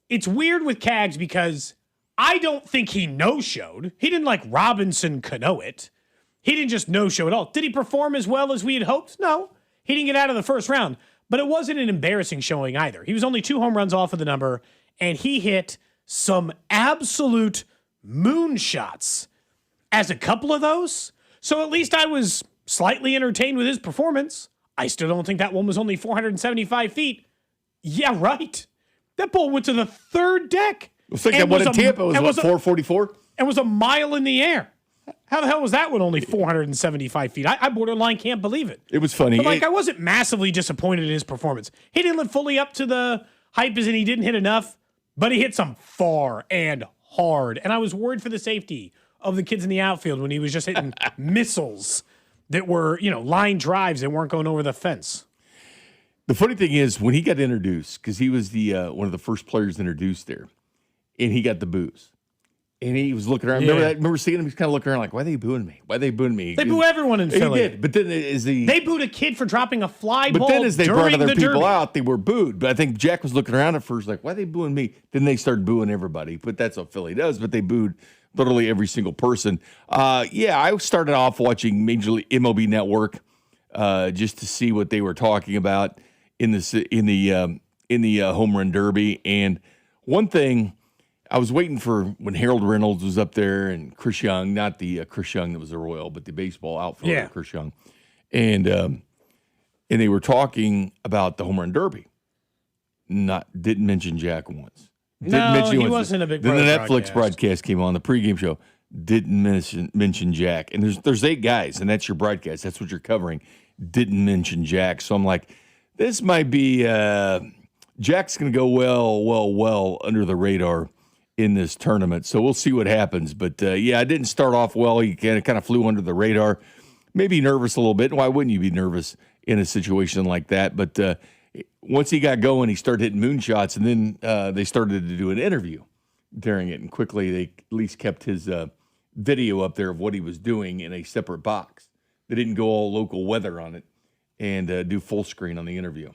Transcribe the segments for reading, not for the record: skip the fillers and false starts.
it's weird with Cags because I don't think he no-showed. He didn't like Robinson Cano it. He didn't just no-show at all. Did he perform as well as we had hoped? No. He didn't get out of the first round, but it wasn't an embarrassing showing either. He was only 2 home runs off of the number, and he hit some absolute moonshots as a couple of those. So at least I was slightly entertained with his performance. I still don't think that one was only 475 feet. Yeah, right. That ball went to the third deck. I think that one in Tampa was, 444? And was a mile in the air. How the hell was that one only 475 feet? I borderline can't believe it. It was funny. But I wasn't massively disappointed in his performance. He didn't live fully up to the hype and he didn't hit enough, but he hit some far and hard. And I was worried for the safety of the kids in the outfield when he was just hitting missiles that were, line drives that weren't going over the fence. The funny thing is, when he got introduced, because he was the one of the first players introduced there, and he got the boos. And he was looking around. Yeah. Remember seeing him? He's kind of looking around like, why are they booing me? Why are they booing me? They boo everyone in Philly. He did. But then they booed a kid for dropping a fly ball. But then as they brought other people derby out, they were booed. But I think Jack was looking around at first like, why are they booing me? Then they started booing everybody. But that's what Philly does. But they booed literally every single person. I started off watching Major League MLB Network just to see what they were talking about in the home run derby. And one thing, I was waiting for when Harold Reynolds was up there and Chris Young, not the Chris Young that was a Royal, but the baseball outfielder, Chris Young. And they were talking about the home run derby. Didn't mention Jack once. He wasn't a big part Then of the the Netflix broadcast came on, the pregame show. Didn't mention Jack. And there's 8 guys, and that's your broadcast. That's what you're covering. Didn't mention Jack. So I'm like, this might be Jack's going to go well under the radar in this tournament. So we'll see what happens. But, I didn't start off well. He kind of flew under the radar. Maybe nervous a little bit. Why wouldn't you be nervous in a situation like that? But once he got going, he started hitting moonshots, and then they started to do an interview during it. And quickly they at least kept his video up there of what he was doing in a separate box. They didn't go all local weather on it and do full screen on the interview.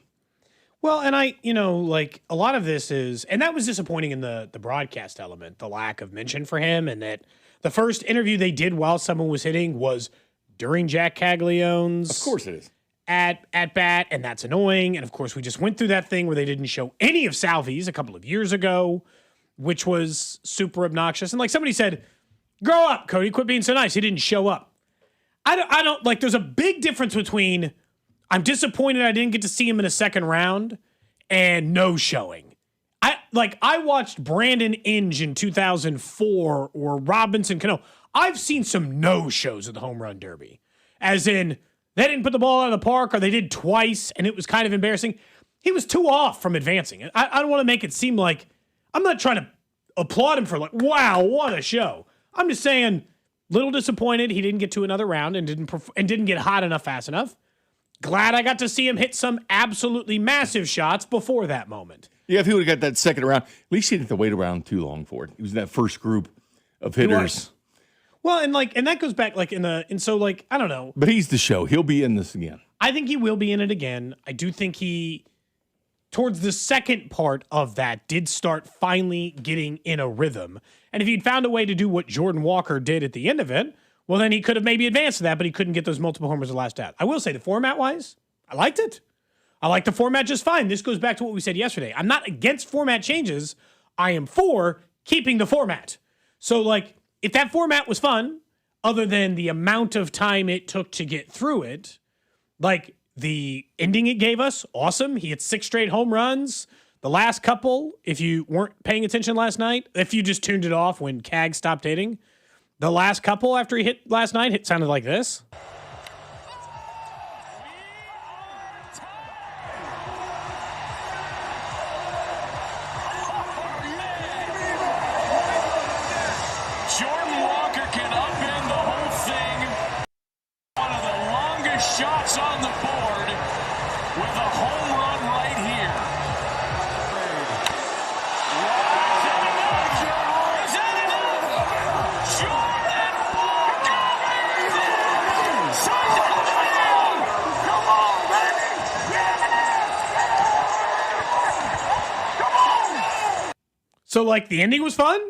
Well, and a lot of this is, and that was disappointing in the broadcast element, the lack of mention for him, and that the first interview they did while someone was hitting was during Jack Caglione's. Of course it is. At bat, and that's annoying. And of course, we just went through that thing where they didn't show any of Salvi's a couple of years ago, which was super obnoxious. And like somebody said, grow up, Cody, quit being so nice. He didn't show up. I don't like, there's a big difference between I'm disappointed I didn't get to see him in a second round and no showing. I watched Brandon Inge in 2004 or Robinson Cano. I've seen some no shows at the home run derby, as in they didn't put the ball out of the park, or they did twice and it was kind of embarrassing. He was 2 off from advancing. I don't want to make it seem like I'm not trying to applaud him for like, wow, what a show. I'm just saying, little disappointed he didn't get to another round and didn't get hot enough fast enough. Glad I got to see him hit some absolutely massive shots before that moment. Yeah, if he would have got that second round, at least he didn't have to wait around too long for it. He was in that first group of hitters. Well, and that goes back I don't know. But he's the show. He'll be in this again. I think he will be in it again. I do think he, towards the second part of that, did start finally getting in a rhythm. And if he'd found a way to do what Jordan Walker did at the end of it, well, then he could have maybe advanced to that, but he couldn't get those multiple homers the last out. I will say, the format-wise, I liked it. I like the format just fine. This goes back to what we said yesterday. I'm not against format changes. I am for keeping the format. So, if that format was fun, other than the amount of time it took to get through it, the ending it gave us, awesome. He hit 6 straight home runs. The last couple, if you weren't paying attention last night, if you just tuned it off when Cag stopped hitting, the last couple after he hit last night, it sounded like this. Jordan Walker can upend the whole thing. One of the longest shots on the board with a home run right here. Is that enough? Jordan Walker! So, like, the ending was fun.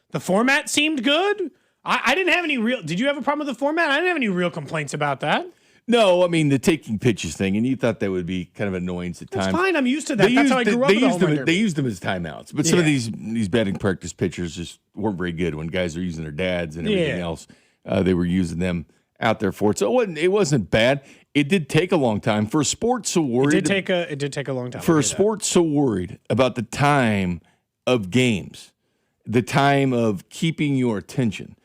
The format seemed good. I didn't have any real... Did you have a problem with the format? I didn't have any real complaints about that. No, I mean, the taking pitches thing, and you thought that would be kind of annoying at times. It's fine. I'm used to that. That's how I grew up with the home run derby. They used them as timeouts. But some of these batting practice pitchers just weren't very good when guys are using their dads and everything else. They were using them out there for it. So it wasn't bad. It did take a long time. For a sport so worried... It did take a long time. For a sport so worried about the time of games, the time of keeping your attention,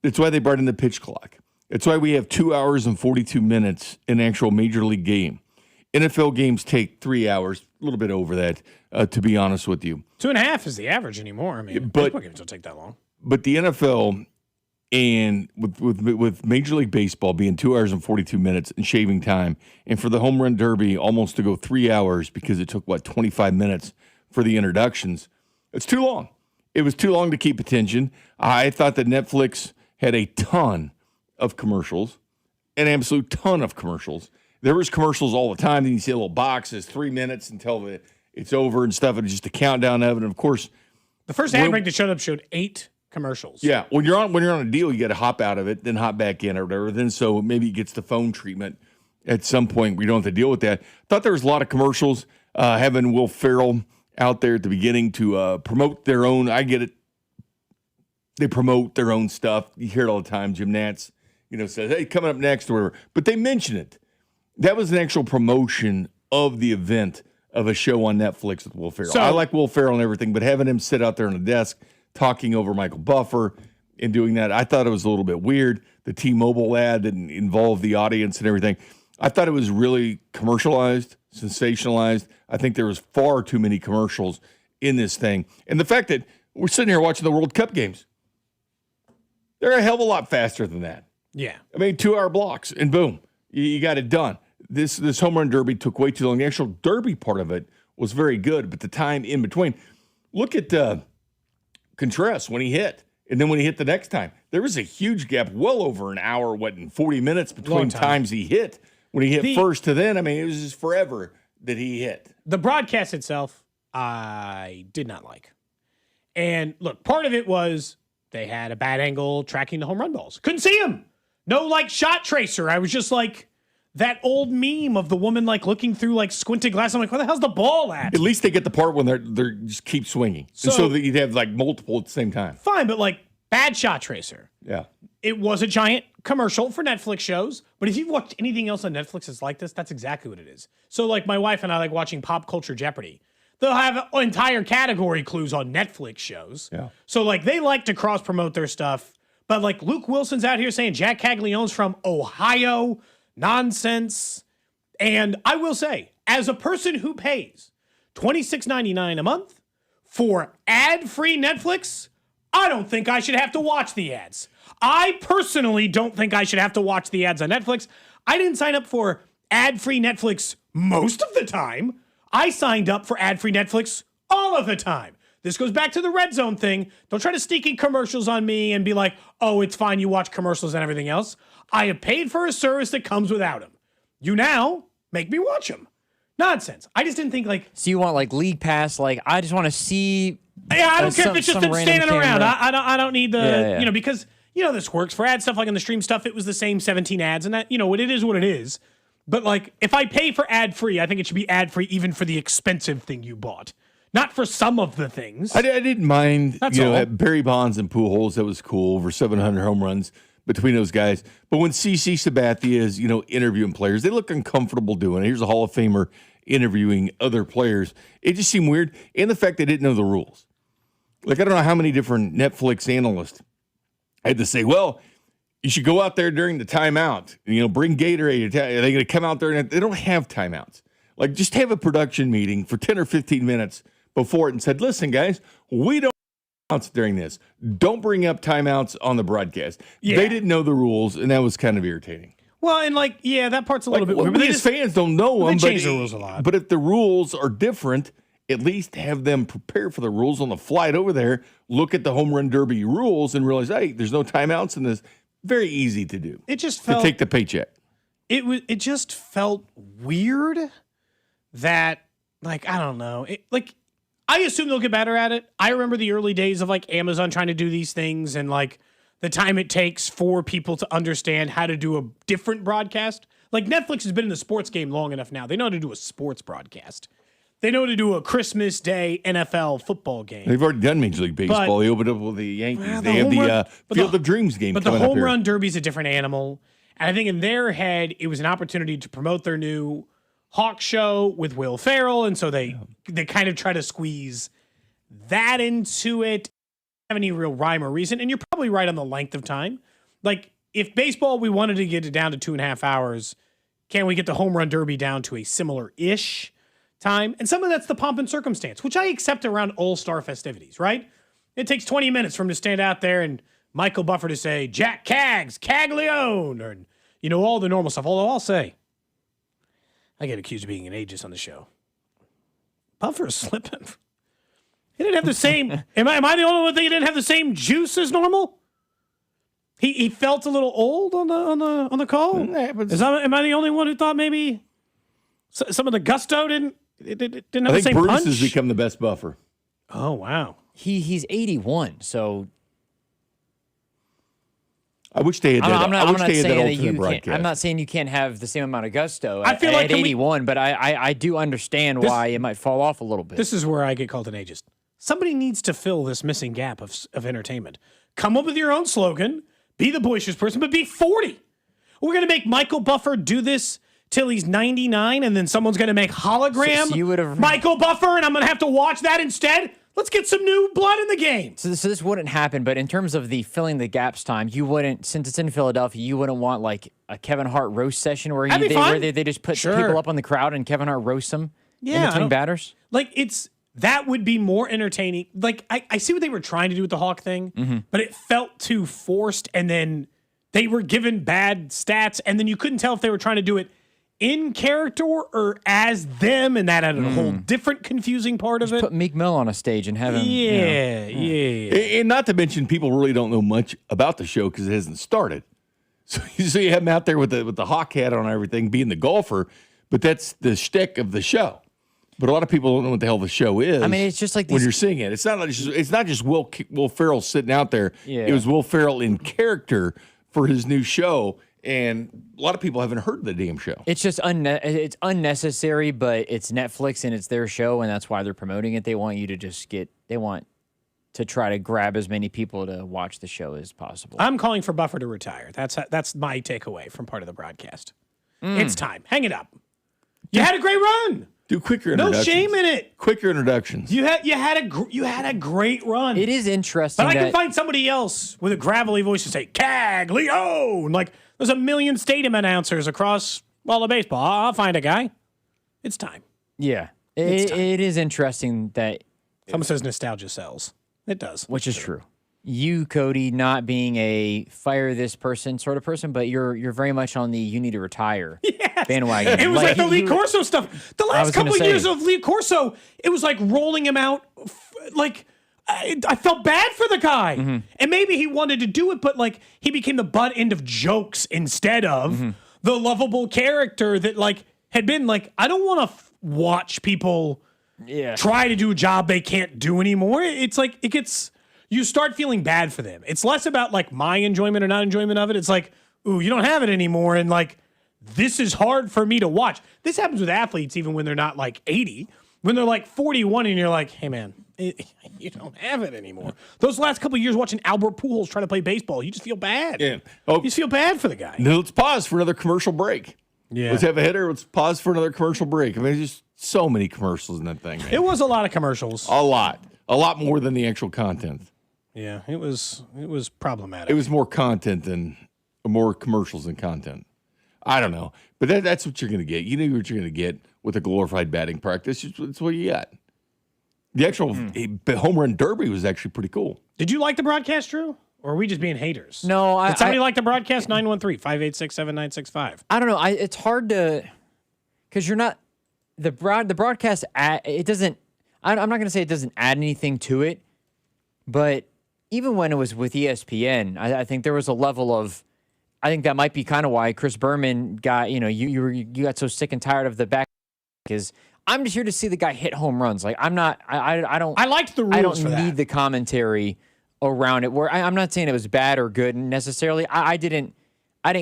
that's why they brought in the pitch clock. That's why we have 2 hours and 42 minutes in an actual major league game. NFL games take 3 hours, a little bit over that, to be honest with you. 2.5 is the average anymore. I mean, baseball games don't take that long. But the NFL and with Major League Baseball being 2 hours and 42 minutes and shaving time, and for the home run derby almost to go 3 hours because it took, 25 minutes for the introductions, it's too long. It was too long to keep attention. I thought that Netflix had a ton of commercials, an absolute ton of commercials. There was commercials all the time. Then you see a little box that's 3 minutes until it's over and stuff, and it's just a countdown of it. And of course, the first ad break that showed up showed 8 commercials. Yeah, when you're on a deal, you got to hop out of it, then hop back in or whatever. Then so maybe it gets the phone treatment at some point. We don't have to deal with that. Thought there was a lot of commercials. Having Will Ferrell out there at the beginning to promote their own. I get it. They promote their own stuff. You hear it all the time. Jim Nantz, says, "Hey, coming up next," or whatever. But they mention it. That was an actual promotion of the event of a show on Netflix with Will Ferrell. So, I like Will Ferrell and everything, but having him sit out there on a desk talking over Michael Buffer and doing that, I thought it was a little bit weird. The T-Mobile ad didn't involve the audience and everything. I thought it was really commercialized, sensationalized. I think there was far too many commercials in this thing. And the fact that we're sitting here watching the World Cup games, they're a hell of a lot faster than that. Yeah. I mean, 2-hour blocks, and boom, you got it done. This home run derby took way too long. The actual derby part of it was very good, but the time in between. Look at Contreras when he hit, and then when he hit the next time. There was a huge gap, well over an hour, and 40 minutes between times he hit. When he hit first to then, I mean, it was just forever that he hit. The broadcast itself, I did not like. And look, part of it was they had a bad angle tracking the home run balls. Couldn't see him. No, shot tracer. I was just like that old meme of the woman, looking through, squinted glass. I'm like, where the hell's the ball at? At least they get the part when they're just keep swinging. So that you'd have, multiple at the same time. Fine, but, bad shot tracer. Yeah. It was a giant commercial for Netflix shows, but if you've watched anything else on Netflix that's like this, that's exactly what it is. So, my wife and I like watching Pop Culture Jeopardy. They'll have entire category clues on Netflix shows. Yeah. So, they like to cross-promote their stuff. But, Luke Wilson's out here saying Jack Caglione's from Ohio. Nonsense. And I will say, as a person who pays $26.99 a month for ad-free Netflix, I don't think I should have to watch the ads. I personally don't think I should have to watch the ads on Netflix. I didn't sign up for ad-free Netflix most of the time. I signed up for ad-free Netflix all of the time. This goes back to the red zone thing. Don't try to sneak in commercials on me and be like, oh, it's fine, you watch commercials and everything else. I have paid for a service that comes without them. You now make me watch them. Nonsense. I just didn't think So you want League Pass? I just want to see. Yeah, I don't care if it's just them standing around. I don't need the because this works for ad stuff on the stream stuff. It was the same 17 ads and that it is what it is. But if I pay for ad free, I think it should be ad free even for the expensive thing you bought. Not for some of the things. I didn't mind, That's all. Barry Bonds and Pujols. That was cool. Over 700 home runs between those guys. But when CC Sabathia is, interviewing players, they look uncomfortable doing it. Here's a Hall of Famer interviewing other players. It just seemed weird. And the fact they didn't know the rules. I don't know how many different Netflix analysts had to say, well, you should go out there during the timeout. Bring Gatorade. Are they going to come out there? And they don't have timeouts. Just have a production meeting for 10 or 15 minutes before it and said, listen, guys, we don't timeouts during this. Don't bring up timeouts on the broadcast. Yeah. They didn't know the rules, and that was kind of irritating. Well, and that part's a little bit weird. We as fans don't know them. They change the rules a lot. But if the rules are different, at least have them prepare for the rules on the flight over there, look at the home run derby rules and realize, hey, there's no timeouts in this. Very easy to do. It just felt... to take the paycheck. It just felt weird that, I don't know. I assume they'll get better at it. I remember the early days of like Amazon trying to do these things and like the time it takes for people to understand how to do a different broadcast. Like Netflix has been in the sports game long enough now. They know how to do a sports broadcast. They know how to do a Christmas Day NFL football game. They've already done Major League Baseball. They opened up with the Yankees. Well, they have the Field of Dreams game But coming the up home here. run derby is a different animal. And I think in their head, it was an opportunity to promote their new Hawk show with Will Ferrell. And so they kind of try to squeeze that into it. Don't have any real rhyme or reason. And you're probably right on the length of time. Like if baseball, we wanted to get it down to 2.5 hours, can we get the home run derby down to a similar-ish time? And some of that's the pomp and circumstance, which I accept around all-star festivities, right? It takes 20 minutes for him to stand out there and Michael Buffer to say, Jack Cags, Caglione, or, you know, all the normal stuff. Although I'll say, I get accused of being an ageist on the show. Buffer's slipping. He didn't have the same, am I the only one thinking he didn't have the same juice as normal? He felt a little old on the call. Am I the only one who thought maybe some of the gusto didn't have the same I think Bruce punch? has become the best Buffer. Oh wow, He's 81, so I wish they had that. I'm not saying that alternate you can't. broadcast. I'm not saying you can't have the same amount of gusto I feel like at 81, but I do understand why it might fall off a little bit. this is where I get called an ageist. Somebody needs to fill this missing gap of entertainment. Come up with your own slogan. Be the boisterous person, but be 40. We're going to make Michael Buffer do this till he's 99, and then someone's going to make hologram So you would've- Michael Buffer, and I'm going to have to watch that instead? Let's get some new blood in the game. So this wouldn't happen, but in terms of the filling the gaps time, you wouldn't, since it's in Philadelphia, you wouldn't want like a Kevin Hart roast session where, That'd be fine. they just put Sure. people up on the crowd and Kevin Hart roasts them Yeah, in I between don't- batters. Like, that would be more entertaining. Like, I see what they were trying to do with the Hawk thing, but it felt too forced, and then they were given bad stats, and then you couldn't tell if they were trying to do it in character or as them, and that added a whole different confusing part of it. Put Meek Mill on a stage and have him. Yeah. And not to mention, people really don't know much about the show because it hasn't started. So you have him out there with the Hawk hat on and everything, being the golfer, but that's the shtick of the show. But a lot of people don't know what the hell the show is. I mean, it's just like when these- you're seeing it. It's not just Will Ferrell sitting out there. Yeah. It was Will Ferrell in character for his new show, and a lot of people haven't heard the damn show. It's just it's unnecessary, but it's Netflix and it's their show, and that's why they're promoting it. They want you to they want to try to grab as many people to watch the show as possible. I'm calling for Buffer to retire. That's my takeaway from part of the broadcast. It's time. Hang it up. You had a great run. Do quicker No introductions. shame in it. Quicker introductions. You had a great run. It is interesting But I that can find somebody else with a gravelly voice to say Caglione. Like there's a million stadium announcers across all of baseball. I'll find a guy. It's time. yeah, It's time. it is interesting that, Someone says nostalgia sells. It does. which is true. You, Cody, not being a fire this person sort of person, but you're very much on the you need to retire bandwagon. It was like the Lee you- Corso stuff. The last was gonna couple of say. years of Lee Corso, it was like rolling him out. Like I felt bad for the guy, and maybe he wanted to do it, but like he became the butt end of jokes instead of the lovable character that like had been like. I don't want to watch people try to do a job they can't do anymore. It's like it gets. You start feeling bad for them. It's less about like my enjoyment or not enjoyment of it. It's like, ooh, you don't have it anymore, and like. This is hard for me to watch. This happens with athletes even when they're not like 80. When they're like 41 and you're like, hey, man, you don't have it anymore. Those last couple of years watching Albert Pujols try to play baseball, you just feel bad. Yeah. You just feel bad for the guy. Now let's pause for another commercial break. Yeah. Let's have a hitter. Let's pause for another commercial break. I mean, there's just so many commercials in that thing, man. It was a lot of commercials. A lot more than the actual content. Yeah, it was problematic. It was more content than more commercials than content. I don't know, but that's what you're going to get. You know what you're going to get with a glorified batting practice. It's what you got. The actual home run derby was actually pretty cool. Did you like the broadcast, Drew? Or are we just being haters? No, Did somebody like the broadcast? 913-586-7965. I don't know. It's hard to, because you're not the broadcast. It doesn't. I'm not going to say it doesn't add anything to it, but even when it was with ESPN, I think there was a level of. I think that might be kind of why Chris Berman got. You got so sick and tired of the back, because I'm just here to see the guy hit home runs. Like I don't. I liked the rules I don't for need that. the commentary around it. Where I'm not saying it was bad or good necessarily. I didn't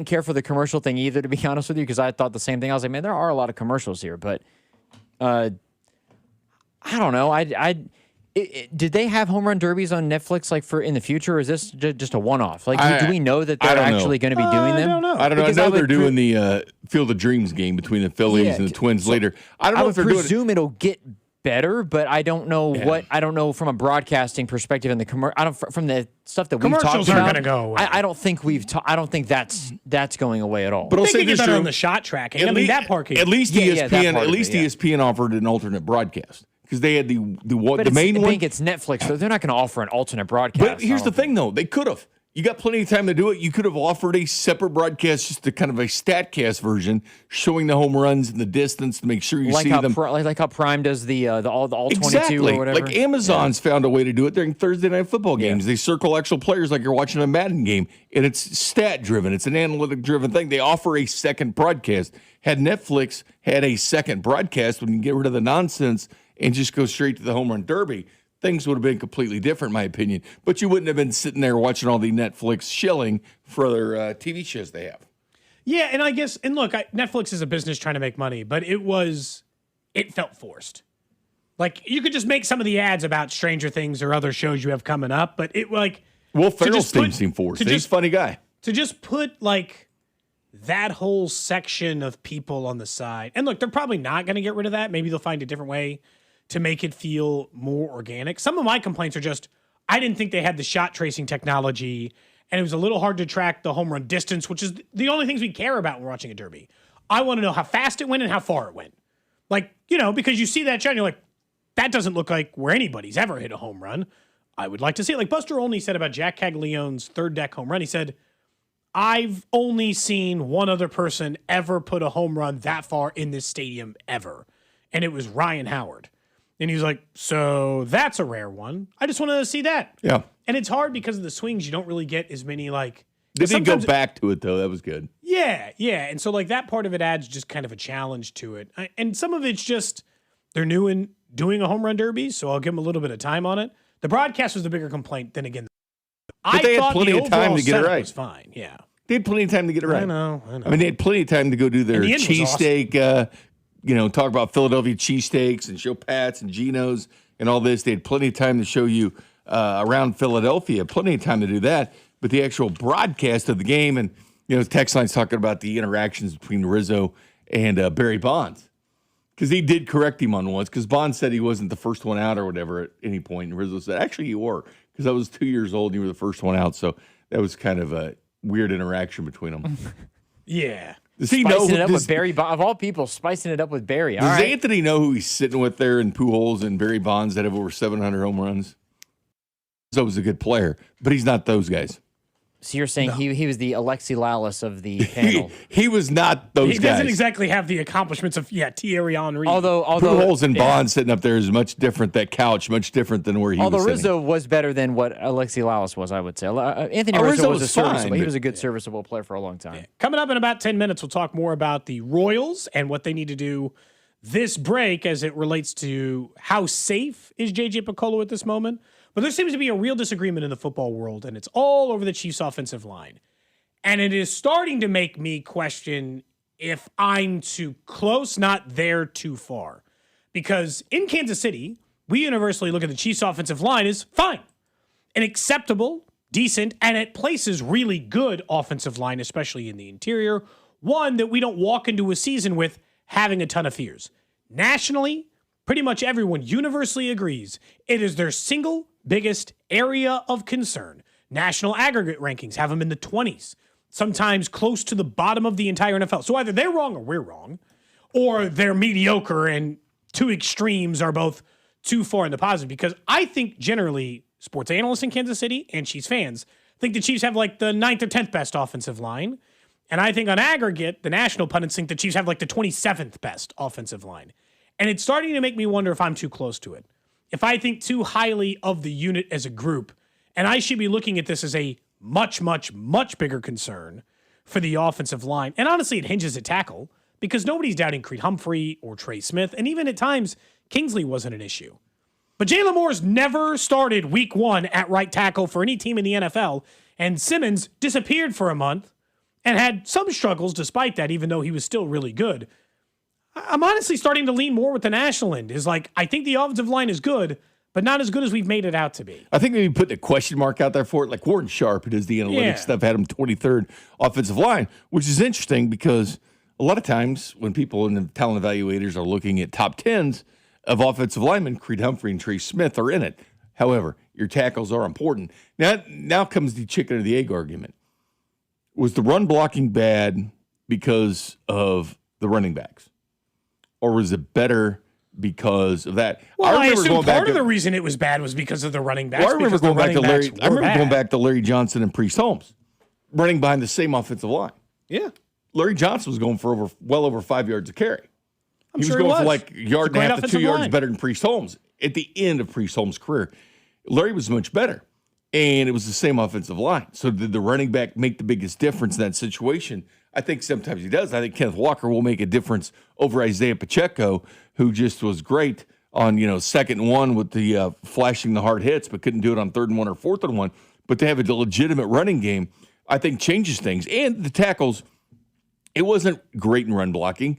care for the commercial thing either, to be honest with you, because I thought the same thing. I was like, man, there are a lot of commercials here, but I don't know. Did they have home run derbies on Netflix like for in the future? Or is this just a one-off? Like, do we know that they're actually going to be doing them? I don't know. I don't know. Because I know I would they're doing the Field of Dreams game between the Phillies Yeah, and the Twins later. I don't I know would if they're doing it. presume it'll get better, but I don't know what I don't know from a broadcasting perspective and from the stuff that we've talked Commercials about. aren't gonna go away. I don't think I don't think that's going away at all. But I'll They say could get this, better Drew. on the shot tracking. I mean, that part could. At least Yeah, that ESPN, part at of least it, yeah. ESPN offered an alternate broadcast because they had the but main I one. think it's Netflix, so they're not going to offer an alternate broadcast. But here's the thing, though. They could have. You got plenty of time to do it. You could have offered a separate broadcast, just a kind of a StatCast version, showing the home runs and the distance to make sure you see them. Like how Prime does the all 22 Exactly. or whatever. Like Amazon's found a way to do it during Thursday night football games. They circle actual players like you're watching a Madden game, and it's stat driven. It's an analytic driven thing. They offer a second broadcast. Had Netflix had a second broadcast, when you get rid of the nonsense and just go straight to the home run derby, things would have been completely different, in my opinion. But you wouldn't have been sitting there watching all the Netflix shilling for other TV shows they have. Yeah, and I guess, and look, Netflix is a business trying to make money, but it felt forced. Like, you could just make some of the ads about Stranger Things or other shows you have coming up, but it, like... Will Ferrell's team seemed forced. He's a funny guy. To just put, like, that whole section of people on the side, and look, they're probably not going to get rid of that. Maybe they'll find a different way to make it feel more organic. Some of my complaints are just, I didn't think they had the shot tracing technology, and it was a little hard to track the home run distance, which is the only things we care about when we're watching a derby. I want to know how fast it went and how far it went. Like, because you see that shot and you're like, that doesn't look like where anybody's ever hit a home run. I would like to see it. Like Buster Olney said about Jack Caglianone's third deck home run. He said, I've only seen one other person ever put a home run that far in this stadium ever, and it was Ryan Howard. And he was like, so that's a rare one. I just wanted to see that. Yeah. And it's hard because of the swings. You don't really get as many, like... They did go sometimes- back to it, though. That was good. Yeah. And so, like, that part of it adds just kind of a challenge to it. And some of it's just, they're new in doing a home run derby, so I'll give them a little bit of time on it. The broadcast was the bigger complaint than, again, But they had plenty of time to get it right. Was fine, yeah. They had plenty of time to get it right. I know. I mean, they had plenty of time to go do their And the end was awesome. cheesesteak, talk about Philadelphia cheesesteaks and show Pat's and Geno's and all this. They had plenty of time to show you around Philadelphia, plenty of time to do that. But the actual broadcast of the game, and, text line's talking about the interactions between Rizzo and Barry Bonds. Because he did correct him on once, because Bonds said he wasn't the first one out or whatever at any point. And Rizzo said, actually, you were, because I was 2 years old and you were the first one out. So that was kind of a weird interaction between them. Yeah. Does he know? Spicing it up with Barry of all people, spicing it up with Barry. All Does right. Anthony know who he's sitting with there in Pujols and Barry Bonds that have over 700 home runs? Rizzo was a good player, but he's not those guys. So you're saying he was the Alexi Lalas of the panel. He was not those He guys. doesn't exactly have the accomplishments of, Thierry Henry. although Pujols and Bonds sitting up there is much different. That couch, much different than where he was sitting. Rizzo was better than what Alexi Lalas was, I would say. Anthony Rizzo Rizzo was was a serviceable. fine, He but- was a good serviceable player for a long time. Coming up in about 10 minutes, we'll talk more about the Royals and what they need to do this break as it relates to how safe is J.J. Piccolo at this moment. But there seems to be a real disagreement in the football world, and it's all over the Chiefs' offensive line. And it is starting to make me question if I'm too close, not there too far. Because in Kansas City, we universally look at the Chiefs' offensive line as fine, an acceptable, decent, and at places really good offensive line, especially in the interior. One that we don't walk into a season with having a ton of fears. Nationally, pretty much everyone universally agrees it is their single biggest area of concern. National aggregate rankings have them in the 20s, sometimes close to the bottom of the entire NFL. So either they're wrong or we're wrong, or they're mediocre and two extremes are both too far in the positive. Because I think generally sports analysts in Kansas City and Chiefs fans think the Chiefs have like the 9th or 10th best offensive line. And I think on aggregate, the national pundits think the Chiefs have like the 27th best offensive line. And it's starting to make me wonder if I'm too close to it. If I think too highly of the unit as a group, and I should be looking at this as a much, much, much bigger concern for the offensive line. And honestly, it hinges at tackle because nobody's doubting Creed Humphrey or Trey Smith. And even at times, Kingsley wasn't an issue. But Jalen Moore's never started week 1 at right tackle for any team in the NFL. And Simmons disappeared for a month and had some struggles despite that, even though he was still really good. I'm honestly starting to lean more with the national end. Is like, I think the offensive line is good, but not as good as we've made it out to be. I think maybe put a question mark out there for it. Like Warren Sharp, who does the analytics stuff, had him 23rd offensive line, which is interesting because a lot of times when people in the talent evaluators are looking at top 10s of offensive linemen, Creed Humphrey and Trey Smith are in it. However, your tackles are important. Now comes the chicken or the egg argument. Was the run blocking bad because of the running backs? Or was it better because of that? Well, I assume part of the reason it was bad was because of the running backs. Well, I remember going back to Larry Johnson and Priest Holmes, running behind the same offensive line. Yeah. Larry Johnson was going for well over 5 yards a carry. He was sure going for like a yard and a half to 2 yards better than Priest Holmes at the end of Priest Holmes' career. Larry was much better, and it was the same offensive line. So did the running back make the biggest difference in that situation? I think sometimes he does. I think Kenneth Walker will make a difference over Isaiah Pacheco, who just was great on 2nd and 1 with the flashing the hard hits, but couldn't do it on 3rd and 1 or 4th and 1. But to have a legitimate running game, I think changes things. And the tackles, it wasn't great in run blocking.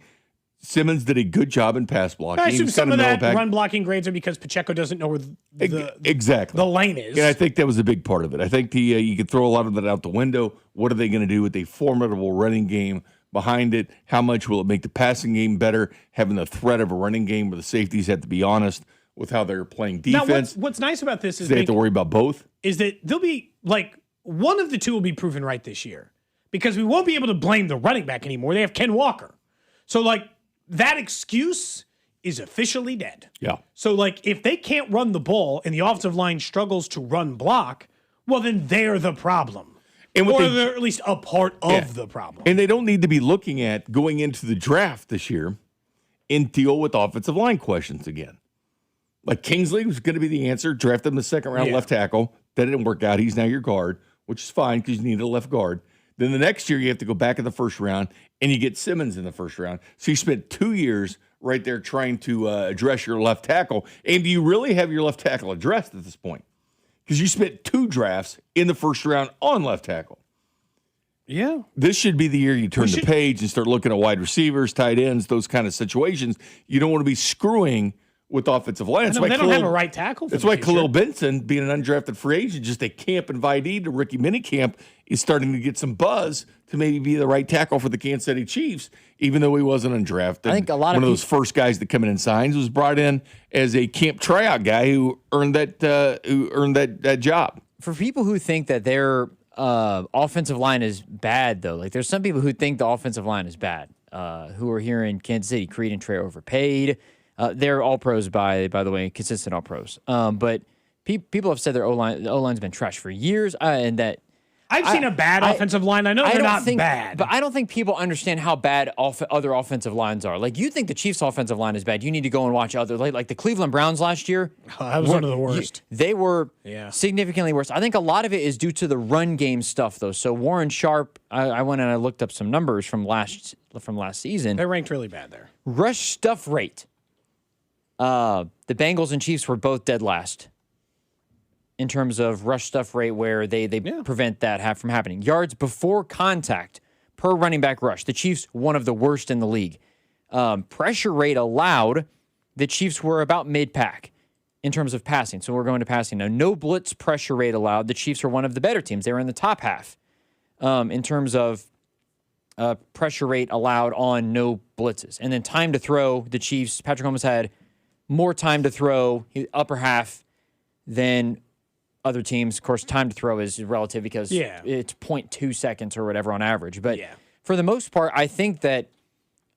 Simmons did a good job in pass blocking. I assume some of that run blocking grades are because Pacheco doesn't know where the lane is. And I think that was a big part of it. I think you could throw a lot of that out the window. What are they going to do with a formidable running game behind it? How much will it make the passing game better, having the threat of a running game where the safeties have to be honest with how they're playing defense? Now, what's nice about this is they have to worry about both. Is that they'll be like one of the two will be proven right this year because we won't be able to blame the running back anymore. They have Ken Walker. So, that excuse is officially dead. Yeah. So, if they can't run the ball and the offensive line struggles to run block, well, then they're the problem. Or they're at least a part of the problem. And they don't need to be looking at going into the draft this year and deal with offensive line questions again. Like Kingsley was going to be the answer. Draft him in the 2nd round left tackle. That didn't work out. He's now your guard, which is fine because you need a left guard. Then the next year you have to go back in the 1st round, and you get Simmons in the 1st round. So you spent 2 years right there trying to address your left tackle. And do you really have your left tackle addressed at this point? Because you spent 2 drafts in the 1st round on left tackle. Yeah. This should be the year you turn the page and start looking at wide receivers, tight ends, those kind of situations. You don't want to be screwing with offensive line. They don't have a right tackle. That's why Khalil Benson, being an undrafted free agent, just a camp invitee to rookie minicamp, is starting to get some buzz to maybe be the right tackle for the Kansas City Chiefs, even though he wasn't undrafted. I think a lot of those first guys that come in and signs was brought in as a camp tryout guy who earned that job. For people who think that their offensive line is bad, though, there's some people who think the offensive line is bad, who are here in Kansas City. Creed and Trey overpaid. They're all pros, by the way, consistent all pros. But people have said their O-line's been trash for years, and that I've seen a bad offensive line. I know they're not bad. But I don't think people understand how bad other offensive lines are. You think the Chiefs' offensive line is bad. You need to go and watch other, like the Cleveland Browns last year. That was one of the worst. They were significantly worse. I think a lot of it is due to the run game stuff, though. So Warren Sharp, I went and I looked up some numbers from last season. They ranked really bad there. Rush stuff rate. The Bengals and Chiefs were both dead last in terms of rush stuff rate, where they prevent that from happening. Yards before contact per running back rush. The Chiefs, one of the worst in the league. Pressure rate allowed, the Chiefs were about mid-pack in terms of passing. So we're going to passing now. No blitz pressure rate allowed. The Chiefs are one of the better teams. They were in the top half in terms of pressure rate allowed on no blitzes. And then time to throw, the Chiefs, Patrick Mahomes had more time to throw, upper half, than other teams. Of course, time to throw is relative because it's 0.2 seconds or whatever on average. But for the most part, I think that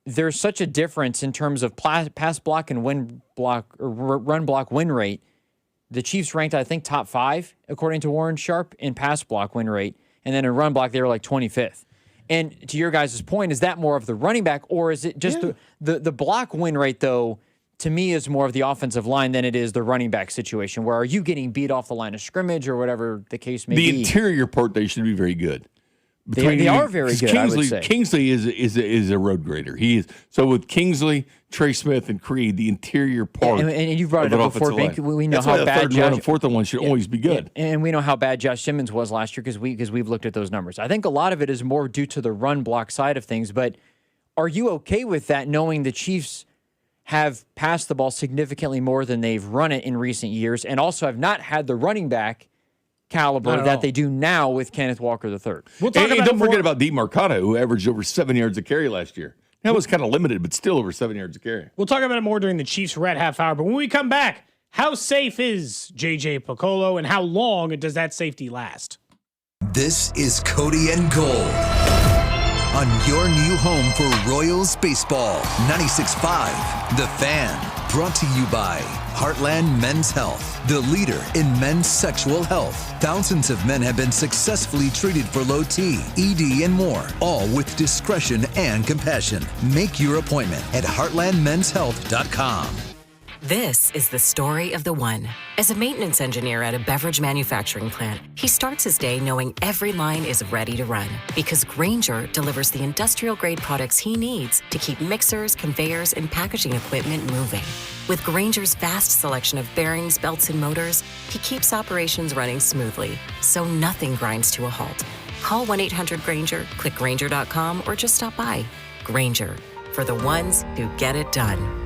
there's such a difference in terms of pass block and run block win rate. The Chiefs ranked, I think, top 5, according to Warren Sharp, in pass block win rate. And then in run block, they were like 25th. And to your guys' point, is that more of the running back, or is it just the block win rate, though, to me, is more of the offensive line than it is the running back situation, where are you getting beat off the line of scrimmage or whatever the case may be? The interior part, they should be very good. They are very good, I would say. Kingsley is a road grader. He is. So with Kingsley, Trey Smith, and Creed, the interior part. And you brought it up before, Bink. We know That's how why bad third and fourth and one should always be good. And we know how bad Josh Simmons was last year because we've looked at those numbers. I think a lot of it is more due to the run block side of things. But are you okay with that, knowing the Chiefs have passed the ball significantly more than they've run it in recent years, and also have not had the running back caliber that they do now with Kenneth Walker III? We'll talk and don't forget about DeMarcado, who averaged over 7 yards a carry last year. That was kind of limited, but still over 7 yards a carry. We'll talk about it more during the Chiefs Red half hour. But when we come back, how safe is J.J. Piccolo, and how long does that safety last? This is Cody and Gold on your new home for Royals baseball. 96.5 The Fan. Brought to you by Heartland Men's Health, the leader in men's sexual health. Thousands of men have been successfully treated for low T, ED, and more, all with discretion and compassion. Make your appointment at heartlandmenshealth.com. This is the story of the one. As a maintenance engineer at a beverage manufacturing plant, he starts his day knowing every line is ready to run because Grainger delivers the industrial-grade products he needs to keep mixers, conveyors, and packaging equipment moving. With Grainger's vast selection of bearings, belts, and motors, he keeps operations running smoothly, so nothing grinds to a halt. Call 1-800-GRAINGER, click Grainger.com, or just stop by. Grainger, for the ones who get it done.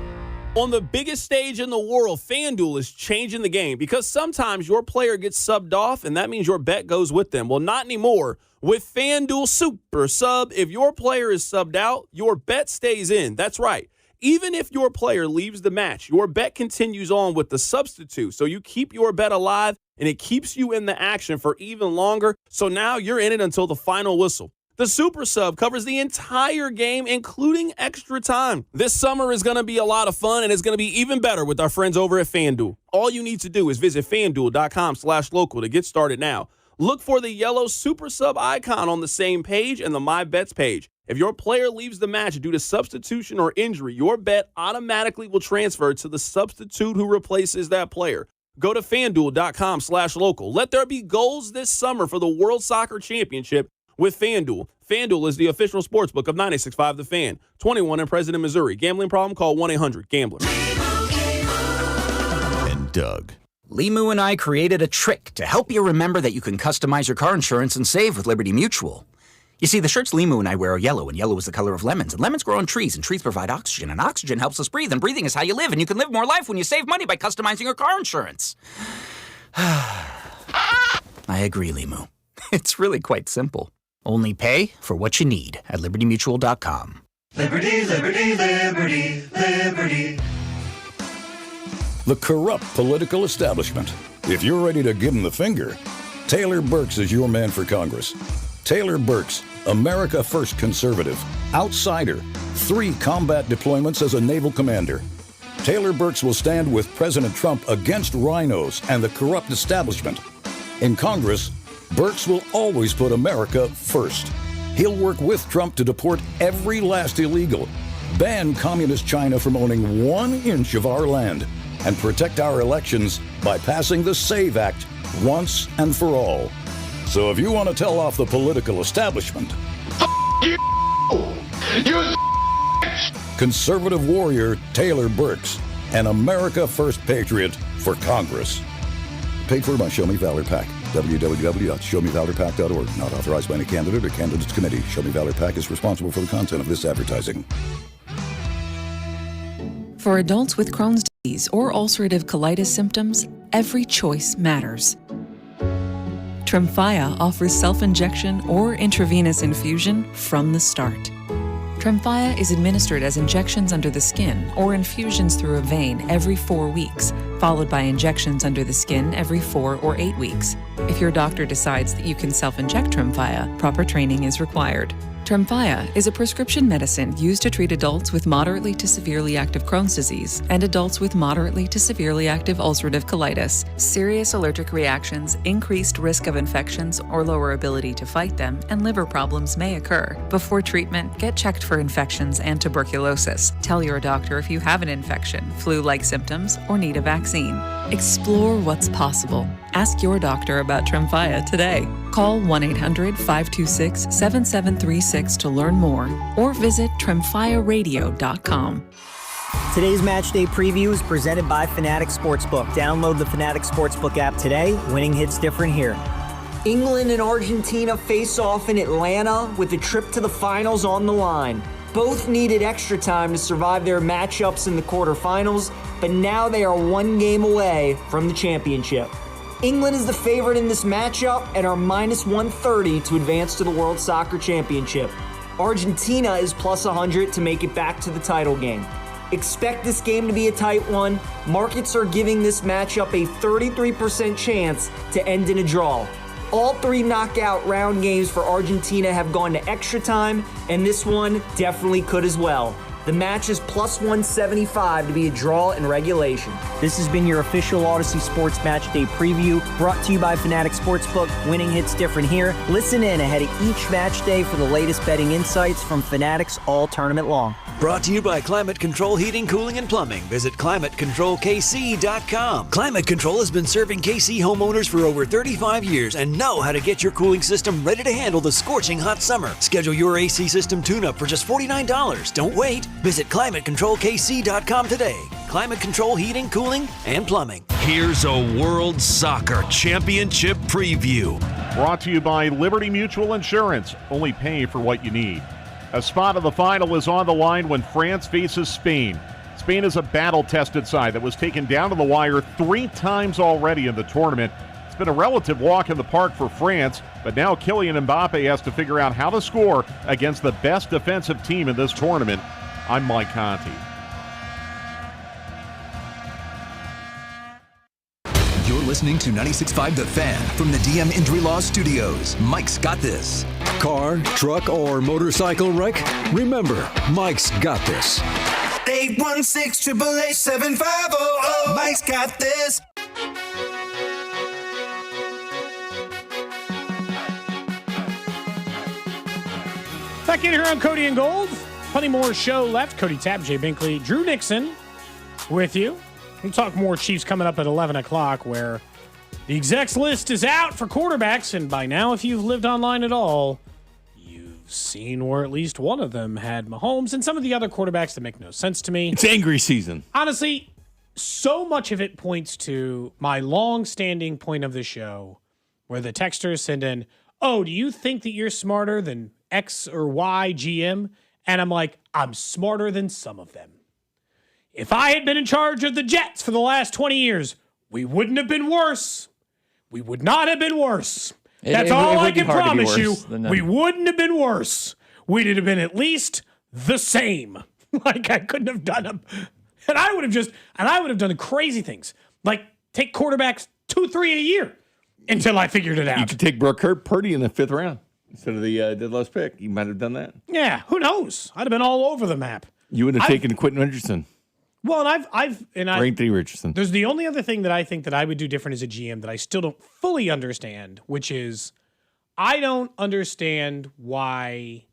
On the biggest stage in the world, FanDuel is changing the game because sometimes your player gets subbed off, and that means your bet goes with them. Well, not anymore. With FanDuel Super Sub, if your player is subbed out, your bet stays in. That's right. Even if your player leaves the match, your bet continues on with the substitute. So you keep your bet alive, and it keeps you in the action for even longer. So now you're in it until the final whistle. The Super Sub covers the entire game, including extra time. This summer is going to be a lot of fun, and it's going to be even better with our friends over at FanDuel. All you need to do is visit FanDuel.com/local to get started now. Look for the yellow Super Sub icon on the same page and the My Bets page. If your player leaves the match due to substitution or injury, your bet automatically will transfer to the substitute who replaces that player. Go to FanDuel.com/local. Let there be goals this summer for the World Soccer Championship with FanDuel. FanDuel is the official sportsbook of 96.5 The Fan. 21 in President, Missouri. Gambling problem? Call 1-800-GAMBLER. And Doug. Limu and I created a trick to help you remember that you can customize your car insurance and save with Liberty Mutual. You see, the shirts Limu and I wear are yellow, and yellow is the color of lemons. And lemons grow on trees, and trees provide oxygen. And oxygen helps us breathe, and breathing is how you live. And you can live more life when you save money by customizing your car insurance. I agree, Limu. It's really quite simple. Only pay for what you need at LibertyMutual.com. Liberty, liberty, liberty, liberty. The corrupt political establishment. If you're ready to give them the finger, Taylor Burks is your man for Congress. Taylor Burks, America First conservative, outsider, 3 combat deployments as a naval commander. Taylor Burks will stand with President Trump against rhinos and the corrupt establishment. In Congress, Burks will always put America first. He'll work with Trump to deport every last illegal, ban communist China from owning 1 inch of our land, and protect our elections by passing the SAVE Act once and for all. So if you want to tell off the political establishment, conservative warrior Taylor Burks, an America First patriot for Congress. Paid for by Show Me Valor PAC. www.showmevalorpac.org. Not authorized by any candidate or candidates committee. Show Me Valor PAC is responsible for the content of this advertising. For adults with Crohn's disease or ulcerative colitis symptoms, every choice matters. Tremfya offers self-injection or intravenous infusion from the start. Tremfya is administered as injections under the skin or infusions through a vein every 4 weeks, followed by injections under the skin every 4 or 8 weeks. If your doctor decides that you can self-inject Tremfya, proper training is required. Tremfya is a prescription medicine used to treat adults with moderately to severely active Crohn's disease and adults with moderately to severely active ulcerative colitis. Serious allergic reactions, increased risk of infections or lower ability to fight them, and liver problems may occur. Before treatment, get checked for infections and tuberculosis. Tell your doctor if you have an infection, flu-like symptoms, or need a vaccine. Explore what's possible. Ask your doctor about Tremfya today. Call 1-800-526-7736 to learn more or visit tremfiaradio.com. Today's match day preview is presented by Fanatics Sportsbook. Download the Fanatics Sportsbook app today. Winning hits different here. England and Argentina face off in Atlanta with a trip to the finals on the line. Both needed extra time to survive their matchups in the quarterfinals, but now they are one game away from the championship. England is the favorite in this matchup and are minus 130 to advance to the World Soccer Championship. Argentina is plus 100 to make it back to the title game. Expect this game to be a tight one. Markets are giving this matchup a 33% chance to end in a draw. All 3 knockout round games for Argentina have gone to extra time, and this one definitely could as well. The match is plus 175 to be a draw in regulation. This has been your official Odyssey Sports Match Day preview, brought to you by Fanatics Sportsbook. Winning hits different here. Listen in ahead of each match day for the latest betting insights from Fanatics all tournament long. Brought to you by Climate Control Heating, Cooling, and Plumbing. Visit ClimateControlKC.com. Climate Control has been serving KC homeowners for over 35 years and know how to get your cooling system ready to handle the scorching hot summer. Schedule your AC system tune-up for just $49. Don't wait. Visit ClimateControlKC.com today. Climate Control Heating, Cooling, and Plumbing. Here's a World Soccer Championship preview. Brought to you by Liberty Mutual Insurance. Only pay for what you need. A spot of the final is on the line when France faces Spain. Spain is a battle-tested side that was taken down to the wire 3 times already in the tournament. It's been a relative walk in the park for France, but now Kylian Mbappe has to figure out how to score against the best defensive team in this tournament. I'm Mike Conti. You're listening to 96.5 The Fan from the DM Injury Law Studios. Mike's got this. Car, truck, or motorcycle wreck? Remember, Mike's got this. 816-888-7500. Mike's got this. Back in here on Cody and Gold. Plenty more show left. Cody Tapp, Jay Binkley, Drew Nixon with you. We'll talk more Chiefs coming up at 11 o'clock, where the execs list is out for quarterbacks. And by now, if you've lived online at all, you've seen where at least one of them had Mahomes and some of the other quarterbacks that make no sense to me. It's angry season. Honestly, so much of it points to my long-standing point of the show, where the texters send in, oh, do you think that you're smarter than X or Y GM? And I'm like, I'm smarter than some of them. If I had been in charge of the Jets for the last 20 years, we wouldn't have been worse. We would not have been worse. That's all I can promise you. We wouldn't have been worse. We'd have been at least the same. Like, I couldn't have done them. And I would have done crazy things. Like, take quarterbacks 2-3 a year until I figured it out. You could take Brock Purdy in the 5th round instead of the dead last pick. You might have done that. Yeah, who knows? I'd have been all over the map. You would have taken Quentin Richardson. Well, and Anthony Richardson. There's the only other thing that I think that I would do different as a GM that I still don't fully understand, which is I don't understand why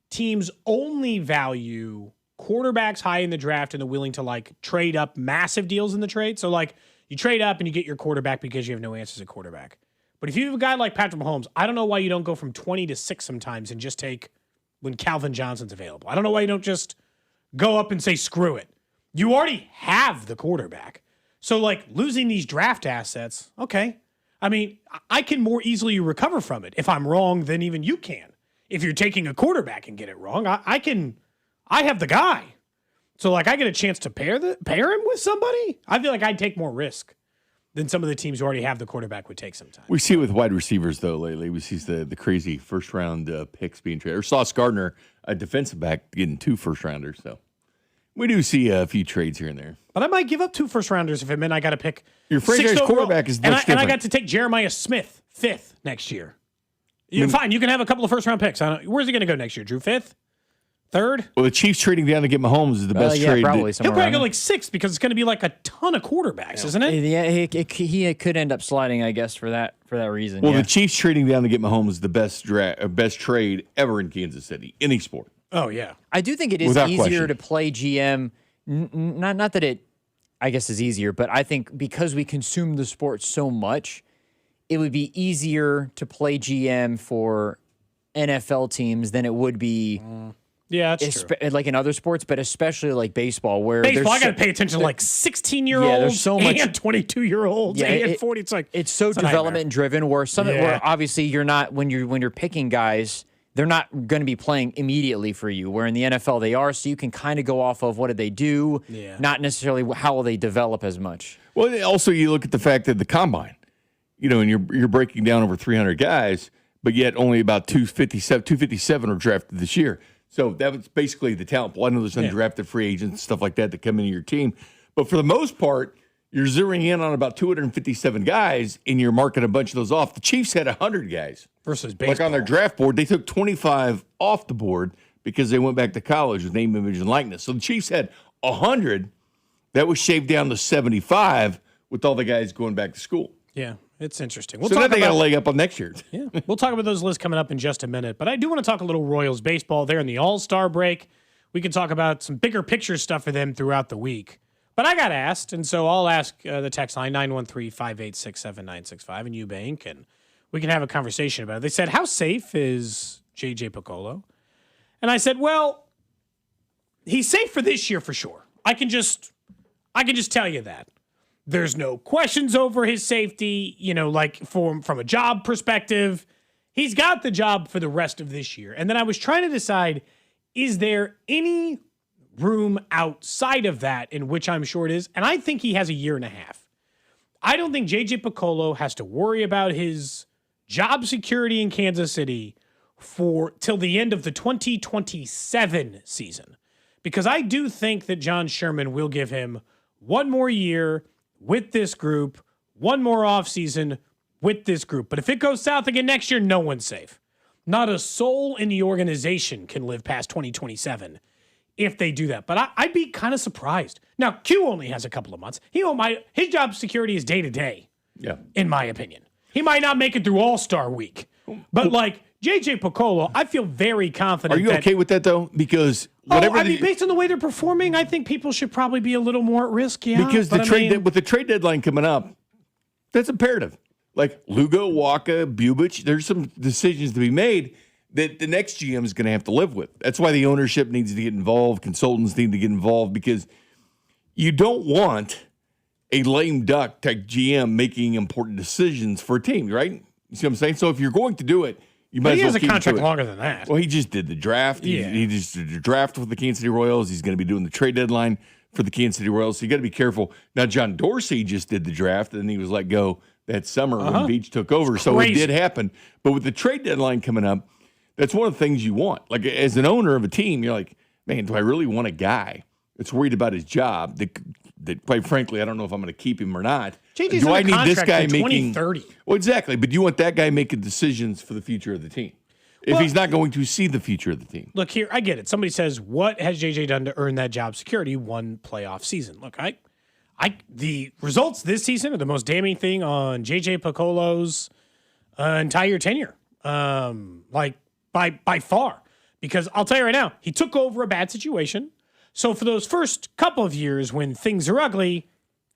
teams only value quarterbacks high in the draft and are willing to like trade up massive deals in the trade. So like you trade up and you get your quarterback because you have no answers at quarterback. But if you have a guy like Patrick Mahomes, I don't know why you don't go from 20 to 6 sometimes and just take when Calvin Johnson's available. I don't know why you don't just go up and say, screw it. You already have the quarterback. So, like, losing these draft assets, okay. I mean, I can more easily recover from it if I'm wrong than even you can. If you're taking a quarterback and get it wrong, I have the guy. So, like, I get a chance to pair him with somebody. I feel like I'd take more risk than some of the teams who already have the quarterback would take sometimes. We see it with wide receivers, though, lately. We see the crazy first-round picks being traded. Or Sauce Gardner, a defensive back, getting 2 first-rounders, so. We do see a few trades here and there. But I might give up 2 first-rounders if it meant I got to pick. Your franchise quarterback is much different. And I got to take Jeremiah Smith, 5th next year. Fine, you can have a couple of first-round picks. Where's he going to go next year, Drew? 5th? 3rd? Well, the Chiefs trading down to get Mahomes is the best trade. Probably He'll probably go like 6th because it's going to be like a ton of quarterbacks, isn't it? Yeah, he could end up sliding, I guess, for that reason. Well, the Chiefs trading down to get Mahomes is the best trade ever in Kansas City, any sport. Oh, yeah. I do think it is easier to play GM. Not that it, I guess, is easier, but I think because we consume the sport so much, it would be easier to play GM for NFL teams than it would be. Yeah, that's true. Like in other sports, but especially like baseball, where baseball, I got to pay attention to like 16-year-olds there's so much, and 22-year-olds and 40. It's so development driven. Where where obviously you're not when you're picking guys, they're not going to be playing immediately for you. Where in the NFL they are, so you can kind of go off of what did they do, not necessarily how will they develop as much. Well, also you look at the fact that the combine, and you're breaking down over 300 guys, but yet only about 257 are drafted this year. So that was basically the talent pool. I know there's undrafted free agents and stuff like that come into your team. But for the most part, you're zeroing in on about 257 guys, and you're marking a bunch of those off. The Chiefs had 100 guys. Versus baseball. Like on their draft board, they took 25 off the board because they went back to college with name, image, and likeness. So the Chiefs had 100. That was shaved down to 75 with all the guys going back to school. Yeah, it's interesting. So now they got a leg up on next year. Yeah, we'll talk about those lists coming up in just a minute. But I do want to talk a little Royals baseball. They're in the All-Star break. We can talk about some bigger picture stuff for them throughout the week. But I got asked, and so I'll ask the text line, 913-586-7965, and you, Bink, and we can have a conversation about it. They said, how safe is J.J. Picollo? And I said, well, he's safe for this year for sure. I can just tell you that. There's no questions over his safety, like from a job perspective. He's got the job for the rest of this year. And then I was trying to decide, is there any room outside of that in which I'm sure it is? And I think he has a year and a half. I don't think J.J. Picollo has to worry about his job security in Kansas City till the end of the 2027 season. Because I do think that John Sherman will give him one more year with this group, one more offseason with this group. But if it goes south again next year, no one's safe. Not a soul in the organization can live past 2027 if they do that. But I'd be kind of surprised. Now, Q only has a couple of months. His job security is day to day, in my opinion. He might not make it through All-Star week. But like J.J. Picollo, I feel very confident. Are you okay with that, though? Because based on the way they're performing, I think people should probably be a little more at risk, Because with the trade deadline coming up, that's imperative. Like Lugo, Waka, Bubich, there's some decisions to be made that the next GM is going to have to live with. That's why the ownership needs to get involved, consultants need to get involved, because you don't want a lame duck type GM making important decisions for a team, right? You see what I'm saying? So if you're going to do it, you might as well keep it. He has a contract longer than that. Well, he just did the draft. He just did the draft with the Kansas City Royals. He's going to be doing the trade deadline for the Kansas City Royals. So you got to be careful. Now, John Dorsey just did the draft, and he was let go that summer when Beach took over. So it did happen. But with the trade deadline coming up, that's one of the things you want. Like as an owner of a team, you're like, man, do I really want a guy that's worried about his job that quite frankly, I don't know if I'm going to keep him or not. JJ's do I need this guy making 2030? Well, exactly. But do you want that guy making decisions for the future of the team? If he's not going to see the future of the team. Look here, I get it. Somebody says, what has JJ done to earn that job security? One playoff season. Look, the results this season are the most damning thing on JJ Picollo's entire tenure. By far. Because I'll tell you right now, he took over a bad situation. So for those first couple of years when things are ugly,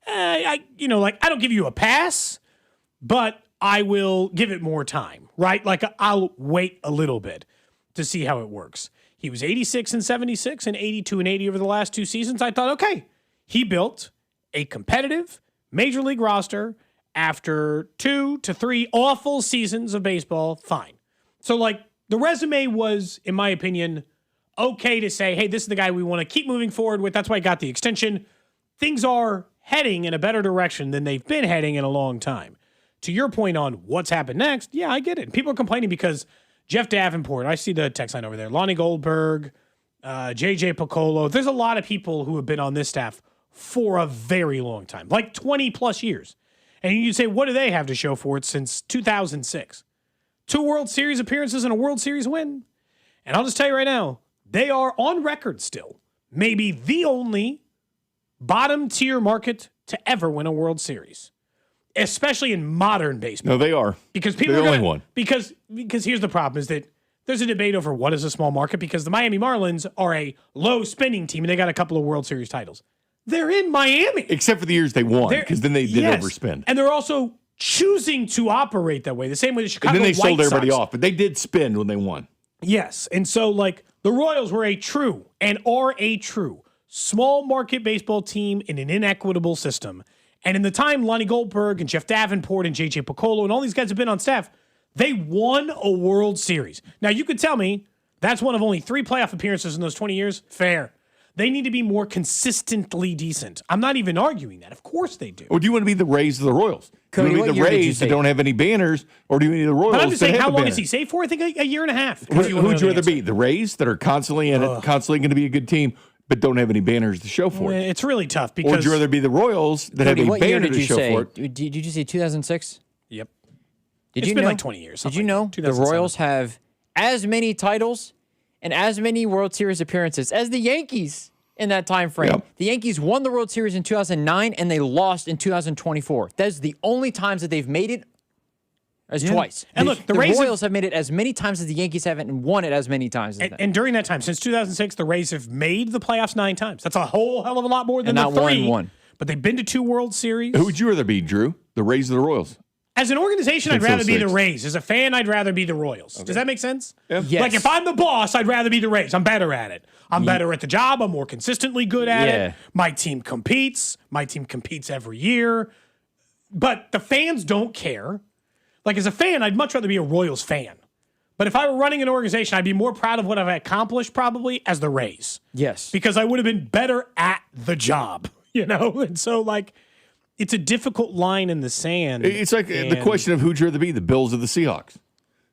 I don't give you a pass, but I will give it more time, right? Like I'll wait a little bit to see how it works. He was 86 and 76 and 82 and 80 over the last two seasons. I thought, okay, he built a competitive major league roster after 2 to 3 awful seasons of baseball. Fine. So the resume was, in my opinion, okay to say, hey, this is the guy we want to keep moving forward with. That's why I got the extension. Things are heading in a better direction than they've been heading in a long time. To your point on what's happened next, yeah, I get it. People are complaining because Jeff Davenport, I see the text line over there, Lonnie Goldberg, J.J. Picollo. There's a lot of people who have been on this staff for a very long time, like 20 plus years. And you say, what do they have to show for it since 2006? 2 World Series appearances and a World Series win. And I'll just tell you right now, they are on record still, maybe the only bottom tier market to ever win a World Series, especially in modern baseball. No, they are. Because people They're are the only one. Because here's the problem is that there's a debate over what is a small market because the Miami Marlins are a low spending team and they got a couple of World Series titles. They're in Miami. Except for the years they won, because then they did overspend. And they're also choosing to operate that way, the same way the Chicago And then they White sold everybody Sox. off, but they did spend when they won. Yes. And so, like, the Royals were a true and are a true small market baseball team in an inequitable system. And in the time Lonnie Goldberg and Jeff Davenport and J.J. Piccolo and all these guys have been on staff, they won a World Series. Now, you could tell me that's one of only 3 playoff appearances in those 20 years. Fair. They need to be more consistently decent. I'm not even arguing that. Of course they do. Or do you want to be the Rays or the Royals? Cody, do you what want to be year the did you Rays that say? don't have any banners, or do you want to be the Royals But I'm just that saying, have how a long banner? is he safe for? I think a year and a half. Who would you rather be? The Rays that are constantly in it, constantly going to be a good team, but don't have any banners to show for it? It's really tough Or because. would you rather be the Royals that Cody, have a what year banner did to you show say? for it? Did you say 2006? Yep. Did It's you been know, like 20 years. Did you know the 2007. Royals have as many titles and as many World Series appearances as the Yankees in that time frame? Yep. The Yankees won the World Series in 2009 and they lost in 2024. That's the only times that they've made it twice. And look, the the Rays Royals have made it as many times as the Yankees haven't and won it as many times as them. And during that time, since 2006, the Rays have made the playoffs 9 times. That's a whole hell of a lot more than And the not 3. won one. But they've been to 2 World Series. Who would you rather be, Drew? The Rays or the Royals? As an organization, I'd Since rather be the 06. Rays. As a fan, I'd rather be the Royals. Does that make sense? Yes. Like, if I'm the boss, I'd rather be the Rays. I'm better at it. I'm better at the job. I'm more consistently good at Yeah. it. My team competes. My team competes every year. But the fans don't care. Like, as a fan, I'd much rather be a Royals fan. But if I were running an organization, I'd be more proud of what I've accomplished probably as the Rays. Yes. Because I would have been better at the job, you know? And so, like, it's a difficult line in the sand. It's like the question of who'd you rather be, the Bills or the Seahawks?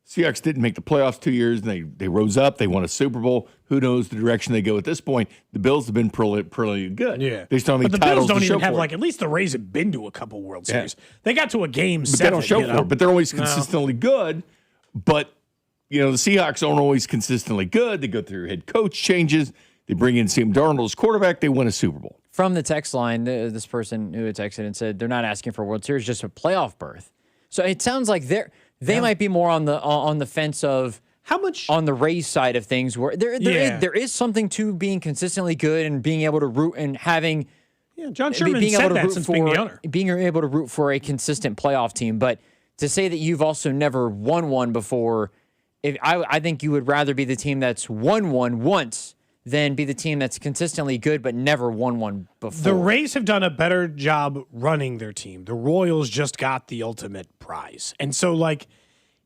Seahawks didn't make the playoffs 2 years, and they rose up. They won a Super Bowl. Who knows the direction they go at this point? The Bills have been pretty good. Yeah. They still have But the titles Bills don't to even show have, for like, it. at least the Rays have been to a couple World Series. They got to a game But 7. they don't show you for know? it. But they're always No. consistently good. But, you know, the Seahawks aren't always consistently good. They go through head coach changes. They bring in Sam Darnold as quarterback. They win a Super Bowl. From the text line, this person who had texted and said they're not asking for a World Series, just a playoff berth. So it sounds like they might be more on the fence of how much on the Rays side of things, where there is something to being consistently good and being able to root and having John Sherman being said able to that root since for being the owner. being able to root for a consistent playoff team. But to say that you've also never won one before, I think you would rather be the team that's won one once than be the team that's consistently good but never won one before. The Rays have done a better job running their team. The Royals just got the ultimate prize. And so, like,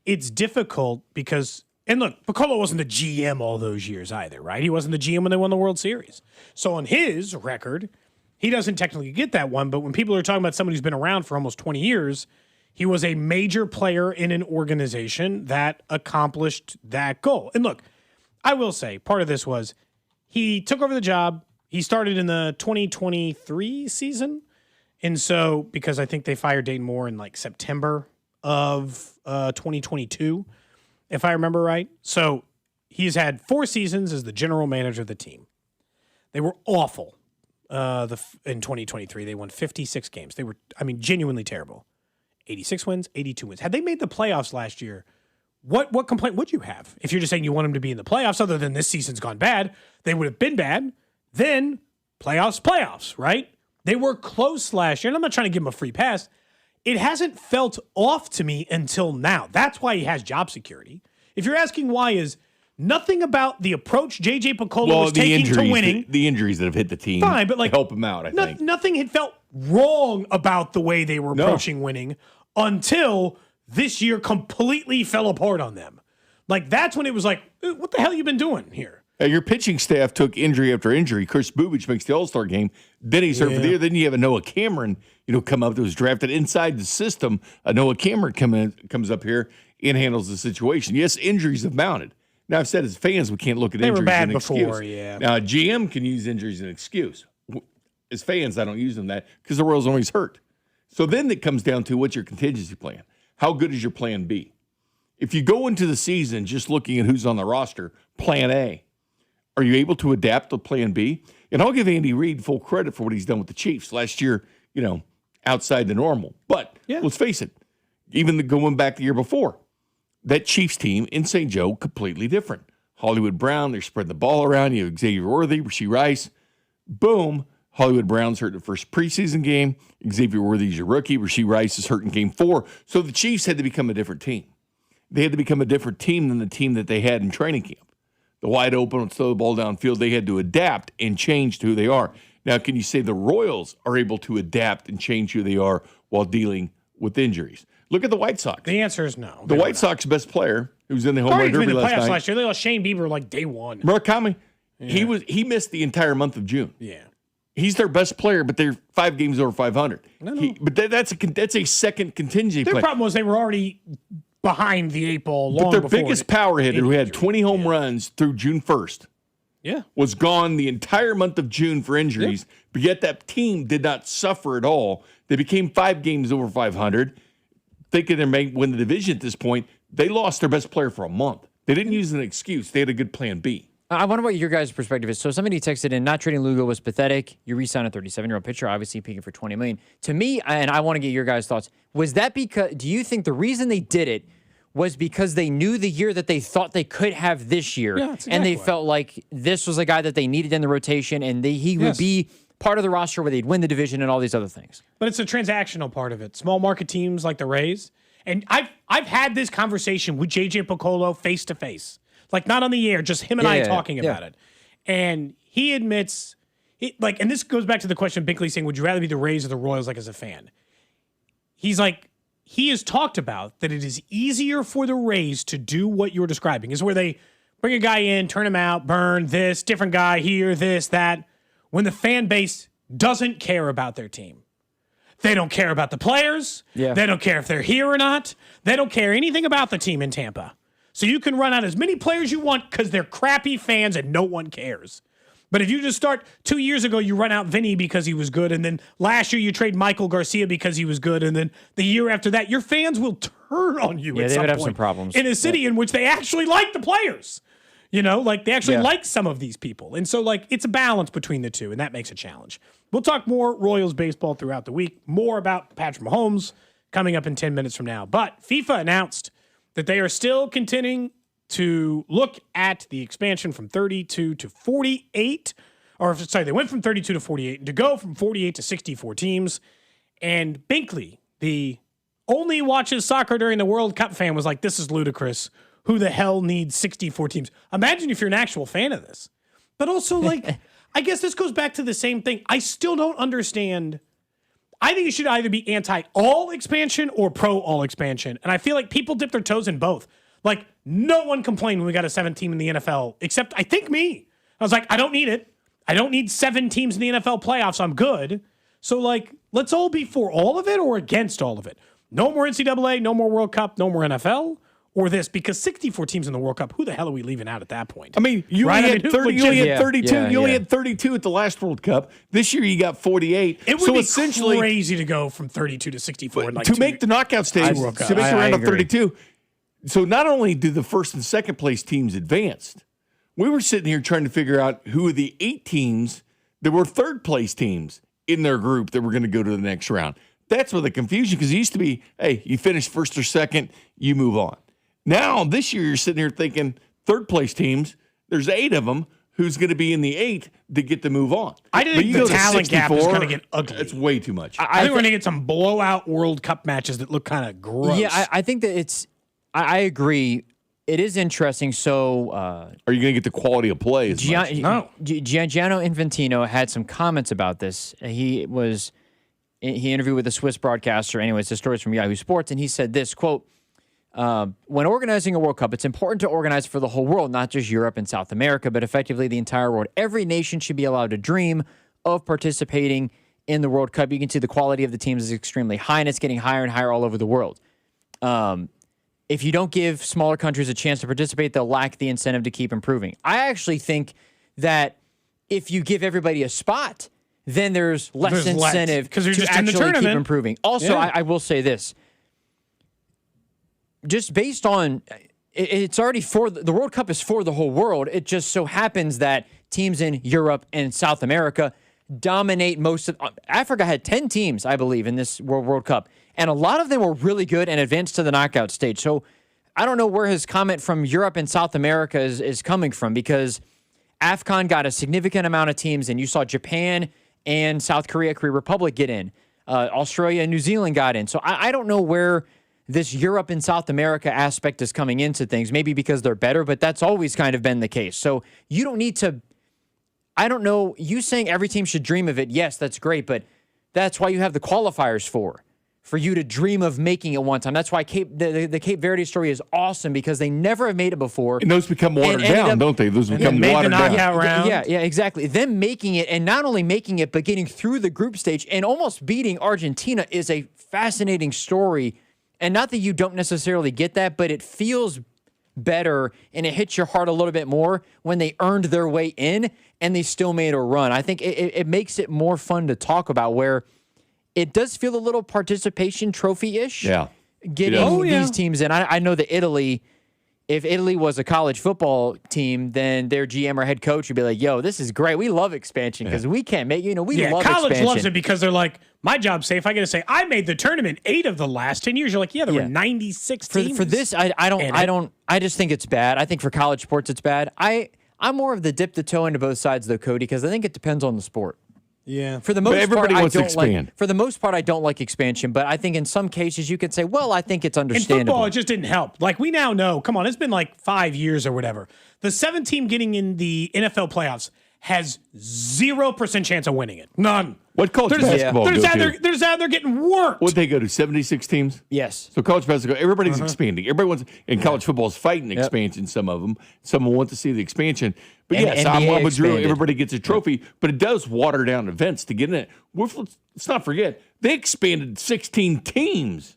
it's difficult because, and look, Piccolo wasn't the GM all those years either, right? He wasn't the GM when they won the World Series. So on his record, he doesn't technically get that one, but when people are talking about somebody who's been around for almost 20 years, he was a major player in an organization that accomplished that goal. And look, I will say, part of this was he took over the job. He started in the 2023 season. And so, because I think they fired Dayton Moore in like September of 2022, if I remember right. So he's had 4 seasons as the general manager of the team. They were awful in 2023. They won 56 games. They were, genuinely terrible. 86 wins, 82 wins. Had they made the playoffs last year, what complaint would you have? If you're just saying you want them to be in the playoffs, other than this season's gone bad, they would have been bad. Then playoffs, right? They were close last year, and I'm not trying to give them a free pass. It hasn't felt off to me until now. That's why he has job security. If you're asking why, is nothing about the approach J.J. Piccolo was taking to winning. The injuries that have hit the team Fine, but like help him out, I think. Nothing had felt wrong about the way they were approaching winning until this year completely fell apart on them. Like, that's when it was like, what the hell you been doing here? Your pitching staff took injury after injury. Chris Bubich makes the All-Star game. Then he's hurt for the year. Then you have a Noah Cameron, come up that was drafted inside the system. Noah Cameron comes up here and handles the situation. Yes, injuries have mounted. Now, I've said as fans, we can't look at injuries as an excuse. Now, a GM can use injuries as an excuse. As fans, I don't use them that because the Royals always hurt. So then it comes down to what's your contingency plan? How good is your plan B? If you go into the season just looking at who's on the roster, plan A, are you able to adapt to plan B? And I'll give Andy Reid full credit for what he's done with the Chiefs last year, outside the normal. But let's face it, even going back the year before, that Chiefs team in St. Joe, completely different. Hollywood Brown, they're spreading the ball around. You have Xavier Worthy, Rasheed Rice. Boom. Hollywood Brown's hurt the first preseason game. Xavier Worthy's your rookie. Rashee Rice is hurt in game 4. So the Chiefs had to become a different team. They had to become a different team than the team that they had in training camp. The wide open, throw the ball downfield, they had to adapt and change to who they are. Now, can you say the Royals are able to adapt and change who they are while dealing with injuries? Look at the White Sox. The answer is no. The White Sox best player, who was in the home run derby last night. Last year. They lost Shane Bieber like day 1. Murakami, he missed the entire month of June. Yeah. He's their best player, but they're 5 games over 500. No. But that's a second contingency Their play. problem was they were already behind the 8 ball long But their before biggest power hitter, who had 20 home runs through June 1st, was gone the entire month of June for injuries, but yet that team did not suffer at all. They became 5 games over 500, thinking they may win the division at this point. They lost their best player for a month. They didn't use an excuse. They had a good plan B. I wonder what your guys' perspective is. So somebody texted in, not trading Lugo was pathetic. You re-signed a 37-year-old pitcher, obviously peaking for $20 million. To me, and I want to get your guys' thoughts, was that because, do you think the reason they did it was because they knew the year that they thought they could have this year, and they felt like this was a guy that they needed in the rotation, and he would be part of the roster where they'd win the division and all these other things? But it's a transactional part of it. Small market teams like the Rays. And I've had this conversation with JJ Piccolo face to face. Like not on the air, just him and I talking about it. And he admits, and this goes back to the question of Binkley saying, would you rather be the Rays or the Royals, like as a fan? He's like, he has talked about that it is easier for the Rays to do what you're describing, is where they bring a guy in, turn him out, burn this, different guy here, this, that, when the fan base doesn't care about their team. They don't care about the players. Yeah. They don't care if they're here or not. They don't care anything about the team in Tampa. So you can run out as many players you want because they're crappy fans and no one cares. But if you just start 2 years ago, you run out Vinny because he was good, and then last year you trade Michael Garcia because he was good, and then the year after that, your fans will turn on you at they some would have point some problems. in a city in which they actually like the players. You know, like they actually like some of these people. And so like it's a balance between the two, and that makes a challenge. We'll talk more Royals baseball throughout the week, more about Patrick Mahomes coming up in 10 minutes from now. But FIFA announced that they are still continuing to look at the expansion from 32 to 48. They went from 32 to 48, and to go from 48 to 64 teams. And Binkley, the only watches soccer during the World Cup fan, was like, this is ludicrous. Who the hell needs 64 teams? Imagine if you're an actual fan of this. But also, like, I guess this goes back to the same thing. I still don't understand. I think you should either be anti-all expansion or pro-all expansion. And I feel like people dip their toes in both. Like, no one complained when we got a 7 team in the NFL, except I think me. I was like, I don't need it. I don't need 7 teams in the NFL playoffs. I'm good. So, like, let's all be for all of it or against all of it. No more NCAA, no more World Cup, no more NFL. Or this, because 64 teams in the World Cup, who the hell are we leaving out at that point? I mean, you only had 30, you only had 32. You only had 32 at the last World Cup. This year you got 48. It would be essentially crazy to go from 32 to 64 in like to make the knockout stage, to make the round of 32. So not only do the first and second place teams advance, we were sitting here trying to figure out who are the 8 teams that were third place teams in their group that were going to go to the next round. That's where the confusion, because it used to be, hey, you finish first or second, you move on. Now, this year, you're sitting here thinking third place teams, there's 8 of them. Who's going to be in the 8 to get to move on? I think the talent gap is going to get ugly. It's way too much. I think we're going to get some blowout World Cup matches that look kind of gross. Yeah, I think that it's – I agree. It is interesting. So are you going to get the quality of play as much? No. Gianni Infantino had some comments about this. He interviewed with a Swiss broadcaster. Anyways, the story's from Yahoo Sports, and he said this, quote, when organizing a World Cup, it's important to organize for the whole world, not just Europe and South America, but effectively the entire world. Every nation should be allowed to dream of participating in the World Cup. You can see the quality of the teams is extremely high, and it's getting higher and higher all over the world. If you don't give smaller countries a chance to participate, they'll lack the incentive to keep improving. I actually think that if you give everybody a spot, then there's less incentive to actually keep improving. Also, I will say this. Just based on, it's already for, the World Cup is for the whole world. It just so happens that teams in Europe and South America dominate most of, Africa had 10 teams, I believe, in this World Cup. And a lot of them were really good and advanced to the knockout stage. So I don't know where his comment from Europe and South America is coming from, because AFCON got a significant amount of teams, and you saw Japan and South Korea, Korea Republic get in. Australia and New Zealand got in. So I don't know where this Europe and South America aspect is coming into things, maybe because they're better, but that's always kind of been the case. So you don't need to, I don't know, you saying every team should dream of it, yes, that's great, but that's why you have the qualifiers for you to dream of making it one time. That's why the Cape Verde story is awesome, because they never have made it before. And those become watered down, don't they? Those become watered down. Yeah, exactly. Them making it, and not only making it, but getting through the group stage and almost beating Argentina is a fascinating story. And not that you don't necessarily get that, but it feels better and it hits your heart a little bit more when they earned their way in and they still made a run. I think it makes it more fun to talk about, where it does feel a little participation trophy-ish. Yeah. Getting these teams in. I know that Italy, if Italy was a college football team, then their GM or head coach would be like, yo, this is great. We love expansion because we can't make, we love college expansion. Loves it because they're like, my job's safe. I got to say, I made the tournament 8 of the last 10 years. You're like, there were 96 teams. For this, I just think it's bad. I think for college sports, it's bad. I'm more of the dip the toe into both sides though, Cody, because I think it depends on the sport. Yeah. For the most everybody part, wants to expand. For the most part, I don't like expansion, but I think in some cases you could say, well, I think it's In understandable. football, it just didn't help. Like, we now know, come on, it's been like 5 years or whatever. The 7 team getting in the NFL playoffs has 0% chance of winning it. None. What college basketball They're go sad to? they're sad they're getting worked. What'd they go to, 76 teams? Yes. So college basketball, everybody's expanding. Everybody wants, and college football is fighting expansion, some of them. Some want to see the expansion. But And yes, NBA I'm with Drew. expanded. Everybody gets a trophy, but it does water down events to get in it. Let's not forget, they expanded 16 teams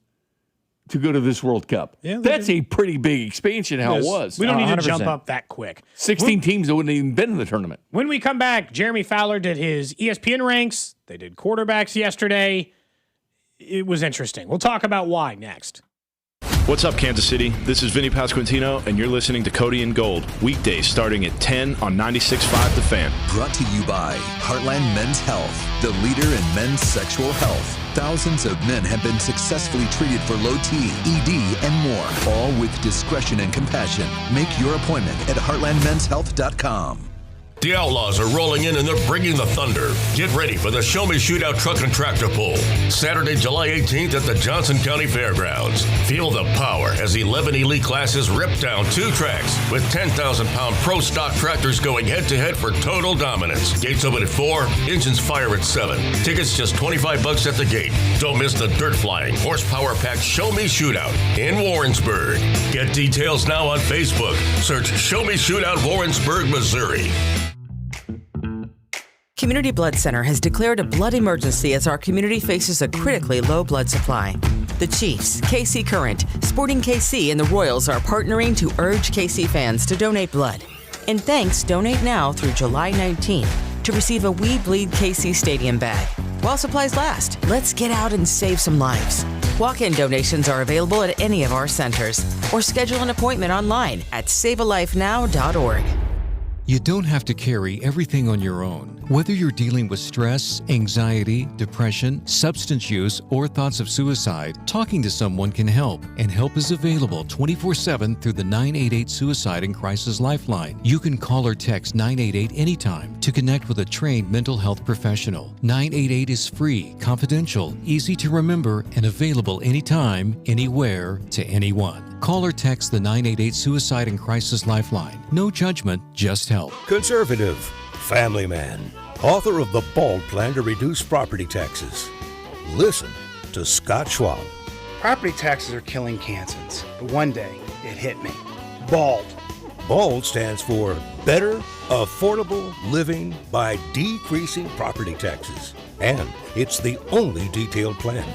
to go to this World Cup. Yeah, that's a pretty big expansion, how it was. We don't need to 100%. jump up that quick. 16 teams that wouldn't have even been in the tournament. When we come back, Jeremy Fowler did his ESPN ranks. They did quarterbacks yesterday. It was interesting. We'll talk about why next. What's up, Kansas City? This is Vinny Pasquantino, and you're listening to Cody and Gold, weekdays starting at 10 on 96.5 The Fan. Brought to you by Heartland Men's Health, the leader in men's sexual health. Thousands of men have been successfully treated for low T, ED, and more, all with discretion and compassion. Make your appointment at heartlandmenshealth.com. The Outlaws are rolling in and they're bringing the thunder. Get ready for the Show Me Shootout Truck and Tractor Pull. Saturday, July 18th at the Johnson County Fairgrounds. Feel the power as 11 elite classes rip down 2 tracks with 10,000-pound pro stock tractors going head-to-head for total dominance. Gates open at 4, engines fire at 7. Tickets just $25 at the gate. Don't miss the dirt-flying, horsepower-packed Show Me Shootout in Warrensburg. Get details now on Facebook. Search Show Me Shootout Warrensburg, Missouri. Community Blood Center has declared a blood emergency as our community faces a critically low blood supply. The Chiefs, KC Current, Sporting KC, and the Royals are partnering to urge KC fans to donate blood. And thanks, donate now through July 19th to receive a We Bleed KC Stadium bag. While supplies last, let's get out and save some lives. Walk-in donations are available at any of our centers, or schedule an appointment online at savealifenow.org. You don't have to carry everything on your own. Whether you're dealing with stress, anxiety, depression, substance use, or thoughts of suicide, talking to someone can help, and help is available 24/7 through the 988 Suicide and Crisis Lifeline. You can call or text 988 anytime to connect with a trained mental health professional. 988 is free, confidential, easy to remember, and available anytime, anywhere, to anyone. Call or text the 988 Suicide and Crisis Lifeline. No judgment, just help. Conservative, family man, author of The Bald Plan to Reduce Property Taxes. Listen to Scott Schwab. Property taxes are killing Kansans, but one day it hit me. BALD. BALD stands for Better Affordable Living by Decreasing Property Taxes. And it's the only detailed plan.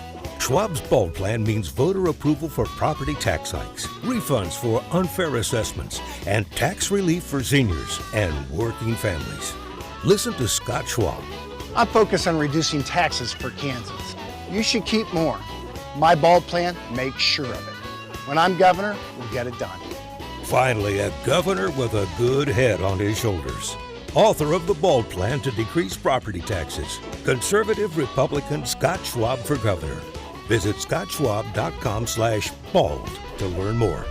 Schwab's BALD Plan means voter approval for property tax hikes, refunds for unfair assessments, and tax relief for seniors and working families. Listen to Scott Schwab. I'm focused on reducing taxes for Kansans. You should keep more. My BALD Plan makes sure of it. When I'm governor, we'll get it done. Finally, a governor with a good head on his shoulders. Author of the BALD Plan to decrease property taxes. Conservative Republican Scott Schwab for governor. Visit scottschwab.com/bald to learn more.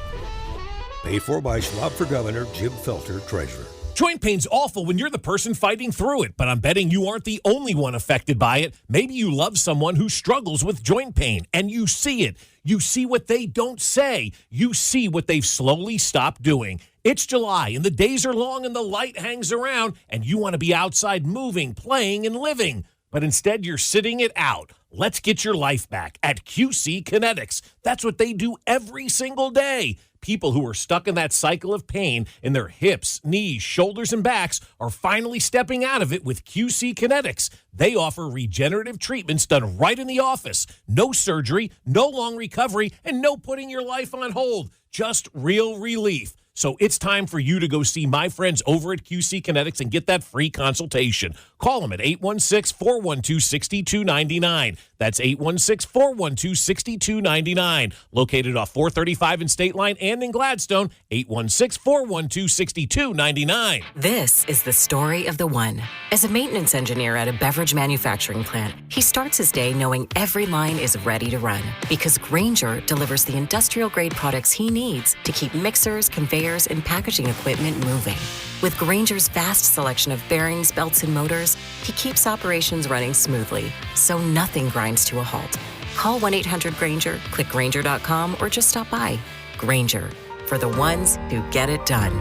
Paid for by Schwab for Governor, Jim Felter, Treasurer. Joint pain's awful when you're the person fighting through it, but I'm betting you aren't the only one affected by it. Maybe you love someone who struggles with joint pain, and you see it. You see what they don't say. You see what they've slowly stopped doing. It's July, and the days are long, and the light hangs around, and you want to be outside moving, playing, and living. But instead, you're sitting it out. Let's get your life back at QC Kinetics. That's what they do every single day. People who are stuck in that cycle of pain in their hips, knees, shoulders, and backs are finally stepping out of it with QC Kinetics. They offer regenerative treatments done right in the office. No surgery, no long recovery, and no putting your life on hold. Just real relief. So it's time for you to go see my friends over at QC Kinetics and get that free consultation. Call them at 816-412-6299. That's 816-412-6299. Located off 435 in State Line and in Gladstone, 816-412-6299. This is the story of the one. As a maintenance engineer at a beverage manufacturing plant, he starts his day knowing every line is ready to run because Grainger delivers the industrial-grade products he needs to keep mixers, conveyors, and packaging equipment moving. With Grainger's vast selection of bearings, belts, and motors, he keeps operations running smoothly, so nothing grinds to a halt. Call 1-800-GRAINGER, click Grainger.com, or just stop by. Grainger, for the ones who get it done.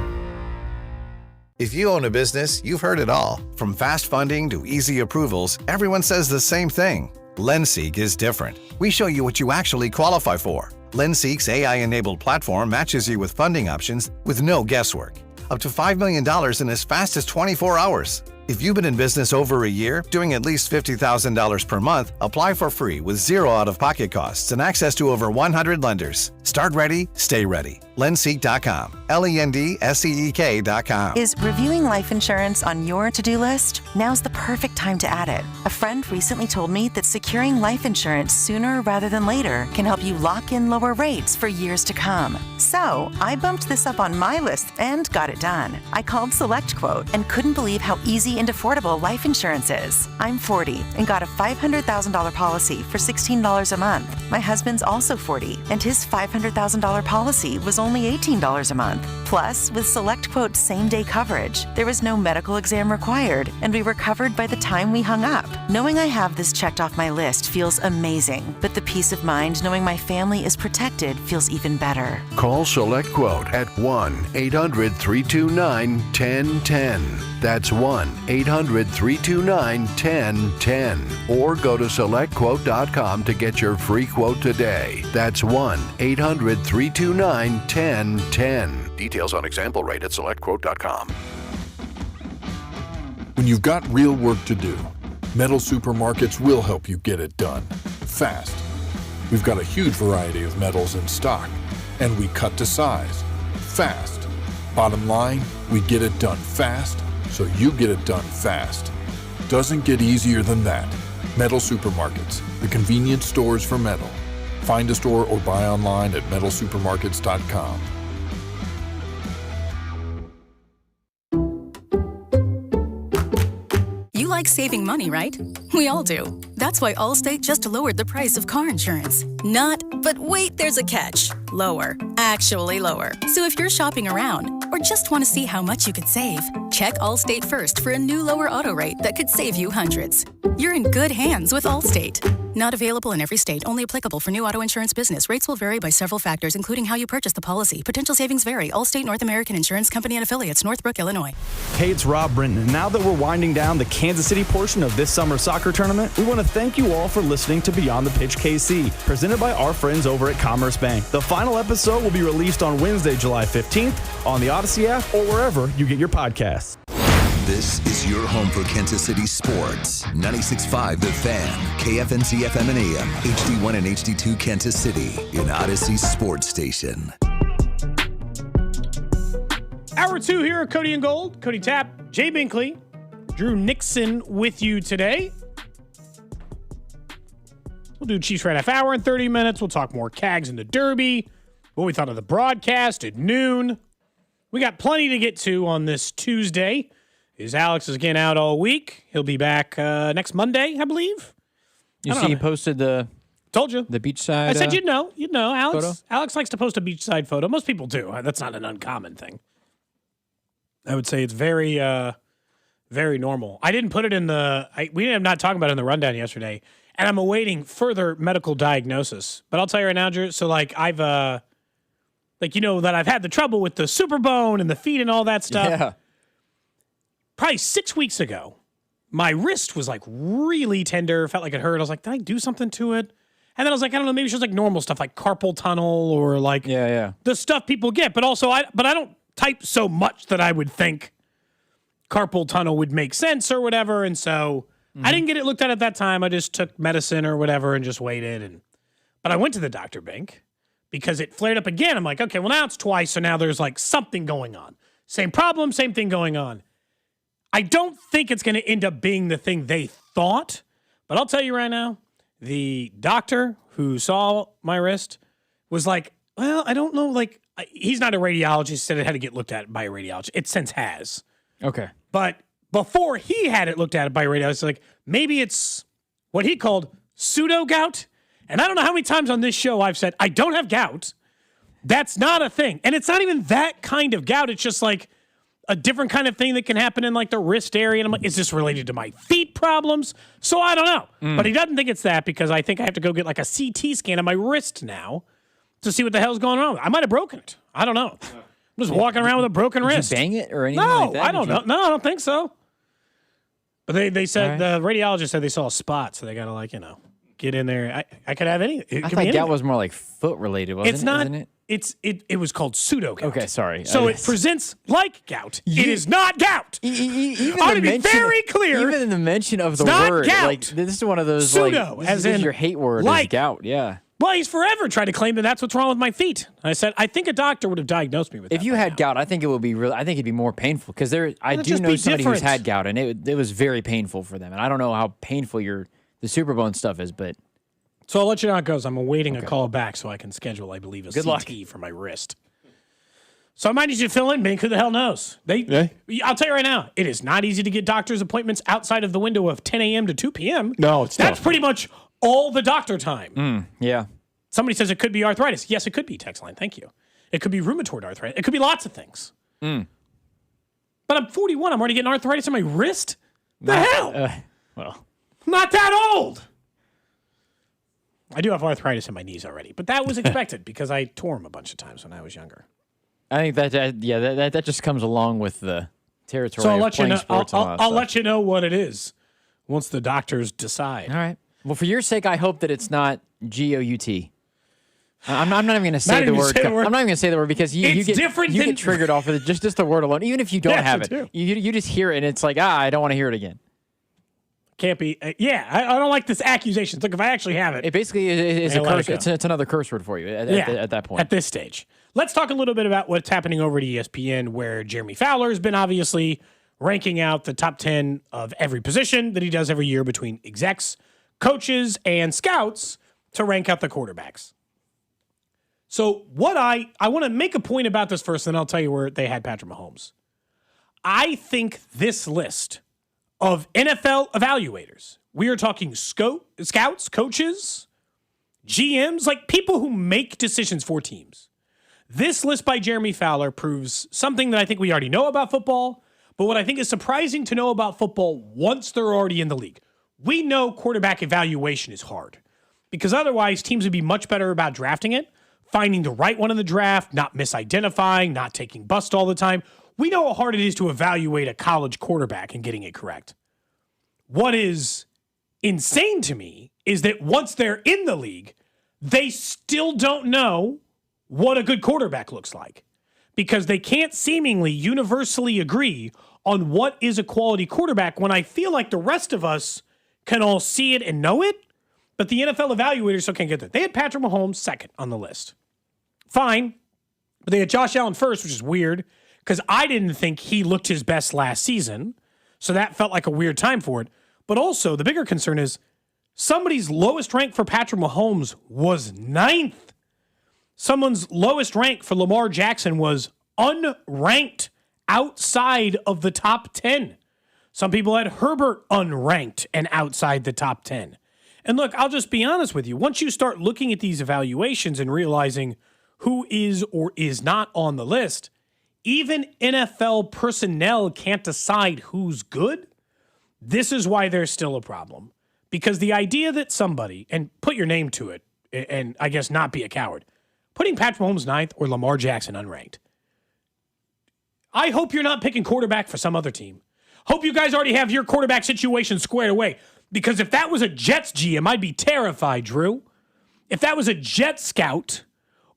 If you own a business, you've heard it all. From fast funding to easy approvals, everyone says the same thing. LendSeek is different. We show you what you actually qualify for. LendSeek's AI-enabled platform matches you with funding options with no guesswork. Up to $5 million in as fast as 24 hours. If you've been in business over a year, doing at least $50,000 per month, apply for free with zero out-of-pocket costs and access to over 100 lenders. Start ready, stay ready. Lendseek.com. LENDSEEK.com. Is reviewing life insurance on your to-do list? Now's the perfect time to add it. A friend recently told me that securing life insurance sooner rather than later can help you lock in lower rates for years to come. So I bumped this up on my list and got it done. I called SelectQuote and couldn't believe how easy and affordable life insurance is. I'm 40 and got a $500,000 policy for $16 a month. My husband's also 40 and his $500,000 policy was only $18 a month. Plus, with SelectQuote same-day coverage, there was no medical exam required, and we were covered by the time we hung up. Knowing I have this checked off my list feels amazing, but the peace of mind knowing my family is protected feels even better. Call SelectQuote at 1-800-329-1010. That's 1-800-329-1010. Or go to SelectQuote.com to get your free quote today. That's 1-800-329-1010. Details on example rate at SelectQuote.com. When you've got real work to do, Metal Supermarkets will help you get it done fast. We've got a huge variety of metals in stock, and we cut to size fast. Bottom line, we get it done fast, so you get it done fast. Doesn't get easier than that. Metal Supermarkets, the convenience stores for metal. Find a store or buy online at metalsupermarkets.com. You like saving money, right? We all do. That's why Allstate just lowered the price of car insurance. Not, but wait, there's a catch. Lower. Actually lower. So if you're shopping around or just want to see how much you could save, check Allstate first for a new lower auto rate that could save you hundreds. You're in good hands with Allstate. Not available in every state, only applicable for new auto insurance business. Rates will vary by several factors, including how you purchase the policy. Potential savings vary. Allstate North American Insurance Company and Affiliates, Northbrook, Illinois. Hey, it's Rob Brenton, and now that we're winding down the Kansas City portion of this summer soccer tournament, we want to thank you all for listening to Beyond the Pitch KC, presented by our friends over at Commerce Bank. The final episode will be released on Wednesday, July 15th, on the Odyssey app or wherever you get your podcasts. This is your home for Kansas City sports. 96.5 The Fan, KFNC FM and AM, HD1 and HD2 Kansas City, in Odyssey Sports Station. Hour 2 here, Cody and Gold, Cody Tapp, Jay Binkley, Drew Nixon with you today. We'll do Chiefs right half hour in 30 minutes. We'll talk more Cags in the Derby, what we thought of the broadcast at noon. We got plenty to get to on this Tuesday. Alex is again out all week. He'll be back next Monday, I believe. You see, he posted told you the beachside. I said you'd know. Alex. Photo? Alex likes to post a beachside photo. Most people do. That's not an uncommon thing. I would say it's very, very normal. I didn't put it in we ended up not talking about it in the rundown yesterday, and I'm awaiting further medical diagnosis. But I'll tell you right now, Drew, so like I've, that I've had the trouble with the super bone and the feet and all that stuff. Yeah. Probably 6 weeks ago, my wrist was like really tender, felt like it hurt. I was like, did I do something to it? And then I was like, I don't know, maybe it's just like normal stuff like carpal tunnel or like the stuff people get. But also, I don't type so much that I would think carpal tunnel would make sense or whatever. And so I didn't get it looked at that time. I just took medicine or whatever and just waited. But I went to the doctor, Bink, because it flared up again. I'm like, okay, well, now it's twice. So now there's like something going on. Same problem, same thing going on. I don't think it's going to end up being the thing they thought. But I'll tell you right now, the doctor who saw my wrist was like, well, I don't know. Like, he's not a radiologist. He said it had to get looked at by a radiologist. It since has. Okay. But before he had it looked at by a radiologist, like maybe it's what he called pseudo gout. And I don't know how many times on this show I've said, I don't have gout. That's not a thing. And it's not even that kind of gout. It's just like a different kind of thing that can happen in like the wrist area. And I'm like, is this related to my feet problems? So I don't know. But he doesn't think it's that because I think I have to go get like a CT scan of my wrist now to see what the hell's going on. I might have broken it. I don't know. I'm just walking around with a broken wrist. Did you bang it or anything No, like that? I don't know. No, I don't think so. But they said, the radiologist said they saw a spot, so they got to get in there. I could have any. I thought gout was more like foot related, wasn't it? It's not. Isn't it? It was called pseudo gout. Okay, sorry. So it presents like gout. It is not gout. Even I'm going to be very clear. Even in the mention of the not word, gout. like this is one of those Pseudo, like as this in is your hate word like. is gout. Yeah. Well, he's forever tried to claim that that's what's wrong with my feet. I said, I think a doctor would have diagnosed me with that. If you had gout, I think it would be real. I think it'd be more painful because I do know somebody who's had gout and it was very painful for them. And I don't know how painful the super bone stuff is, but. So I'll let you know how it goes. I'm awaiting a call back so I can schedule, I believe, a Good CT luck. for my wrist. So I might need you to fill in, Bink. Who the hell knows? I'll tell you right now, it is not easy to get doctor's appointments outside of the window of 10 a.m. to 2 p.m. No, it's That's tough. pretty much all the doctor time. Yeah. Somebody says it could be arthritis. Yes, it could be, text line. Thank you. It could be rheumatoid arthritis. It could be lots of things. But I'm 41. I'm already getting arthritis in my wrist? The hell? Well. I'm not that old. I do have arthritis in my knees already, but that was expected because I tore them a bunch of times when I was younger. I think that just comes along with the territory So I'll of let you playing know. sports and all that I'll stuff. let you know what it is once the doctors decide. All right. Well, for your sake, I hope that it's not GOUT. I'm not even going to say the word. I'm not even going to say the word because you get triggered off of it, just the word alone. Even if you don't have it, you just hear it and it's like, I don't want to hear it again. Can't be. I don't like this accusation. Look, if I actually have it. It basically is a curse. It's another curse word for you at that point. At this stage. Let's talk a little bit about what's happening over at ESPN, where Jeremy Fowler has been obviously ranking out the top 10 of every position that he does every year between execs, coaches, and scouts to rank out the quarterbacks. So what I want to make a point about this first, and I'll tell you where they had Patrick Mahomes. I think this list of NFL evaluators, we are talking scouts, coaches, GMs, like people who make decisions for teams. This list by Jeremy Fowler proves something that I think we already know about football, but what I think is surprising to know about football once they're already in the league. We know quarterback evaluation is hard because otherwise teams would be much better about drafting it, finding the right one in the draft, not misidentifying, not taking bust all the time. We know how hard it is to evaluate a college quarterback and getting it correct. What is insane to me is that once they're in the league, they still don't know what a good quarterback looks like because they can't seemingly universally agree on what is a quality quarterback when I feel like the rest of us can all see it and know it, but the NFL evaluators still can't get there. They had Patrick Mahomes second on the list. Fine, but they had Josh Allen first, which is weird because I didn't think he looked his best last season, so that felt like a weird time for it. But also, the bigger concern is somebody's lowest rank for Patrick Mahomes was 9th. Someone's lowest rank for Lamar Jackson was unranked outside of the top 10. Some people had Herbert unranked and outside the top 10. And look, I'll just be honest with you. Once you start looking at these evaluations and realizing who is or is not on the list, even NFL personnel can't decide who's good, this is why there's still a problem. Because the idea that somebody, and put your name to it, and I guess not be a coward, putting Patrick Mahomes 9th or Lamar Jackson unranked. I hope you're not picking quarterback for some other team. Hope you guys already have your quarterback situation squared away. Because if that was a Jets GM, I'd be terrified, Drew. If that was a Jet scout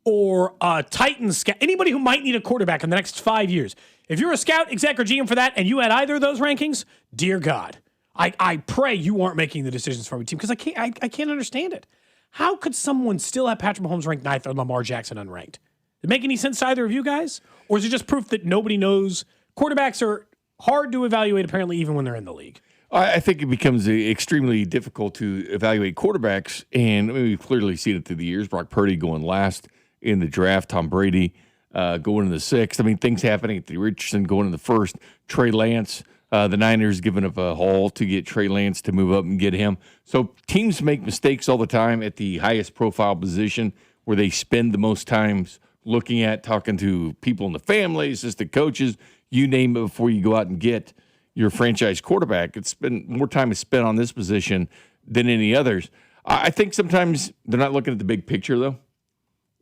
or a Titans scout, anybody who might need a quarterback in the next 5 years, if you're a scout, exec, or GM for that, and you had either of those rankings, dear God, I pray you aren't making the decisions for your team because I can't understand it. How could someone still have Patrick Mahomes ranked 9th or Lamar Jackson unranked? Does it make any sense to either of you guys? Or is it just proof that nobody knows? Quarterbacks are hard to evaluate, apparently, even when they're in the league. I think it becomes extremely difficult to evaluate quarterbacks, and we've clearly seen it through the years. Brock Purdy going last in the draft, Tom Brady going in the 6th. I mean, things happening. Anthony Richardson going in the 1st, Trey Lance. The Niners giving up a haul to get Trey Lance to move up and get him. So teams make mistakes all the time at the highest profile position where they spend the most times looking at, talking to people in the family, assistant coaches, you name it, before you go out and get your franchise quarterback. It's been more time is spent on this position than any others. I think sometimes they're not looking at the big picture, though.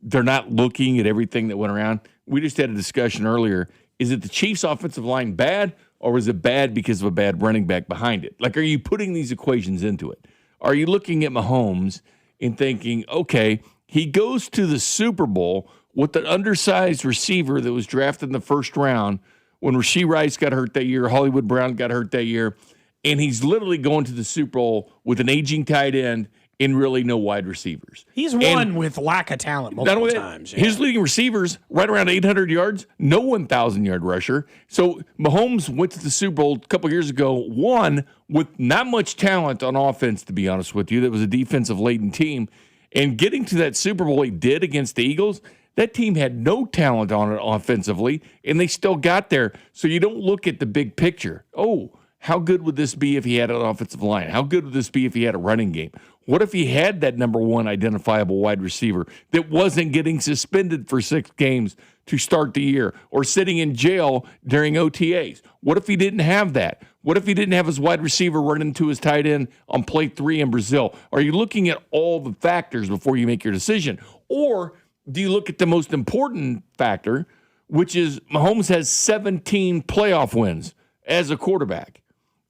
They're not looking at everything that went around. We just had a discussion earlier. Is it the Chiefs' offensive line bad, or was it bad because of a bad running back behind it? Like, are you putting these equations into it? Are you looking at Mahomes and thinking, okay, he goes to the Super Bowl with an undersized receiver that was drafted in the 1st round when Rashee Rice got hurt that year, Hollywood Brown got hurt that year, and he's literally going to the Super Bowl with an aging tight end and really no wide receivers. He's won with lack of talent multiple times. His leading receivers right around 800 yards, no 1,000-yard rusher. So Mahomes went to the Super Bowl a couple years ago, won with not much talent on offense, to be honest with you. That was a defensive-laden team. And getting to that Super Bowl he did against the Eagles, that team had no talent on it offensively, and they still got there. So you don't look at the big picture. Oh, how good would this be if he had an offensive line? How good would this be if he had a running game? What if he had that number 1 identifiable wide receiver that wasn't getting suspended for 6 games to start the year or sitting in jail during OTAs? What if he didn't have that? What if he didn't have his wide receiver run into his tight end on play 3 in Brazil? Are you looking at all the factors before you make your decision? Or do you look at the most important factor, which is Mahomes has 17 playoff wins as a quarterback?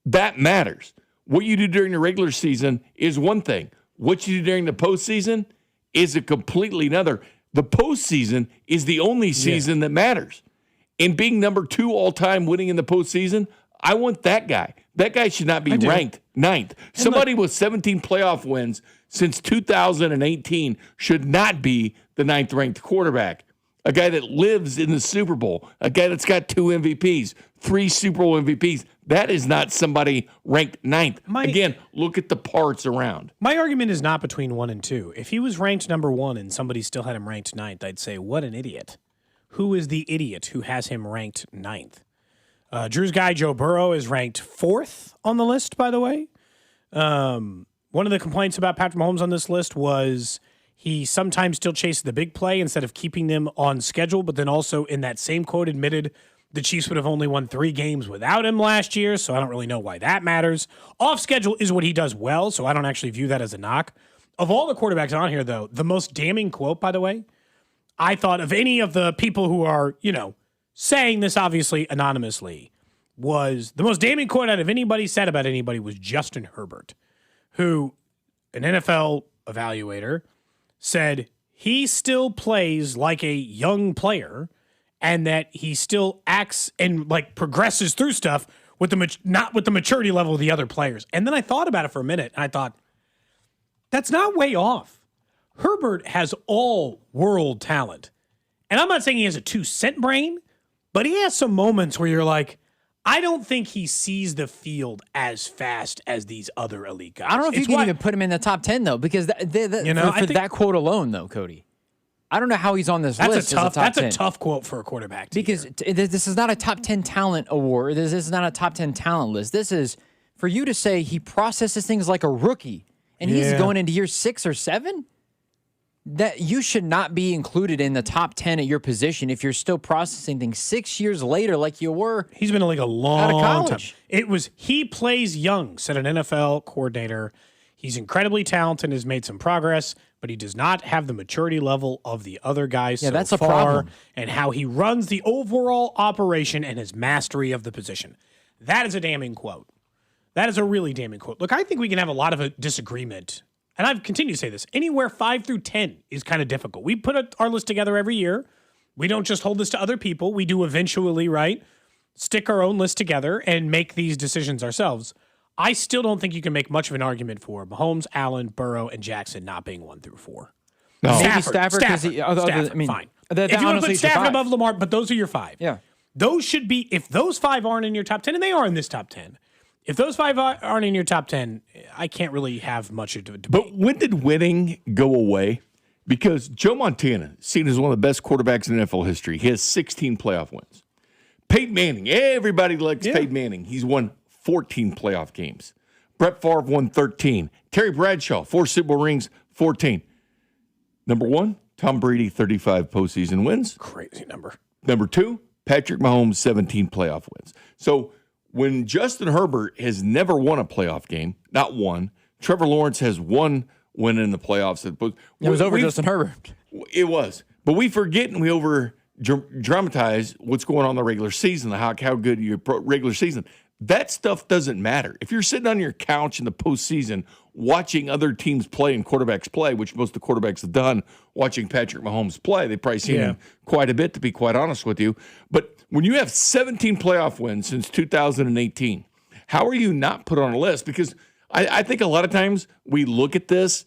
That matters. What you do during the regular season is one thing. What you do during the postseason is a completely another. The postseason is the only season that matters. And being number 2 all-time winning in the postseason, I want that guy. That guy should not be ranked 9th. Somebody with 17 playoff wins since 2018 should not be the 9th-ranked quarterback. A guy that lives in the Super Bowl, a guy that's got 2 MVPs, 3 Super Bowl MVPs. That is not somebody ranked 9th. Again, look at the parts around. My argument is not between 1 and 2. If he was ranked number 1 and somebody still had him ranked 9th, I'd say, what an idiot. Who is the idiot who has him ranked 9th? Drew's guy, Joe Burrow, is ranked 4th on the list, by the way. One of the complaints about Patrick Mahomes on this list was he sometimes still chases the big play instead of keeping them on schedule, but then also in that same quote admitted the Chiefs would have only won 3 games without him last year, so I don't really know why that matters. Off schedule is what he does well, so I don't actually view that as a knock. Of all the quarterbacks on here, though, the most damning quote, by the way, I thought of any of the people who are, saying this obviously anonymously, was the most damning quote out of anybody said about anybody was Justin Herbert, who, an NFL evaluator, said he still plays like a young player and that he still acts and progresses through stuff with not with the maturity level of the other players. And then I thought about it for a minute and I thought, that's not way off. Herbert has all world talent. And I'm not saying he has a 2-cent brain, but he has some moments where you're like, I don't think he sees the field as fast as these other elite guys. I don't know if you can even put him in the top 10, though, because for that quote alone, though, Cody, I don't know how he's on this list. That's a tough quote for a quarterback. Because this is not a top 10 talent award. This is not a top 10 talent list. This is for you to say he processes things like a rookie, and he's going into year 6 or 7. that you should not be included in the top 10 at your position if you're still processing things 6 years later like you were. He's been in the league a long out of college. time. He plays young, said an NFL coordinator. He's incredibly talented and has made some progress, but he does not have the maturity level of the other guys so that's far, a problem. and how he runs the overall operation and his mastery of the position. That is a damning quote. That is a really damning quote. Look, I think we can have a lot of a disagreement, and I've continued to say this. Anywhere 5 through 10 is kind of difficult. We put our list together every year. We don't just hold this to other people. We do eventually, right, stick our own list together and make these decisions ourselves. I still don't think you can make much of an argument for Mahomes, Allen, Burrow, and Jackson not being 1 through 4. No. Maybe Stafford, because Stafford, fine. If you want to put Stafford above Lamar, but those are your 5. Yeah. Those should be, if those 5 aren't in your top 10, and they are in this top 10, if those 5 aren't in your top 10, I can't really have much of a debate. But when did winning go away? Because Joe Montana, seen as one of the best quarterbacks in NFL history, he has 16 playoff wins. Peyton Manning, everybody likes Peyton Manning. He's won 14 playoff games. Brett Favre won 13. Terry Bradshaw, 4 Super Bowl rings, 14. Number 1, Tom Brady, 35 postseason wins. Crazy number. Number 2, Patrick Mahomes, 17 playoff wins. So when Justin Herbert has never won a playoff game, not one, Trevor Lawrence has one win in the playoffs. It was over Justin Herbert. It was. But we forget and we over dramatize what's going on in the regular season, how good your regular season. That stuff doesn't matter. If you're sitting on your couch in the postseason watching other teams play and quarterbacks play, which most of the quarterbacks have done, watching Patrick Mahomes play, they've probably seen him quite a bit, to be quite honest with you. But when you have 17 playoff wins since 2018, how are you not put on a list? Because I think a lot of times we look at this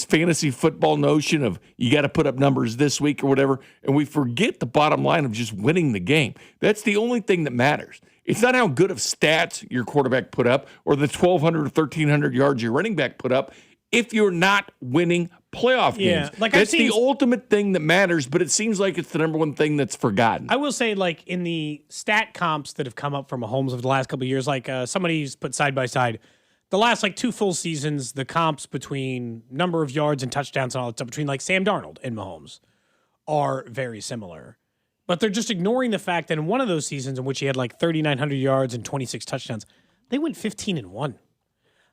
fantasy football notion of you got to put up numbers this week or whatever, and we forget the bottom line of just winning the game. That's the only thing that matters. It's not how good of stats your quarterback put up or the 1,200 or 1,300 yards your running back put up if you're not winning playoff games. Like that's the ultimate thing that matters, but it seems like it's the number one thing that's forgotten. I will say, like, in the stat comps that have come up from Mahomes over the last couple of years, like somebody's put side by side, the last, 2 full seasons, the comps between number of yards and touchdowns and all that stuff between, Sam Darnold and Mahomes are very similar. But they're just ignoring the fact that in one of those seasons in which he had 3,900 yards and 26 touchdowns, they went 15-1.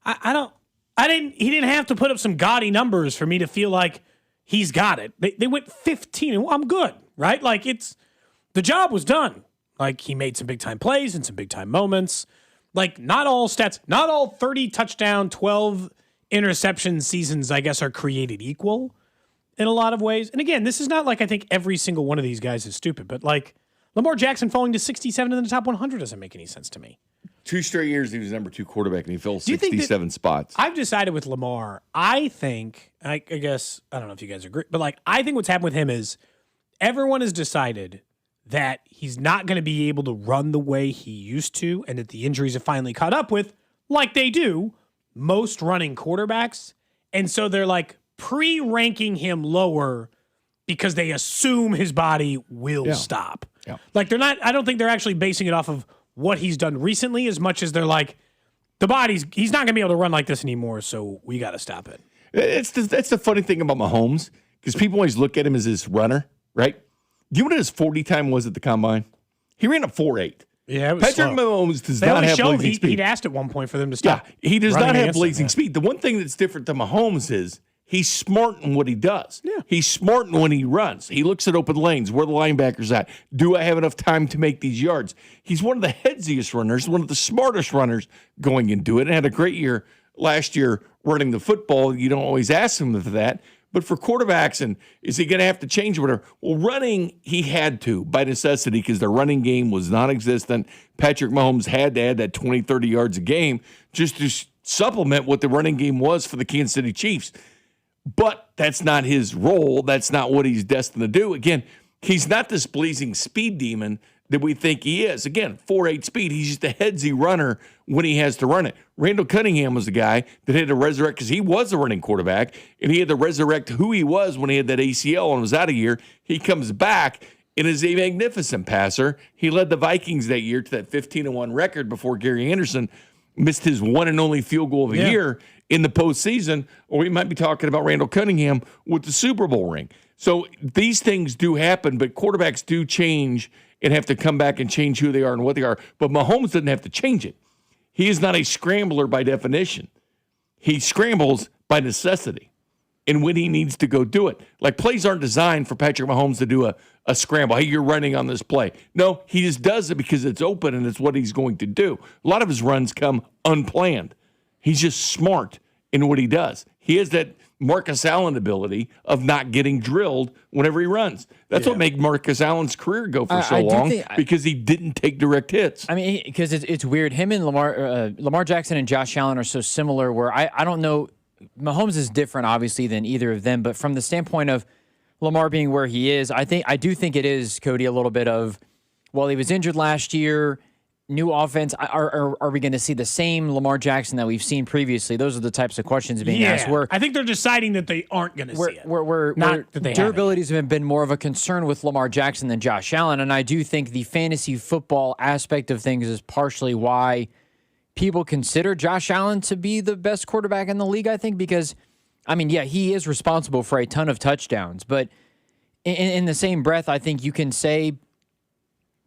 He didn't have to put up some gaudy numbers for me to feel like he's got it. They went 15-1. I'm good, right? The job was done. He made some big time plays and some big time moments. Not all stats, not all 30 touchdown, 12 interception seasons, I guess, are created equal in a lot of ways. And again, this is not I think every single one of these guys is stupid, but Lamar Jackson falling to 67 in the top 100 doesn't make any sense to me. 2 straight years he was number 2 quarterback and he fell 67 spots. I've decided with Lamar, I think, I guess, I don't know if you guys agree, but I think what's happened with him is everyone has decided that he's not going to be able to run the way he used to and that the injuries have finally caught up with, like they do, most running quarterbacks. And so they're pre-ranking him lower because they assume his body will stop. Yeah. They're not, I don't think they're actually basing it off of what he's done recently as much as they're he's not going to be able to run like this anymore, so we got to stop it. That's the funny thing about Mahomes, because people always look at him as this runner, right? Do you know what his 40 time was at the combine? He ran a 4.8. Yeah, it was Patrick slow. Mahomes does not have blazing speed. He'd asked at one point for them to stop. Yeah, he does not have blazing speed. The one thing that's different than Mahomes is he's smart in what he does. Yeah. He's smart in when he runs. He looks at open lanes. Where the linebackers at? Do I have enough time to make these yards? He's one of the headsiest runners, one of the smartest runners going into it, and had a great year last year running the football. You don't always ask him for that. But for quarterbacks, and is he going to have to change whatever? Well, running, he had to by necessity because the running game was non-existent. Patrick Mahomes had to add that 20, 30 yards a game just to supplement what the running game was for the Kansas City Chiefs. But that's not his role. That's not what he's destined to do. Again, he's not this blazing speed demon that we think he is. Again, 4.8 speed. He's just a headsy runner when he has to run it. Randall Cunningham was the guy that had to resurrect because he was a running quarterback, and he had to resurrect who he was when he had that ACL and was out a year. He comes back and is a magnificent passer. He led the Vikings that year to that 15-1 record before Gary Anderson. missed his one and only field goal of the year in the postseason, or we might be talking about Randall Cunningham with the Super Bowl ring. So these things do happen, but quarterbacks do change and have to come back and change who they are and what they are. But Mahomes doesn't have to change it. He is not a scrambler by definition. He scrambles by necessity and when he needs to go do it. Like, plays aren't designed for Patrick Mahomes to do a scramble. Hey, you're running on this play. No, he just does it because it's open and it's what he's going to do. A lot of his runs come unplanned. He's just smart in what he does. He has that Marcus Allen ability of not getting drilled whenever he runs. That's what made Marcus Allen's career go for so long, because he didn't take direct hits. I mean, because it's weird. Him and Lamar Jackson and Josh Allen are so similar where I don't know. Mahomes is different, obviously, than either of them. But from the standpoint of Lamar being where he is, I do think it is, Cody, a little bit of, well, he was injured last year. New offense, are we going to see the same Lamar Jackson that we've seen previously? Those are the types of questions being asked. Where I think they're deciding that they aren't going to see it. Where durabilities have been more of a concern with Lamar Jackson than Josh Allen, and I do think the fantasy football aspect of things is partially why people consider Josh Allen to be the best quarterback in the league, I think, because, I mean, yeah, he is responsible for a ton of touchdowns, but in the same breath, I think you can say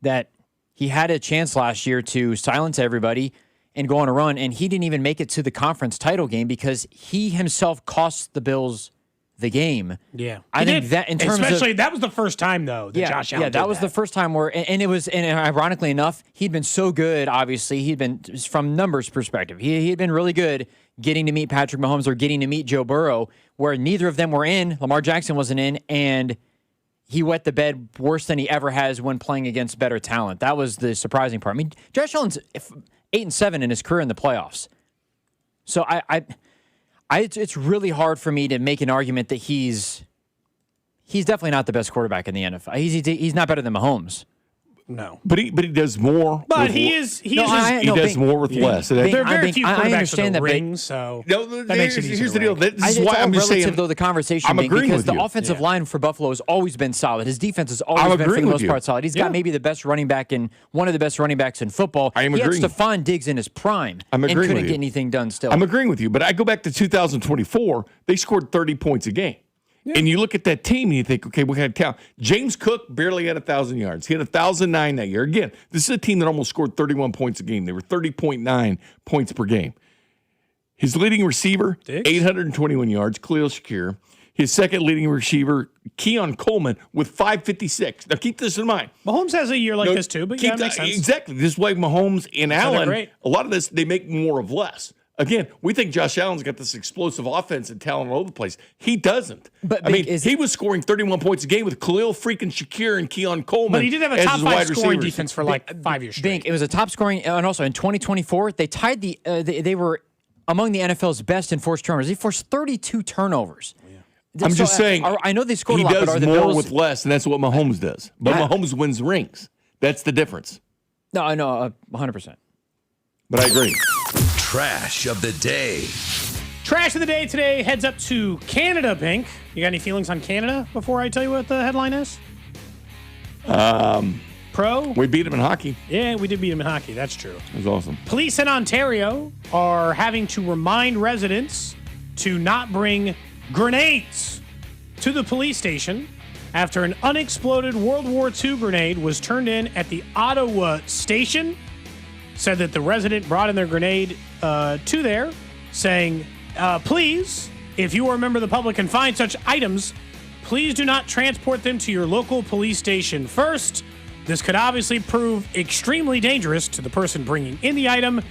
that he had a chance last year to silence everybody and go on a run, and he didn't even make it to the conference title game because he himself cost the Bills the game. Yeah. I think that in terms especially of, that was the first time though that Josh Allen that was the first time where, and it was, and ironically enough, he'd been so good. Obviously, he'd been, from numbers perspective, he had been really good getting to meet Patrick Mahomes or getting to meet Joe Burrow, where neither of them were in. Lamar Jackson wasn't in, and he wet the bed worse than he ever has when playing against better talent. That was the surprising part. I mean, Josh Allen's 8-7 in his career in the playoffs. So it's really hard for me to make an argument that he's definitely not the best quarterback in the NFL. He's not better than Mahomes. No, but he does more. But he does more with less. There are very few quarterbacks I understand with a that, ring, so that makes it easier. Here's the deal. This is why I'm just saying, though, the conversation. I'm agreeing because with the you. offensive line for Buffalo has always been solid. His defense has always been, for the most part, solid. He's got maybe the best running back and one of the best running backs in football. I am he agreeing. had Stephon Diggs in his prime and couldn't get anything done still. I'm agreeing with you, but I go back to 2024. They scored 30 points a game. Yeah. And you look at that team and you think, okay, we had count. James Cook barely had 1,000 yards. He had 1,009 that year. Again, this is a team that almost scored 31 points a game. They were 30.9 points per game. His leading receiver, 821 yards, Khalil Shakir. His second leading receiver, Keon Coleman, with 556. Now, keep this in mind. Mahomes has a year like this too, but it makes sense. Exactly. This is why Mahomes and Allen, a lot of this, they make more of less. Again, we think Josh Allen's got this explosive offense and talent all over the place. He doesn't. But I mean, he was scoring 31 points a game with Khalil freaking Shakir and Keon Coleman. But he did have a top 5 scoring defense for like 5 years straight. Bink, it was a top scoring, and also in 2024, they tied they were among the NFL's best in forced turnovers. They forced 32 turnovers. I'm just saying. I know they scored a lot, but are the more Bills with less, and that's what Mahomes does. But Mahomes wins rings. That's the difference. No, I know, 100%. But I agree. Trash of the day. Trash of the day today heads up to Canada, Bink. You got any feelings on Canada before I tell you what the headline is? Pro? We beat them in hockey. Yeah, we did beat them in hockey. That's true. It was awesome. Police in Ontario are having to remind residents to not bring grenades to the police station after an unexploded World War II grenade was turned in at the Ottawa station. Said that the resident brought in their grenade to there, saying, please, if you are a member of the public and find such items, please do not transport them to your local police station first. This could obviously prove extremely dangerous to the person bringing in the item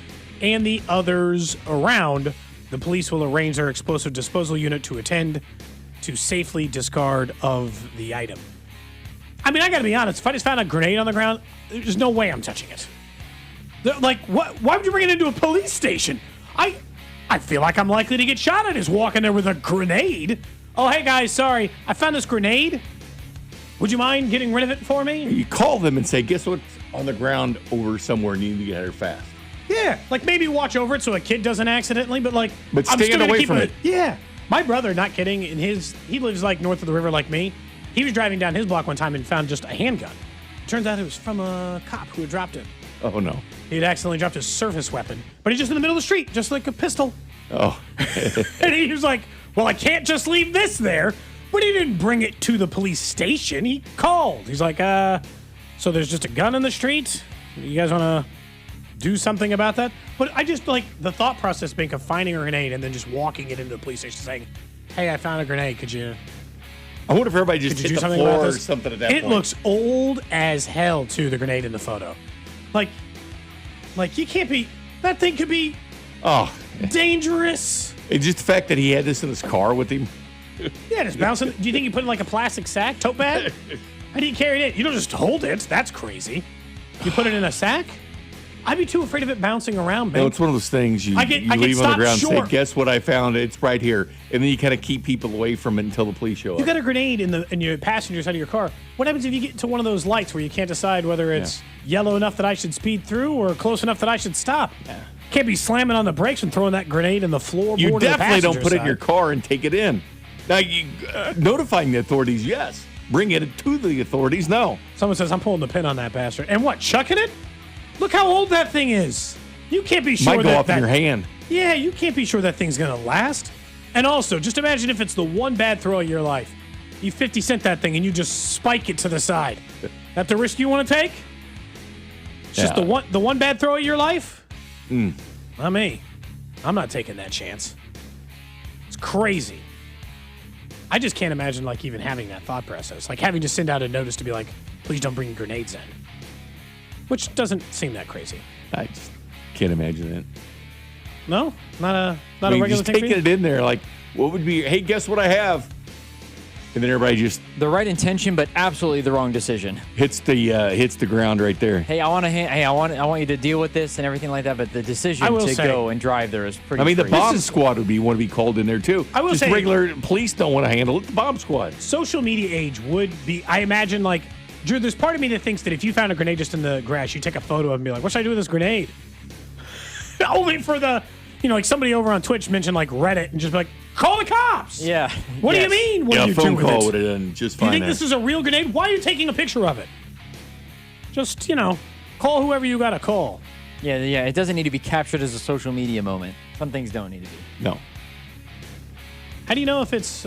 and the others around. The police will arrange their explosive disposal unit to attend to safely discard of the item. I mean, I got to be honest. If I just found a grenade on the ground, there's no way I'm touching it. Like, what? Why would you bring it into a police station? I feel like I'm likely to get shot at is walking there with a grenade. Oh, hey, guys, sorry. I found this grenade. Would you mind getting rid of it for me? You call them and say, guess what's on the ground over somewhere and you need to get there fast. Yeah, like maybe watch over it so a kid doesn't accidentally, but like... But stand away from it. Yeah. My brother, not kidding, he lives like north of the river like me. He was driving down his block one time and found just a handgun. Turns out it was from a cop who had dropped it. Oh, no. He had accidentally dropped his surface weapon, but he's just in the middle of the street, just like a pistol. Oh. And he was like, well, I can't just leave this there. But he didn't bring it to the police station. He called. He's like, so there's just a gun in the street? You guys want to do something about that? But I just like the thought process, Bink, of finding a grenade and then just walking it into the police station saying, hey, I found a grenade. Could you... I wonder if everybody just hit the floor or something at that point. It looks old as hell, too, the grenade in the photo. Like you can't be... That thing could be dangerous. It's just the fact that he had this in his car with him. Yeah, just bouncing. Do you think you put it in like a plastic sack, tote bag? How do you carry it in? You don't just hold it. That's crazy. You put it in a sack? I'd be too afraid of it bouncing around, man. No, it's one of those things you leave on the ground and say, guess what I found? It's right here. And then you kind of keep people away from it until the police show up. You got a grenade in your passenger side of your car. What happens if you get into one of those lights where you can't decide whether it's yellow enough that I should speed through or close enough that I should stop? Yeah. Can't be slamming on the brakes and throwing that grenade in the floorboard. You definitely don't put side. it in your car and take it in. Now, notifying the authorities, yes. Bring it to the authorities, no. Someone says, I'm pulling the pin on that bastard. And what, chucking it? Look how old that thing is. You can't be sure Might go off in your hand. Yeah, you can't be sure that thing's going to last. And also, just imagine if it's the one bad throw of your life. You 50 cent that thing and you just spike it to the side. That the risk you want to take? It's just the one bad throw of your life? Not me. I'm not taking that chance. It's crazy. I just can't imagine like even having that thought process. Like having to send out a notice to be like, please don't bring grenades in. Which doesn't seem that crazy. I just can't imagine it. No? Not a regular just thing taking for you? it in there like, what would be, hey, guess what I have? And then everybody just... The right intention, but absolutely the wrong decision. Hits the ground right there. Hey, I want you to deal with this and everything like that, but the decision to go and drive there is pretty the crazy. bomb squad want to be called in there too. I will just say, regular police don't want to handle it. The bomb squad. Social media age would be, I imagine, like, Drew, there's part of me that thinks that if you found a grenade just in the grass, you take a photo of it and be like, what should I do with this grenade? Only for the, like somebody over on Twitch mentioned like Reddit and just be like, call the cops. Yeah. What do you mean? What do you do phone with call it? would have done just You fine. think this is a real grenade? Why are you taking a picture of it? Just, call whoever you got to call. Yeah. It doesn't need to be captured as a social media moment. Some things don't need to be. No. How do you know if it's,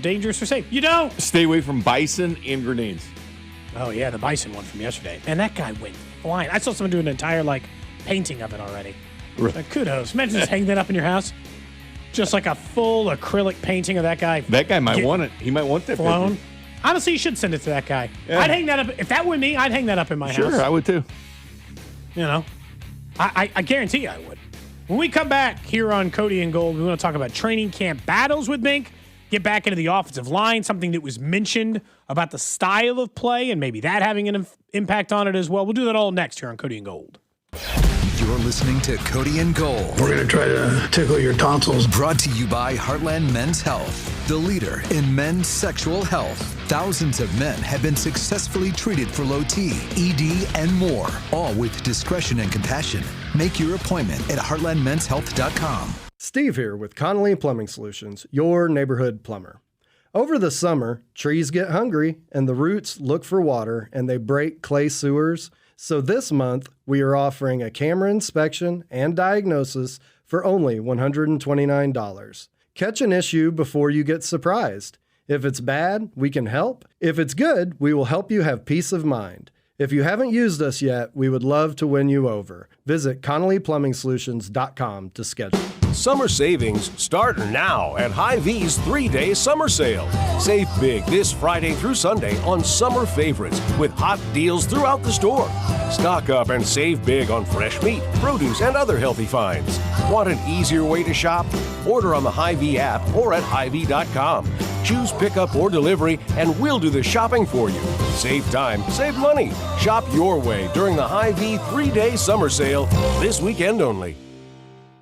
dangerous or safe? You don't. Stay away from bison and grenades. Oh, yeah, the bison one from yesterday. Man, that guy went flying. I saw someone do an entire, painting of it already. Really? Kudos. Imagine just hanging that up in your house. Just like a full acrylic painting of that guy. That guy might want it. He might want that flown. picture. Honestly, you should send it to that guy. Yeah. I'd hang that up. If that were me, I'd hang that up in my house. Sure, I would too. I guarantee I would. When we come back here on Cody and Gold, we want to talk about training camp battles with Bink, get back into the offensive line, something that was mentioned about the style of play and maybe that having an impact on it as well. We'll do that all next here on Cody and Gold. You're listening to Cody and Gold. We're going to try to tickle your tonsils. Brought to you by Heartland Men's Health, the leader in men's sexual health. Thousands of men have been successfully treated for low T, ED, and more, all with discretion and compassion. Make your appointment at heartlandmenshealth.com. Steve here with Connolly Plumbing Solutions, your neighborhood plumber. Over the summer, trees get hungry and the roots look for water and they break clay sewers. So this month, we are offering a camera inspection and diagnosis for only $129. Catch an issue before you get surprised. If it's bad, we can help. If it's good, we will help you have peace of mind. If you haven't used us yet, we would love to win you over. Visit ConnollyPlumbingSolutions.com to schedule. Summer savings start now at Hy-Vee's 3-day summer sale. Save big this Friday through Sunday on summer favorites with hot deals throughout the store. Stock up and save big on fresh meat, produce, and other healthy finds. Want an easier way to shop? Order on the Hy-Vee app or at Hy-Vee.com. Choose pickup or delivery, and we'll do the shopping for you. Save time, save money. Shop your way during the Hy-Vee 3-day summer sale this weekend only.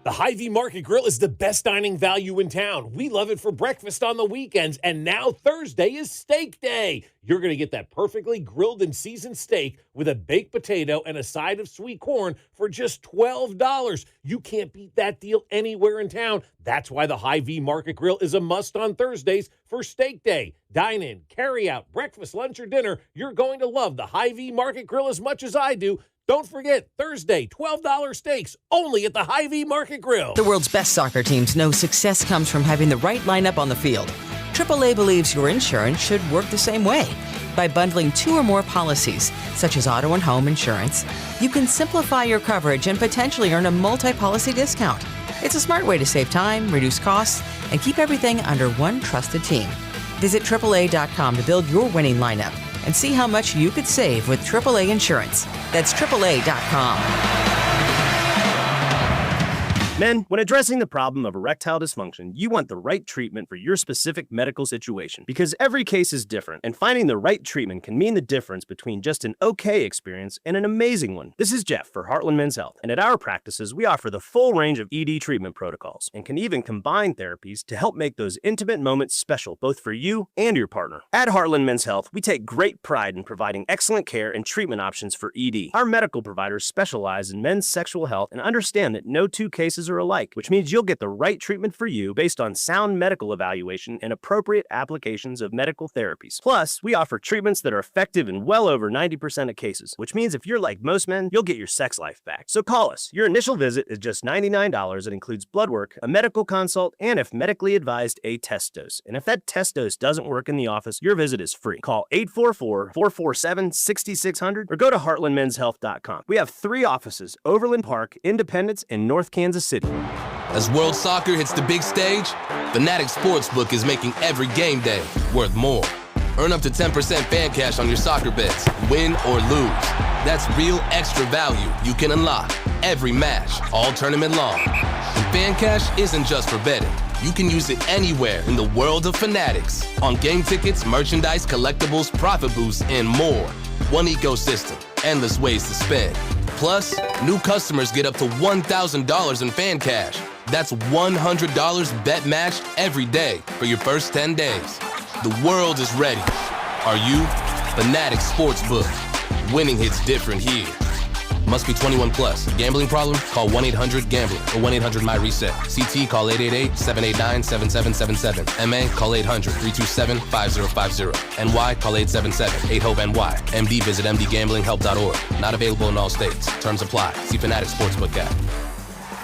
The Hy-Vee Market Grill is the best dining value in town. We love it for breakfast on the weekends, and now Thursday is steak day. You're going to get that perfectly grilled and seasoned steak with a baked potato and a side of sweet corn for just $12. You can't beat that deal anywhere in town. That's why the Hy-Vee Market Grill is a must on Thursdays for steak day. Dine in, carry out, breakfast, lunch, or dinner. You're going to love the Hy-Vee Market Grill as much as I do. Don't forget, Thursday, $12 steaks, only at the Hy-Vee Market Grill. The world's best soccer teams know success comes from having the right lineup on the field. AAA believes your insurance should work the same way. By bundling 2 or more policies, such as auto and home insurance, you can simplify your coverage and potentially earn a multi-policy discount. It's a smart way to save time, reduce costs, and keep everything under one trusted team. Visit AAA.com to build your winning lineup and see how much you could save with AAA Insurance. That's AAA.com. Men, when addressing the problem of erectile dysfunction, you want the right treatment for your specific medical situation because every case is different, and finding the right treatment can mean the difference between just an okay experience and an amazing one. This is Jeff for Heartland Men's Health, and at our practices, we offer the full range of ED treatment protocols and can even combine therapies to help make those intimate moments special both for you and your partner. At Heartland Men's Health, we take great pride in providing excellent care and treatment options for ED. Our medical providers specialize in men's sexual health and understand that no two cases are alike, which means you'll get the right treatment for you based on sound medical evaluation and appropriate applications of medical therapies. Plus, we offer treatments that are effective in well over 90% of cases, which means if you're like most men, you'll get your sex life back. So call us. Your initial visit is just $99. It includes blood work, a medical consult, and if medically advised, a test dose. And if that test dose doesn't work in the office, your visit is free. Call 844-447-6600 or go to heartlandmenshealth.com. We have 3 offices: Overland Park, Independence, and North Kansas City. As World Soccer hits the big stage, Fanatics Sportsbook is making every game day worth more. Earn up to 10% fan cash on your soccer bets, win or lose. That's real extra value you can unlock every match, all tournament long. And fan cash isn't just for betting. You can use it anywhere in the world of Fanatics. On game tickets, merchandise, collectibles, profit boosts, and more. One ecosystem, endless ways to spend. Plus, new customers get up to $1,000 in fan cash. That's $100 bet matched every day for your first 10 days. The world is ready. Are you? Fanatics Sportsbook. Winning hits different here. Must be 21 plus. Gambling problem? Call 1-800-GAMBLER or 1-800-MY-RESET. CT, call 888-789-7777. MA, call 800-327-5050. NY, call 877-8-HOPE-NY. MD, visit mdgamblinghelp.org. Not available in all states. Terms apply. See Fanatics Sportsbook app.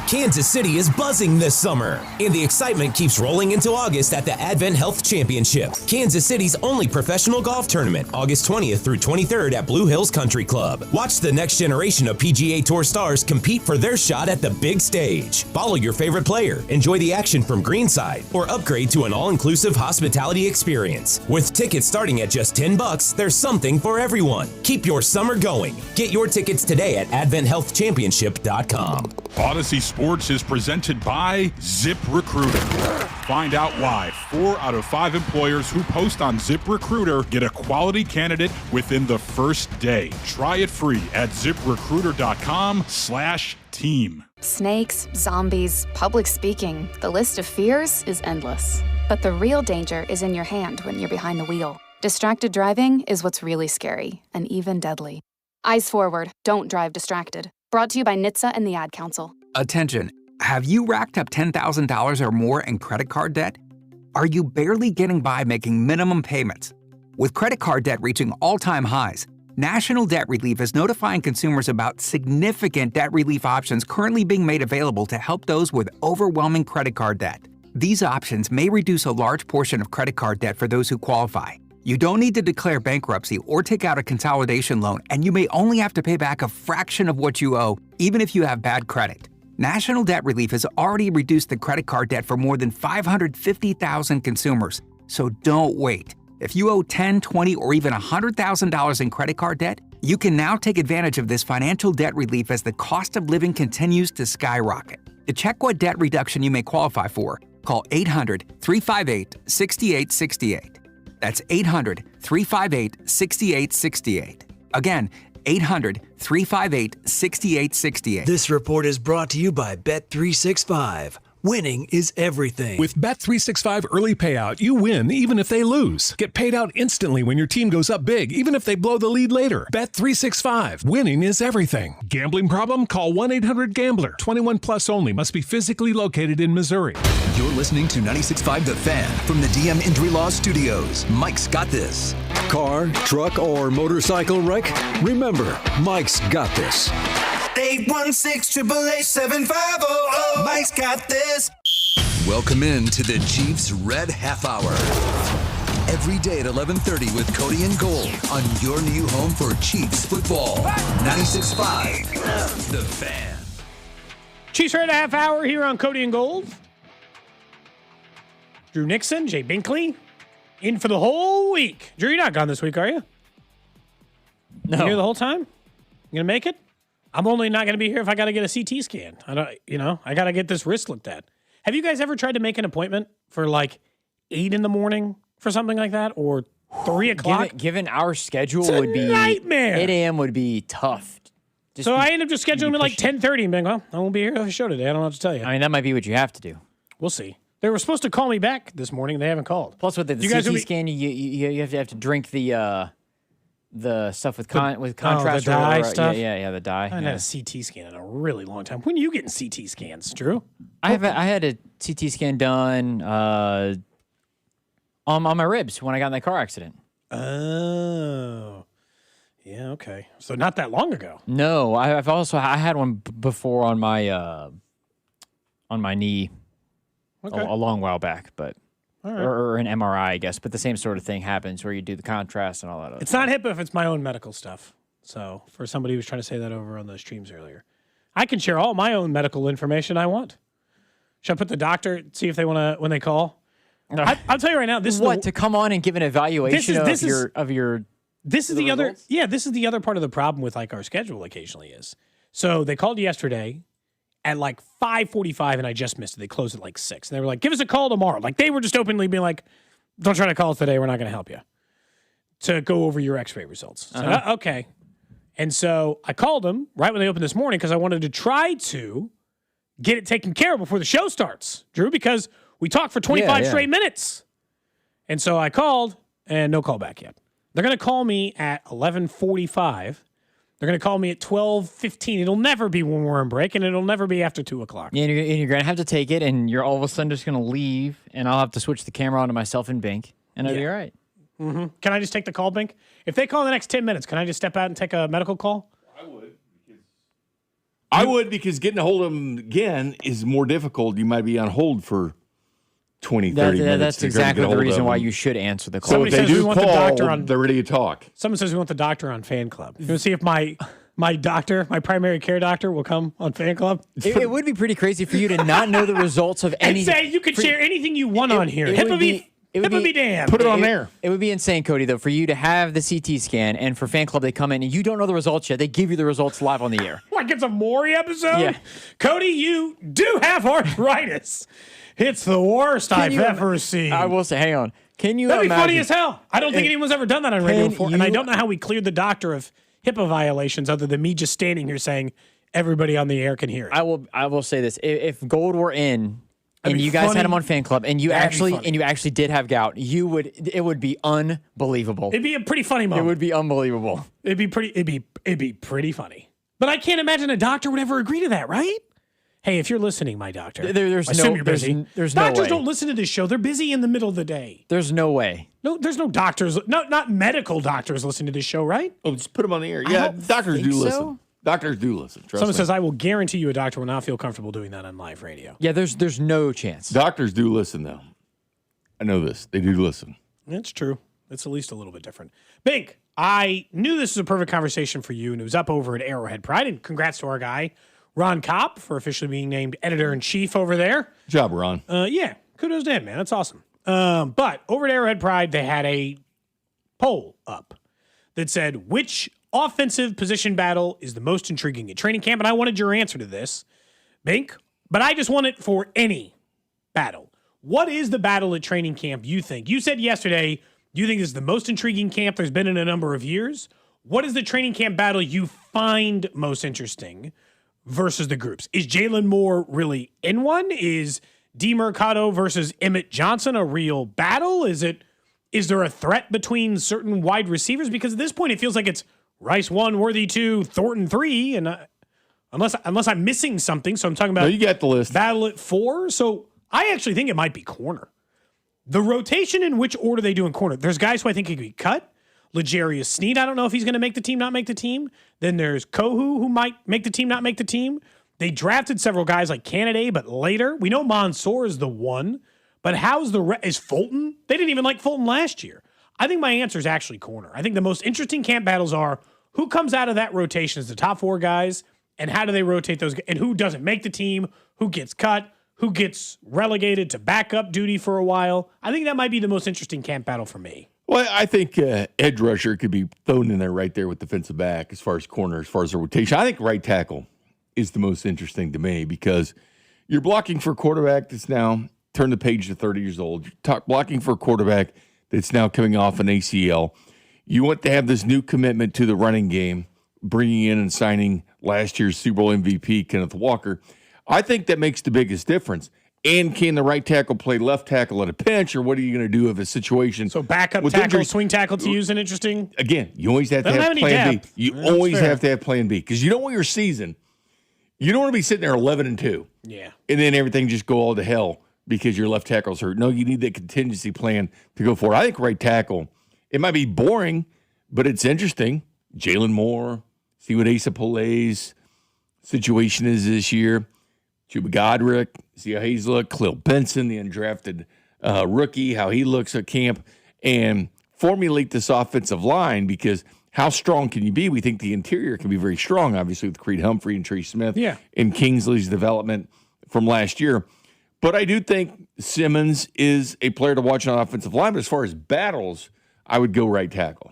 Kansas City is buzzing this summer, and the excitement keeps rolling into August at the Advent Health Championship, Kansas City's only professional golf tournament, August 20th through 23rd at Blue Hills Country Club. Watch the next generation of PGA Tour stars compete for their shot at the big stage. Follow your favorite player, enjoy the action from greenside, or upgrade to an all-inclusive hospitality experience. With tickets starting at just $10, there's something for everyone. Keep your summer going. Get your tickets today at AdventHealthChampionship.com. Odyssey Sports is presented by ZipRecruiter. Find out why 4 out of 5 employers who post on ZipRecruiter get a quality candidate within the first day. Try it free at ZipRecruiter.com/team. Snakes, zombies, public speaking. The list of fears is endless. But the real danger is in your hand when you're behind the wheel. Distracted driving is what's really scary and even deadly. Eyes forward. Don't drive distracted. Brought to you by NHTSA and the Ad Council. Attention. Have you racked up $10,000 or more in credit card debt? Are you barely getting by making minimum payments? With credit card debt reaching all-time highs, National Debt Relief is notifying consumers about significant debt relief options currently being made available to help those with overwhelming credit card debt. These options may reduce a large portion of credit card debt for those who qualify. You don't need to declare bankruptcy or take out a consolidation loan, and you may only have to pay back a fraction of what you owe, even if you have bad credit. National Debt Relief has already reduced the credit card debt for more than 550,000 consumers, so don't wait. If you owe $10,000, $20,000, or even $100,000 in credit card debt, you can now take advantage of this financial debt relief as the cost of living continues to skyrocket. To check what debt reduction you may qualify for, call 800-358-6868. That's 800-358-6868. Again, 800-358-6868. This report is brought to you by Bet365. Winning is everything. With Bet365 early payout, you win even if they lose. Get paid out instantly when your team goes up big, even if they blow the lead later. Bet365. Winning is everything. Gambling problem? Call 1-800-GAMBLER. 21 plus only. Must be physically located in Missouri. You're listening to 96.5 The Fan from the DM Injury Law Studios. Mike's got this. Car, truck, or motorcycle wreck? Remember, Mike's got this. 816-888-7500. Mike's got this. Welcome in to the Chiefs Red Half Hour. Every day at 11:30 with Cody and Gold on your new home for Chiefs football. 96.5, The Fan. Chiefs Red Half Hour here on Cody and Gold. Drew Nixon, Jay Binkley, in for the whole week. Drew, you're not gone this week, are you? No. You here the whole time? You gonna make it? I'm only not gonna be here if I gotta get a CT scan. I gotta get this wrist looked at. Have you guys ever tried to make an appointment for like 8 a.m. for something like that, or 3 o'clock? Given our schedule, It's a would be nightmare. 8 a.m. would be tough. So I end up just scheduling at like 10:30 and being, well, I won't be here for the show today. I don't know what to tell you. I mean, that might be what you have to do. We'll see. They were supposed to call me back this morning. They haven't called. Plus, with the CT scan, you have to drink the stuff with contrast. the dye or, stuff? Yeah, the dye. I haven't had a CT scan in a really long time. When are you getting CT scans, Drew? I had a CT scan done on my ribs when I got in that car accident. Oh, yeah, okay. So not that long ago. No, I had one before on my knee a long while back, but All right. or an MRI, I guess. But the same sort of thing happens where you do the contrast and all that. Other It's stuff. not HIPAA if it's my own medical stuff. So for somebody who was trying to say that over on the streams earlier, I can share all my own medical information I want. Should I put the doctor, see if they want to, when they call? No. I'll tell you right now, this what is to come on and give an evaluation of your. This is the the other. results? Yeah, this is the other part of the problem with like our schedule occasionally is. So they called yesterday at like 5:45 and I just missed it. They closed at like 6. And they were like, give us a call tomorrow. Like they were just openly being like, don't try to call us today. We're not going to help you. To go over your x-ray results. So, okay. And so I called them right when they opened this morning because I wanted to try to get it taken care of before the show starts, Drew, because we talked for 25 straight minutes. And so I called and no call back yet. They're going to call me at 11:45. They're going to call me at 12:15. It'll never be when we're on break, and it'll never be after 2 o'clock. Yeah, and you're going to have to take it, and you're all of a sudden just going to leave, and I'll have to switch the camera on to myself and Bink, and it'll be all right. Mm-hmm. Can I just take the call, Bink? If they call in the next 10 minutes, can I just step out and take a medical call? I would because getting a hold of them again is more difficult. You might be on hold for 20, 30 minutes. That's exactly the reason why you should answer the call. So if they do call, they're ready to talk. Someone says we want the doctor on Fan Club. You want to see if my doctor, my primary care doctor, will come on Fan Club? It would be pretty crazy for you to not know the results of And anything. say you could share anything you want on here. It would HIPAA be damned. Put it on there. It would be insane, Cody, though, for you to have the CT scan and for Fan Club, they come in and you don't know the results yet. They give you the results live on the air. Like it's a Maury episode? Yeah. Cody, you do have arthritis. It's the worst I've ever seen. I will say, hang on. Can you That'd be imagine? funny as hell. I don't think anyone's ever done that on radio Can before. And I you- don't know how we cleared the doctor of HIPAA violations other than me just standing here saying everybody on the air can hear it. I will say this. If Gold were in That'd and be you guys funny. had him on Fan Club and you That'd be actually did have gout, it would be unbelievable. It'd be a pretty funny moment. It would be unbelievable. It'd be pretty funny. But I can't imagine a doctor would ever agree to that, right? Hey, if you're listening, my doctor, There's I assume no- you're busy. there's no Doctors way. don't listen to this show. They're busy in the middle of the day. There's no way. No, there's no doctors. No, not medical doctors listen to this show, right? Oh, just put them on the air. I Yeah, don't doctors think do so. listen. Doctors do listen. Trust Someone me. says, I will guarantee you a doctor will not feel comfortable doing that on live radio. Yeah, there's no chance. Doctors do listen, though. I know this. They do listen. That's true. It's at least a little bit different. Bink, I knew this was a perfect conversation for you, and it was up over at Arrowhead Pride. And congrats to our guy, Ron Kopp, for officially being named editor-in-chief over there. Good job, Ron. Yeah, kudos to him, man. That's awesome. But over at Arrowhead Pride, they had a poll up that said, which offensive position battle is the most intriguing at training camp? And I wanted your answer to this, Bink, but I just want it for any battle. What is the battle at training camp you think? You said yesterday you think this is the most intriguing camp there's been in a number of years. What is the training camp battle you find most interesting versus the groups? Is Jalen Moore really in one? Is D. Mercado versus Emmett Johnson a real battle? Is there a threat between certain wide receivers? Because at this point, it feels like it's Rice 1, Worthy 2, Thornton 3, and unless I'm missing something, so I'm talking about No, you got the list. battle at 4. So I actually think it might be corner. The rotation in which order they do in corner. There's guys who I think could be cut, L'Jarius Sneed, I don't know if he's going to make the team, not make the team. Then there's Kohu, who might make the team, not make the team. They drafted several guys like Canada, but later. We know Mansour is the one. But is Fulton? They didn't even like Fulton last year. I think my answer is actually corner. I think the most interesting camp battles are who comes out of that rotation as the top 4 guys, and how do they rotate those, and who doesn't make the team, who gets cut, who gets relegated to backup duty for a while. I think that might be the most interesting camp battle for me. Well, I think edge rusher could be thrown in there right there with defensive back as far as corner, as far as the rotation. I think right tackle is the most interesting to me because you're blocking for a quarterback that's now turned the page to 30 years old. You're blocking for a quarterback that's now coming off an ACL. You want to have this new commitment to the running game, bringing in and signing last year's Super Bowl MVP, Kenneth Walker. I think that makes the biggest difference. And can the right tackle play left tackle at a pinch, or what are you going to do if a situation? So backup tackle, injury, swing tackle to use an interesting. Again, you always have to have plan B. You always have to have plan B because you don't want your season. You don't want to be sitting there 11-2. Yeah. And then everything just go all to hell because your left tackle's hurt. No, you need that contingency plan to go forward. I think right tackle, it might be boring, but it's interesting. Jalen Moore, see what Asa Pole's situation is this year. Chuba Godric, see how he's looked. Khalil Benson, the undrafted rookie, how he looks at camp. And formulate this offensive line because how strong can you be? We think the interior can be very strong, obviously, with Creed Humphrey and Trey Smith and Kingsley's development from last year. But I do think Simmons is a player to watch on offensive line. But as far as battles, I would go right tackle.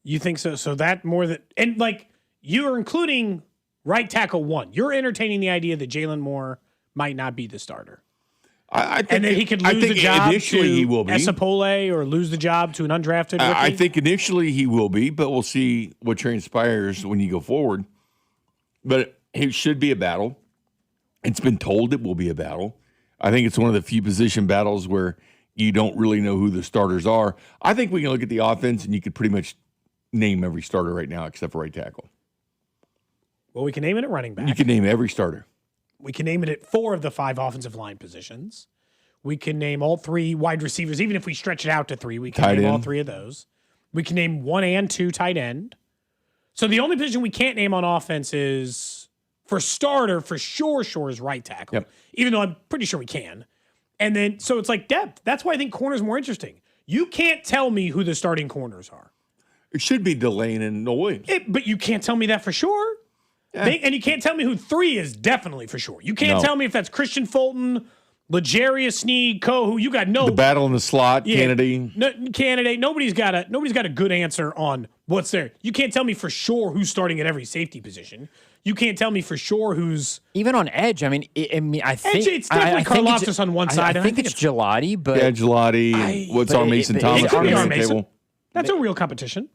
You think so? So that more than – and, like, you are including right tackle 1. You're entertaining the idea that Jalen Moore might not be the starter. I think, and then he could lose the job initially to he will be. Esapole or lose the job to an undrafted rookie. I think initially he will be, but we'll see what transpires when you go forward. But it should be a battle. It's been told it will be a battle. I think it's one of the few position battles where you don't really know who the starters are. I think we can look at the offense and you could pretty much name every starter right now except for right tackle. Well, we can name it at running back. You can name every starter. We can name it at 4 of the 5 offensive line positions. We can name all 3 wide receivers. Even if we stretch it out to 3, we can name all 3 of those. We can name 1 and 2 tight end. So the only position we can't name on offense is, for starter, for sure is right tackle. Yep. Even though I'm pretty sure we can. And then, so it's like depth. That's why I think corner's more interesting. You can't tell me who the starting corners are. It should be Delane and Noel Williams. But you can't tell me that for sure. Yeah. And you can't tell me who 3 is definitely for sure. You can't tell me if that's Christian Fulton, L'Jarius Sneed, Kohu. You got no. The battle in the slot, Kennedy. Candidate. Nobody's got a good answer on what's there. You can't tell me for sure who's starting at every safety position. You can't tell me for sure who's even on edge. I mean, I think it's definitely Karlaftis on one side. I think it's Gelati, but Gelati. What's our Mason Thomas? That's a real competition,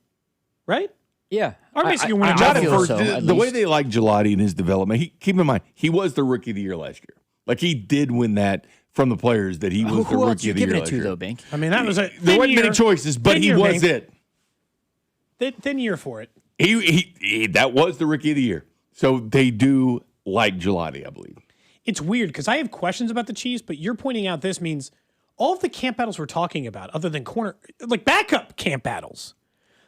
right? Yeah. Our Mason can win a job the way they like Gelati in his development, keep in mind, he was the rookie of the year last year. Like, he did win that from the players that he was the rookie of the year last year. Though, Bink? I mean, that was a there weren't many choices, but he was it. Thin year for it. He that was the rookie of the year. So they do like Gelati, I believe. It's weird because I have questions about the Chiefs, but you're pointing out this means all of the camp battles we're talking about, other than corner, like backup camp battles.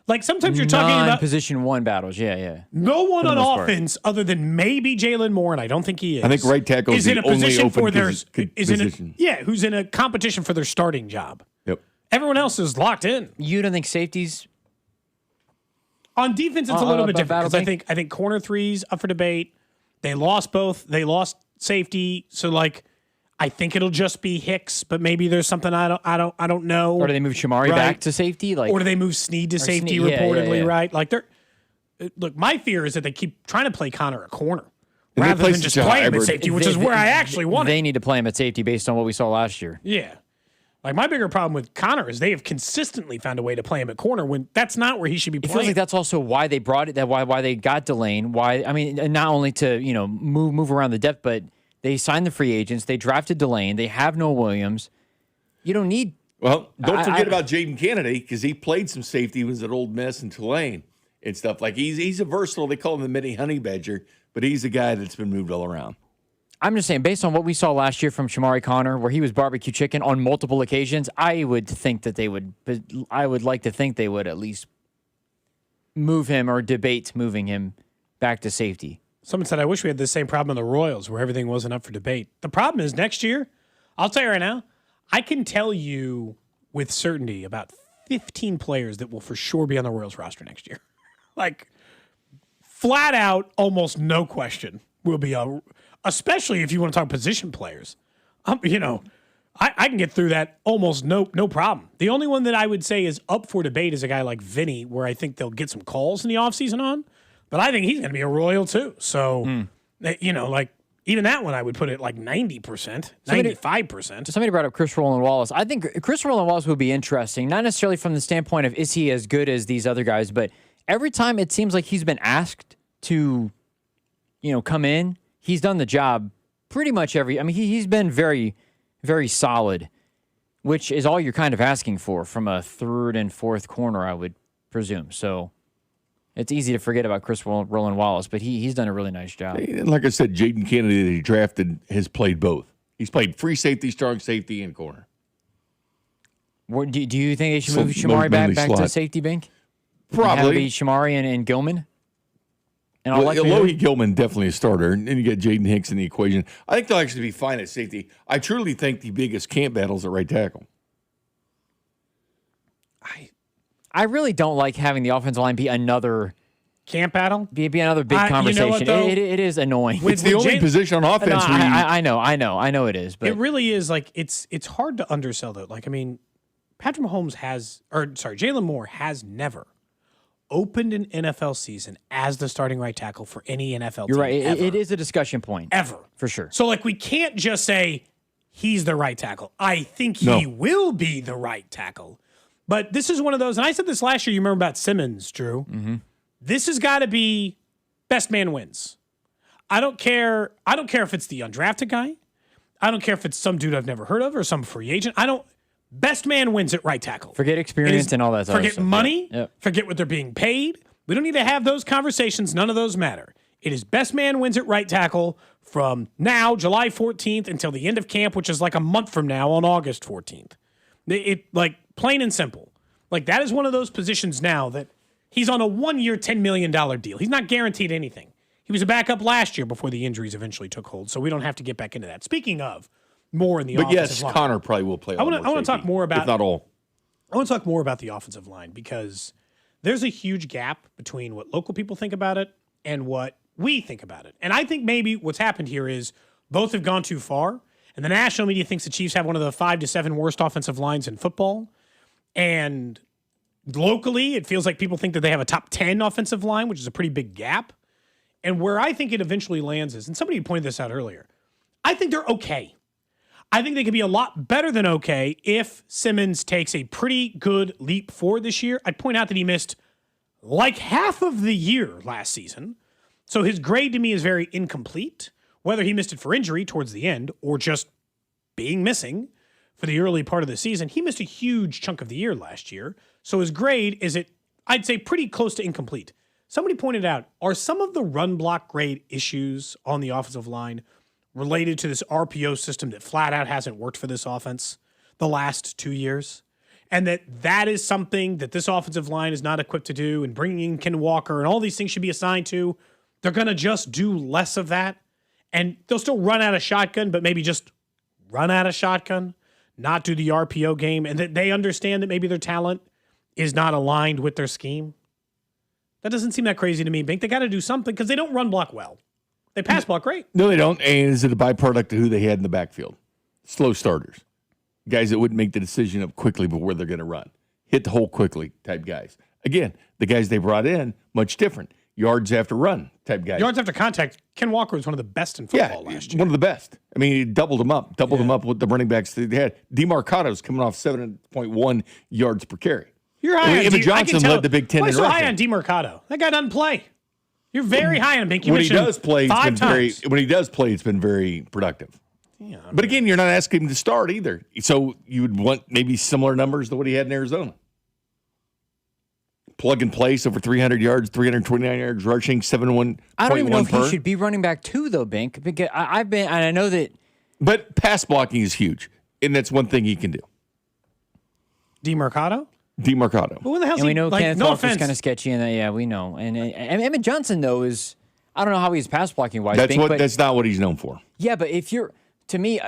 Like sometimes you're talking about position 1 battles. Yeah. No one on offense other than maybe Jalen Moore, and I don't think he is. I think right tackle is in a position for their position. Who's in a competition for their starting job. Yep. Everyone else is locked in. You don't think safeties on defense? It's a little bit different because I think corner 3's up for debate. They lost both. They lost safety, so like. I think it'll just be Hicks, but maybe there's something I don't know. Or do they move Shamari back to safety? Or do they move Sneed to safety reportedly, right? Like look, my fear is that they keep trying to play Connor at corner rather than just play him at safety, which is where I actually want it. They need to play him at safety based on what we saw last year. Yeah. Like my bigger problem with Connor is they have consistently found a way to play him at corner when that's not where he should be playing. It feels like that's also why they brought it, why they got Delane, not only to, move around the depth, but they signed the free agents. They drafted Delane. They have Noel Williams. You don't need. Well, don't forget about Jaden Kennedy because he played some safety. He was at Old Miss and Tulane and stuff. Like he's a versatile. They call him the mini honey badger, but he's a guy that's been moved all around. I'm just saying, based on what we saw last year from Shamari Connor, where he was barbecue chicken on multiple occasions, I would like to think they would at least move him or debate moving him back to safety. Someone said, I wish we had the same problem in the Royals where everything wasn't up for debate. The problem is next year, I'll tell you right now, I can tell you with certainty about 15 players that will for sure be on the Royals roster next year. Like, flat out, almost no question will be especially if you want to talk position players. I can get through that almost no problem. The only one that I would say is up for debate is a guy like Vinny, where I think they'll get some calls in the offseason on. But I think he's going to be a Royal too. So, even that one I would put it like 90%, 95%. Somebody brought up Chris Rowland-Wallace. I think Chris Rowland-Wallace would be interesting, not necessarily from the standpoint of is he as good as these other guys, but every time it seems like he's been asked to, come in, he's done the job pretty much he's been very, very solid, which is all you're kind of asking for from a third and fourth corner, I would presume. So it's easy to forget about Chris Rowland-Wallace, but he's done a really nice job. And like I said, Jaden Kennedy that he drafted has played both. He's played free safety, strong safety, and corner. Do you think they should move Shamari back to safety, Bink? Probably. Have it be Shamari and Gilman? And Alohi Gilman definitely a starter, and then you get Jaden Hicks in the equation. I think they'll actually be fine at safety. I truly think the biggest camp battle's at right tackle. I really don't like having the offensive line be another camp battle. Be another big conversation. You know what, though? It is annoying. It's the only position on offense. I know it is, but it really is. Like it's hard to undersell though. Like Patrick Mahomes Jalen Moore has never opened an NFL season as the starting right tackle for any NFL team. You're right. Ever. It is a discussion point. Ever. For sure. So we can't just say he's the right tackle. I think he will be the right tackle. But this is one of those, and I said this last year, you remember about Simmons, Drew. Mm-hmm. This has got to be best man wins. I don't care if it's the undrafted guy. I don't care if it's some dude I've never heard of or some free agent. Best man wins at right tackle. Forget experience and all that stuff. Forget money. Yep. Forget what they're being paid. We don't need to have those conversations. None of those matter. It is best man wins at right tackle from now, July 14th, until the end of camp, which is like a month from now on August 14th. Plain and simple. That is one of those positions now that he's on a 1-year, $10 million deal. He's not guaranteed anything. He was a backup last year before the injuries eventually took hold, so we don't have to get back into that. Speaking of more in the offensive line. Connor probably will play. I want to talk more about, if not all. I want to talk more about the offensive line because there's a huge gap between what local people think about it and what we think about it. And I think maybe what's happened here is both have gone too far, and the national media thinks the Chiefs have one of the 5 to 7 worst offensive lines in football. And locally, it feels like people think that they have a top 10 offensive line, which is a pretty big gap. And where I think it eventually lands is, and somebody pointed this out earlier, I think they're okay. I think they could be a lot better than okay if Simmons takes a pretty good leap forward this year. I'd point out that he missed like half of the year last season. So his grade to me is very incomplete, whether he missed it for injury towards the end or just being missing for the early part of the season. He missed a huge chunk of the year last year. So his grade is I'd say pretty close to incomplete. Somebody pointed out, are some of the run block grade issues on the offensive line related to this RPO system that flat out hasn't worked for this offense the last 2 years? And that is something that this offensive line is not equipped to do, and bringing in Ken Walker and all these things should be assigned to. They're going to just do less of that. And they'll still run out of shotgun, but maybe just run out of shotgun, not do the RPO game, and that they understand that maybe their talent is not aligned with their scheme. That doesn't seem that crazy to me, Bink. They got to do something because they don't run block well. They pass block great. No, they don't. And is it a byproduct of who they had in the backfield? Slow starters. Guys that wouldn't make the decision of quickly but where they're going to run. Hit the hole quickly type guys. Again, the guys they brought in, much different. Yards after run type guys. Yards after contact. Ken Walker was one of the best in football last year. One of the best. I mean, he doubled them up with the running backs they had. DeMarcado's coming off 7.1 yards per carry. You're high Evan Johnson led the Big Ten in rushing. Why so high rushing. on DeMarcado? That guy doesn't play. You're very high on Bink. When he does play, it's been very productive. Yeah, but again, you're not asking him to start either. So you would want maybe similar numbers to what he had in Arizona. plug and place over 300 yards, 329 yards rushing, 7.1. I don't even know if he should be running back too, though, Bink. Because I've been, and I know that. But pass blocking is huge, and that's one thing he can do. DeMarcado? DeMarcado. Who the hell's and we know Kenneth no Walker's offense. kind of sketchy, and yeah, we know. And Emmett Johnson though is, I don't know how he's pass blocking wise. That's Bink, what. but, That's not what he's known for. Yeah, but if you're, to me,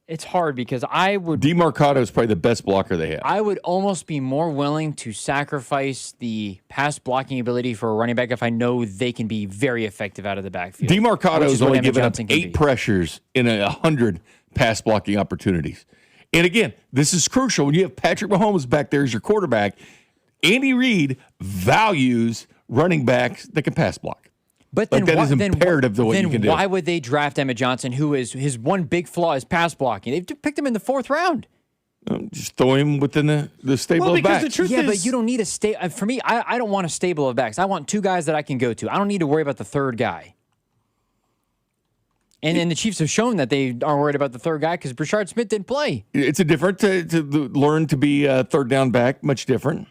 it's hard because I would. DeMarcado is probably the best blocker they have. I would almost be more willing to sacrifice the pass blocking ability for a running back if I know they can be very effective out of the backfield. DeMarcado which is what only Emmett given up Johnson can 8 be. pressures in 100 pass blocking opportunities. And again, this is crucial. When you have Patrick Mahomes back there as your quarterback, Andy Reid values running backs that can pass block. But like then that is imperative to what you can do. Then why would they draft Emmett Johnson, who is his one big flaw is pass blocking? They picked him in the 4th round. Just throw him within the stable of backs. The truth yeah, is, but you don't need a stable. For me, I don't want a stable of backs. I want 2 guys that I can go to. I don't need to worry about the 3rd guy. And the Chiefs have shown that they aren't worried about the 3rd guy because Brashard Smith didn't play. It's a different to learn to be a 3rd down back, much different.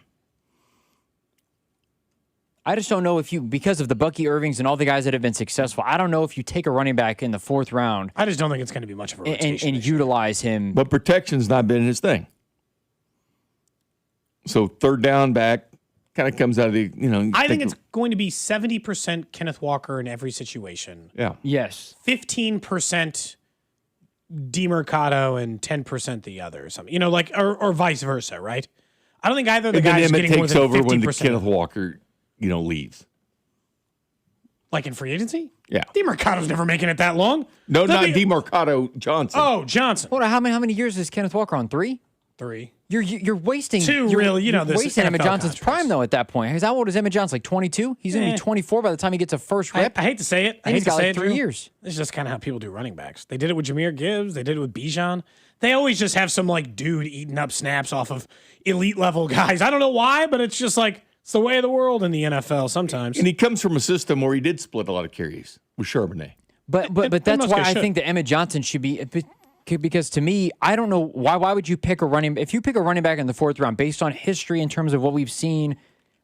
I just don't know if you, because of the Bucky Irvings and all the guys that have been successful, I don't know if you take a running back in the 4th round. I just don't think it's going to be much of a rotation. And utilize him. But protection's not been his thing. So 3rd down back kind of comes out of the, I think it's going to be 70% Kenneth Walker in every situation. Yeah. Yes. 15% DeMarcado and 10% the other or something. Or vice versa, right? I don't think either of the guys is getting more takes than over 50%. when the Kenneth Walker, leaves. Like in free agency? Yeah. DeMarcado's never making it that long. No, not DeMarcado, Johnson. Oh, Johnson. Hold on, how many years is Kenneth Walker on? 3? 3. You're wasting 2 you're, really, you're this wasting NFL Emmett Johnson's contracts. prime though at that point. How old is Emmett Johnson? Like 22? He's going to be 24 by the time he gets a first rep. I hate to say it. And he's got like 3 Drew. years. This is just kind of how people do running backs. They did it with Jahmyr Gibbs. They did it with Bijan. They always just have some dude eating up snaps off of elite level guys. I don't know why, but it's just it's the way of the world in the NFL sometimes. And he comes from a system where he did split a lot of carries with Charbonnet. But that's why I think that Emmett Johnson should be, because to me, I don't know why would you pick if you pick a running back in the 4th round based on history in terms of what we've seen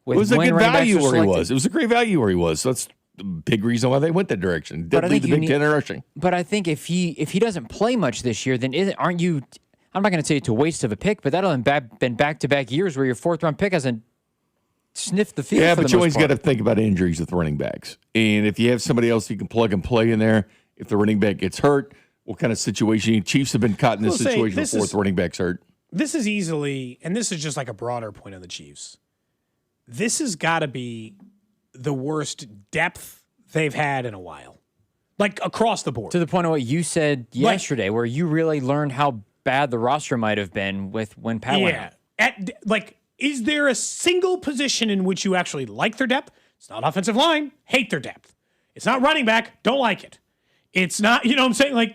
with It was a when good running backs value are where he selected. was. It was a great value where he was. So that's the big reason why they went that direction. Did I lead think the you Big Ten in rushing. But I think if he doesn't play much this year, then aren't you? I'm not going to say it's a waste of a pick, but that'll have been back-to-back years where your 4th round pick hasn't sniffed the field. Yeah, for but the you most always part. got to think about injuries with running backs. And if you have somebody else you can plug and play in there, if the running back gets hurt, what kind of situation? Chiefs have been caught in this situation where 4th running back's hurt. This is easily, and this is just a broader point on the Chiefs. This has got to be the worst depth they've had in a while. Across the board. To the point of what you said yesterday, where you really learned how bad the roster might have been when Pat went out. Is there a single position in which you actually like their depth? It's not offensive line, hate their depth. It's not running back, don't like it. It's not, what I'm saying?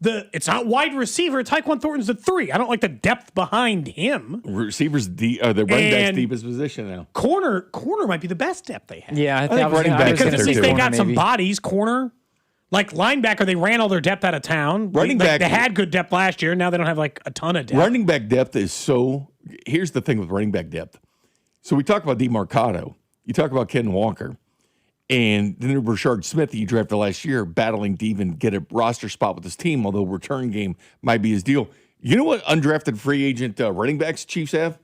It's not wide receiver. Tyquan Thornton's the 3. I don't like the depth behind him. Receivers, the running back's deepest position now. Corner might be the best depth they have. Yeah, I think running back. Because at least they got some bodies. Corner, linebacker, they ran all their depth out of town. Running back, they had good depth last year. Now they don't have a ton of depth. Running back depth is so. Here's the thing with running back depth. So we talk about DeMarcado. You talk about Ken Walker. And then Brashard Smith that you drafted last year battling to even get a roster spot with his team, although return game might be his deal. You know what undrafted free agent running backs Chiefs have?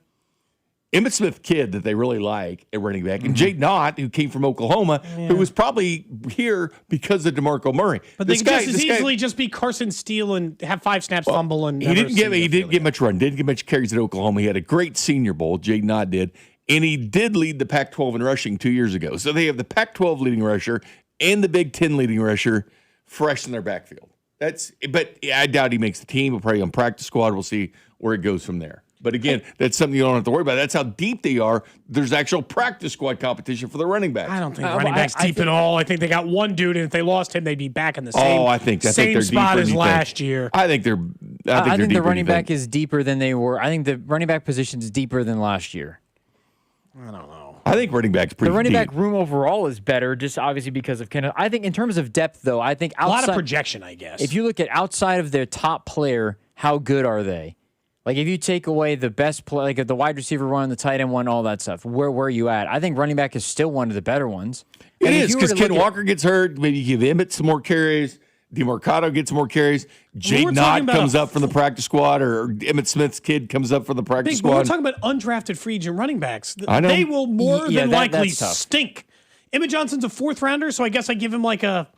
Emmitt Smith kid that they really like at running back, and Jay Knott, who came from Oklahoma, who was probably here because of DeMarco Murray. But they could just as easily just be Carson Steele and have 5 snaps fumble and he didn't get much run, didn't get much carries at Oklahoma. He had a great Senior Bowl, Jay Knott did. And he did lead the Pac-12 in rushing 2 years ago. So they have the Pac-12 leading rusher and the Big Ten leading rusher fresh in their backfield. But I doubt he makes the team. He'll probably on practice squad. We'll see where it goes from there. But again, that's something you don't have to worry about. That's how deep they are. There's actual practice squad competition for the running backs. I don't think running backs deep at all. I think they got one dude, and if they lost him, they'd be back in the same, I think they're spot deeper as than last year. I think they're. I think the running back is deeper than they were. I think the running back position is deeper than last year. I don't know. I think running back's pretty The running deep. back room overall is better, just obviously because of Kenneth. I think in terms of depth, though, I think outside, a lot of projection, I guess. If you look at outside of their top player, how good are they? Like if you take away the best play, like the wide receiver one, the tight end one, all that stuff, where are you at? I think running back is still one of the better ones. It And if is, you were because to Ken look at- Walker gets hurt. Maybe you give Emmett some more carries. DeMarcado gets more carries. Jade Knott comes up from the practice squad, or Emmett Smith's kid comes up from the practice Big, but we're squad. talking about undrafted free agent running backs. I know. They will more Yeah, than likely that's tough. stink. Emmett Johnson's a 4th rounder, so I guess I give him like a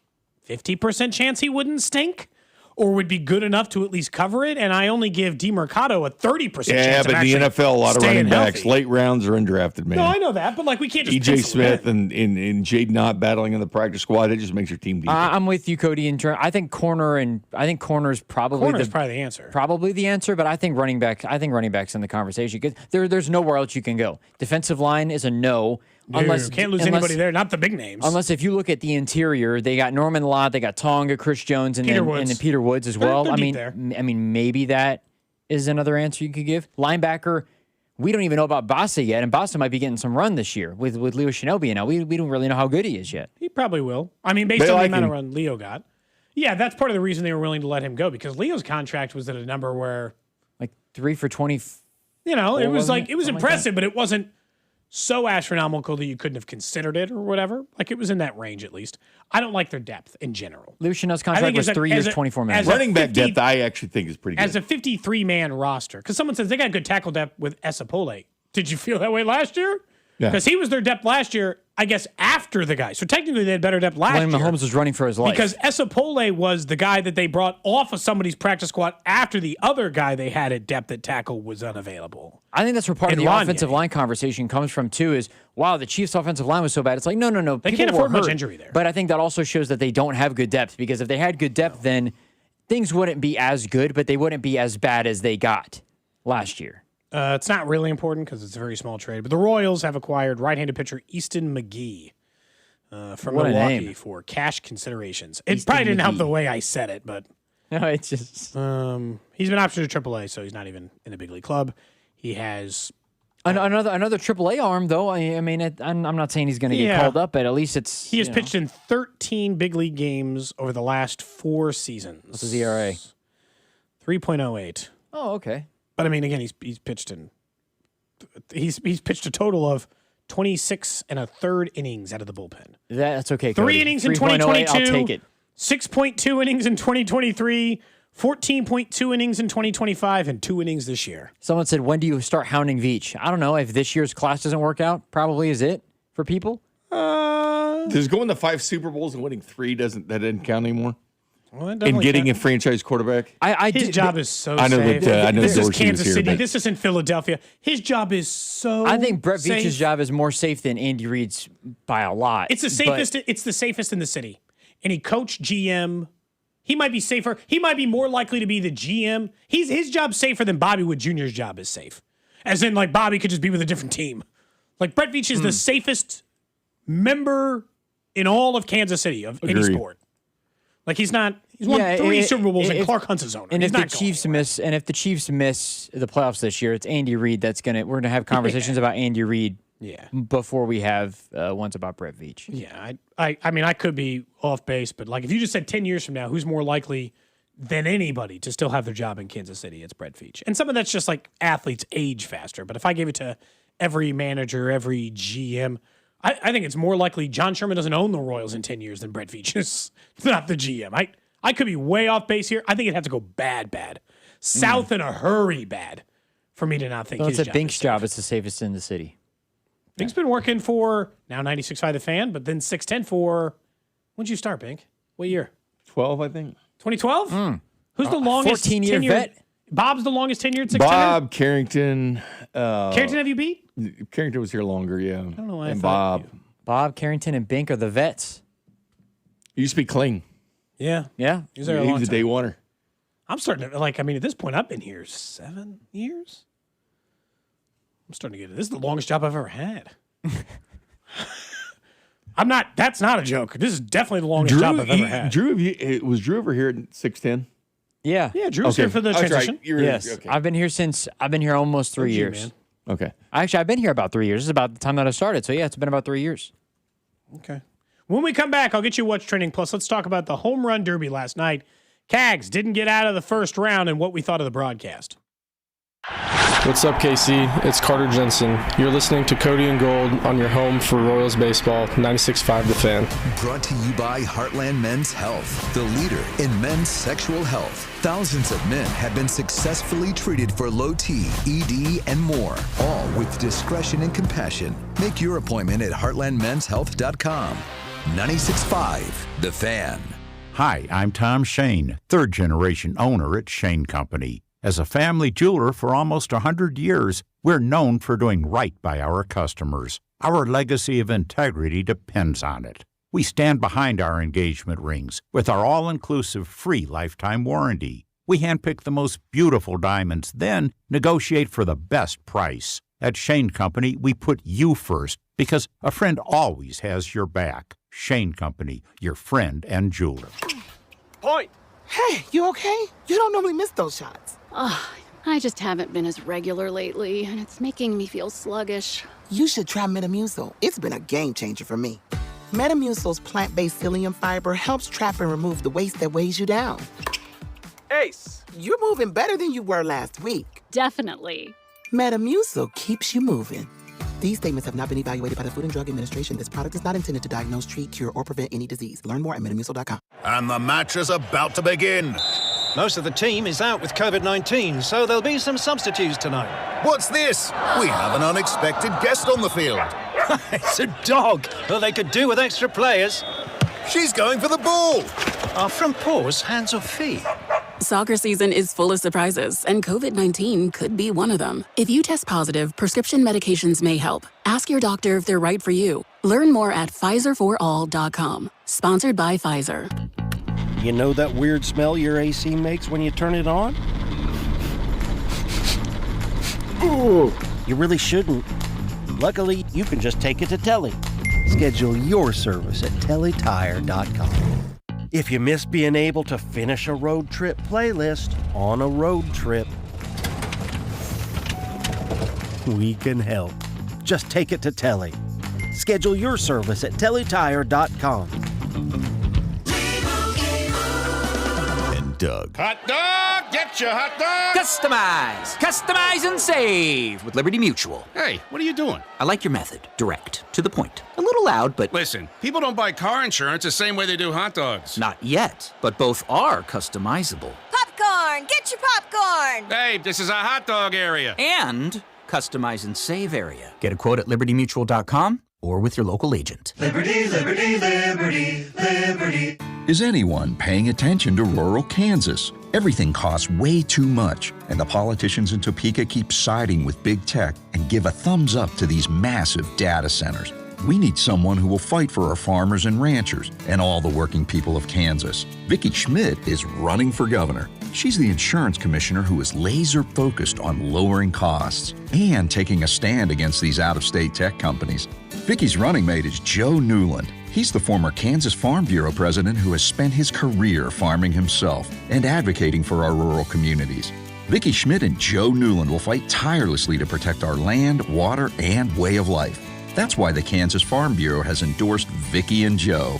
50% chance he wouldn't stink or would be good enough to at least cover it. And I only give DeMarcado a 30% Yeah, chance but of in the actually NFL, a lot of staying running backs, healthy. late rounds are undrafted, man. No, I know that, but like we can't just EJ pencil it Smith in. and Jade Knott battling in the practice squad, it just makes your team deep. I'm with you, Cody. I think corner is probably Corner's probably the answer. Probably the answer, but I think running back. I think running back's in the conversation because there's nowhere else you can go. Defensive line is a no. Unless can't lose anybody there, not the big names. Unless if you look at the interior, they got Norman Lott, they got Tonga, Chris Jones, and Peter then Woods. and then Peter Woods as They're well. deep I mean, there. maybe that is another answer you could give. Linebacker, we don't even know about Bassa yet, and Bassa might be getting some run this year with Leo Shinobi. Now we don't really know how good he is yet. He probably will. I mean, based They on like the amount of him. run Leo got. Yeah, that's part of the reason they were willing to let him go because Leo's contract was at a number where, Like 3 for 20. you know, it was wasn't like it? it was Something like impressive, but it wasn't so astronomical that you couldn't have considered it or whatever. Like it was in that range at least. I don't like their depth in general. Leo Shinobi's I contract think was as a- 3 as years, a- 24 as million. a Running back 50 depth, I actually think is pretty good. As a 53-man roster, because someone says they got good tackle depth with Esapole. Did you feel that way last year? Yeah. Because he was their depth last year, I guess, after the guy. So technically they had better depth last When year. Mahomes was running for his life. Because Esapole was the guy that they brought off of somebody's practice squad after the other guy they had at depth at tackle was unavailable. I think that's where part of And the Lanye. offensive line conversation comes from too. Is wow, the Chiefs' offensive line was so bad. It's like no. They people can't were afford much hurt. injury there. But I think that also shows that they don't have good depth. Because if they had good depth, then things wouldn't be as good, but they wouldn't be as bad as they got last year. It's not really important because it's a very small trade. But the Royals have acquired right-handed pitcher Easton McGee from What a Milwaukee name. for cash considerations. It Easton probably didn't help McGee. the way I said it, but No, it's just he's been optioned to AAA, so he's not even in a big league club. He has another AAA arm though. I mean, I'm not saying he's going to get Yeah. called up, but at least it's he has you know. pitched in 13 big league games over the last 4 seasons. What's his ERA? 3.08. Oh, okay. But I mean, again, he's pitched a total of 26 and a third innings out of the bullpen. That's okay. 3 Cody. innings in 3.08, 2022. I'll take it. 6.2 innings in 2023. 14.2 innings in 2025 and 2 innings this year. Someone said, when do you start hounding Veach? I don't know. If this year's class doesn't work out, probably is it for people. Does going to 5 Super Bowls and winning 3 doesn't count anymore? Well, it And definitely getting can't. a franchise quarterback? His job is so I know safe. that, I know this is Dorsey was Kansas here, City. but- This isn't Philadelphia. His job is so I think Brett safe. Veach's job is more safe than Andy Reid's by a lot. It's the safest. It's the safest in the city. And he coached GM. He might be safer. He might be more likely to be the GM. His job's safer than Bobby Wood Jr.'s job is safe. As in, like, Bobby could just be with a different team. Like, Brett Veach is the safest member in all of Kansas City of any Agreed. sport. Like, he's won 3 Super Bowls, and Clark Hunt's his owner. And He's if the not going Chiefs miss, the playoffs this year, it's Andy Reid we're gonna have conversations about Andy Reid. Yeah. Before we have ones about Brett Veach. Yeah, I mean, I could be off base, but like if you just said 10 years from now, who's more likely than anybody to still have their job in Kansas City? It's Brett Veach. And some of that's just like athletes age faster. But if I gave it to every manager, every GM, I think it's more likely John Sherman doesn't own the Royals in 10 years than Brett Veach is not the GM. I could be way off base here. I think it'd have to go bad. South in a hurry bad for me to not think So his it's job a Bink's is job. It's the safest in the city. Bink's been working for now 96.5 The Fan, but then 610 for, when'd you start, Bink? What year? 12, I think. 2012? Who's the longest 14-year vet? Bob's the longest tenured 610? Bob, Carrington. Carrington have you beat? Carrington was here longer, yeah. I don't know why I And thought Bob. Bob, Carrington, and Bink are the vets. He used to be Kling. Yeah. Yeah. He was there a He long was a time. day oneer. I'm starting to, like, I mean, at this point, I've been here 7 years. I'm starting to get it. This is the longest job I've ever had. That's not a joke. This is definitely the longest job I've ever had. Was Drew over here at 610? Yeah. Yeah, Drew's here for the That's right. transition. Yes. Okay. I've been here almost 3 OG, years. man. Okay. Actually, I've been here about 3 years. This is about the time that I started. So yeah, it's been about 3 years. Okay. When we come back, I'll get you what's trending. Plus, let's talk about the home run derby last night. Cags didn't get out of the first round and what we thought of the broadcast. What's up, KC? It's Carter Jensen. You're listening to Cody and Gold on your home for Royals baseball, 96.5 The Fan. Brought to you by Heartland Men's Health, the leader in men's sexual health. Thousands of men have been successfully treated for low T, ED, and more, all with discretion and compassion. Make your appointment at heartlandmenshealth.com. 96.5 The Fan. Hi, I'm Tom Shane, third-generation owner at Shane Company. As a family jeweler for almost 100 years, we're known for doing right by our customers. Our legacy of integrity depends on it. We stand behind our engagement rings with our all-inclusive free lifetime warranty. We handpick the most beautiful diamonds, then negotiate for the best price. At Shane Company, we put you first because a friend always has your back. Shane Company, your friend and jeweler. Point! Hey, you okay? You don't normally miss those shots. I just haven't been as regular lately, and it's making me feel sluggish. You should try Metamucil. It's been a game changer for me. Metamucil's plant-based psyllium fiber helps trap and remove the waste that weighs you down. Ace, you're moving better than you were last week. Definitely. Metamucil keeps you moving. These statements have not been evaluated by the Food and Drug Administration. This product is not intended to diagnose, treat, cure, or prevent any disease. Learn more at Metamucil.com. And the match is about to begin. Most of the team is out with COVID-19, so there'll be some substitutes tonight. What's this? We have an unexpected guest on the field. It's a dog. Well, they could do with extra players. She's going for the ball. Are front paws hands or feet? Soccer season is full of surprises, and COVID-19 could be one of them. If you test positive, prescription medications may help. Ask your doctor if they're right for you. Learn more at PfizerForAll.com. Sponsored by Pfizer. You know that weird smell your AC makes when you turn it on? Ooh, you really shouldn't. Luckily, you can just take it to Telly. Schedule your service at TellyTire.com. If you miss being able to finish a road trip playlist on a road trip, we can help. Just take it to Telly. Schedule your service at TellyTire.com. And Doug. Hot dog! Get your hot dog! Customize and save with Liberty Mutual. Hey, what are you doing? I like your method. Direct, to the point. A little loud, but... Listen, people don't buy car insurance the same way they do hot dogs. Not yet, but both are customizable. Popcorn! Get your popcorn! Hey, this is a hot dog area. And customize and save area. Get a quote at libertymutual.com or with your local agent. Liberty, liberty, liberty, liberty. Is anyone paying attention to rural Kansas? Everything costs way too much, and the politicians in Topeka keep siding with big tech and give a thumbs up to these massive data centers. We need someone who will fight for our farmers and ranchers and all the working people of Kansas. Vicki Schmidt is running for governor. She's the insurance commissioner who is laser focused on lowering costs and taking a stand against these out-of-state tech companies. Vicki's running mate is Joe Newland. He's the former Kansas Farm Bureau president who has spent his career farming himself and advocating for our rural communities. Vicki Schmidt and Joe Newland will fight tirelessly to protect our land, water, and way of life. That's why the Kansas Farm Bureau has endorsed Vicki and Joe.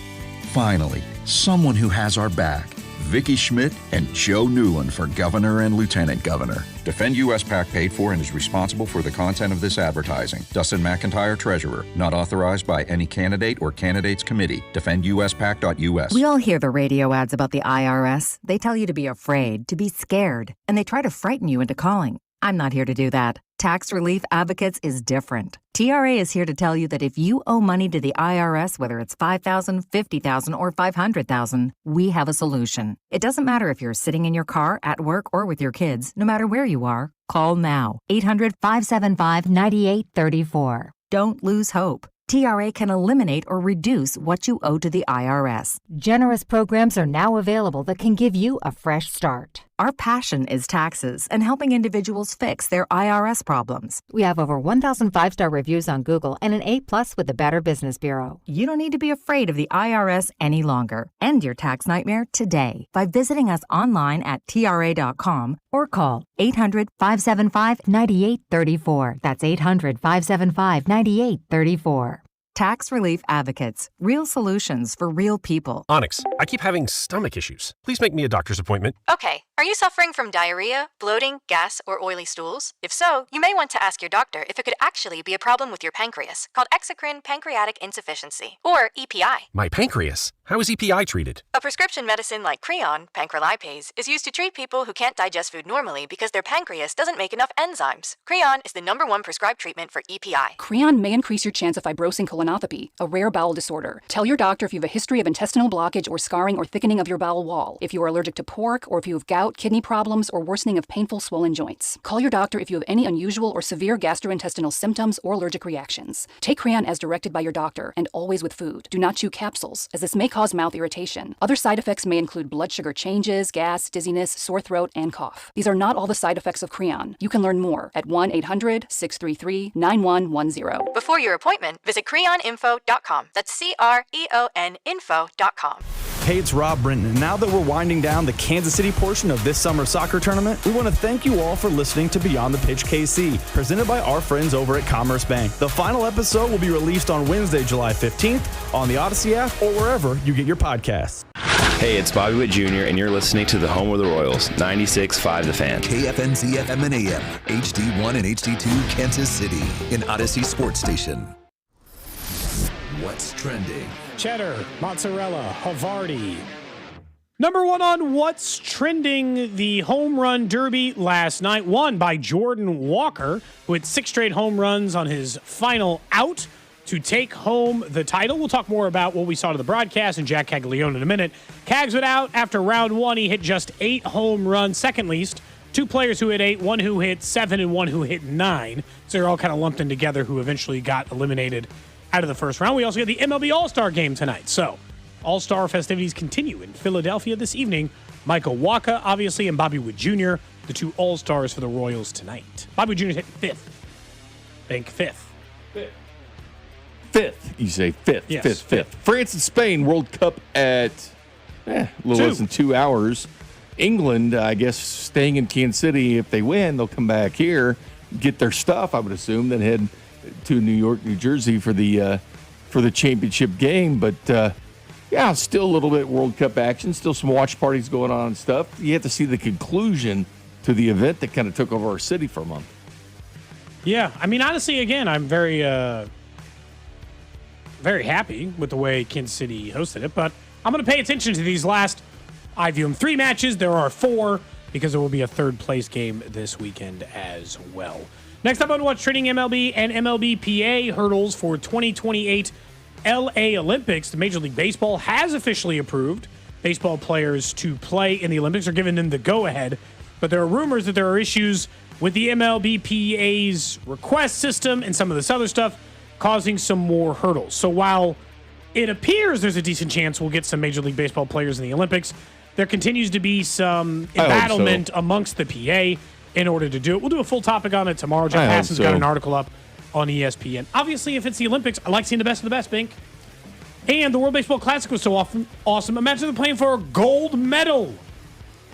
Finally, someone who has our back. Vicki Schmidt and Joe Newland for governor and lieutenant governor. Defend US PAC paid for and is responsible for the content of this advertising. Dustin McIntyre, Treasurer. Not authorized by any candidate or candidates committee. DefendUSPAC.us. We all hear the radio ads about the IRS. They tell you to be afraid, to be scared, and they try to frighten you into calling. I'm not here to do that. Tax Relief Advocates is different. TRA is here to tell you that if you owe money to the IRS, whether it's $5,000, $50,000, or $500,000, we have a solution. It doesn't matter if you're sitting in your car, at work, or with your kids. No matter where you are, call now. 800-575-9834. Don't lose hope. TRA can eliminate or reduce what you owe to the IRS. Generous programs are now available that can give you a fresh start. Our passion is taxes and helping individuals fix their IRS problems. We have over 1,000 5-star reviews on Google and an A+ with the Better Business Bureau. You don't need to be afraid of the IRS any longer. End your tax nightmare today by visiting us online at TRA.com or call 800-575-9834. That's 800-575-9834. Tax Relief Advocates. Real solutions for real people. Onyx, I keep having stomach issues. Please make me a doctor's appointment. Okay, are you suffering from diarrhea, bloating, gas, or oily stools? If so, you may want to ask your doctor if it could actually be a problem with your pancreas, called exocrine pancreatic insufficiency, or EPI. My pancreas? How is EPI treated? A prescription medicine like Creon, pancrelipase, is used to treat people who can't digest food normally because their pancreas doesn't make enough enzymes. Creon is the #1 prescribed treatment for EPI. Creon may increase your chance of fibrosing colonopathy, a rare bowel disorder. Tell your doctor if you have a history of intestinal blockage or scarring or thickening of your bowel wall, if you are allergic to pork, or if you have gout, kidney problems, or worsening of painful swollen joints. Call your doctor if you have any unusual or severe gastrointestinal symptoms or allergic reactions. Take Creon as directed by your doctor, and always with food. Do not chew capsules, as this may cause mouth irritation. Other side effects may include blood sugar changes, gas, dizziness, sore throat, and cough. These are not all the side effects of Creon. You can learn more at 1-800-633-9110. Before your appointment, visit creoninfo.com. That's CREON info.com. Hey, it's Rob Brenton, and now that we're winding down the Kansas City portion of this summer's soccer tournament, we want to thank you all for listening to Beyond the Pitch KC, presented by our friends over at Commerce Bank. The final episode will be released on Wednesday, July 15th, on the Odyssey app or wherever you get your podcasts. Hey, it's Bobby Witt Jr., and you're listening to the home of the Royals, 96.5 The Fan. KFNZ FM and AM, HD1 and HD2 Kansas City, an Odyssey sports station. What's trending? Cheddar, mozzarella, Havarti. #1 on What's Trending, the home run derby last night, won by Jordan Walker, who had 6 straight home runs on his final out to take home the title. We'll talk more about what we saw to the broadcast and Jack Caglione in a minute. Cags went out after round 1. He hit just 8 home runs, second least. 2 players who hit 8, one who hit 7 and one who hit 9. So they're all kind of lumped in together, who eventually got eliminated out of the first round. We also got the MLB All-Star game tonight. So All-Star festivities continue in Philadelphia this evening. Michael Wacha, obviously, and Bobby Witt Jr., the 2 All-Stars for the Royals tonight. Bobby Witt Jr. hit 5th. Bink 5th. 5th. You say 5th. Yes, 5th. France and Spain World Cup at a little less than 2 hours. England, I guess, staying in Kansas City. If they win, they'll come back here, get their stuff, I would assume, then head to New York, New Jersey for the championship game. But yeah, still a little bit World Cup action, still some watch parties going on and stuff. You have to see the conclusion to the event that kind of took over our city for a month. Yeah, I mean, honestly, again, I'm very happy with the way Kansas City hosted it, but I'm going to pay attention to these last, I view them 3 matches. There are 4 because there will be a 3rd place game this weekend as well. Next up on What's Trending, MLB and MLBPA hurdles for 2028 LA Olympics. The Major League Baseball has officially approved baseball players to play in the Olympics, or given them the go-ahead. But there are rumors that there are issues with the MLBPA's request system and some of this other stuff causing some more hurdles. So while it appears there's a decent chance we'll get some Major League Baseball players in the Olympics, there continues to be some embattlement amongst the PA in order to do it. We'll do a full topic on it tomorrow. Jeff Hassan's got an article up on ESPN. Obviously, if it's the Olympics, I like seeing the best of the best, Bink. And the World Baseball Classic was so awesome. Imagine them playing for a gold medal.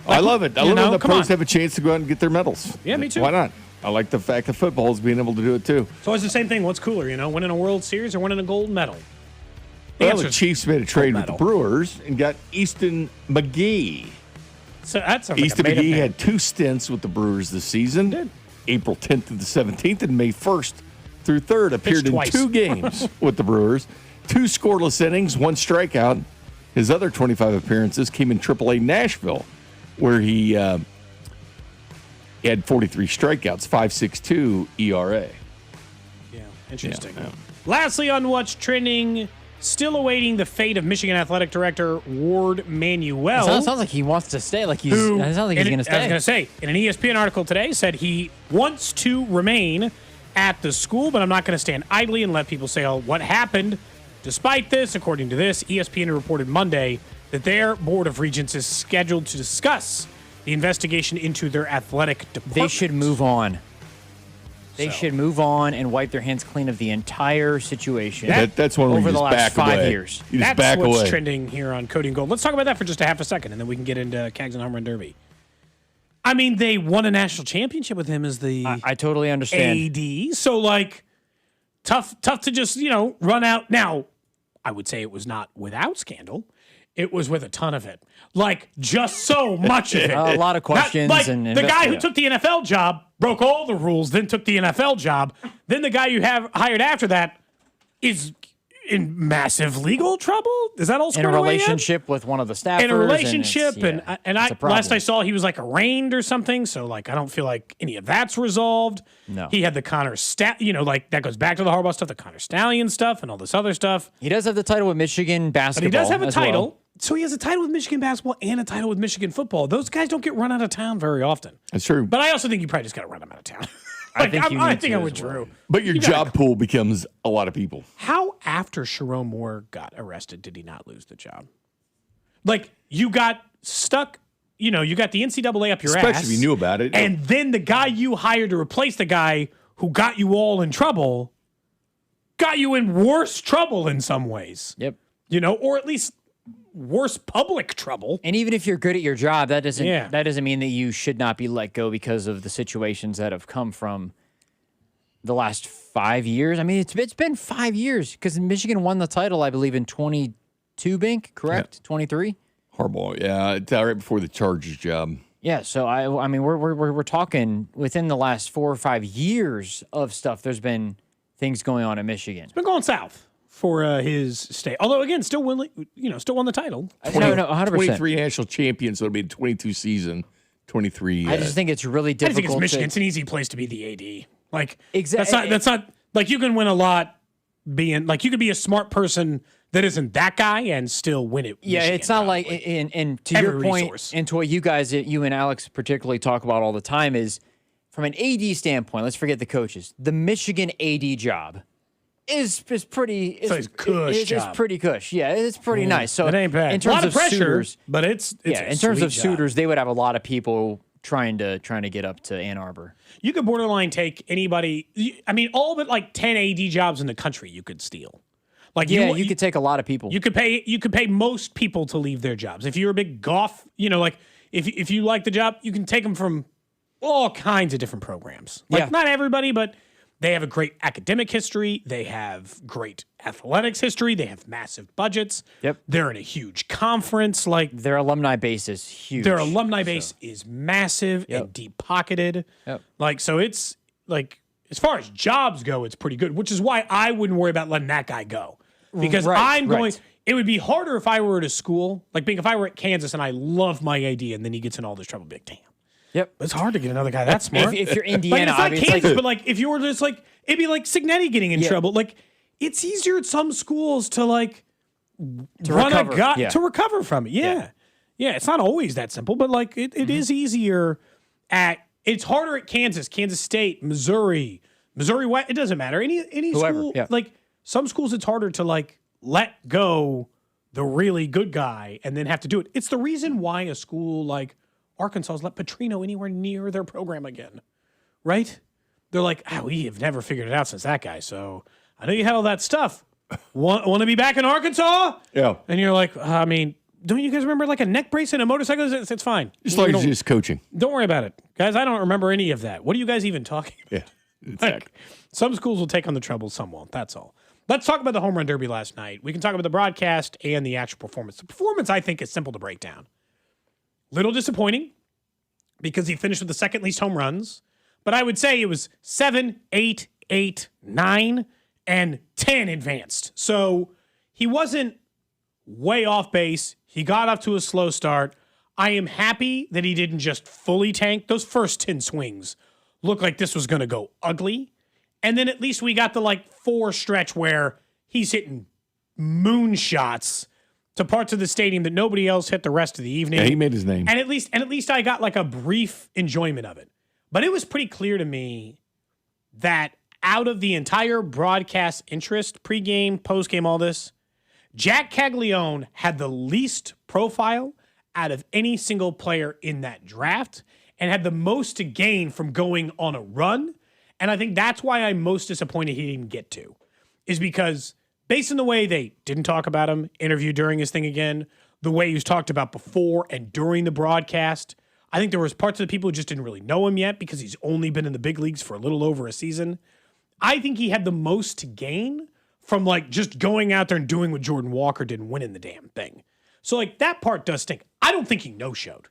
I love it. I love when the pros have a chance to go out and get their medals. Yeah, me too. Why not? I like the fact that football is being able to do it too. So it's the same thing. What's cooler, winning a World Series or winning a gold medal? Well, the Chiefs made a trade with the Brewers and got Easton McGee. So that's Easton McGee had 2 stints with the Brewers this season. April 10th to the 17th and May 1st through 3rd. Appeared in 2 games with the Brewers. 2 scoreless innings, 1 strikeout. His other 25 appearances came in AAA Nashville, where he had 43 strikeouts, 5.62 ERA. Yeah, interesting. Yeah. Lastly, on What's Trending, still awaiting the fate of Michigan Athletic Director Ward Manuel. It sounds like he wants to stay. It sounds like he's going to stay. I was going to say, in an ESPN article today, said he wants to remain at the school, but I'm not going to stand idly and let people say, oh, what happened. Despite this, according to this, ESPN reported Monday that their Board of Regents is scheduled to discuss the investigation into their athletic department. They should move on. They should move on and wipe their hands clean of the entire situation. That's one over the back last 5 away. years. That's what's trending here on Cody Gold. Let's talk about that for just a half a second, and then we can get into Cags and Home Run Derby. I mean, they won a national championship with him as the I totally understand. AD. So, tough to just, run out. Now, I would say it was not without scandal. It was with a ton of it. Like, just so much of it. A lot of questions. The guy who took the NFL job broke all the rules, then took the NFL job. Then the guy you have hired after that is in massive legal trouble. Is that all squared in a away relationship with one of the staffers? In a relationship, and problem. last I saw, he was like arraigned or something. So like, I don't feel like any of that's resolved. No, he had the Connor like that goes back to the Harbaugh stuff, the Connor Stallion stuff, and all this other stuff. He does have the title with Michigan basketball. But he does have a title. Well. So he has a title with Michigan basketball and a title with Michigan football. Those guys don't get run out of town very often. That's true. But I also think you probably just got to run them out of town. I think I withdrew. Well. But your job pool becomes a lot of people. How after Sharon Moore got arrested did he not lose the job? Like, you got stuck, you got the NCAA up your ass. Especially if you knew about it. And then the guy you hired to replace the guy who got you all in trouble got you in worse trouble in some ways. Yep. Or at least worse public trouble. And even if you're good at your job, that doesn't mean that you should not be let go because of the situations that have come from the last 5 years. I mean, it's been 5 years because Michigan won the title, I believe, in 22, Bink, correct? 23? Harbaugh, yeah, it's right before the Chargers job. Yeah, so I mean, we're talking within the last 4 or 5 years of stuff. There's been things going on in Michigan. It's been going south for his stay. Although, again, still won the title. No, 100%. 23 national champions, so it'll be the 22 season, 23. I just think it's really difficult. I think it's Michigan. It's an easy place to be the AD. Like, exactly. That's not like you can win a lot being like you could be a smart person that isn't that guy and still win it. Yeah, Michigan, it's not probably. like and to your point, resource. and to what you and Alex particularly talk about all the time is from an AD standpoint. Let's forget the coaches. The Michigan AD job is pretty. It's pretty cush. Yeah, it's pretty nice. So it ain't bad. In terms a lot of pressure, suitors, but it's in terms of suitors, they would have a lot of people trying to get up to Ann Arbor. You could borderline take anybody. I mean, all but like 10 AD jobs in the country you could steal. Like you could take a lot of people. You could pay most people to leave their jobs. If you're a big Goff, like if you like the job, you can take them from all kinds of different programs. Like not everybody, but they have a great academic history. They have great athletics history. They have massive budgets. Yep. They're in a huge conference. Like their alumni base is huge. Their alumni base is massive and deep pocketed. Yep. Like, so it's like, as far as jobs go, it's pretty good, which is why I wouldn't worry about letting that guy go. Because it would be harder if I were at a school, like if I were at Kansas and I love my AD and then he gets in all this trouble, big damn. Yep. It's hard to get another guy that smart. If you're Indiana, like, it's not Kansas, but like if you were just like, it'd be like Signetti getting in trouble. Like it's easier at some schools to like to recover from it. Yeah. It's not always that simple, but like it is easier it's harder at Kansas State, Missouri West. It doesn't matter. Any school, like some schools, it's harder to like let go the really good guy and then have to do it. It's the reason why a school like Arkansas has let Petrino anywhere near their program again, right? They're like, we have never figured it out since that guy. So I know you had all that stuff. Want to be back in Arkansas? Yeah. And you're like, I mean, don't you guys remember like a neck brace and a motorcycle? It's fine. Just like just coaching. Don't worry about it. Guys, I don't remember any of that. What are you guys even talking about? Yeah, exactly. Some schools will take on the trouble, some won't. That's all. Let's talk about the home run derby last night. We can talk about the broadcast and the actual performance. The performance, I think, is simple to break down. Little disappointing because he finished with the second least home runs. But I would say it was 7, 8, 8, 9, and 10 advanced. So he wasn't way off base. He got off to a slow start. I am happy that he didn't just fully tank. Those first 10 swings looked like this was going to go ugly. And then at least we got the 4 stretch where he's hitting moonshots to parts of the stadium that nobody else hit the rest of the evening. Yeah, he made his name. And at least I got a brief enjoyment of it. But it was pretty clear to me that out of the entire broadcast interest, pregame, postgame, all this, Jack Caglione had the least profile out of any single player in that draft and had the most to gain from going on a run. And I think that's why I'm most disappointed he didn't get to, is because based on the way they didn't talk about him, interview during his thing again, the way he was talked about before and during the broadcast, I think there was parts of the people who just didn't really know him yet because he's only been in the big leagues for a little over a season. I think he had the most to gain from like just going out there and doing what Jordan Walker did and winning the damn thing. So like that part does stink. I don't think he no-showed.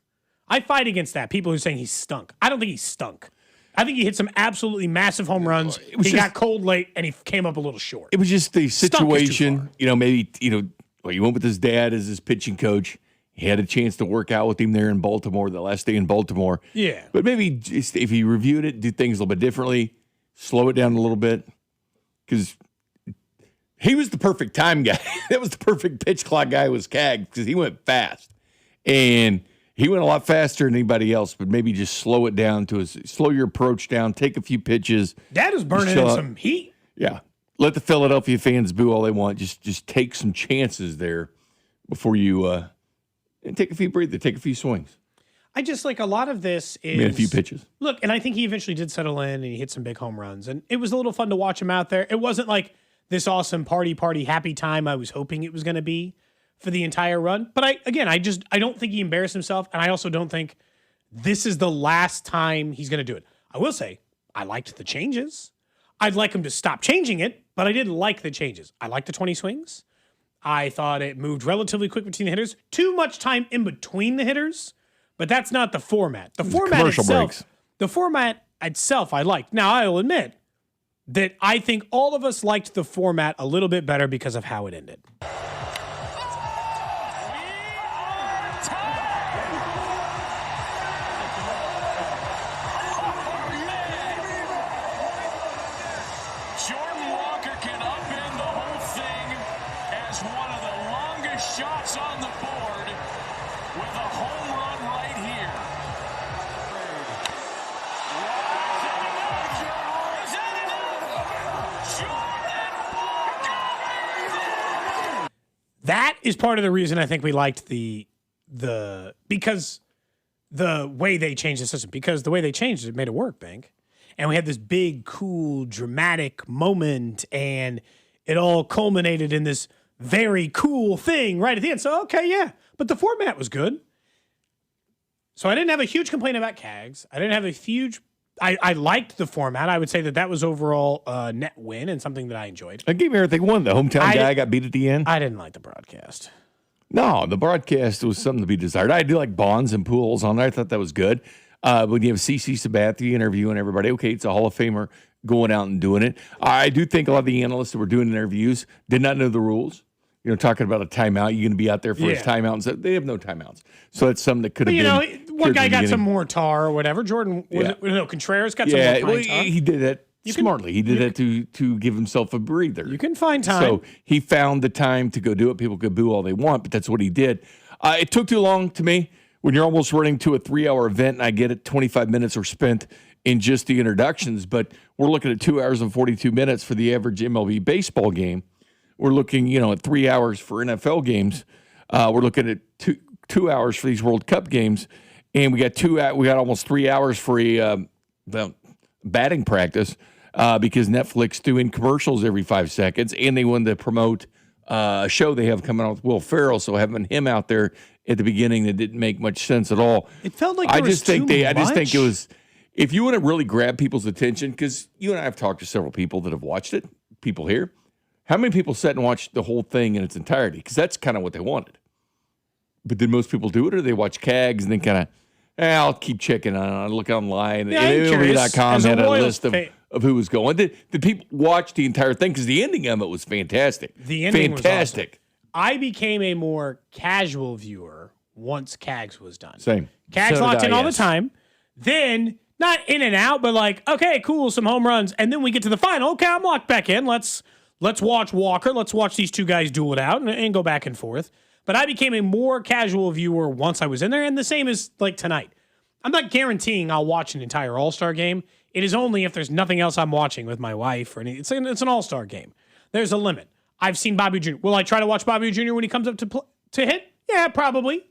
I fight against that. People who are saying he stunk. I don't think he stunk. I think he hit some absolutely massive home runs. He got cold late, and he came up a little short. It was just the situation, maybe, he went with his dad as his pitching coach. He had a chance to work out with him there in Baltimore, the last day in Baltimore. Yeah. But maybe just if he reviewed it, do things a little bit differently, slow it down a little bit. Because he was the perfect time guy. That was the perfect pitch clock guy was Cag, because he went fast. And he went a lot faster than anybody else, but maybe just slow it down slow your approach down, take a few pitches. Dad was burning in some heat. Yeah. Let the Philadelphia fans boo all they want. Just take some chances there before you and take a few breathers, take a few swings. I just like a lot of this is a few pitches. Look, and I think he eventually did settle in and he hit some big home runs. And it was a little fun to watch him out there. It wasn't like this awesome party, happy time I was hoping it was going to be for the entire run. But I don't think he embarrassed himself. And I also don't think this is the last time he's going to do it. I will say, I liked the changes. I'd like him to stop changing it, but I did like the changes. I liked the 20 swings. I thought it moved relatively quick between the hitters. Too much time in between the hitters, but that's not the format. The format itself I liked. Now, I'll admit that I think all of us liked the format a little bit better because of how it ended. Jordan Walker can upend the whole thing as one of the longest shots on the board with a home run right here. That is part of the reason I think we liked because the way they changed the system, because the way they changed it made it work, Bink. And we had this big, cool, dramatic moment, and it all culminated in this very cool thing right at the end. So, okay, yeah. But the format was good. So I didn't have a huge complaint about CAGs. I didn't have a huge... I liked the format. I would say that was overall a net win and something that I enjoyed. I gave everything one. The hometown guy got beat at the end. I didn't like the broadcast. No, the broadcast was something to be desired. I do like Bonds and Pools on there. I thought that was good. When you have CC Sabathia interviewing everybody, okay, it's a Hall of Famer going out and doing it. I do think a lot of the analysts that were doing interviews did not know the rules. Talking about a timeout, you're going to be out there for his timeout. And so they have no timeounts. So it's something that could have been. One guy got some more tar or whatever. Jordan, Contreras got some more tar. He did that smartly. He did that to give himself a breather. You can find time. So he found the time to go do it. People could boo all they want, but that's what he did. It took too long to me. When you're almost running to a 3-hour event, and I get it, 25 minutes are spent in just the introductions, but we're looking at 2 hours and 42 minutes for the average MLB baseball game. We're looking, at 3 hours for NFL games. We're looking at two hours for these World Cup games, and we got almost 3 hours for the batting practice because Netflix doing commercials every 5 seconds, and they wanted to promote a show they have coming out with Will Ferrell, so having him out there at the beginning that didn't make much sense at all. It felt like I just think it was, if you want to really grab people's attention, because you and I have talked to several people that have watched it, people here. How many people sat and watched the whole thing in its entirety? Because that's kind of what they wanted. But did most people do it, or they watch CAGs and then kind of, I'll keep checking on it, look online. Yeah, MLB.com had a list of who was going. Did people watch the entire thing? Because the ending of it was fantastic. The ending was awesome. I became a more casual viewer once CAGs was done. Same. CAGs locked in all the time. Then, not in and out, but like, okay, cool, some home runs. And then we get to the final. Okay, I'm locked back in. Let's watch Walker. Let's watch these two guys duel it out and go back and forth. But I became a more casual viewer once I was in there. And the same is like tonight. I'm not guaranteeing I'll watch an entire All-Star game. It is only if there's nothing else I'm watching with my wife or anything. It's an All-Star game. There's a limit. I've seen Bobby Jr. Will I try to watch Bobby Jr. when he comes up to hit? Yeah, probably.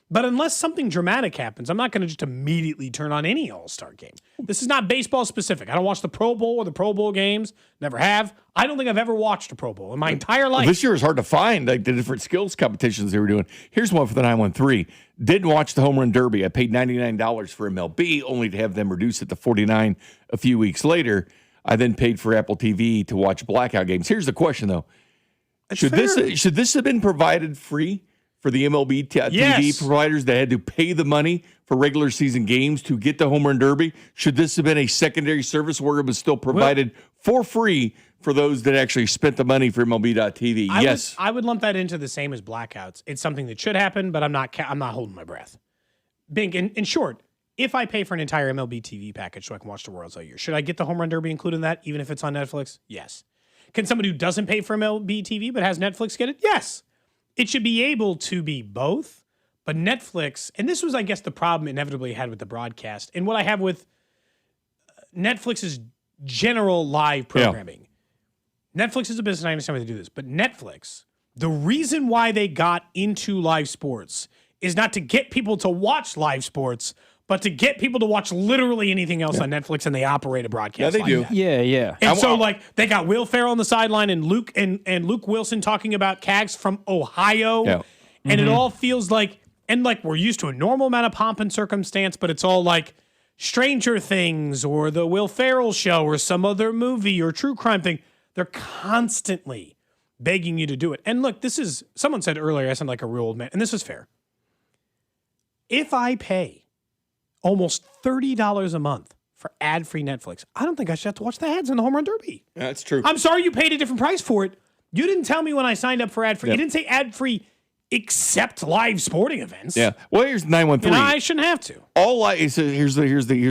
But unless something dramatic happens, I'm not going to just immediately turn on any All-Star game. This is not baseball specific. I don't watch the Pro Bowl or the Pro Bowl games. Never have. I don't think I've ever watched a Pro Bowl in my entire life. Well, this year is hard to find, like the different skills competitions they were doing. Here's one for the 913. Didn't watch the Home Run Derby. I paid $99 for MLB, only to have them reduce it to $49 a few weeks later. I then paid for Apple TV to watch blackout games. Here's the question, though. Should this have been provided free for the MLB TV providers that had to pay the money for regular season games to get the Home Run Derby? Should this have been a secondary service where it was still provided for free for those that actually spent the money for MLB.TV? Yes. I would lump that into the same as blackouts. It's something that should happen, but I'm not holding my breath. Bink, in short, if I pay for an entire MLB TV package so I can watch the Royals all year, should I get the Home Run Derby included in that, even if it's on Netflix? Yes. Can somebody who doesn't pay for MLB TV but has Netflix get it? Yes. It should be able to be both, but Netflix, and this was, I guess, the problem inevitably had with the broadcast, and what I have with Netflix's general live programming. Yeah. Netflix is a business, I understand why they do this, but Netflix, the reason why they got into live sports is not to get people to watch live sports, but to get people to watch literally anything else on Netflix, and they operate a broadcast. Yeah, they do. That. Yeah. And so, they got Will Ferrell on the sideline and Luke Wilson talking about Cags from Ohio, and it all feels like, and we're used to a normal amount of pomp and circumstance, but it's all like Stranger Things or the Will Ferrell show or some other movie or true crime thing. They're constantly begging you to do it. And look, someone said earlier, I sound like a real old man, and this is fair. If I pay almost $30 a month for ad-free Netflix, I don't think I should have to watch the ads in the Home Run Derby. That's true. I'm sorry you paid a different price for it. You didn't tell me when I signed up for ad-free. You didn't say ad-free except live sporting events. Yeah. Well, here's 913. I shouldn't have to. Here's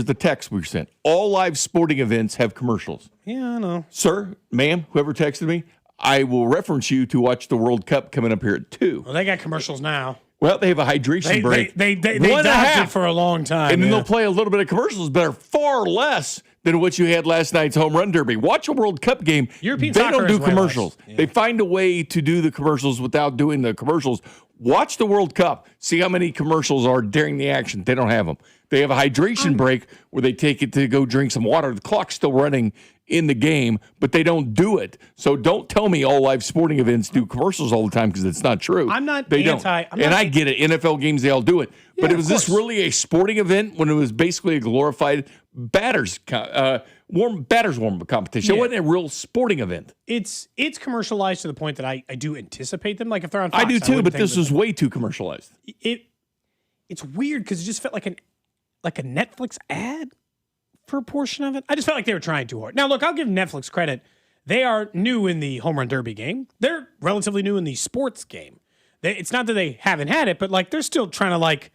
the text we sent. All live sporting events have commercials. Yeah, I know. Sir, ma'am, whoever texted me, I will reference you to watch the World Cup coming up here at 2. Well, they got commercials now. Well, they have a hydration break. They dodged it for a long time. And then they'll play a little bit of commercials, but are far less than what you had last night's Home Run Derby. Watch a World Cup game. European they soccer don't do is way commercials. less. Yeah. They find a way to do the commercials without doing the commercials. Watch the World Cup. See how many commercials are during the action. They don't have them. They have a hydration break where they take it to go drink some water. The clock's still running in the game, but they don't do it. So don't tell me all live sporting events do commercials all the time, because it's not true. I'm not they anti. Don't. I get it. NFL games, they all do it. But was this really a sporting event when it was basically a glorified batters warm competition? It wasn't a real sporting event. It's commercialized to the point that I do anticipate them. Like if they're on Fox, I do too, but this was way too commercialized. It's weird because it just felt like a Netflix ad for a portion of it. I just felt like they were trying too hard. Now, look, I'll give Netflix credit. They are new in the Home Run Derby game. They're relatively new in the sports game. It's not that they haven't had it, but they're still trying to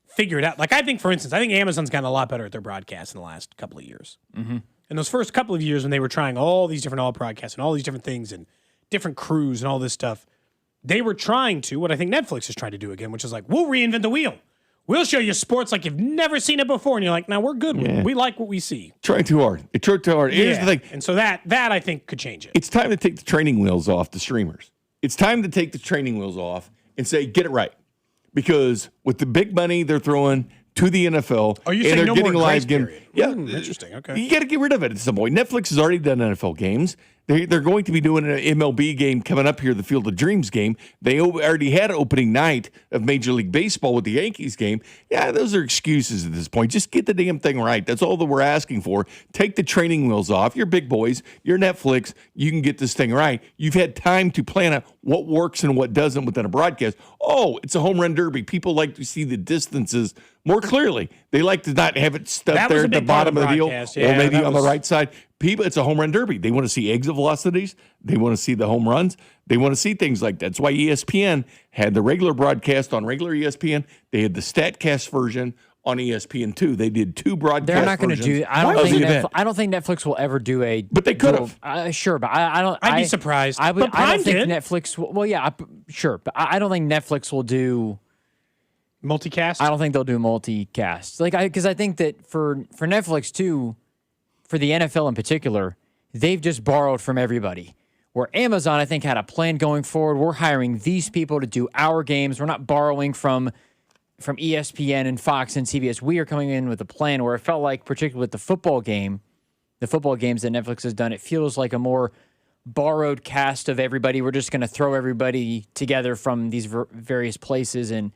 figure it out. I think, for instance, Amazon's gotten a lot better at their broadcasts in the last couple of years. Mm-hmm. In those first couple of years when they were trying all these different all broadcasts and all these different things and different crews and all this stuff, they were trying to, what I think Netflix is trying to do again, which is we'll reinvent the wheel. We'll show you sports like you've never seen it before. And you're like, no, we're good. Yeah. We like what we see. Trying too hard. It tried too hard. Yeah. Here's the thing. And so that I think could change it. It's time to take the training wheels off the streamers. It's time to take the training wheels off and say, get it right. Because with the big money they're throwing to the NFL, you saying they're no getting more live grace game. period? Yeah, interesting. Okay, you got to get rid of it at some point. Netflix has already done NFL games. They're going to be doing an MLB game coming up here, the Field of Dreams game. They already had opening night of Major League Baseball with the Yankees game. Yeah, those are excuses at this point. Just get the damn thing right. That's all that we're asking for. Take the training wheels off. You're big boys. You're Netflix. You can get this thing right. You've had time to plan out what works and what doesn't within a broadcast. Oh, it's a home run derby. People like to see the distances more clearly. They like to not have it stuck there at the bottom of the deal, or maybe on the right side. People, it's a home run derby. They want to see exit velocities. They want to see the home runs. They want to see things like that. That's why ESPN had the regular broadcast on regular ESPN. They had the StatCast version on ESPN2. They did two broadcasts. They're not going to do. I don't think Netflix will ever do a. But they could have. Sure, but I don't. I'd be surprised. I don't think Netflix. Well, yeah, sure, but I don't think Netflix will do multicast. I don't think they'll do multicast. Because I think that for Netflix too, for the NFL in particular, they've just borrowed from everybody. Where Amazon, I think, had a plan going forward. We're hiring these people to do our games. We're not borrowing from ESPN and Fox and CBS. We are coming in with a plan where it felt like, particularly with the football games that Netflix has done, it feels like a more borrowed cast of everybody. We're just going to throw everybody together from these various places and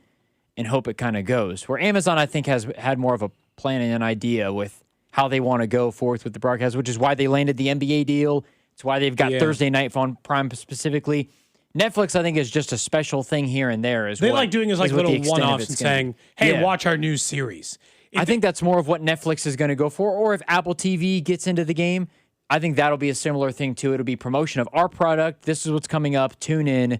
hope it kind of goes. Where Amazon, I think, has had more of a plan and an idea with how they want to go forth with the broadcast, which is why they landed the NBA deal. It's why they've got Thursday night on Prime specifically. Netflix, I think, is just a special thing here and there. They like doing is like little one-offs and saying, hey, watch our new series. I think that's more of what Netflix is going to go for. Or if Apple TV gets into the game, I think that'll be a similar thing too. It'll be promotion of our product. This is what's coming up. Tune in.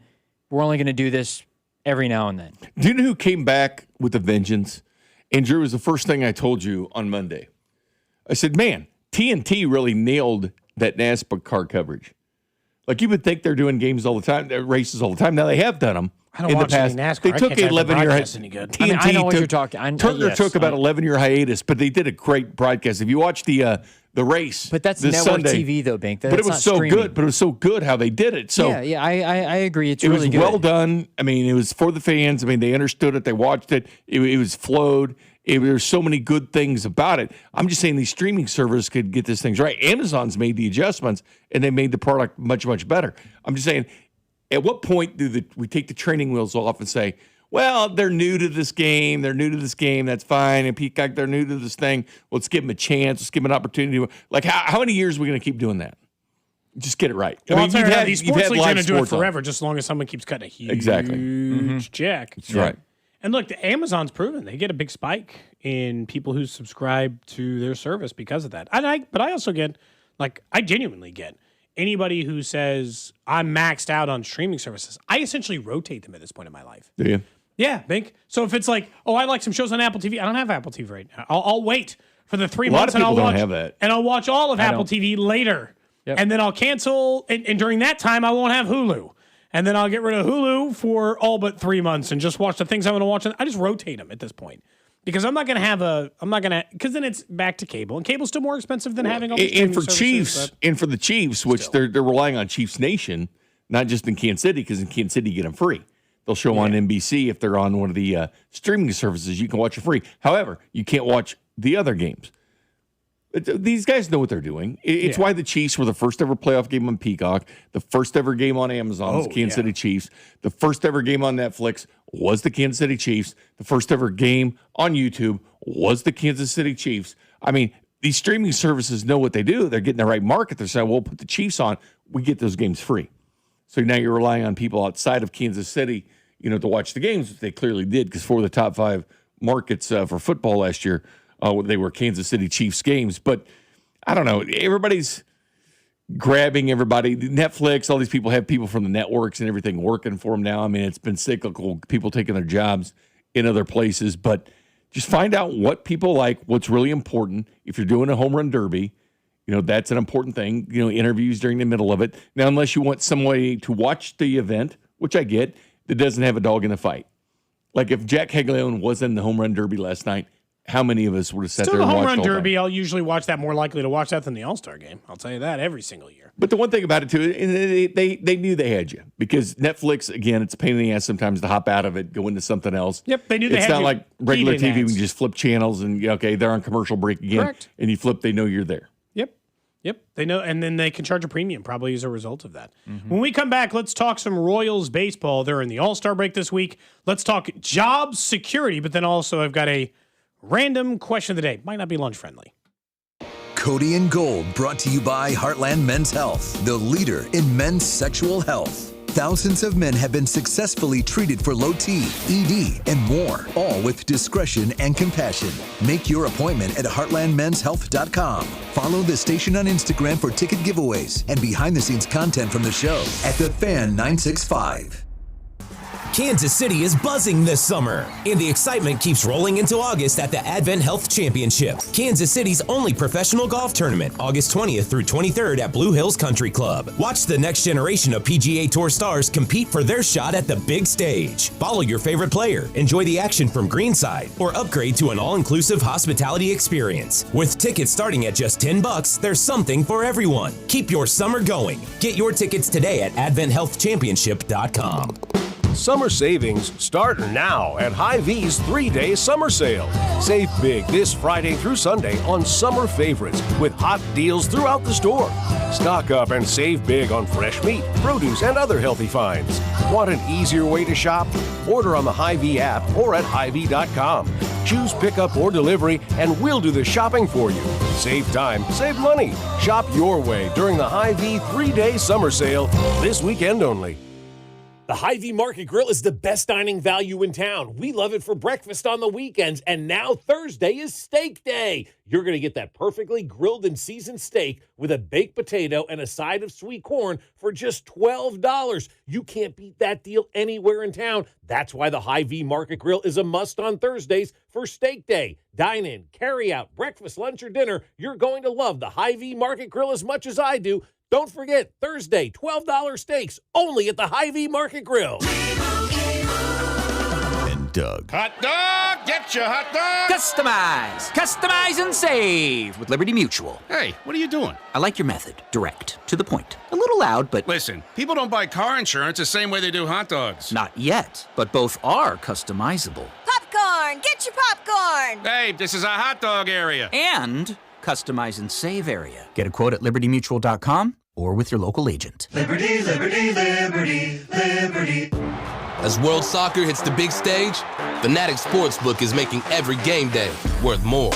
We're only going to do this every now and then. Do you know who came back with a vengeance? And Drew, was the first thing I told you on Monday. I said, man, TNT really nailed that NASCAR coverage. Like, you would think they're doing games all the time, races all the time. Now they have done them. I don't in watch the past. any NASCAR. They took an 11-year hiatus. TNT I know what you're talking. Turner took about 11-year hiatus, but they did a great broadcast. If you watch the race, but that's this network Sunday, TV though, Bink. But it was so streaming. good. But it was so good how they did it. So I agree. It was really good. well done. I mean, it was for the fans. I mean, they understood it. They watched it. It was flowed. There's so many good things about it. I'm just saying these streaming servers could get these things right. Amazon's made the adjustments, and they made the product much, much better. I'm just saying, at what point do we take the training wheels off and say, well, they're new to this game. They're new to this game. That's fine. And Peacock, they're new to this thing. Let's give them a chance. Let's give them an opportunity. Like, how many years are we going to keep doing that? Just get it right. Well, I mean, these sports leagues are going to do it forever, just as long as someone keeps cutting a huge check. That's right. And look, Amazon's proven they get a big spike in people who subscribe to their service because of that. But I also get, I genuinely get anybody who says I'm maxed out on streaming services. I essentially rotate them at this point in my life. Do you? Yeah, Bink. So if it's like, oh, I like some shows on Apple TV. I don't have Apple TV right now. I'll wait for the 3 months and I'll don't watch have that. And I'll watch all of Apple TV later. Yep. And then I'll cancel. And during that time, I won't have Hulu. And then I'll get rid of Hulu for all but 3 months and just watch the things I want to watch. I just rotate them at this point. Because I'm not going to because then it's back to cable. And cable's still more expensive than having all these and for services, for the Chiefs, which they're relying on Chiefs Nation, not just in Kansas City, because in Kansas City you get them free. They'll show on NBC if they're on one of the streaming services. You can watch it free. However, you can't watch the other games. These guys know what they're doing. It's why the Chiefs were the first ever playoff game on Peacock. The first ever game on Amazon was Kansas City Chiefs. The first ever game on Netflix was the Kansas City Chiefs. The first ever game on YouTube was the Kansas City Chiefs. I mean, these streaming services know what they do. They're getting the right market. They're saying, we'll put the Chiefs on. We get those games free. So now you're relying on people outside of Kansas City, to watch the games, which they clearly did, because 4 of the top 5 markets for football last year, they were Kansas City Chiefs games. But I don't know. Everybody's grabbing everybody. Netflix, all these people have people from the networks and everything working for them now. I mean, it's been cyclical, people taking their jobs in other places. But just find out what people like, what's really important. If you're doing a home run derby, that's an important thing. Interviews during the middle of it. Now, unless you want somebody to watch the event, which I get, that doesn't have a dog in the fight. Like if Jack Heglione was in the home run derby last night, how many of us would have sat there and watched the home run the whole derby, thing? I'll usually watch that, more likely to watch that than the All-Star game. I'll tell you that every single year. But the one thing about it, too, they knew they had you. Because Netflix, again, it's a pain in the ass sometimes to hop out of it, go into something else. Yep, they knew they had you. It's not like regular TV, ads. we can just flip channels and, they're on commercial break again. Correct. And you flip, they know you're there. Yep, they know, and then they can charge a premium probably as a result of that. When we come back, let's talk some Royals baseball. They're in the All-Star break this week. Let's talk job security, but then also I've got a random question of the day. Might not be lunch friendly. Cody and Gold, brought to you by Heartland Men's Health, the leader in men's sexual health. Thousands of men have been successfully treated for low T, ED, and more, all with discretion and compassion. Make your appointment at heartlandmenshealth.com. Follow the station on Instagram for ticket giveaways and behind-the-scenes content from the show at The Fan 965. Kansas City is buzzing this summer, and the excitement keeps rolling into August at the Advent Health Championship, Kansas City's only professional golf tournament, August 20th through 23rd at Blue Hills Country Club. Watch the next generation of PGA Tour stars compete for their shot at the big stage. Follow your favorite player, enjoy the action from greenside, or upgrade to an all-inclusive hospitality experience. With tickets starting at just $10, there's something for everyone. Keep your summer going. Get your tickets today at AdventHealthChampionship.com. Summer savings start now at Hy-Vee's 3-day summer sale. Save big this Friday through Sunday on summer favorites with hot deals throughout the store. Stock up and save big on fresh meat, produce, and other healthy finds. Want an easier way to shop? Order on the Hy-Vee app or at Hy-Vee.com. Choose pickup or delivery, and we'll do the shopping for you. Save time, save money. Shop your way during the Hy-Vee 3-day summer sale this weekend only. The Hy-Vee Market Grill is the best dining value in town. We love it for breakfast on the weekends, and now Thursday is steak day. You're going to get that perfectly grilled and seasoned steak with a baked potato and a side of sweet corn for just $12. You can't beat that deal anywhere in town. That's why the Hy-Vee Market Grill is a must on Thursdays for steak day. Dine in, carry out, breakfast, lunch, or dinner. You're going to love the Hy-Vee Market Grill as much as I do. Don't forget, Thursday, $12 steaks, only at the Hy-Vee Market Grill. And Doug. Hot dog! Get your hot dog! Customize and save with Liberty Mutual. Hey, what are you doing? I like your method. Direct, to the point. A little loud, but... Listen, people don't buy car insurance the same way they do hot dogs. Not yet, but both are customizable. Popcorn! Get your popcorn! Hey, this is a hot dog area. And customize and save area. Get a quote at libertymutual.com or with your local agent. Liberty, liberty, liberty, liberty. As World Soccer hits the big stage, Fanatics Sportsbook is making every game day worth more.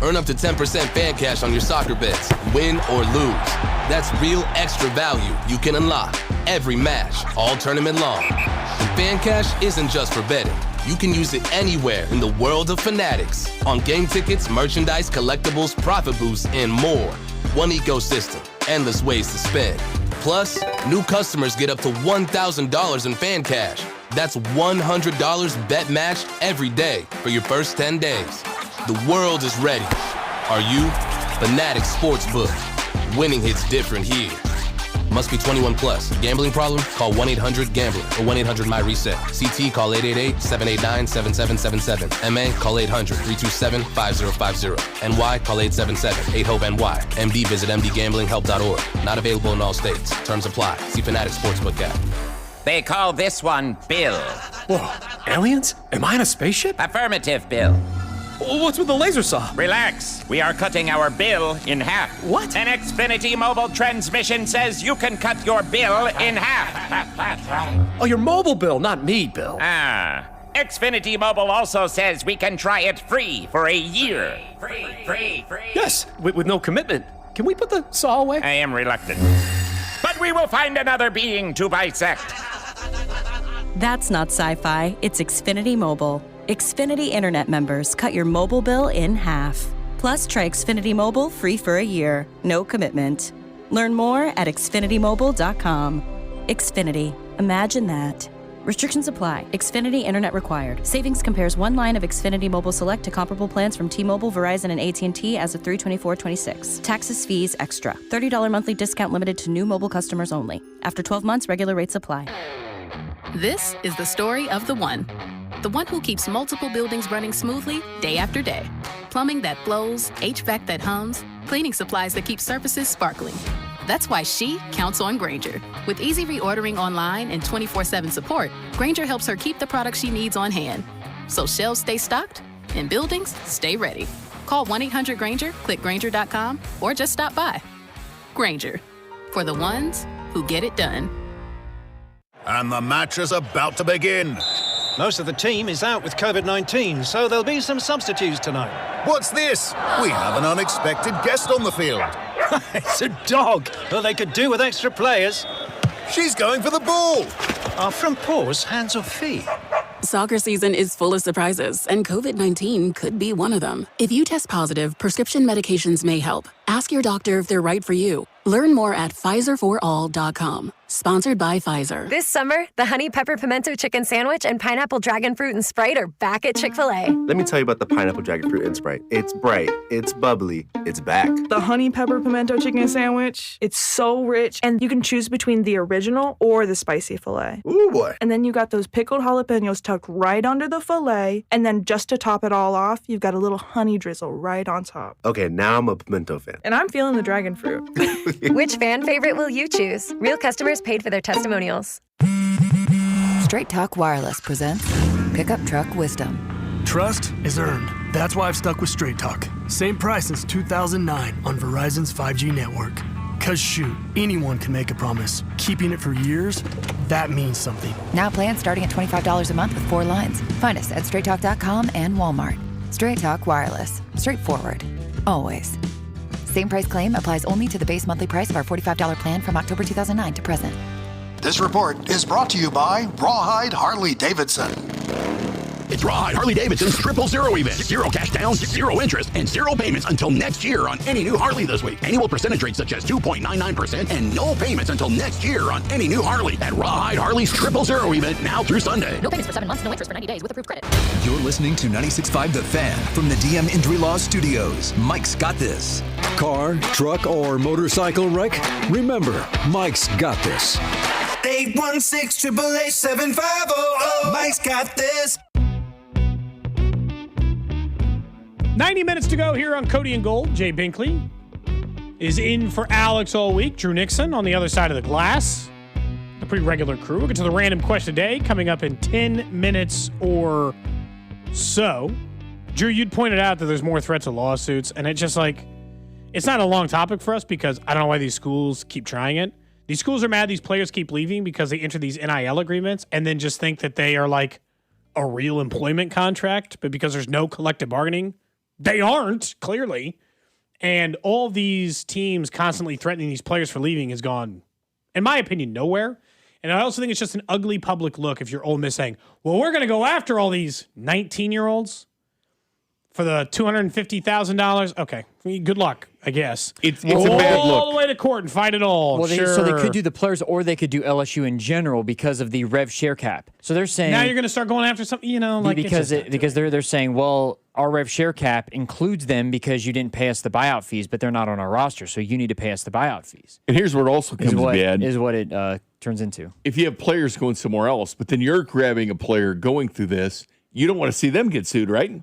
Earn up to 10% fan cash on your soccer bets, win or lose. That's real extra value you can unlock every match, all tournament long. And fan cash isn't just for betting. You can use it anywhere in the world of Fanatics. On game tickets, merchandise, collectibles, profit boosts, and more. One ecosystem, endless ways to spend. Plus, new customers get up to $1,000 in fan cash. That's $100 bet match every day for your first 10 days. The world is ready. Are you? Fanatics Sportsbook. Winning hits different here. Must be 21 plus. Gambling problem? Call 1-800-GAMBLER or 1-800-MY-RESET. CT, call 888-789-7777. MA, call 800-327-5050. NY, call 877-8-HOPE-NY. MD, visit mdgamblinghelp.org. Not available in all states. Terms apply. See Fanatics Sportsbook app. They call this one Bill. Whoa, aliens? Am I in a spaceship? Affirmative, Bill. What's with the laser saw? Relax. We are cutting our bill in half. What? An Xfinity mobile transmission says you can cut your bill in half. Oh, your mobile bill, not me, Bill. Xfinity Mobile also says we can try it free for a year. Free. Yes, with no commitment. Can we put the saw away? I am reluctant. But we will find another being to bisect. That's not sci-fi. It's Xfinity Mobile. Xfinity Internet members cut your mobile bill in half. Plus, try Xfinity Mobile free for a year. No commitment. Learn more at xfinitymobile.com. Xfinity. Imagine that. Restrictions apply. Xfinity Internet required. Savings compares one line of Xfinity Mobile Select to comparable plans from T-Mobile, Verizon, and AT&T as of 3/24/26. Taxes, fees, extra. $30 monthly discount limited to new mobile customers only. After 12 months, regular rates apply. This is the story of the one who keeps multiple buildings running smoothly day after day. Plumbing that flows, HVAC that hums, cleaning supplies that keep surfaces sparkling. That's why she counts on Grainger. With easy reordering online and 24/7 support, Grainger helps her keep the products she needs on hand. So shelves stay stocked and buildings stay ready. Call 1-800-GRAINGER, click Grainger.com, or just stop by. Grainger, for the ones who get it done. And the match is about to begin. Most of the team is out with COVID-19, so there'll be some substitutes tonight. What's this? We have an unexpected guest on the field. It's a dog. Well, they could do with extra players. She's going for the ball. Are front paws hands or feet? Soccer season is full of surprises, and COVID-19 could be one of them. If you test positive, prescription medications may help. Ask your doctor if they're right for you. Learn more at PfizerForAll.com. Sponsored by Pfizer. This summer, the Honey Pepper Pimento Chicken Sandwich and Pineapple Dragon Fruit and Sprite are back at Chick-fil-A. Let me tell you about the Pineapple Dragon Fruit and Sprite. It's bright, it's bubbly, it's back. The Honey Pepper Pimento Chicken Sandwich, it's so rich, and you can choose between the original or the spicy filet. Ooh, boy. And then you got those pickled jalapenos tucked right under the filet, and then just to top it all off, you've got a little honey drizzle right on top. Okay, now I'm a pimento fan. And I'm feeling the dragon fruit. Which fan favorite will you choose? Real customers paid for their testimonials. Straight Talk Wireless presents Pickup Truck Wisdom. Trust is earned. That's why I've stuck with Straight Talk. Same price since 2009 on Verizon's 5G network. Cause shoot, anyone can make a promise. Keeping it for years, that means something. Now plans starting at $25 a month with 4 lines. Find us at straighttalk.com and Walmart. Straight Talk Wireless. Straightforward. Always. Same price claim applies only to the base monthly price of our $45 plan from October 2009 to present. This report is brought to you by Rawhide Harley-Davidson. It's Rawhide Harley-Davidson's 000 event. 0 cash down, 0 interest, and 0 payments until next year on any new Harley this week. Annual percentage rates such as 2.99% and no payments until next year on any new Harley at Rawhide Harley's 000 event now through Sunday. No payments for 7 months, no interest for 90 days with approved credit. You're listening to 96.5 The Fan from the DM Injury Law Studios. Mike's got this. Car, truck, or motorcycle wreck? Remember, Mike's got this. 816-888-7500. Mike's got this. 90 minutes to go here on Cody and Gold. Jay Binkley is in for Alex all week. Drew Nixon on the other side of the glass. A pretty regular crew. We'll get to the random question today coming up in 10 minutes or so. Drew, you'd pointed out that there's more threats of lawsuits, and it's just like, it's not a long topic for us because I don't know why these schools keep trying it. These schools are mad these players keep leaving because they enter these NIL agreements and then just think that they are like a real employment contract, but because there's no collective bargaining, they aren't, clearly. And all these teams constantly threatening these players for leaving has gone, in my opinion, nowhere. And I also think it's just an ugly public look if you're Ole Miss saying, well, we're going to go after all these 19-year-olds for the $250,000. Okay, good luck, I guess. It's a bad look. All the way to court and fight it all. Well, sure. So they could do the players or they could do LSU in general because of the rev share cap. So they're saying now you're going to start going after something, like because they're saying, well, our rev share cap includes them because you didn't pay us the buyout fees, but they're not on our roster, so you need to pay us the buyout fees. And here's what also comes bad. Is what it turns into. If you have players going somewhere else, but then you're grabbing a player going through this, you don't want to see them get sued, right?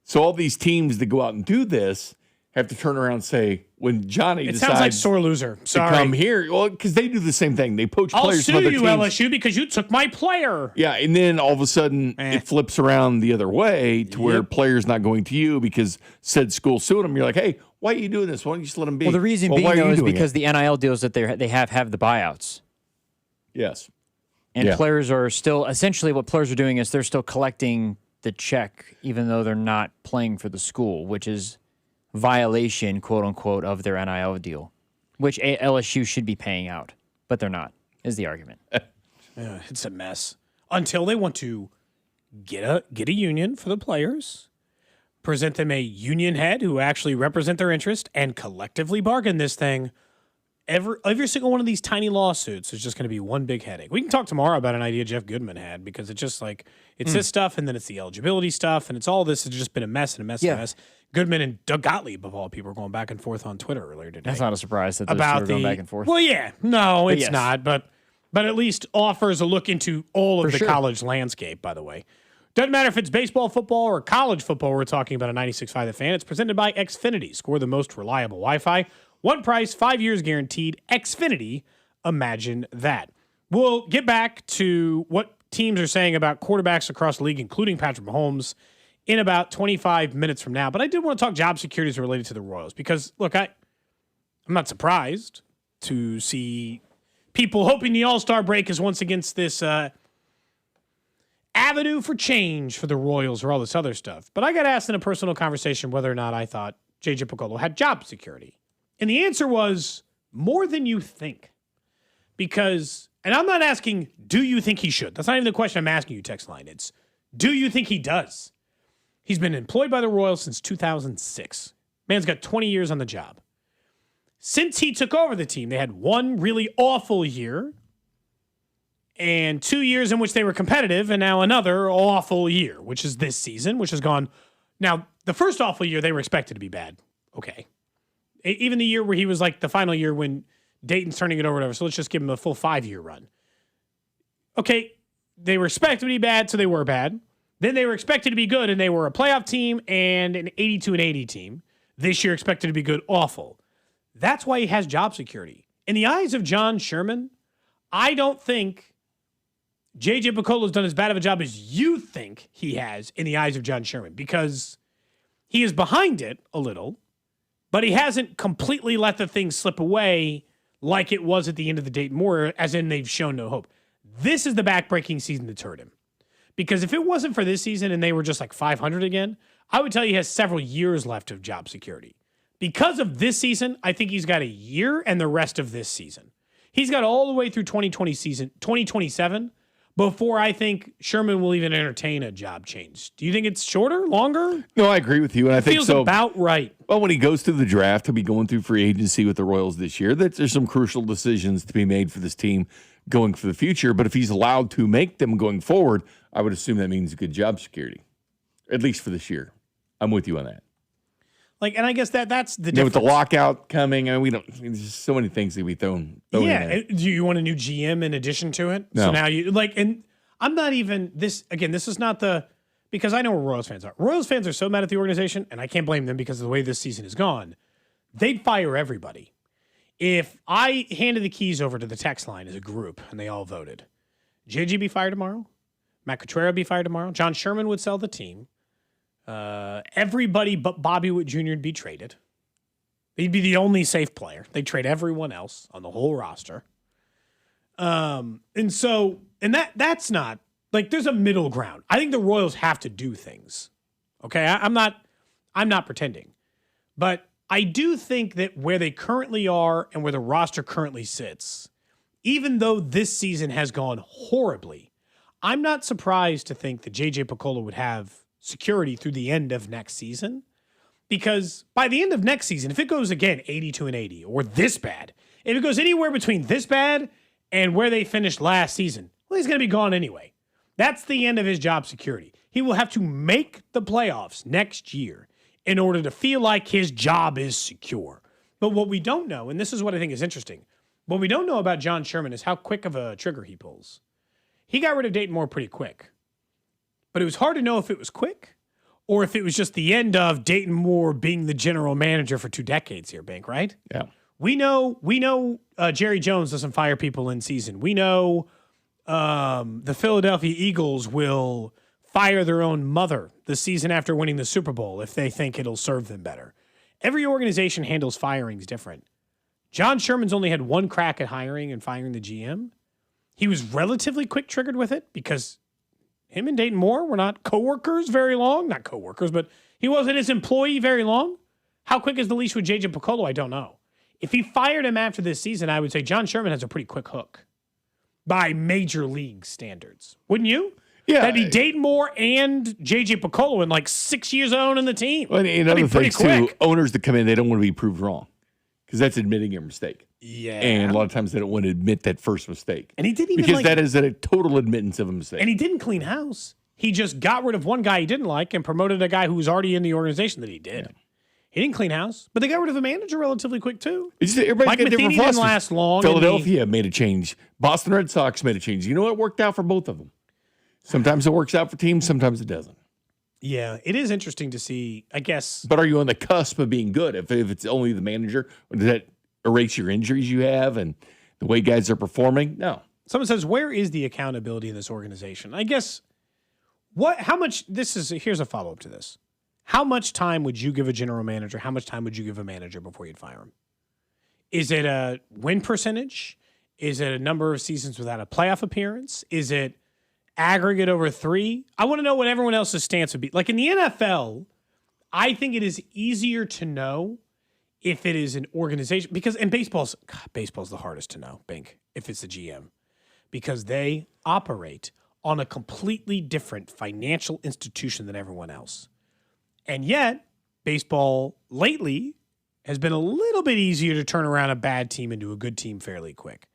So all these teams that go out and do this have to turn around and say, when Johnny decides sounds like sore loser. Sorry. To come here, well, because they do the same thing. They poach players from other teams. I'll sue you, LSU, because you took my player. Yeah, and then all of a sudden it flips around the other way to where players not going to you because said school suing them. You're like, hey, why are you doing this? Why don't you just let them be? Well, the reason being, though, is because the NIL deals that they have the buyouts. Yes. And players are still, essentially what players are doing is they're still collecting the check, even though they're not playing for the school, which is violation, quote unquote, of their NIL deal, which LSU should be paying out, but they're not, is the argument. It's a mess. Until they want to get a union for the players, present them a union head who actually represent their interest, and collectively bargain this thing. Every single one of these tiny lawsuits is just going to be one big headache. We can talk tomorrow about an idea Jeff Goodman had, because it's just like, it's this stuff, and then it's the eligibility stuff, and it's all this. It's just been a mess and a mess and a mess. Goodman and Doug Gottlieb, of all people, were going back and forth on Twitter earlier today. That's not a surprise that those two are going back and forth. Well, yeah. No, it's not, but at least offers a look into all of the college landscape, by the way. Doesn't matter if it's baseball, football, or college football. We're talking about a 96.5 The Fan. It's presented by Xfinity. Score the most reliable Wi-Fi. One price, 5 years guaranteed. Xfinity, imagine that. We'll get back to what teams are saying about quarterbacks across the league, including Patrick Mahomes, in about 25 minutes from now. But I did want to talk job securities related to the Royals because, look, I'm not surprised to see people hoping the All-Star break is once against this avenue for change for the Royals or all this other stuff. But I got asked in a personal conversation whether or not I thought J.J. Piccolo had job security. And the answer was more than you think. Because, and I'm not asking, do you think he should? That's not even the question I'm asking you, text line. It's, do you think he does? He's been employed by the Royals since 2006. Man's got 20 years on the job. Since he took over the team, they had one really awful year and 2 years in which they were competitive, and now another awful year, which is this season, which has gone. Now, the first awful year, they were expected to be bad. Okay. Even the year where he was like the final year when Dayton's turning it over, whatever. So let's just give him a full 5-year run. Okay, they were expected to be bad, so they were bad. Then they were expected to be good, and they were a playoff team and an 82-80 team. This year expected to be good, awful. That's why he has job security. In the eyes of John Sherman, I don't think J.J. Piccolo's done as bad of a job as you think he has in the eyes of John Sherman, because he is behind it a little, but he hasn't completely let the thing slip away like it was at the end of the Dayton War, as in they've shown no hope. This is the backbreaking season that's hurt him. Because if it wasn't for this season and they were just like 500 again, I would tell you he has several years left of job security. Because of this season, I think he's got a year and the rest of this season. He's got all the way through 2027 before I think Sherman will even entertain a job change. Do you think it's shorter, longer? No, I agree with you, and I think feels so. About right. Well, when he goes through the draft, he'll be going through free agency with the Royals this year. That there's some crucial decisions to be made for this team going for the future. But if he's allowed to make them going forward, I would assume that means good job security, at least for this year. I'm with you on that. Like, and I guess that's the difference. With the lockout coming, there's so many things that we thrown in. Do you want a new GM in addition to it? No. So now and I'm not even this is not because I know where Royals fans are. Royals fans are so mad at the organization, and I can't blame them because of the way this season has gone. They'd fire everybody. If I handed the keys over to the text line as a group and they all voted, JG be fired tomorrow, Matt Cotrera be fired tomorrow, John Sherman would sell the team. Everybody but Bobby Witt Jr. would be traded. He'd be the only safe player. They'd trade everyone else on the whole roster. And that's not like there's a middle ground. I think the Royals have to do things. Okay. I'm not pretending, but I do think that where they currently are and where the roster currently sits, even though this season has gone horribly, I'm not surprised to think that JJ Picollo would have security through the end of next season, because by the end of next season, if it goes again 82-80 or this bad, if it goes anywhere between this bad and where they finished last season, well, he's going to be gone anyway. That's the end of his job security. He will have to make the playoffs next year in order to feel like his job is secure. But what we don't know, and this is what I think is interesting, what we don't know about John Sherman is how quick of a trigger he pulls. He got rid of Dayton Moore pretty quick. But it was hard to know if it was quick or if it was just the end of Dayton Moore being the general manager for 2 decades here, Bink, right? Yeah. We know Jerry Jones doesn't fire people in season. We know the Philadelphia Eagles will fire their own mother the season after winning the Super Bowl if they think it'll serve them better. Every organization handles firings different. John Sherman's only had one crack at hiring and firing the GM. He was relatively quick-triggered with it because him and Dayton Moore were not coworkers very long. Not coworkers, but he wasn't his employee very long. How quick is the leash with JJ Picollo? I don't know. If he fired him after this season, I would say John Sherman has a pretty quick hook by major league standards. Wouldn't you? Yeah. That'd be Dayton Moore and JJ Picollo in like 6 years of owning the team. Well, and other things, too, owners that come in, they don't want to be proved wrong because that's admitting your mistake. Yeah. And a lot of times they don't want to admit that first mistake. And he didn't even because that is a total admittance of a mistake. And he didn't clean house. He just got rid of one guy he didn't like and promoted a guy who was already in the organization that he did. Yeah. He didn't clean house, but they got rid of a manager relatively quick, too. Mike Matheny didn't last long. Philadelphia made a change. Boston Red Sox made a change. You know what worked out for both of them? Sometimes it works out for teams, sometimes it doesn't. Yeah, it is interesting to see, I guess. But are you on the cusp of being good? If it's only the manager, does that erase your injuries you have and the way guys are performing? No. Someone says, where is the accountability in this organization? I guess, here's a follow-up to this. How much time would you give a general manager? How much time would you give a manager before you'd fire him? Is it a win percentage? Is it a number of seasons without a playoff appearance? Is it aggregate over 3? I want to know what everyone else's stance would be. Like in the NFL, I think it is easier to know if it is an organization, because in baseball's the hardest to know, Bink, if it's the GM, because they operate on a completely different financial institution than everyone else. And yet, baseball lately has been a little bit easier to turn around a bad team into a good team fairly quick.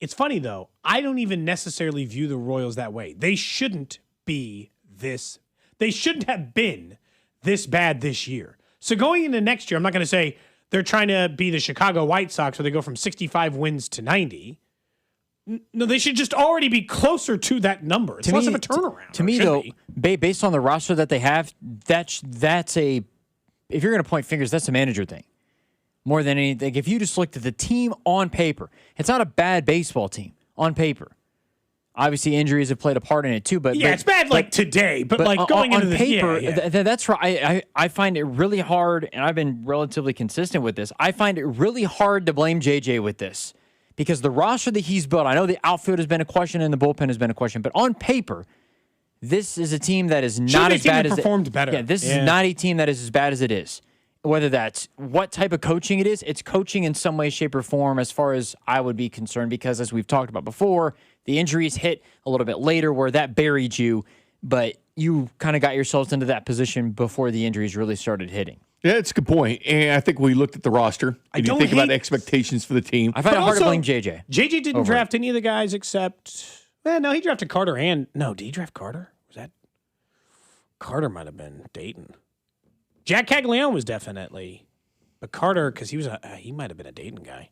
It's funny, though. I don't even necessarily view the Royals that way. They shouldn't be this. They shouldn't have been this bad this year. So going into next year, I'm not going to say they're trying to be the Chicago White Sox where they go from 65 wins to 90. No, they should just already be closer to that number. It's less of a turnaround. To me, though, based on the roster that they have, that's a. If you're going to point fingers, that's a manager thing. More than anything, if you just looked at the team on paper, it's not a bad baseball team on paper. Obviously, injuries have played a part in it too. But it's bad like today. But like going into the paper, that's right. I find it really hard, and I've been relatively consistent with this. I find it really hard to blame JJ with this. Because the roster that he's built, I know the outfield has been a question and the bullpen has been a question, but on paper, This is a team that is Should not be a as team bad that as performed better. Yeah, this is not a team that is as bad as it is. Whether that's what type of coaching it is, it's coaching in some way, shape, or form as far as I would be concerned, because as we've talked about before, the injuries hit a little bit later where that buried you, but you kind of got yourselves into that position before the injuries really started hitting. Yeah, it's a good point. And I think we looked at the roster and you think about expectations for the team. I find it hard to blame JJ. JJ didn't draft any of the guys except, no, he drafted Carter did he draft Carter? Carter might have been Dayton. Jack Caglione was definitely, but Carter, because he might have been a Dayton guy.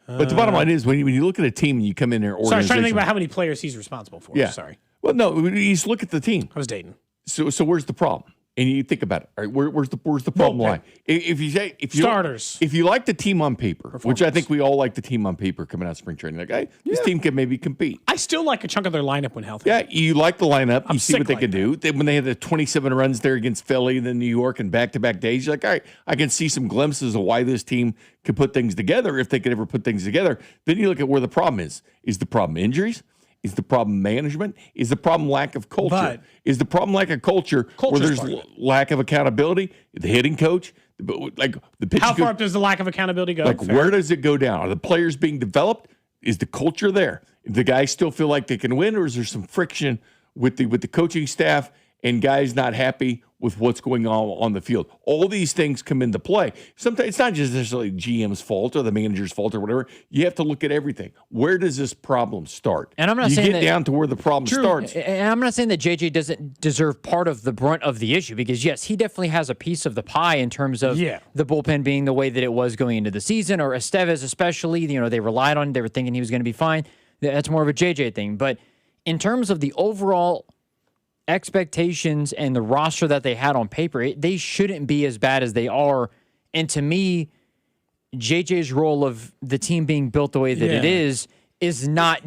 But the bottom line is, when you look at a team and you come in there, sorry, I was trying to think about how many players he's responsible for. Yeah. Sorry. Well, no, you just look at the team. I was Dayton. So where's the problem? And you think about it. All right, where's the problem lie? If you like the team on paper, which I think we all like the team on paper coming out of spring training, like, hey, this team can maybe compete. I still like a chunk of their lineup when healthy. Yeah, you like the lineup. You see what they can do. When they had the 27 runs there against Philly, then New York, and back-to-back days, you're like, all right, I can see some glimpses of why this team could put things together if they could ever put things together. Then you look at where the problem is. Is the problem injuries? Is the problem management? Is the problem lack of culture? Is the problem lack of culture where there's lack of accountability? The hitting coach, like the pitching How far up does the lack of accountability go? Like where does it go down? Are the players being developed? Is the culture there? Do the guys still feel like they can win, or is there some friction with the coaching staff and guys not happy with what's going on the field? All these things come into play. Sometimes it's not just necessarily GM's fault or the manager's fault or whatever. You have to look at everything. Where does this problem start? And I'm not you saying get down to where the problem starts. And I'm not saying that JJ doesn't deserve part of the brunt of the issue, because yes, he definitely has a piece of the pie in terms of the bullpen being the way that it was going into the season, or Estevez especially. They relied on. They were thinking he was going to be fine. That's more of a JJ thing. But in terms of the overall expectations and the roster that they had on paper, they shouldn't be as bad as they are. And to me, JJ's role of the team being built the way that it is not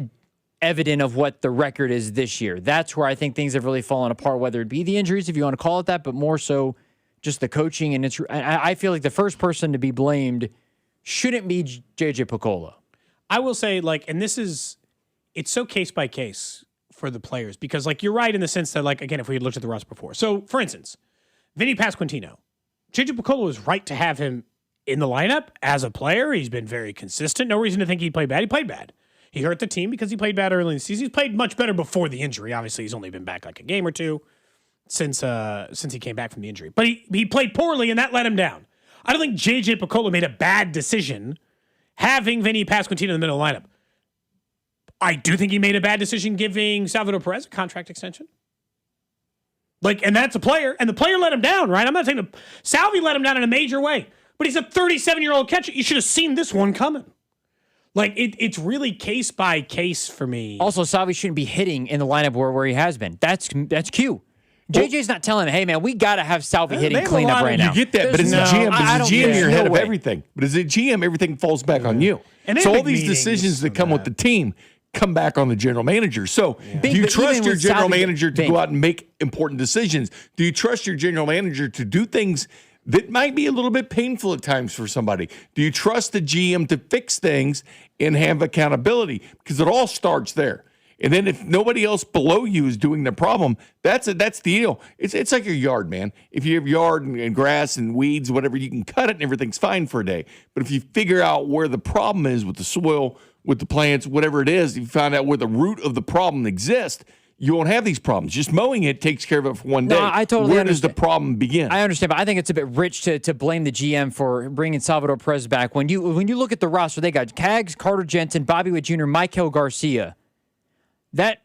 evident of what the record is this year. That's where I think things have really fallen apart, whether it be the injuries, if you want to call it that, but more so just the coaching. And I feel like the first person to be blamed shouldn't be JJ Picollo. I will say, it's so case by case for the players, because you're right in the sense that, again, if we had looked at the roster before. So for instance, Vinny Pasquantino, JJ Picollo is right to have him in the lineup as a player. He's been very consistent. No reason to think he played bad. He played bad. He hurt the team because he played bad early in the season. He's played much better before the injury. Obviously, he's only been back a game or two since he came back from the injury. But he played poorly, and that let him down. I don't think JJ Picollo made a bad decision having Vinny Pasquantino in the middle of the lineup. I do think he made a bad decision giving Salvador Perez a contract extension. And that's a player, and the player let him down, right? I'm not saying Salvi let him down in a major way, but he's a 37-year-old catcher. You should have seen this one coming. It's really case by case for me. Also, Salvi shouldn't be hitting in the lineup where he has been. That's Q. JJ's not telling him, hey, man, we got to have Salvi hitting cleanup right now. You get that, but as a GM, you're ahead of everything. But as a GM, everything falls back on you. And so all these decisions that come with the team come back on the general manager. So do you trust your general manager to go out and make important decisions? Do you trust your general manager to do things that might be a little bit painful at times for somebody? Do you trust the GM to fix things and have accountability? Because it all starts there. And then if nobody else below you is doing the problem, that's the deal. It's like your yard, man. If you have yard and grass and weeds, whatever, you can cut it and everything's fine for a day. But if you figure out where the problem is with the soil, with the plants, whatever it is, if you find out where the root of the problem exists, you won't have these problems. Just mowing it takes care of it for one day. I totally Where understand. does the problem begin? I understand, but I think it's a bit rich to blame the GM for bringing Salvador Perez back. When you look at the roster, they got Kaggs, Carter Jensen, Bobby Witt Jr., Michael Garcia. That's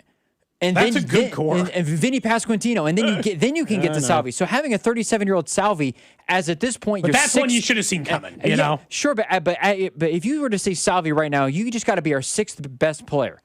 a good core. And Vinny Pasquantino, and then you can get to Salvi. So having a 37-year-old Salvi, as at this point, but that's one you should have seen coming. You know, sure, but if you were to say Salvi right now, you just got to be our sixth best player.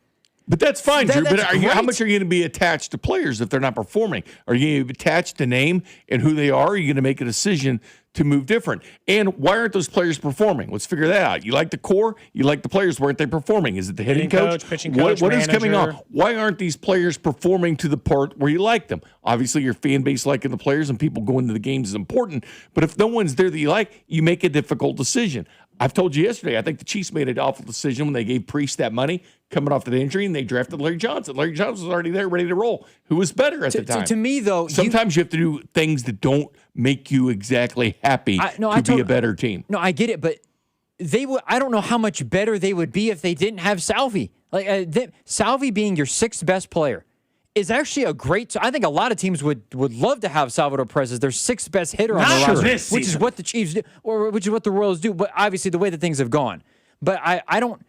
But that's fine, Drew. But how much are you going to be attached to players if they're not performing? Are you going to be attached to name and who they are? Are you going to make a decision to move different? And why aren't those players performing? Let's figure that out. You like the core. You like the players. Why aren't they performing? Is it the hitting coach? Pitching coach, what is coming on? Why aren't these players performing to the part where you like them? Obviously, your fan base liking the players and people going to the games is important. But if no one's there that you like, you make a difficult decision. I've told you yesterday, I think the Chiefs made an awful decision when they gave Priest that money coming off that injury, and they drafted Larry Johnson. Larry Johnson was already there, ready to roll. Who was better at the time? To me, though, sometimes you have to do things that don't make you exactly happy to be a better team. No, I get it, but I don't know how much better they would be if they didn't have Salvi. Salvi being your sixth best player is actually a great. I think a lot of teams would love to have Salvador Perez as their sixth best hitter on the roster, which is what the Chiefs do, or which is what the Royals do. But obviously, the way that things have gone. But I don't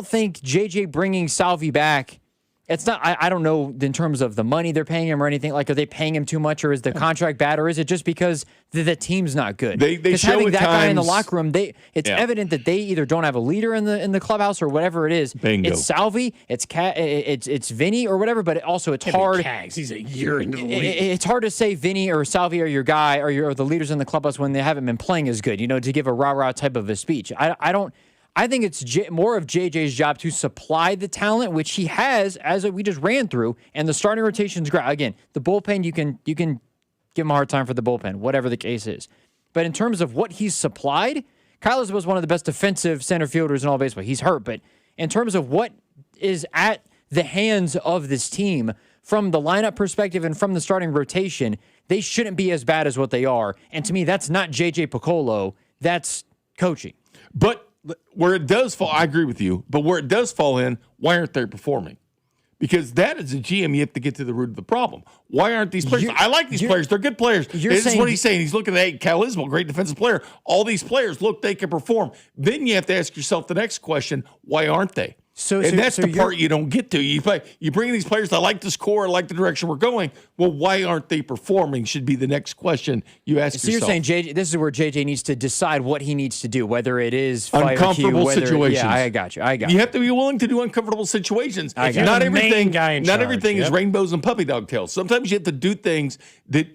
think JJ bringing Salvi back. It's not. I don't know in terms of the money they're paying him or anything. Like, are they paying him too much, or is the contract bad, or is it just because the team's not good? They show having at that guy in the times- locker room, it's evident that they either don't have a leader in the clubhouse or whatever it is. Bingo. It's Salvi, it's Vinny or whatever. But also it's hard. Cags. He's a year into the league. It's hard to say Vinny or Salvi are your guy or the leaders in the clubhouse when they haven't been playing as good. To give a rah-rah type of a speech. I think it's more of JJ's job to supply the talent, which he has, as we just ran through, and the starting rotation's great. Again, the bullpen, you can give him a hard time for the bullpen, whatever the case is. But in terms of what he's supplied, Kyle Isabel's one of the best defensive center fielders in all baseball. He's hurt, but in terms of what is at the hands of this team, from the lineup perspective and from the starting rotation, they shouldn't be as bad as what they are. And to me, that's not JJ Piccolo. That's coaching. But where it does fall, I agree with you, but where it does fall in, why aren't they performing? Because that is a GM, you have to get to the root of the problem. Why aren't these players? I like these players. They're good players. This is what he's saying. He's looking at Cal Isbell, great defensive player. All these players, look, they can perform. Then you have to ask yourself the next question, why aren't they? And that's the part you don't get to. You bring in these players that like this core, like the direction we're going. Well, why aren't they performing should be the next question you ask yourself. So you're saying JJ, this is where JJ needs to decide what he needs to do, whether it is uncomfortable situations. Yeah, I got you. You have to be willing to do uncomfortable situations. Not everything is rainbows and puppy dog tails. Sometimes you have to do things that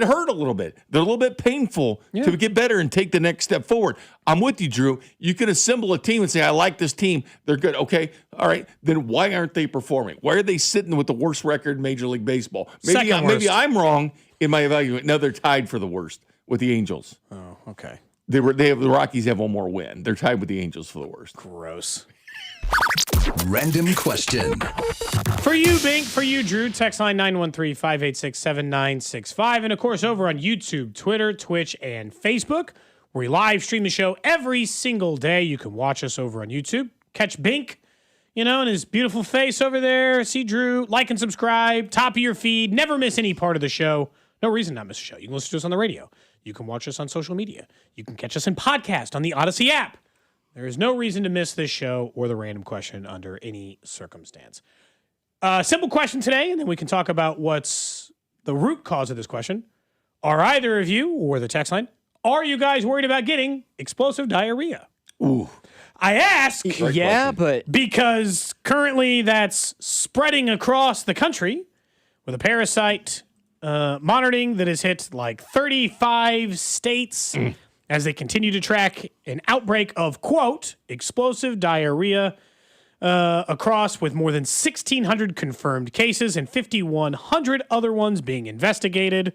hurt a little bit. They're a little bit painful to get better and take the next step forward. I'm with you, Drew. You can assemble a team and say, I like this team. They're good. Okay. All right. Then why aren't they performing? Why are they sitting with the worst record in Major League Baseball? Maybe I'm wrong in my evaluation. No, they're tied for the worst with the Angels. Oh, okay. The Rockies have one more win. They're tied with the Angels for the worst. Gross. Random question. For you, Bink. For you, Drew. Text line 913-586-7965. And, of course, over on YouTube, Twitter, Twitch, and Facebook, where we live stream the show every single day. You can watch us over on YouTube. Catch Bink, and his beautiful face over there. See Drew. Like and subscribe. Top of your feed. Never miss any part of the show. No reason not to miss a show. You can listen to us on the radio. You can watch us on social media. You can catch us in podcast on the Odyssey app. There is no reason to miss this show or the random question under any circumstance. Simple question today, and then we can talk about what's the root cause of this question. Are either of you, or the text line, are you guys worried about getting explosive diarrhea? Ooh. I ask, because currently that's spreading across the country with a parasite monitoring that has hit like 35 states. As they continue to track an outbreak of, quote, explosive diarrhea across, with more than 1,600 confirmed cases and 5,100 other ones being investigated.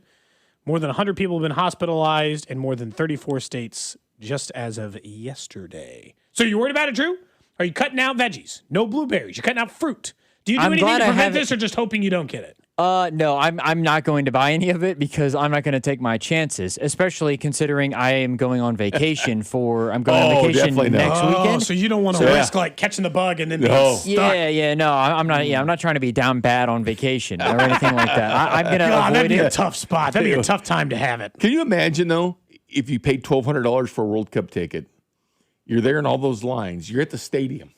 More than 100 people have been hospitalized in more than 34 states just as of yesterday. So you worried about it, Drew? Are you cutting out veggies? No blueberries? You're cutting out fruit? Do you do anything to prevent this, or just hoping you don't get it? No, I'm not going to buy any of it because I'm not going to take my chances, especially considering I am going on vacation on vacation next weekend. So you don't want to risk catching the bug and then being stuck. I'm not trying to be down bad on vacation or anything like that. I'm going to avoid that'd be it. a tough spot. That'd be a tough time to have it. Can you imagine, though, if you paid $1,200 for a World Cup ticket, you're there in all those lines, you're at the stadium,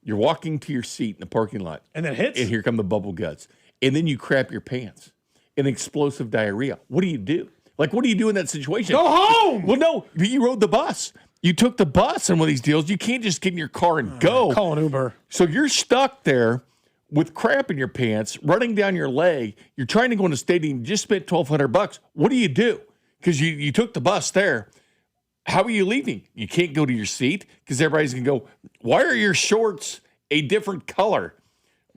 you're walking to your seat in the parking lot. And then it hits? And here come the bubble guts. And then you crap your pants. An explosive diarrhea. What do you do? What do you do in that situation? Go home! Well, no, you rode the bus. You took the bus in one of these deals. You can't just get in your car and go. Call an Uber. So you're stuck there with crap in your pants, running down your leg. You're trying to go in the stadium. You just spent $1,200. What do? Because you took the bus there. How are you leaving? You can't go to your seat because everybody's going to go, why are your shorts a different color?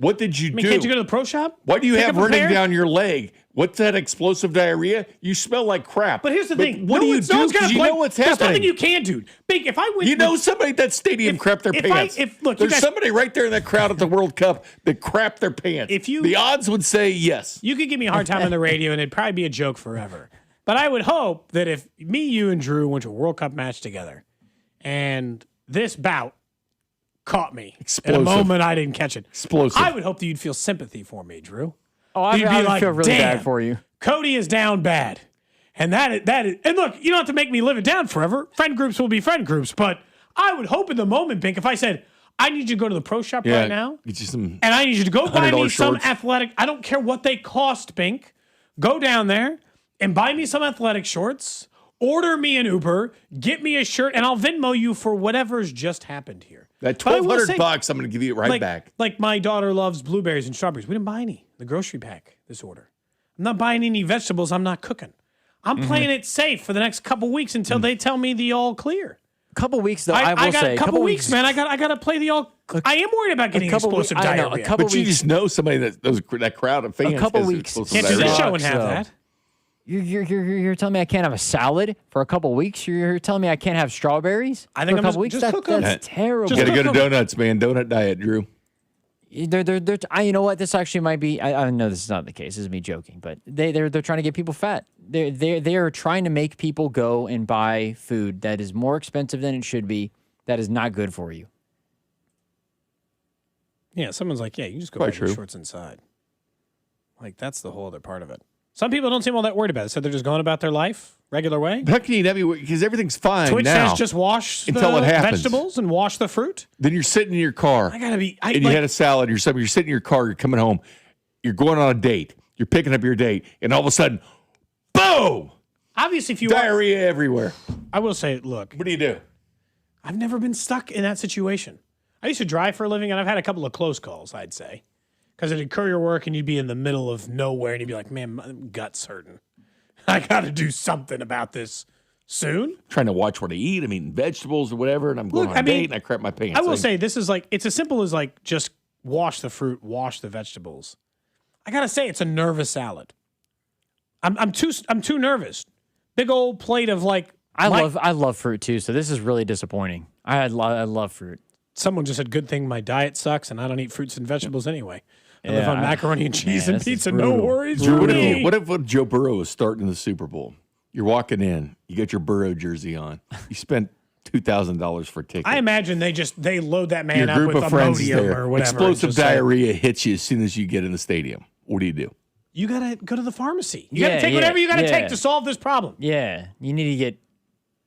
What did you do? Can't you go to the pro shop? Why do you Pick have up a running pair? down your leg? What's that explosive diarrhea? You smell like crap. But here's the thing. What do you do? Because you know what's happening. There's nothing you can do. Bink, if I went... You know somebody at that stadium crapped their pants. There's somebody right there in that crowd at the World Cup that crapped their pants. The odds would say yes. You could give me a hard time on the radio, and it'd probably be a joke forever. But I would hope that if me, you, and Drew went to a World Cup match together, and this bout caught me in a moment I didn't catch it. Explosive. I would hope that you'd feel sympathy for me, Drew. Oh, I would feel really bad for you. Cody is down bad. And that is, and look, you don't have to make me live it down forever. Friend groups will be friend groups. But I would hope in the moment, Bink, if I said, I need you to go to the pro shop right now. Get you some and I need you to go buy me some shorts. athletic. I don't care what they cost, Bink. Go down there and buy me some athletic shorts. Order me an Uber. Get me a shirt. And I'll Venmo you for whatever's just happened here. That $1,200 I'm going to give you it back. Like my daughter loves blueberries and strawberries. We didn't buy any. The grocery pack this order. I'm not buying any vegetables. I'm not cooking. I'm playing it safe for the next couple weeks until they tell me the all clear. Couple weeks though, I will got say. a couple weeks, man. I got to play the all. I am worried about getting explosive diarrhea. But you just know somebody that crowd of fans. A couple weeks. Can't do the show and have that. You're telling me I can't have a salad for a couple weeks? You're telling me I can't have strawberries I think for a couple weeks? just cook 'em. That's terrible. You got to go to donuts, man. Donut diet, Drew. You know what? This actually might be. I know this is not the case. This is me joking, but they're trying to get people fat. They are trying to make people go and buy food that is more expensive than it should be. That is not good for you. Yeah, someone's like, yeah, you can just go buy your shorts inside. Like that's the whole other part of it. Some people don't seem all that worried about it. So they're just going about their life regular way. How can you because everything's fine Twitch now. says just wash until the it happens. vegetables and wash the fruit. Then you're sitting in your car. And you had a salad. You're sitting in your car. You're coming home. You're going on a date. You're picking up your date, and all of a sudden, boom! Obviously, if you diarrhea everywhere. I will say, look. What do you do? I've never been stuck in that situation. I used to drive for a living, and I've had a couple of close calls, I'd say. Because it'd courier work, and you'd be in the middle of nowhere, and you'd be like, man, my gut's hurting. I got to do something about this soon. Trying to watch what I eat. I'm eating vegetables or whatever, and I'm going on a date, and I crap my pants. I will say, this is like, it's as simple as like, just wash the fruit, wash the vegetables. I got to say, it's a nervous salad. I'm too nervous. Big old plate of like. I love fruit too, so this is really disappointing. I love fruit. Someone just said, good thing my diet sucks and I don't eat fruits and vegetables anyway. I live on macaroni and cheese and pizza. No worries. Drew, what if Joe Burrow is starting the Super Bowl? You're walking in. You got your Burrow jersey on. You spent $2,000 for a ticket. I imagine they load that man your up group with of friends is Imodium there. or whatever. Explosive diarrhea hits you as soon as you get in the stadium. What do you do? You got to go to the pharmacy. You got to take whatever you got to take to solve this problem. Yeah. You need to get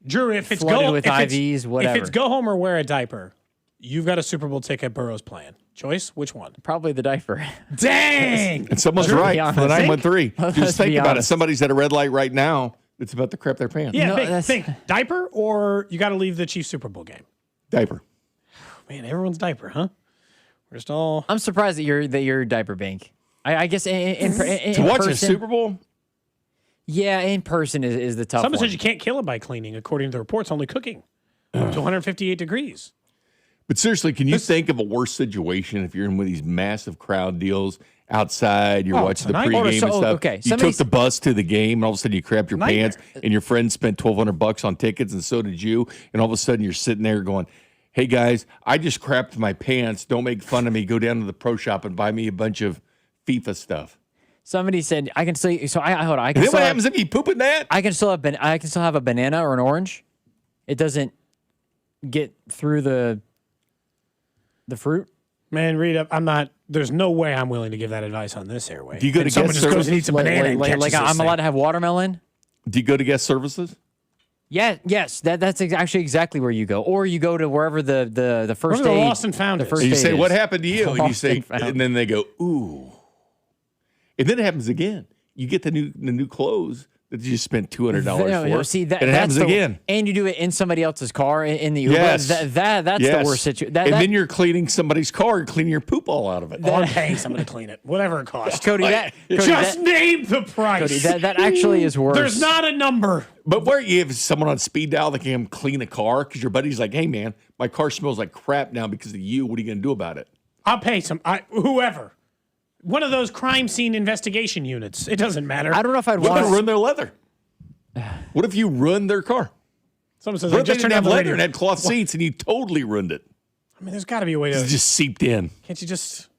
Drew, if it's flooded go with IVs, whatever. If it's go home or wear a diaper, you've got a Super Bowl ticket Burrow's plan. Choice? Which one? Probably the diaper. Dang! And someone's right for the 913. Just think about it. Somebody's at a red light right now that's about to crap their pants. Yeah, think diaper or you got to leave the Chiefs Super Bowl game? Diaper. Man, everyone's diaper, huh? We're just all. I'm surprised that you're diaper Bink. I guess in to watch person, a Super Bowl. Yeah, in person is the tough Someone one. says you can't kill it by cleaning. According to the reports, only cooking to 158 degrees. But seriously, can you think of a worse situation if you're in one of these massive crowd deals outside, you're watching the pregame and stuff. Okay, you took the bus to the game, and all of a sudden you crapped your pants, and your friend spent $1,200 on tickets, and so did you. And all of a sudden you're sitting there going, hey, guys, I just crapped my pants. Don't make fun of me. Go down to the pro shop and buy me a bunch of FIFA stuff. Somebody said I can still. So hold on. I can. And then what happens if you poop in that? I can still have a banana or an orange. It doesn't get through the fruit. Man, read up. I'm not. There's no way I'm willing to give that advice on this airway. Do you go to someone guest just goes services? and eats a banana and catches Like this I'm thing. allowed to have watermelon. Do you go to guest services? Yeah, yes. That's actually exactly where you go, or you go to wherever the first Wherever the aid. lost and found the is. first And you aid say, is. what happened to you? And you Lost say, and found. and then they go, ooh. And then it happens again. You get the new clothes that you just spent $200 for. No, see, that, and it happens that's again. And you do it in somebody else's car in the Uber. Yes. That's Yes. the worst situation. And then you're cleaning somebody's car and cleaning your poop all out of it. Or paying someone to clean it, whatever it costs. Cody, just name the price. Cody, that actually is worse. There's not a number. But where you have someone on speed dial that can clean a car because your buddy's like, hey, man, my car smells like crap now because of you. What are you going to do about it? I'll pay whoever. One of those crime scene investigation units. It doesn't matter. I don't know if I'd What want if you ruin their leather? What if you ruined their car? Someone says, What I if they just didn't turned have on the leather radio. and had cloth seats and you totally ruined it? I mean, there's got to be a way to. It's just seeped in. Can't you just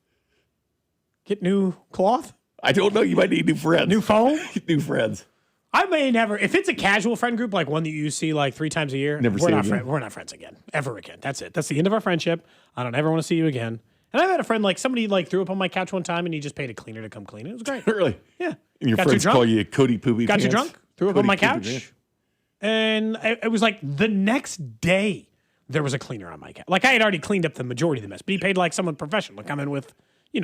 get new cloth? I don't know. You might need new friends. New phone? New friends. I may never. If it's a casual friend group, like one that you see like 3 times a year, we're not friends again. Ever again. That's it. That's the end of our friendship. I don't ever want to see you again. And I've had a friend, like somebody like threw up on my couch one time and he just paid a cleaner to come clean it. It was great. Really? Yeah. And your Got friends you drunk? call you Cody Poopy Got Pants? you drunk? Threw up on Cody my Poopy couch? Pants? And it was like the next day there was a cleaner on my couch. Like I had already cleaned up the majority of the mess, but he paid like someone professional to come in with,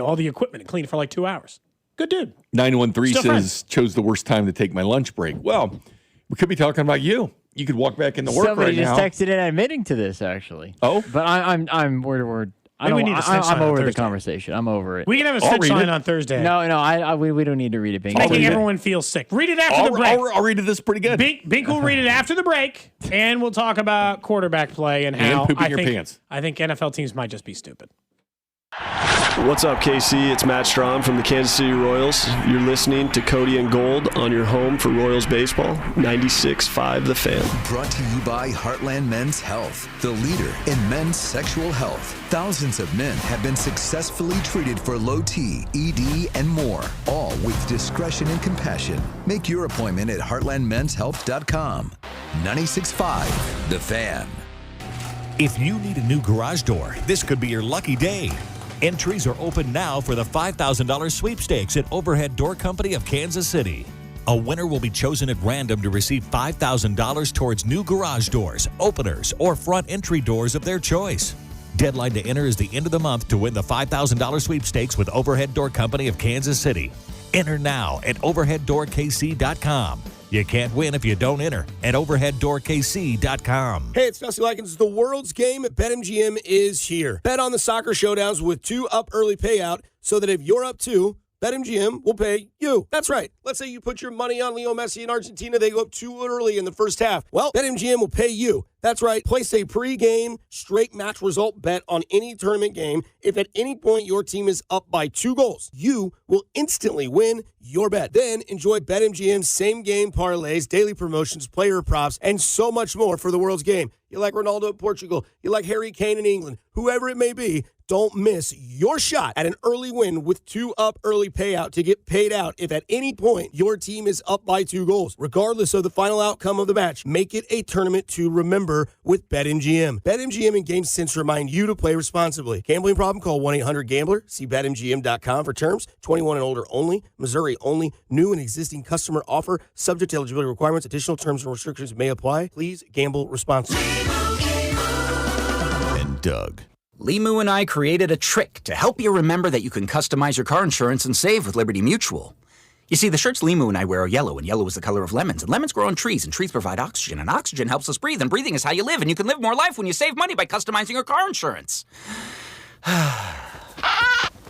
all the equipment and clean it for like 2 hours. Good dude. 913 Still says, friends. chose the worst time to take my lunch break. Well, we could be talking about you. You could walk back into work Somebody right just now. texted in admitting to this, actually. Oh? But I'm word. Maybe we need a snitch sign I'm on over the Thursday. conversation. I'm over it. We can have a snitch sign on Thursday. No, we don't need to read it, Bink. Making everyone feel sick. Read it after the break. I'll read it this pretty good. Bink will read it after the break, and we'll talk about quarterback play and how pooping your pants. I think NFL teams might just be stupid. What's up, KC? It's Matt Strahm from the Kansas City Royals. You're listening to Cody and Gold on your home for Royals baseball, 96.5 The Fan. Brought to you by Heartland Men's Health, the leader in men's sexual health. Thousands of men have been successfully treated for low T, ED, and more, all with discretion and compassion. Make your appointment at heartlandmenshealth.com. 96.5 The Fan. If you need a new garage door, this could be your lucky day. Entries are open now for the $5,000 sweepstakes at Overhead Door Company of Kansas City. A winner will be chosen at random to receive $5,000 towards new garage doors, openers, or front entry doors of their choice. Deadline to enter is the end of the month to win the $5,000 sweepstakes with Overhead Door Company of Kansas City. Enter now at overheaddoorkc.com. You can't win if you don't enter at overheaddoorkc.com. Hey, it's Dusty Likens. The World's Game at BetMGM is here. Bet on the soccer showdowns with 2 up early payout so that if you're up 2, BetMGM will pay you. That's right. Let's say you put your money on Leo Messi in Argentina. They go up too early in the first half. Well, BetMGM will pay you. That's right. Place a pre-game straight match result bet on any tournament game. If at any point your team is up by 2 goals, you will instantly win your bet. Then enjoy BetMGM's same-game parlays, daily promotions, player props, and so much more for the World's Game. You like Ronaldo at Portugal. You like Harry Kane in England. Whoever it may be, don't miss your shot at an early win with 2 up early payout to get paid out if at any point your team is up by 2 goals. Regardless of the final outcome of the match, make it a tournament to remember with BetMGM. BetMGM and GameSense remind you to play responsibly. Gambling problem? Call 1-800-GAMBLER. See BetMGM.com for terms. 21 and older only. Missouri only. New and existing customer offer. Subject to eligibility requirements. Additional terms and restrictions may apply. Please gamble responsibly. And Doug. Limu and I created a trick to help you remember that you can customize your car insurance and save with Liberty Mutual. You see, the shirts Limu and I wear are yellow, and yellow is the color of lemons. And lemons grow on trees, and trees provide oxygen. And oxygen helps us breathe, and breathing is how you live. And you can live more life when you save money by customizing your car insurance. I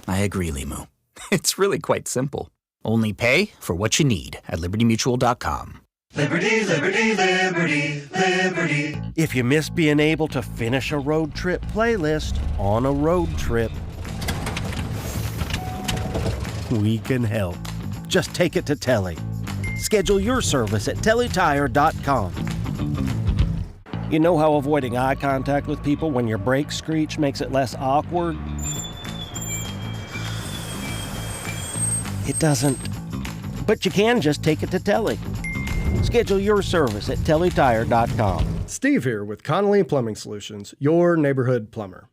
agree, Limu. It's really quite simple. Only pay for what you need at libertymutual.com. Liberty, liberty, liberty, liberty. If you miss being able to finish a road trip playlist on a road trip, we can help. Just take it to Telly. Schedule your service at tellytire.com. You know how avoiding eye contact with people when your brakes screech makes it less awkward? It doesn't. But you can just take it to Telly. Schedule your service at tellytire.com. Steve here with Connolly Plumbing Solutions, your neighborhood plumber.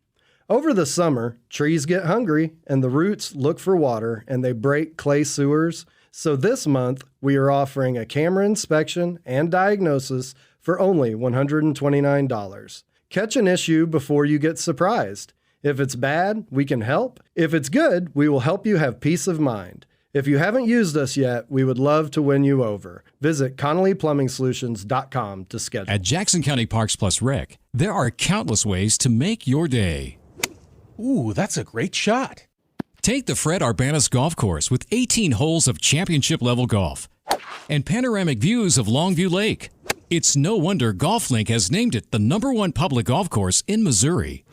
Over the summer, trees get hungry and the roots look for water and they break clay sewers. So this month, we are offering a camera inspection and diagnosis for only $129. Catch an issue before you get surprised. If it's bad, we can help. If it's good, we will help you have peace of mind. If you haven't used us yet, we would love to win you over. Visit ConnollyPlumbingSolutions.com to schedule. At Jackson County Parks Plus Rec, there are countless ways to make your day. Ooh, that's a great shot. Take the Fred Arbanis Golf Course with 18 holes of championship-level golf and panoramic views of Longview Lake. It's no wonder GolfLink has named it the #1 public golf course in Missouri.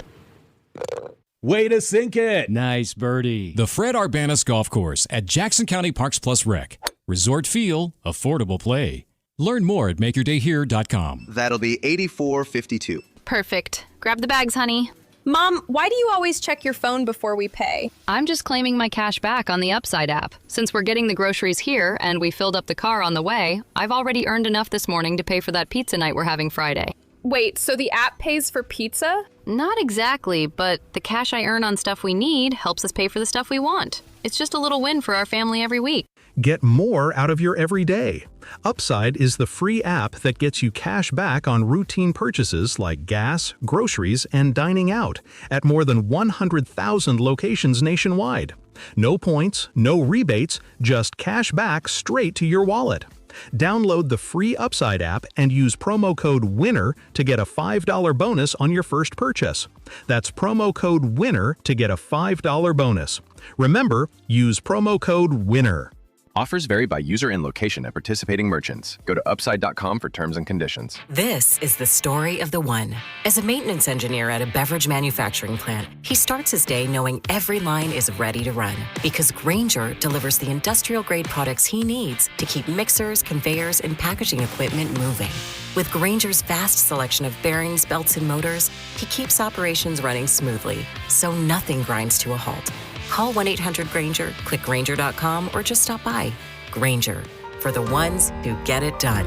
Way to sink it. Nice birdie. The Fred Arbanis Golf Course at Jackson County Parks Plus Rec. Resort feel, affordable play. Learn more at makeyourdayhere.com. That'll be $84.52. Perfect. Grab the bags, honey. Mom, why do you always check your phone before we pay? I'm just claiming my cash back on the Upside app. Since we're getting the groceries here and we filled up the car on the way, I've already earned enough this morning to pay for that pizza night we're having Friday. Wait, so the app pays for pizza? Not exactly, but the cash I earn on stuff we need helps us pay for the stuff we want. It's just a little win for our family every week. Get more out of your everyday. Upside is the free app that gets you cash back on routine purchases like gas, groceries, and dining out at more than 100,000 locations nationwide. No points, no rebates, just cash back straight to your wallet. Download the free Upside app and use promo code WINNER to get a $5 bonus on your first purchase. That's promo code WINNER to get a $5 bonus. Remember, use promo code WINNER. Offers vary by user and location at participating merchants. Go to upside.com for terms and conditions. This is the story of the one. As a maintenance engineer at a beverage manufacturing plant, he starts his day knowing every line is ready to run because Grainger delivers the industrial-grade products he needs to keep mixers, conveyors, and packaging equipment moving. With Grainger's vast selection of bearings, belts, and motors, he keeps operations running smoothly, so nothing grinds to a halt. Call 1-800-GRAINGER, click Grainger.com, or just stop by. Grainger, for the ones who get it done.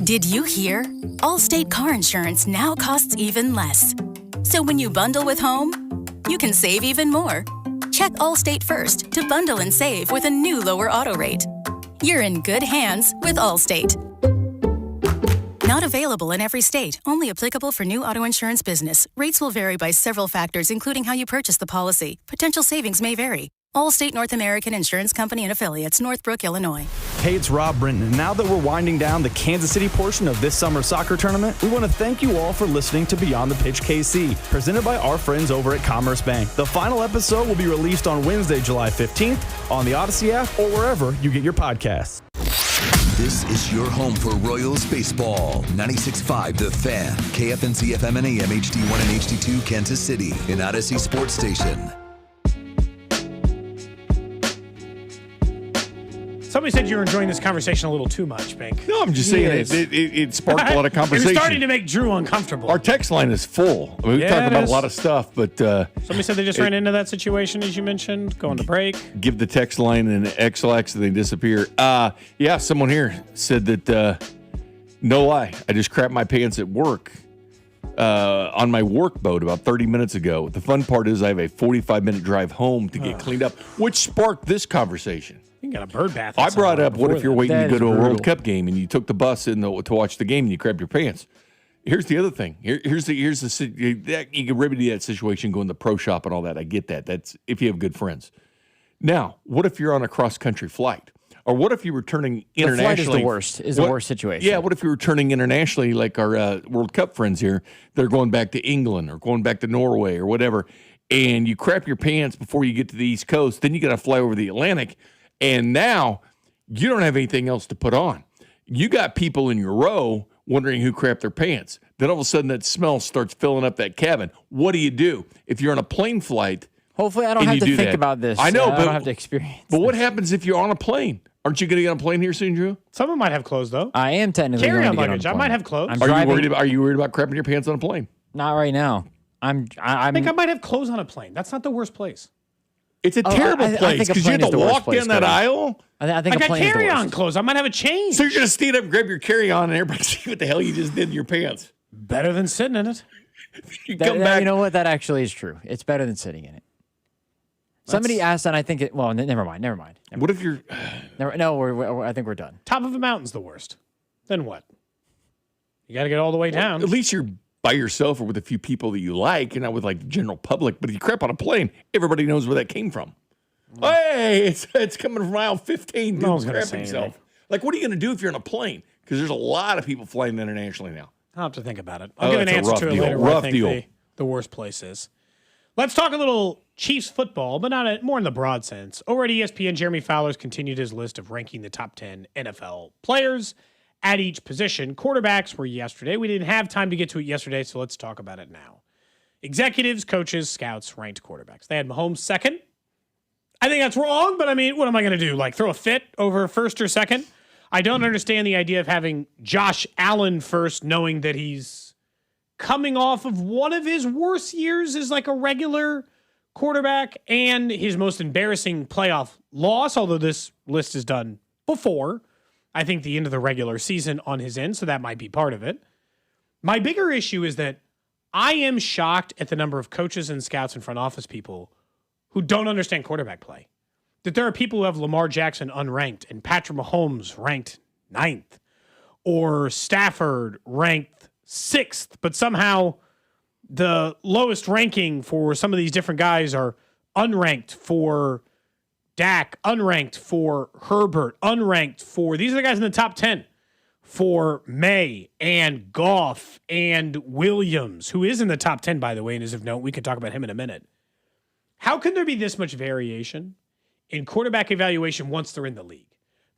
Did you hear? Allstate car insurance now costs even less. So when you bundle with home, you can save even more. Check Allstate first to bundle and save with a new lower auto rate. You're in good hands with Allstate. Not available in every state. Only applicable for new auto insurance business. Rates will vary by several factors, including how you purchase the policy. Potential savings may vary. Allstate North American Insurance Company and Affiliates, Northbrook, Illinois. Hey, it's Rob Brenton, and now that we're winding down the Kansas City portion of this summer soccer tournament, we want to thank you all for listening to Beyond the Pitch KC, presented by our friends over at Commerce Bank. The final episode will be released on Wednesday, July 15th, on the Odyssey app or wherever you get your podcasts. This is your home for Royals baseball. 96.5 The Fan, KFNC FM and AM HD1 and HD2 Kansas City, an Odyssey Sports Station. Somebody said you were enjoying this conversation a little too much, Bink. No, I'm just saying it sparked a lot of conversation. It's starting to make Drew uncomfortable. Our text line is full. I mean, we talked about a lot of stuff, but... somebody said they just ran into that situation, as you mentioned, going to break. Give the text line an XLX and they disappear. Yeah, someone here said that, no lie, I just crapped my pants at work on my work boat about 30 minutes ago. The fun part is I have a 45-minute drive home to get cleaned up, which sparked this conversation. You got a bird bath. I brought up, what if you're waiting to go to a World Cup game and you took the bus to watch the game and you crapped your pants? Here's the other thing. Here's the you can remedy that situation, go in the pro shop and all that. I get that. That's if you have good friends. Now, what if you're on a cross country flight, or what if you're returning internationally? The flight is the worst situation. Yeah. What if you're returning internationally, like our World Cup friends here? They're going back to England or going back to Norway or whatever, and you crap your pants before you get to the East Coast. Then you got to fly over the Atlantic. And now you don't have anything else to put on. You got people in your row wondering who crapped their pants. Then all of a sudden that smell starts filling up that cabin. What do you do? If you're on a plane flight, hopefully I don't have to think about this. I know, but I don't have to experience But what happens if you're on a plane? Aren't you going to get on a plane here soon, Drew? Some of them might have clothes, though. I am technically carry on going to luggage. get on a I might have clothes. Are you worried about crapping your pants on a plane? Not right now. I think I might have clothes on a plane. That's not the worst place. It's a terrible place because you have to walk down that aisle. I think I got carry-on clothes. I might have a change. So you're going to stand up and grab your carry-on and everybody see what the hell you just did in your pants. Better than sitting in it. You come back. You know what? That actually is true. It's better than sitting in it. Somebody asked, and I think it. Well, never mind. What if you're? I think we're done. Top of a mountain's the worst. Then what? You got to get all the way down. At least you're by yourself or with a few people that you like, and not with like the general public. But if you crap on a plane, everybody knows where that came from. Hey, it's coming from aisle 15. No one's going to crap say himself. anything. Like, what are you going to do if you're on a plane? Because there's a lot of people flying internationally now. I'll have to think about it. I'll give an answer to it later. Where I think the worst place is. Let's talk a little Chiefs football, but more in the broad sense. Over at ESPN, Jeremy Fowler's continued his list of ranking the top 10 NFL players at each position. Quarterbacks were yesterday. We didn't have time to get to it yesterday, so let's talk about it now. Executives, coaches, scouts ranked quarterbacks. They had Mahomes second. I think that's wrong, but I mean, what am I going to do? Like throw a fit over first or second? I don't understand the idea of having Josh Allen first, knowing that he's coming off of one of his worst years as like a regular quarterback and his most embarrassing playoff loss, although this list is done before, I think, the end of the regular season on his end, so that might be part of it. My bigger issue is that I am shocked at the number of coaches and scouts and front office people who don't understand quarterback play. That there are people who have Lamar Jackson unranked and Patrick Mahomes ranked 9th or Stafford ranked 6th, but somehow the lowest ranking for some of these different guys are unranked for Dak, unranked for Herbert, unranked for, these are the guys in the top 10 for May and Goff and Williams, who is in the top 10, by the way, and is of note. We could talk about him in a minute. How can there be this much variation in quarterback evaluation once they're in the league?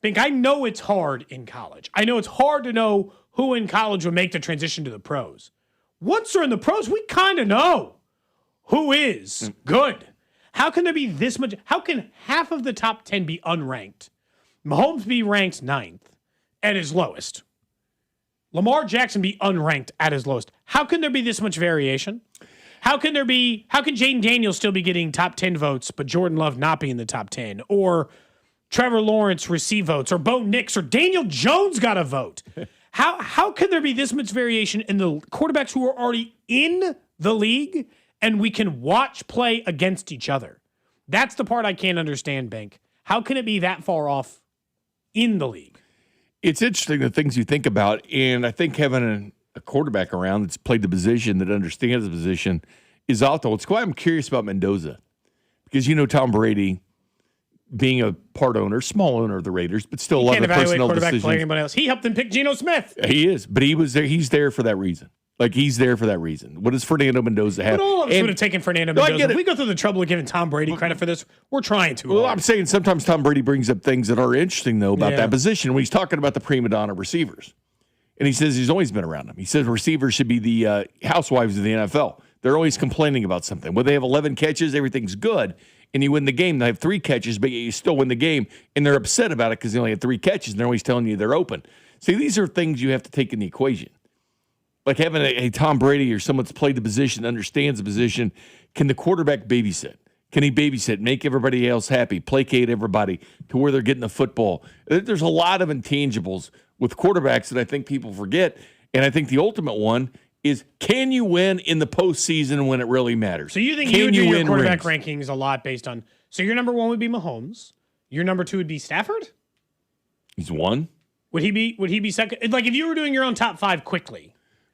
Bink, I know it's hard in college. I know it's hard to know who in college will make the transition to the pros. Once they're in the pros, we kind of know who is good. How can there be this much? How can half of the top 10 be unranked? Mahomes be ranked 9th at his lowest. Lamar Jackson be unranked at his lowest. How can there be this much variation? How can Jaden Daniels still be getting top 10 votes, but Jordan Love not be in the top 10? Or Trevor Lawrence receive votes, or Bo Nix, or Daniel Jones got a vote? How can there be this much variation in the quarterbacks who are already in the league and we can watch play against each other? That's the part I can't understand, Bink. How can it be that far off in the league? It's interesting the things you think about, and I think having a quarterback around that's played the position, that understands the position, is awful. It's why I'm curious about Mendoza, because Tom Brady, being a part owner, small owner of the Raiders, but still a lot of personal decisions. Play anybody else. He helped them pick Geno Smith. He is, but he was there. He's there for that reason. He's there for that reason. What does Fernando Mendoza have? But all of us would have taken Fernando Mendoza. If we go through the trouble of giving Tom Brady credit for this, we're trying to. Well, I'm saying sometimes Tom Brady brings up things that are interesting, though, about that position when he's talking about the prima donna receivers. And he says he's always been around them. He says receivers should be the housewives of the NFL. They're always complaining about something. When they have 11 catches, everything's good, and you win the game. They have 3 catches, but you still win the game, and they're upset about it because they only had 3 catches, and they're always telling you they're open. See, these are things you have to take in the equation. Like having a Tom Brady or someone that's played the position, understands the position. Can the quarterback babysit? Can he babysit, make everybody else happy, placate everybody to where they're getting the football? There's a lot of intangibles with quarterbacks that I think people forget. And I think the ultimate one is, can you win in the postseason when it really matters? So you think you would do your quarterback rankings a lot based on, so your number 1 would be Mahomes. Your number 2 would be Stafford? He's 1. Would he be second? Like if you were doing your own top 5 quickly,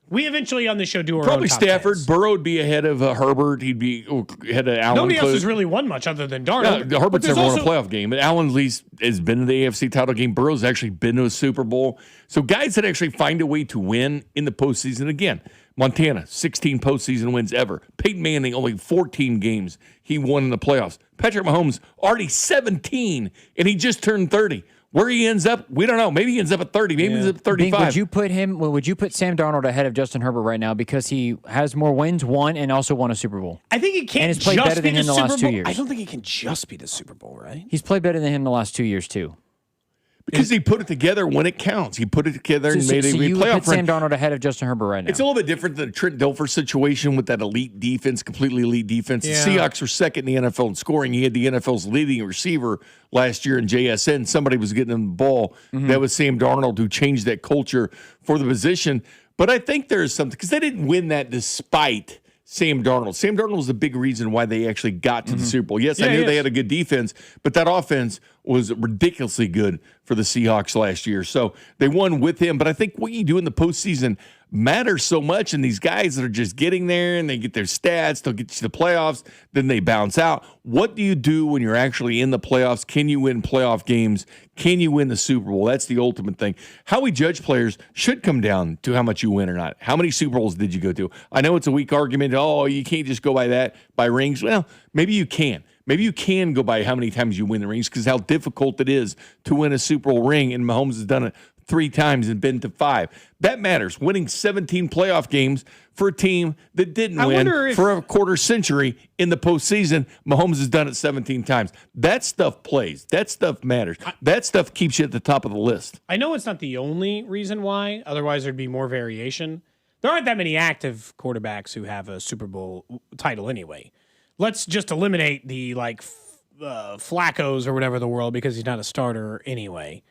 we eventually on this show do our probably own top Stafford. 10s. Burrow would be ahead of Herbert. He'd be ahead of Allen. Nobody else has really won much other than Darnold. Yeah, Herbert's never won a playoff game. But Allen at least has been to the AFC title game. Burrow's actually been to a Super Bowl. So guys that actually find a way to win in the postseason. Again, Montana, 16 postseason wins ever. Peyton Manning, only 14 games he won in the playoffs. Patrick Mahomes, already 17, and he just turned 30. Where he ends up, we don't know. Maybe he ends up at 30. Maybe he ends up at 35. Bink, would you put Sam Darnold ahead of Justin Herbert right now because he has more wins, won, and also won a Super Bowl? I think he can't and has played just better than him the last 2 years. I don't think he can just be the Super Bowl, right? He's played better than him the last 2 years, too. Because he put it together when it counts. He put it together and made a playoff. You would put Sam Darnold ahead of Justin Herbert right now. It's a little bit different than the Trent Dilfer situation with that elite defense, completely elite defense. Yeah. The Seahawks were second in the NFL in scoring. He had the NFL's leading receiver last year in JSN. Somebody was getting him the ball. Mm-hmm. That was Sam Darnold, who changed that culture for the position. But I think there's something, because they didn't win that despite Sam Darnold. Sam Darnold was the big reason why they actually got to the Super Bowl. Yes, I knew they had a good defense, but that offense was ridiculously good for the Seahawks last year. So they won with him. But I think what you do in the postseason matters so much. And these guys that are just getting there and they get their stats, they'll get to the playoffs, then they bounce out. What do you do when you're actually in the playoffs? Can you win playoff games? Can you win the Super Bowl? That's the ultimate thing. How we judge players should come down to how much you win or not. How many Super Bowls did you go to? I know it's a weak argument. Oh, you can't just go by that, by rings. Well, maybe you can. Maybe you can go by how many times you win the rings, because how difficult it is to win a Super Bowl ring, and Mahomes has done it 3 times and been to 5. That matters. Winning 17 playoff games for a team that didn't win for a quarter century in the postseason. Mahomes has done it 17 times. That stuff plays. That stuff matters. That stuff keeps you at the top of the list. I know it's not the only reason why. Otherwise, there'd be more variation. There aren't that many active quarterbacks who have a Super Bowl title anyway. Let's just eliminate the Flaccos or whatever the world because he's not a starter anyway.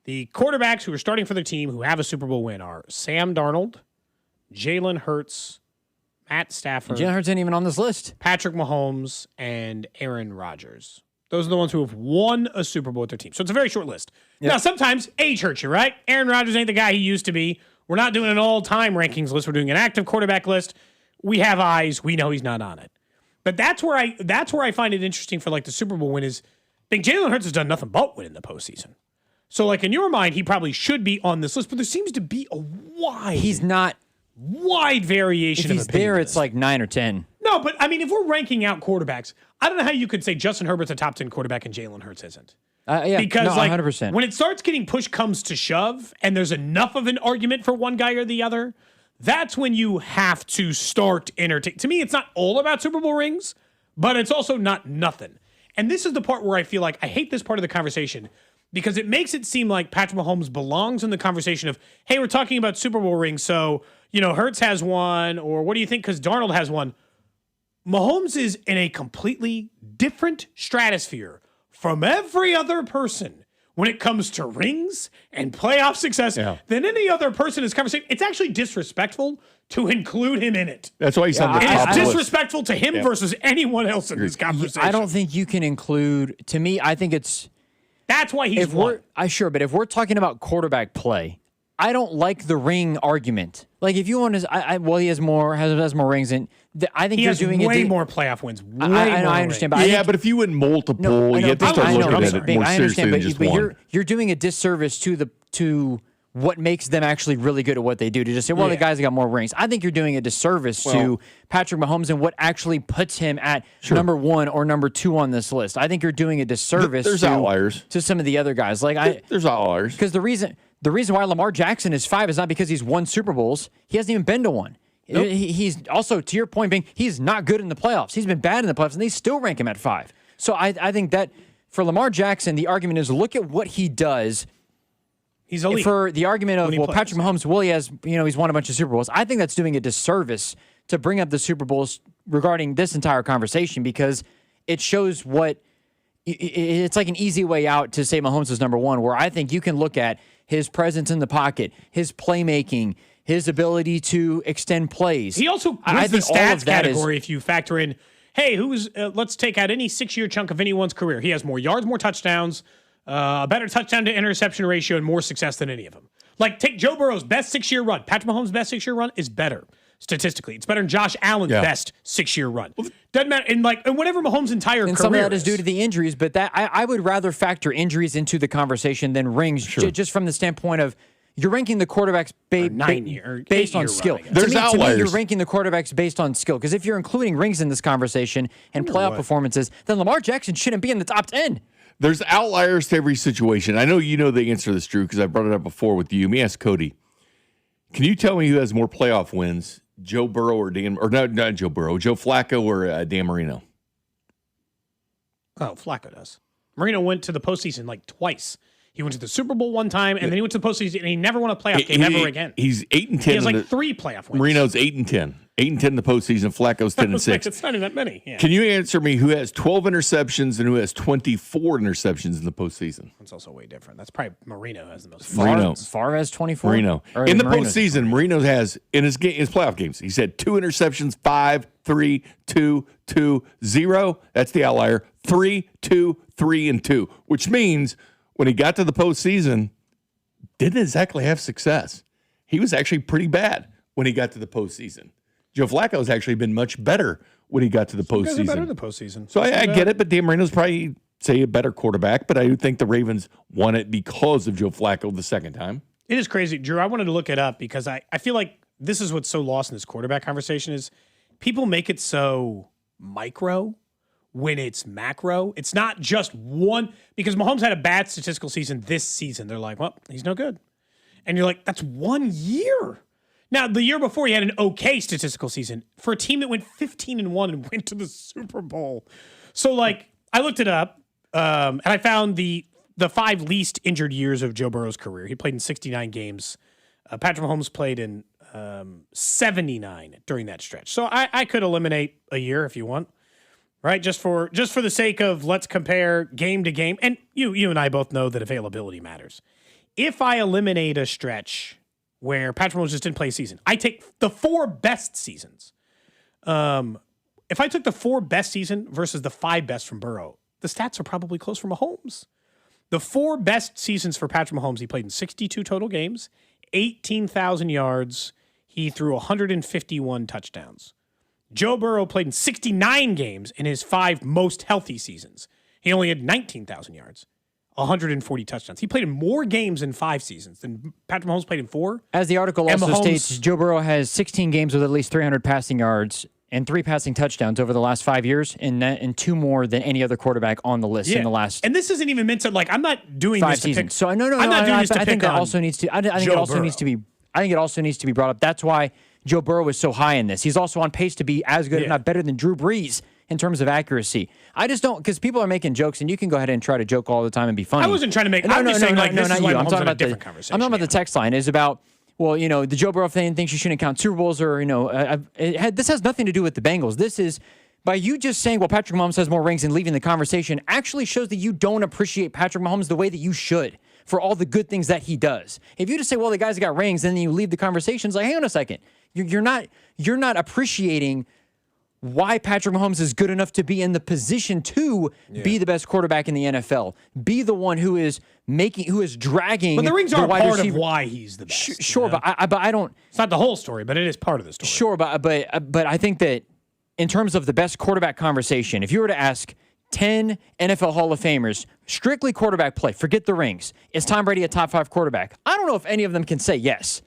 The quarterbacks who are starting for their team who have a Super Bowl win are Sam Darnold, Jalen Hurts, Matt Stafford. Jalen Hurts ain't even on this list. Patrick Mahomes, and Aaron Rodgers. Those are the ones who have won a Super Bowl with their team. So it's a very short list. Yep. Now, sometimes age hurts you, right? Aaron Rodgers ain't the guy he used to be. We're not doing an all-time rankings list. We're doing an active quarterback list. We have eyes. We know he's not on it. But that's where I find it interesting for the Super Bowl win is I think Jalen Hurts has done nothing but win in the postseason. So in your mind, he probably should be on this list, but there seems to be a wide variation. If he's there, it's 9 or 10. No, but I mean, if we're ranking out quarterbacks, I don't know how you could say Justin Herbert's a top 10 quarterback and Jalen Hurts isn't. Because 100%. When it starts getting push comes to shove and there's enough of an argument for one guy or the other, that's when you have to start entertaining. To me, it's not all about Super Bowl rings, but it's also not nothing. And this is the part where I feel like I hate this part of the conversation because it makes it seem like Patrick Mahomes belongs in the conversation of, hey, we're talking about Super Bowl rings, so, Hurts has one, or what do you think because Darnold has one? Mahomes is in a completely different stratosphere from every other person when it comes to rings and playoff success than any other person in this conversation. It's actually disrespectful to include him in it. That's why he's on the top It's list. disrespectful to him versus anyone else in this conversation. I don't think you can include, to me, I think it's... That's why he's won. But if we're talking about quarterback play, I don't like the ring argument. If you want to, he has more rings, and I think you're doing way more playoff wins. I understand, but but if you win multiple, you have to start looking at it more seriously than just one. You're doing a disservice to what makes them actually really good at what they do. To just say, the guys got more rings. I think you're doing a disservice to Patrick Mahomes and what actually puts him at number 1 or number 2 on this list. I think you're doing a disservice. There's outliers to some of the other guys. There's outliers because the reason why Lamar Jackson is 5 is not because he's won Super Bowls. He hasn't even been to one. Nope. He's also, to your point, Bink, he's not good in the playoffs. He's been bad in the playoffs, and they still rank him at 5. So I think that for Lamar Jackson, the argument is look at what he does. He's elite. For the argument of, Patrick Mahomes, he has, he's won a bunch of Super Bowls. I think that's doing a disservice to bring up the Super Bowls regarding this entire conversation because it shows it's like an easy way out to say Mahomes is number 1, where I think you can look at his presence in the pocket, his playmaking, his ability to extend plays. He also wins the stats category if you factor in, hey, let's take out any 6-year chunk of anyone's career. He has more yards, more touchdowns, a better touchdown to interception ratio, and more success than any of them. Take Joe Burrow's best 6-year run. Patrick Mahomes' best 6-year run is better statistically. It's better than Josh Allen's best 6-year run. Doesn't matter. And whatever Mahomes' entire career. Some of that is due to the injuries, but that I would rather factor injuries into the conversation than rings, just from the standpoint of you're ranking the quarterbacks based on skill. There's outliers. To me, you're ranking the quarterbacks based on skill. Because if you're including rings in this conversation and playoff performances, then Lamar Jackson shouldn't be in the top 10. There's outliers to every situation. I know you know the answer to this, Drew, because I brought it up before with you. Let me ask Cody. Can you tell me who has more playoff wins, Joe Burrow or not Joe Burrow, Joe Flacco or Dan Marino? Oh, Flacco does. Marino went to the postseason twice. He went to the Super Bowl one time, and then he went to the postseason, and he never won a playoff game ever again. He's 8-10. He has 3 playoff wins. Marino's 8-10. 8-10 in the postseason. Flacco's 10-6. It's not even that many. Yeah. Can you answer me who has 12 interceptions and who has 24 interceptions in the postseason? That's also way different. That's probably Marino has the most. Marino. Favre has 24? Marino. In the postseason, Marino has, in his playoff games, he's had 2 interceptions, 5, 3, 2, 2, 0. That's the outlier. 3, 2, 3, and 2, which means when he got to the postseason, didn't exactly have success. He was actually pretty bad when he got to the postseason. Joe Flacco's actually been much better when he got to the postseason. Guys are better in the postseason. So I get it, but Dan Marino's probably, say, a better quarterback, but I do think the Ravens won it because of Joe Flacco the second time. It is crazy. Drew, I wanted to look it up because I feel like this is what's so lost in this quarterback conversation is people make it so micro when it's macro. It's not just one, because Mahomes had a bad statistical season this season. They're like, well, he's no good. And you're like, that's 1 year. Now, the year before, he had an okay statistical season for a team that went 15-1 and went to the Super Bowl. So, like, I looked it up, and I found the 5 least injured years of Joe Burrow's career. He played in 69 games. Patrick Mahomes played in 79 during that stretch. So I could eliminate a year if you want, right? Just for the sake of let's compare game to game. And you and I both know that availability matters. If I eliminate a stretch where Patrick Mahomes just didn't play a season, I take the 4 best seasons. If I took the 4 best season versus the 5 best from Burrow, the stats are probably close for Mahomes. The 4 best seasons for Patrick Mahomes, he played in 62 total games, 18,000 yards. He threw 151 touchdowns. Joe Burrow played in 69 games in his 5 most healthy seasons. He only had 19,000 yards, 140 touchdowns. He played in more games in 5 seasons than Patrick Mahomes played in 4. As the article also states, Joe Burrow has 16 games with at least 300 passing yards and 3 passing touchdowns over the last 5 years, and 2 more than any other quarterback on the list in the last. And this isn't even meant to, like, I'm not doing 5 this to seasons. pick. So I'm not doing this to pick on. I think it also needs to be brought up. That's why Joe Burrow is so high in this. He's also on pace to be as good, if not better, than Drew Brees in terms of accuracy. I just don't, because people are making jokes, and you can go ahead and try to joke all the time and be funny. I wasn't trying to make. I'm just saying, like, this is why Mahomes in a different conversation. I'm talking about the text line. Is about, well, the Joe Burrow fan thinks you shouldn't count Super Bowls, or this has nothing to do with the Bengals. This is by you just saying, well, Patrick Mahomes has more rings and leaving the conversation actually shows that you don't appreciate Patrick Mahomes the way that you should for all the good things that he does. If you just say, well, the guy's got rings, and then you leave the conversation, it's like, hang on a second, you're not appreciating why Patrick Mahomes is good enough to be in the position to be the best quarterback in the NFL, be the one who is dragging. But the rings are part receiver. Of why he's the best. Sure, but I don't. It's not the whole story, but it is part of the story. Sure, but I think that in terms of the best quarterback conversation, if you were to ask 10 NFL Hall of Famers, strictly quarterback play, forget the rings, is Tom Brady a top 5 quarterback? I don't know if any of them can say yes.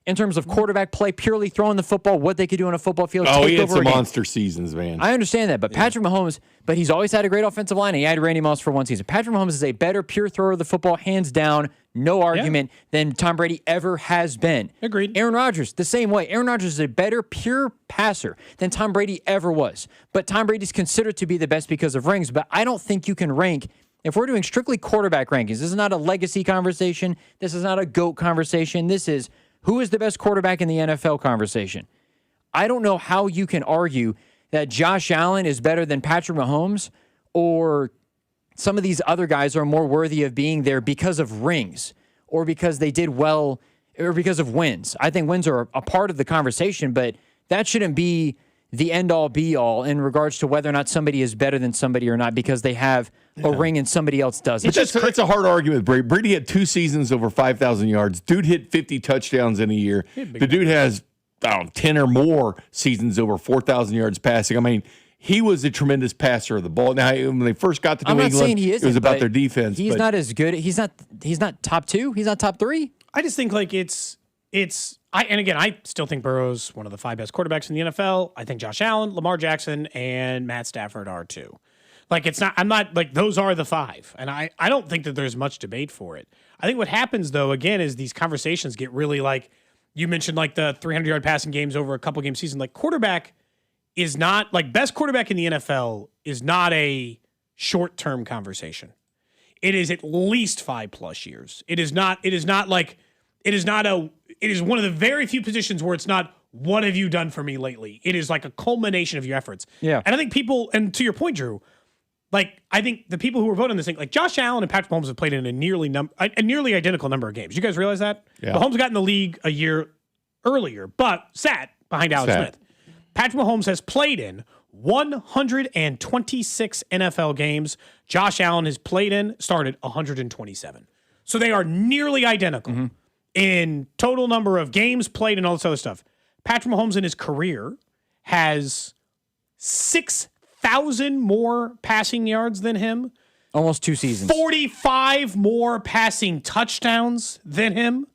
In terms of quarterback play, purely throwing the football, what they could do on a football field. Oh, he had some monster seasons, man. I understand that, but Patrick Mahomes, but he's always had a great offensive line, and he had Randy Moss for 1 season. Patrick Mahomes is a better pure thrower of the football, hands down, no argument, than Tom Brady ever has been. Agreed. Aaron Rodgers, the same way. Aaron Rodgers is a better pure passer than Tom Brady ever was. But Tom Brady's considered to be the best because of rings, but I don't think you can rank. If we're doing strictly quarterback rankings, this is not a legacy conversation. This is not a GOAT conversation. This is who is the best quarterback in the NFL conversation. I don't know how you can argue that Josh Allen is better than Patrick Mahomes, or some of these other guys are more worthy of being there because of rings or because they did well or because of wins. I think wins are a part of the conversation, but that shouldn't be the end-all, be-all in regards to whether or not somebody is better than somebody or not because they have a ring and somebody else doesn't. It's a hard argument. Brady had 2 seasons over 5,000 yards. Dude hit 50 touchdowns in a year. The dude has 10 or more seasons over 4,000 yards passing. I mean, he was a tremendous passer of the ball. Now, when they first got to New England, it was about their defense. He's not as good. He's not top 2. He's not top 3. I just think like I still think Burrow's one of the 5 best quarterbacks in the NFL. I think Josh Allen, Lamar Jackson, and Matt Stafford are too. Like I'm not like those are the 5. And I don't think that there's much debate for it. I think what happens though, again, is these conversations get really like, you mentioned like the 300-yard passing games over a couple game season. Like quarterback is not like best quarterback in the NFL is not a short-term conversation. It is at least 5+ years. It is one of the very few positions where it's not, what have you done for me lately? It is like a culmination of your efforts. Yeah. And I think people, and to your point, Drew, like I think the people who were voting this thing, like Josh Allen and Patrick Mahomes have played in a nearly identical number of games. You guys realize that? Yeah. Mahomes got in the league a year earlier, but sat behind Alex Smith. Patrick Mahomes has played in 126 NFL games. Josh Allen has started 127. So they are nearly identical in total number of games played and all this other stuff. Patrick Mahomes in his career has 6,000 more passing yards than him. Almost 2 seasons. 45 more passing touchdowns than him.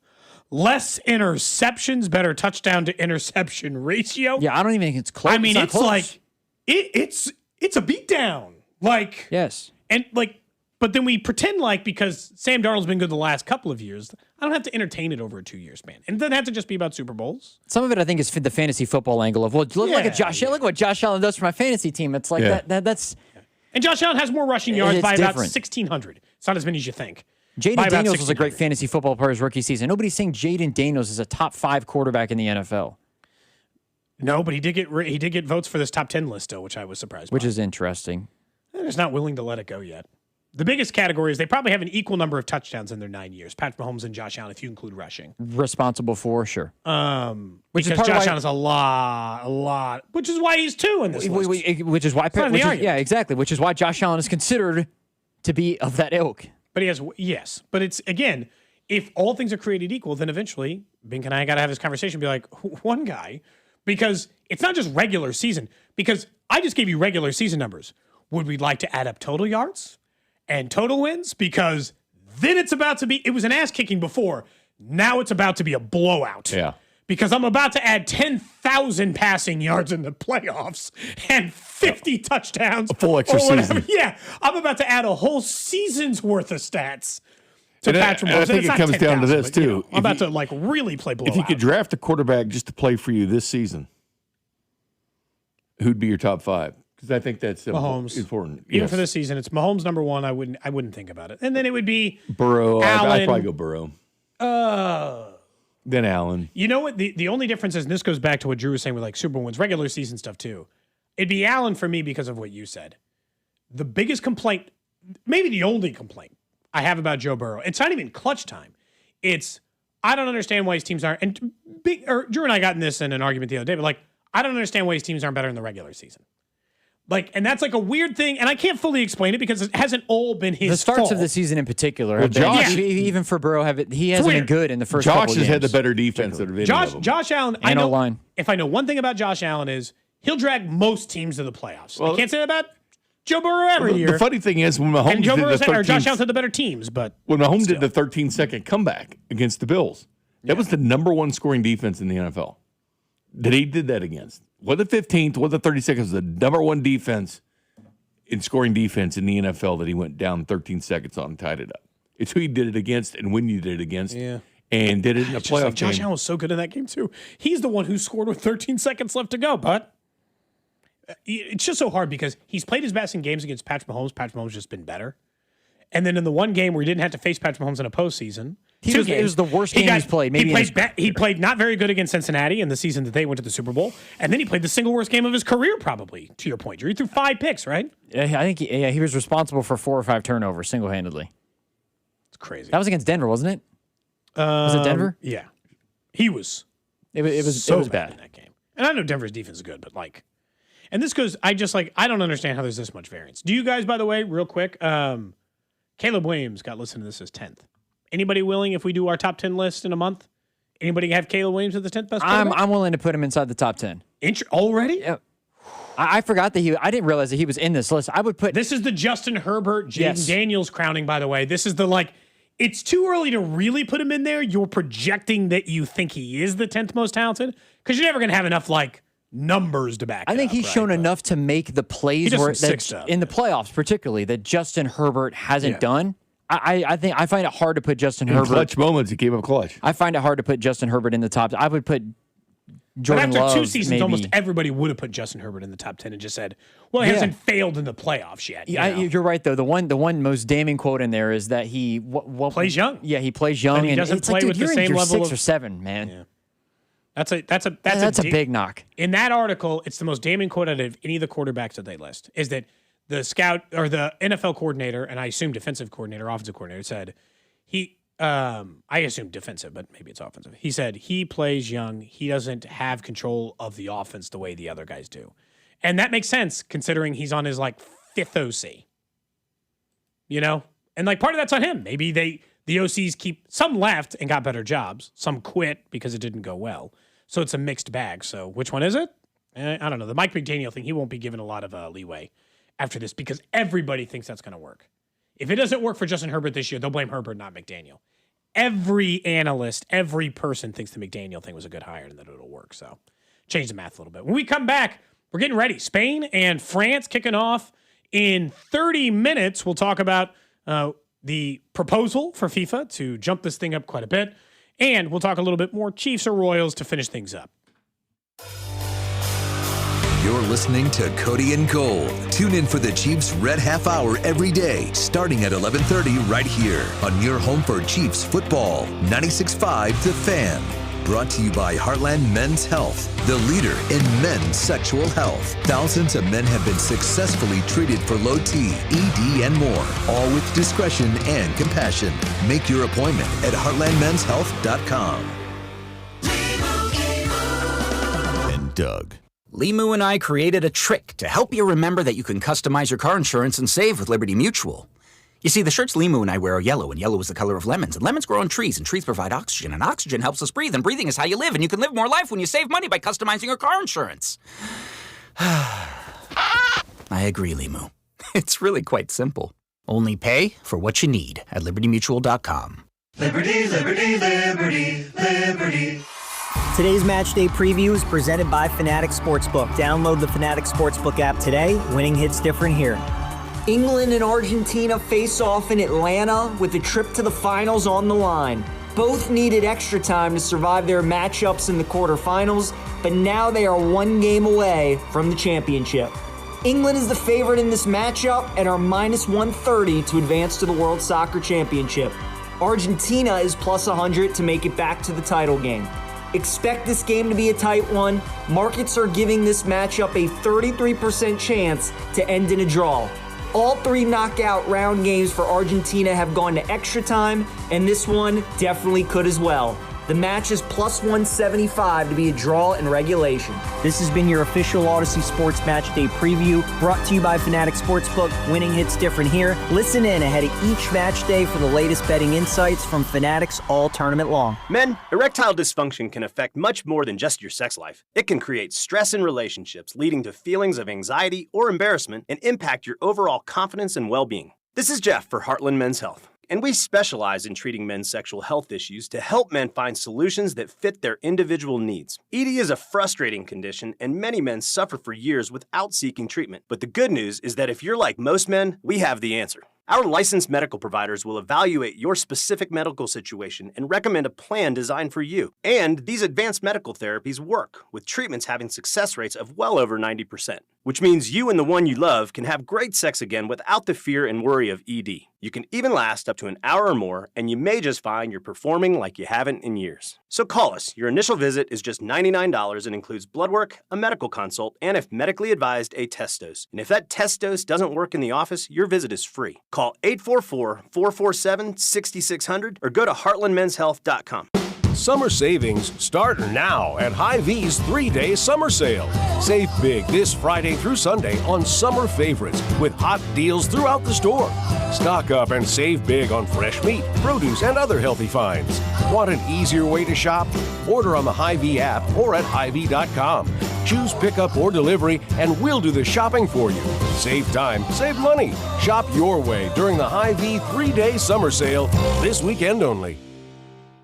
Less interceptions, better touchdown to interception ratio. Yeah, I don't even think it's close. I mean, it's like it's a beatdown. Like yes, and like But then we pretend like because Sam Darnold's been good the last couple of years, I don't have to entertain it over a 2-year span. And it doesn't have to just be about Super Bowls. Some of it, I think, is the fantasy football angle of, well, look at Josh. Look what Josh Allen does for my fantasy team. It's like that's. And Josh Allen has more rushing yards by different. about 1,600. It's not as many as you think. Jaden Daniels was a great fantasy football player his rookie season. Nobody's saying Jaden Daniels is a top 5 quarterback in the NFL. No, but he did get votes for this top 10 list still, which I was surprised by. Which is interesting. They're just not willing to let it go yet. The biggest category is they probably have an equal number of touchdowns in their 9 years. Patrick Mahomes and Josh Allen, if you include rushing. Responsible for, sure. Which is Josh Allen is a lot. Which is why he's 2 in this list. Which is why, exactly. Which is why Josh Allen is considered to be of that ilk. But he has, yes. But it's, again, if all things are created equal, then eventually Bink and I got to have this conversation and be like, one guy, because it's not just regular season. Because I just gave you regular season numbers. Would we like to add up total yards and total wins? Because then it's about to be, it was an ass kicking before. Now it's about to be a blowout. Yeah. Because I'm about to add 10,000 passing yards in the playoffs and 50 touchdowns. A full extra season. Yeah. I'm about to add a whole season's worth of stats to Patrick Mahomes. I think it comes down to this, too. I'm about to really play blowout. If you could draft a quarterback just to play for you this season, who'd be your top 5? Because I think that's Mahomes. important. Even for this season, it's Mahomes number 1. I wouldn't think about it. And then it would be Burrow. Allen. I'd probably go Burrow. Then Allen. You know what? The only difference is, and this goes back to what Drew was saying with like Super Bowl wins, regular season stuff too. It'd be Allen for me because of what you said. The biggest complaint, maybe the only complaint I have about Joe Burrow, it's not even clutch time. It's, I don't understand why his teams aren't, and Drew and I got in this in an argument the other day, but like, I don't understand why his teams aren't better in the regular season. Like, and that's like a weird thing, and I can't fully explain it because it hasn't all been his fault. The starts of the season in particular, even for Burrow, he hasn't been good in the first couple Josh games. has had the better defense out of any of them. Josh Allen, and O-line. If I know one thing about Josh Allen is he'll drag most teams to the playoffs. I can't say that about Joe Burrow every year. The funny thing is when Mahomes did the 13th, Josh Allen had the better teams, but when Mahomes did the 13-second comeback against the Bills, that was the number 1 scoring defense in the NFL that he did that against. What the 15th, what the 30 seconds, the number 1 defense in scoring defense in the NFL that he went down 13 seconds on and tied it up. It's who he did it against and when you did it against. Yeah. And did it in a playoff game. Josh Allen was so good in that game too. He's the one who scored with 13 seconds left to go, but it's just so hard because he's played his best in games against Patrick Mahomes. Patrick Mahomes just been better. And then in the one game where he didn't have to face Patrick Mahomes in a postseason, it was the worst game he's played. He played not very good against Cincinnati in the season that they went to the Super Bowl, and then he played the single worst game of his career, probably. To your point, Drew, he threw 5 picks, right? Yeah, I think he was responsible for 4 or 5 turnovers single-handedly. It's crazy. That was against Denver, wasn't it? Was it Denver? Yeah, he was. It was bad in that game. And I know Denver's defense is good, but like, and this goes. I don't understand how there's this much variance. Do you guys, by the way, real quick? Caleb Williams got listed to this as 10th. Anybody willing, if we do our top 10 list in a month, anybody have Caleb Williams as the 10th best quarterback? I'm willing to put him inside the top 10. Already? Yeah. I forgot that I didn't realize that he was in this list. I would put. This is the Justin Herbert, Jaden Daniels crowning, by the way. This is the it's too early to really put him in there. You're projecting that you think he is the 10th most talented because you're never going to have enough numbers to back it I think up, he's shown enough to make the plays where in the playoffs, particularly that Justin Herbert hasn't done. I think I find it hard to put Justin Herbert. Clutch moments, he came up clutch. I find it hard to put Justin Herbert in the top. I would put Jordan But after Love, 2 seasons, maybe. almost everybody would have put Justin Herbert in the top 10 and just said, "Well, he hasn't failed in the playoffs yet." You're right, though. The one most damning quote in there is that he plays young. Yeah, he plays young, and he doesn't play with the same level 6 of or 7, man. Yeah. That's a big knock. In that article, it's the most damning quote out of any of the quarterbacks that they list, is that the scout or the NFL coordinator, and I assume defensive coordinator, offensive coordinator, said I assume defensive, but maybe it's offensive. He said he plays young. He doesn't have control of the offense the way the other guys do. And that makes sense considering he's on his 5th OC. You know? And part of that's on him. Maybe the OCs some left and got better jobs. Some quit because it didn't go well. So it's a mixed bag. So which one is it? I don't know. The Mike McDaniel thing, he won't be given a lot of leeway after this because everybody thinks that's going to work. If it doesn't work for Justin Herbert this year, they'll blame Herbert, not McDaniel. Every analyst, every person thinks the McDaniel thing was a good hire and that it'll work. So change the math a little bit. When we come back, we're getting ready. Spain and France kicking off in 30 minutes. We'll talk about the proposal for FIFA to jump this thing up quite a bit, and we'll talk a little bit more Chiefs or Royals to finish things up. You're listening to Cody and Gold. Tune in for the Chiefs Red Half Hour every day, starting at 11:30 right here on your home for Chiefs football. 96.5 The Fan. Brought to you by Heartland Men's Health, the leader in men's sexual health. Thousands of men have been successfully treated for low T, ED, and more, all with discretion and compassion. Make your appointment at heartlandmenshealth.com. And Doug. Limu and I created a trick to help you remember that you can customize your car insurance and save with Liberty Mutual. You see, the shirts Limu and I wear are yellow, and yellow is the color of lemons, and lemons grow on trees, and trees provide oxygen, and oxygen helps us breathe, and breathing is how you live, and you can live more life when you save money by customizing your car insurance. I agree, Limu. It's really quite simple. Only pay for what you need at libertymutual.com. Liberty, liberty, liberty, liberty. Today's match day preview is presented by Fanatic Sportsbook. Download the Fanatic Sportsbook app today. Winning hits different here. England and Argentina face off in Atlanta with a trip to the finals on the line. Both needed extra time to survive their matchups in the quarterfinals, but now they are one game away from the championship. England is the favorite in this matchup and are minus 130 to advance to the World Soccer Championship. Argentina is plus 100 to make it back to the title game. Expect this game to be a tight one. Markets are giving this matchup a 33% chance to end in a draw. All three knockout round games for Argentina have gone to extra time, and this one definitely could as well. The match is plus 175 to be a draw in regulation. This has been your official Odyssey Sports Match Day preview, brought to you by Fanatic Sportsbook. Winning hits different here. Listen in ahead of each match day for the latest betting insights from Fanatics all tournament long. Men, erectile dysfunction can affect much more than just your sex life. It can create stress in relationships, leading to feelings of anxiety or embarrassment, and impact your overall confidence and well-being. This is Jeff for Heartland Men's Health, and we specialize in treating men's sexual health issues to help men find solutions that fit their individual needs. ED is a frustrating condition, and many men suffer for years without seeking treatment. But the good news is that if you're like most men, we have the answer. Our licensed medical providers will evaluate your specific medical situation and recommend a plan designed for you. And these advanced medical therapies work, with treatments having success rates of well over 90%, which means you and the one you love can have great sex again without the fear and worry of ED. You can even last up to an hour or more, and you may just find you're performing like you haven't in years. So call us. Your initial visit is just $99 and includes blood work, a medical consult, and if medically advised, a test dose. And if that test dose doesn't work in the office, your visit is free. Call 844-447-6600 or go to heartlandmenshealth.com. Summer savings start now at Hy-Vee's 3-day summer sale. Save big this Friday through Sunday on summer favorites with hot deals throughout the store. Stock up and save big on fresh meat, produce, and other healthy finds. Want an easier way to shop? Order on the Hy-Vee app or at Hy-Vee.com. Choose pickup or delivery, and we'll do the shopping for you. Save time, save money. Shop your way during the Hy-Vee 3-day summer sale this weekend only.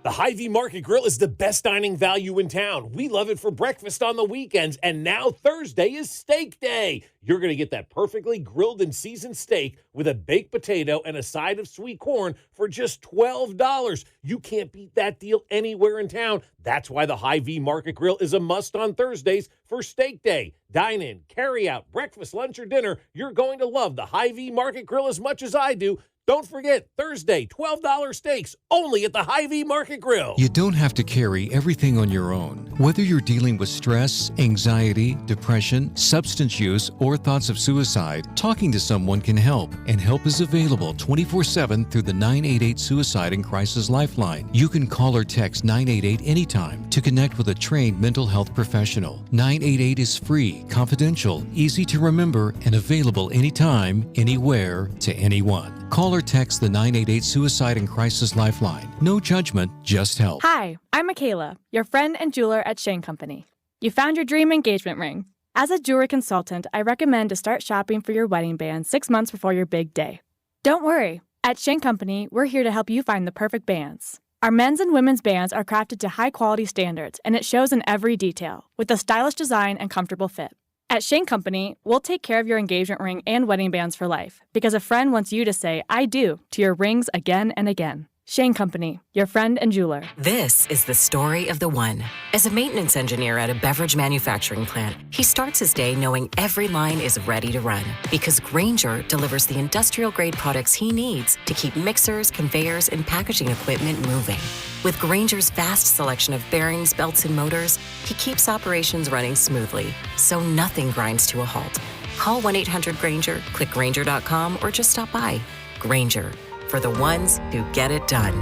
The Hy-Vee Market Grill is the best dining value in town. We love it for breakfast on the weekends, and now Thursday is steak day. You're going to get that perfectly grilled and seasoned steak with a baked potato and a side of sweet corn for just $12. You can't beat that deal anywhere in town. That's why the Hy-Vee Market Grill is a must on Thursdays for steak day. Dine in, carry out, breakfast, lunch, or dinner. You're going to love the Hy-Vee Market Grill as much as I do. Don't forget, Thursday, $12 steaks, only at the Hy-Vee Market Grill. You don't have to carry everything on your own. Whether you're dealing with stress, anxiety, depression, substance use, or thoughts of suicide, talking to someone can help. And help is available 24/7 through the 988 Suicide and Crisis Lifeline. You can call or text 988 anytime to connect with a trained mental health professional. 988 is free, confidential, easy to remember, and available anytime, anywhere, to anyone. Call or text the 988 Suicide and Crisis Lifeline. No judgment, just help. Hi, I'm Michaela, your friend and jeweler at Shane Company. You found your dream engagement ring. As a jewelry consultant, I recommend to start shopping for your wedding band 6 months before your big day. Don't worry. At Shane Company, we're here to help you find the perfect bands. Our men's and women's bands are crafted to high-quality standards, and it shows in every detail, with a stylish design and comfortable fit. At Shane Company, we'll take care of your engagement ring and wedding bands for life because a friend wants you to say, I do, to your rings again and again. Shane Company, your friend and jeweler. This is the story of the one. As a maintenance engineer at a beverage manufacturing plant, he starts his day knowing every line is ready to run because Grainger delivers the industrial-grade products he needs to keep mixers, conveyors, and packaging equipment moving. With Grainger's vast selection of bearings, belts, and motors, he keeps operations running smoothly, so nothing grinds to a halt. Call 1-800-GRAINGER, click Grainger.com, or just stop by. Grainger, for the ones who get it done.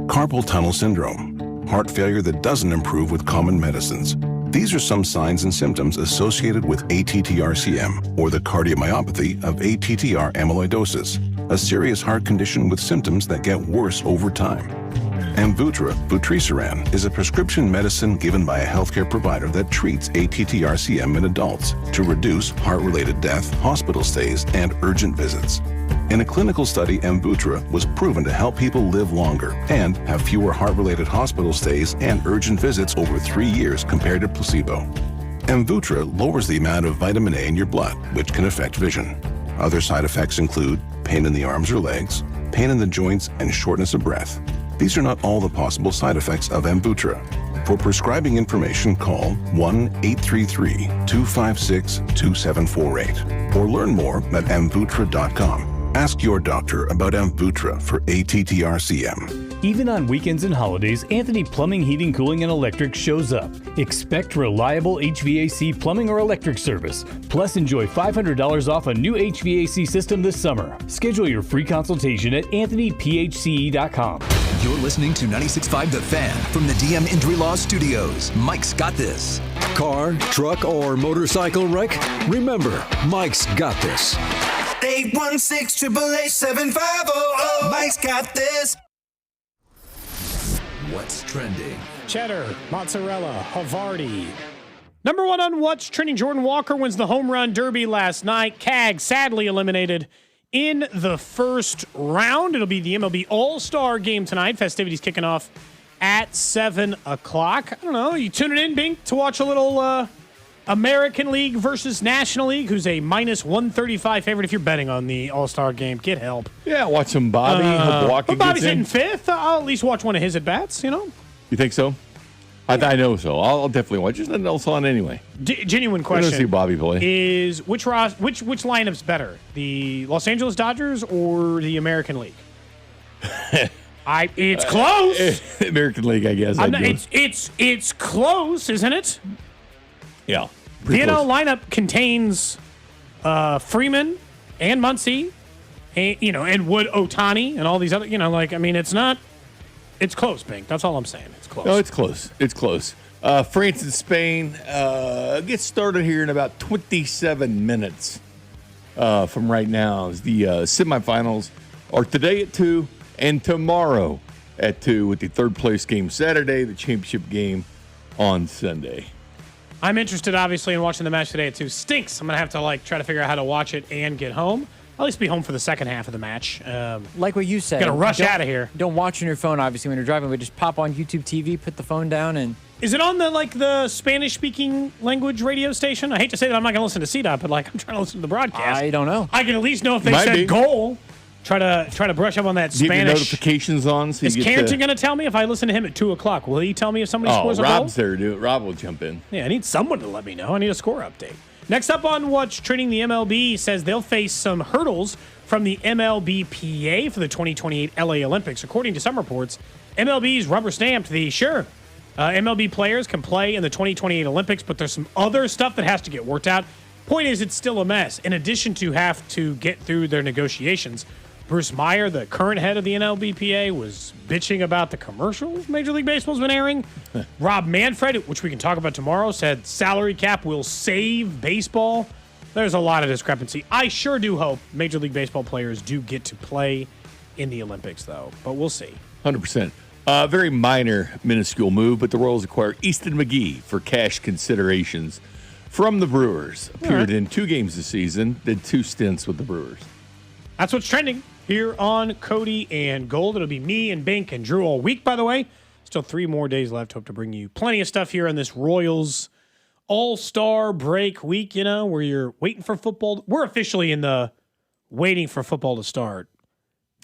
Carpal tunnel syndrome, heart failure that doesn't improve with common medicines. These are some signs and symptoms associated with ATTR-CM, or the cardiomyopathy of ATTR amyloidosis, a serious heart condition with symptoms that get worse over time. Amvuttra, vutrisiran, is a prescription medicine given by a healthcare provider that treats ATTR-CM in adults to reduce heart-related death, hospital stays, and urgent visits. In a clinical study, Amvuttra was proven to help people live longer and have fewer heart-related hospital stays and urgent visits over 3 years compared to placebo. Amvuttra lowers the amount of vitamin A in your blood, which can affect vision. Other side effects include pain in the arms or legs, pain in the joints, and shortness of breath. These are not all the possible side effects of Amvuttra. For prescribing information, call 1-833-256-2748 or learn more at amvuttra.com. Ask your doctor about Amvuttra for ATTR-CM. Even on weekends and holidays, Anthony Plumbing, Heating, Cooling, and Electric shows up. Expect reliable HVAC plumbing or electric service. Plus, enjoy $500 off a new HVAC system this summer. Schedule your free consultation at anthonyphce.com. You're listening to 96.5 The Fan from the DM Injury Law Studios. Mike's got this. Car, truck, or motorcycle wreck? Remember, Mike's got this. 816-888-7500. Mike's got this. What's trending? Cheddar, mozzarella, Havarti. Number one on What's Trending, Jordan Walker wins the home run derby last night. CAG sadly eliminated in the first round. It'll be the MLB All-Star game tonight. Festivities kicking off at 7 o'clock. I don't know, you tuning in, Bink, to watch a little American League versus National League, who's a minus 135 favorite. If you're betting on the All-Star game, get help. Yeah, watch some Bobby. But Bobby's hitting fifth. I'll at least watch one of his at-bats, you know? You think so? I know so. I'll definitely watch. There's nothing else on anyway. Genuine question. We're going to see Bobby play. Is which lineup's better, the Los Angeles Dodgers or the American League? It's close. American League, I guess. It's close, isn't it? Yeah. The NL lineup contains Freeman and Muncy, and Wood Ohtani and all these other, it's close, Bink. That's all I'm saying. It's close. No, it's close. It's close. France and Spain gets started here in about 27 minutes from right now. As the semifinals are today at 2 and tomorrow at 2 with the third place game Saturday, the championship game on Sunday. I'm interested, obviously, in watching the match today at 2. Stinks. I'm going to have to try to figure out how to watch it and get home. I'll at least be home for the second half of the match. Like what you said. Got to rush out of here. Don't watch on your phone, obviously, when you're driving, but just pop on YouTube TV, put the phone down, and... Is it on the Spanish-speaking language radio station? I hate to say that I'm not going to listen to CDOT, but I'm trying to listen to the broadcast. I don't know. I can at least know if they said goal. Try to brush up on that Spanish. Get your notifications on. So is Carrington going to tell me if I listen to him at 2 o'clock? Will he tell me if somebody scores a goal? Rob's there to do it. Rob will jump in. Yeah, I need someone to let me know. I need a score update. Next up on What's Trending, the MLB says they'll face some hurdles from the MLBPA for the 2028 LA Olympics. According to some reports, MLB's rubber-stamped the MLB players can play in the 2028 Olympics, but there's some other stuff that has to get worked out. Point is, it's still a mess. In addition to have to get through their negotiations, Bruce Meyer, the current head of the NLBPA, was bitching about the commercials Major League Baseball's been airing. Rob Manfred, which we can talk about tomorrow, said salary cap will save baseball. There's a lot of discrepancy. I sure do hope Major League Baseball players do get to play in the Olympics, though, but we'll see. 100%. Very minor, minuscule move, but the Royals acquire Easton McGee for cash considerations from the Brewers. Appeared in 2 games this season, did 2 stints with the Brewers. That's what's trending here on Cody and Gold. It'll be me and Bink and Drew all week, by the way. Still 3 more days left. Hope to bring you plenty of stuff here on this Royals all-star break week, where you're waiting for football. We're officially in the waiting for football to start.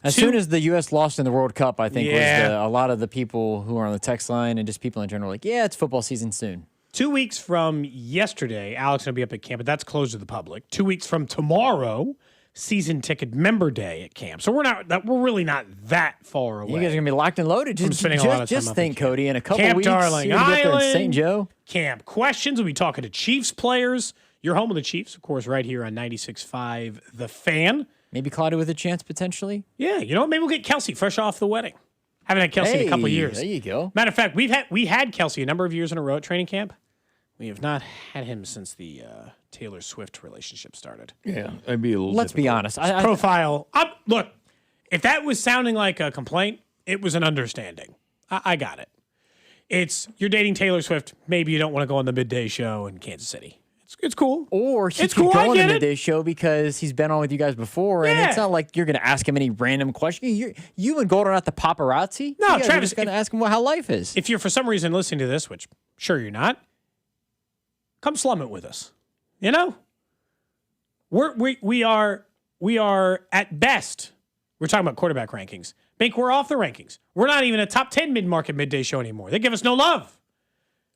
As soon as the U.S. lost in the World Cup, I think was Yeah. a lot of the people who are on the text line and just people in general it's football season soon. 2 weeks from yesterday, Alex going to be up at camp, but that's closed to the public. 2 weeks from tomorrow, season ticket member day at camp. So we're really not that far away. You guys are going to be locked and loaded. From spending a lot of time Just up think, at camp. Cody, in a couple Camp weeks, Darling you're going to be up there in Island, St. Joe. Camp questions. We'll be talking to Chiefs players. You're home with the Chiefs, of course, right here on 96.5 The Fan. Maybe Cloudy with a chance, potentially. Yeah, maybe we'll get Kelsey fresh off the wedding. Haven't had Kelsey in a couple of years. There you go. Matter of fact, we had Kelsey a number of years in a row at training camp. We have not had him since the Taylor Swift relationship started. Yeah, I'd be a little. Let's be honest. His profile. Look, if that was sounding like a complaint, it was an understanding. I got it. You're dating Taylor Swift. Maybe you don't want to go on the midday show in Kansas City. It's cool. Or he could go on the midday show because he's been on with you guys before, and it's not like you're going to ask him any random question. You and Gold are not the paparazzi. No, Travis, Travis, you're just going to ask him how life is. If you're for some reason listening to this, which sure you're not, come slum it with us. We are at best. We're talking about quarterback rankings. Bink, we're off the rankings. We're not even a top 10 mid-market midday show anymore. They give us no love.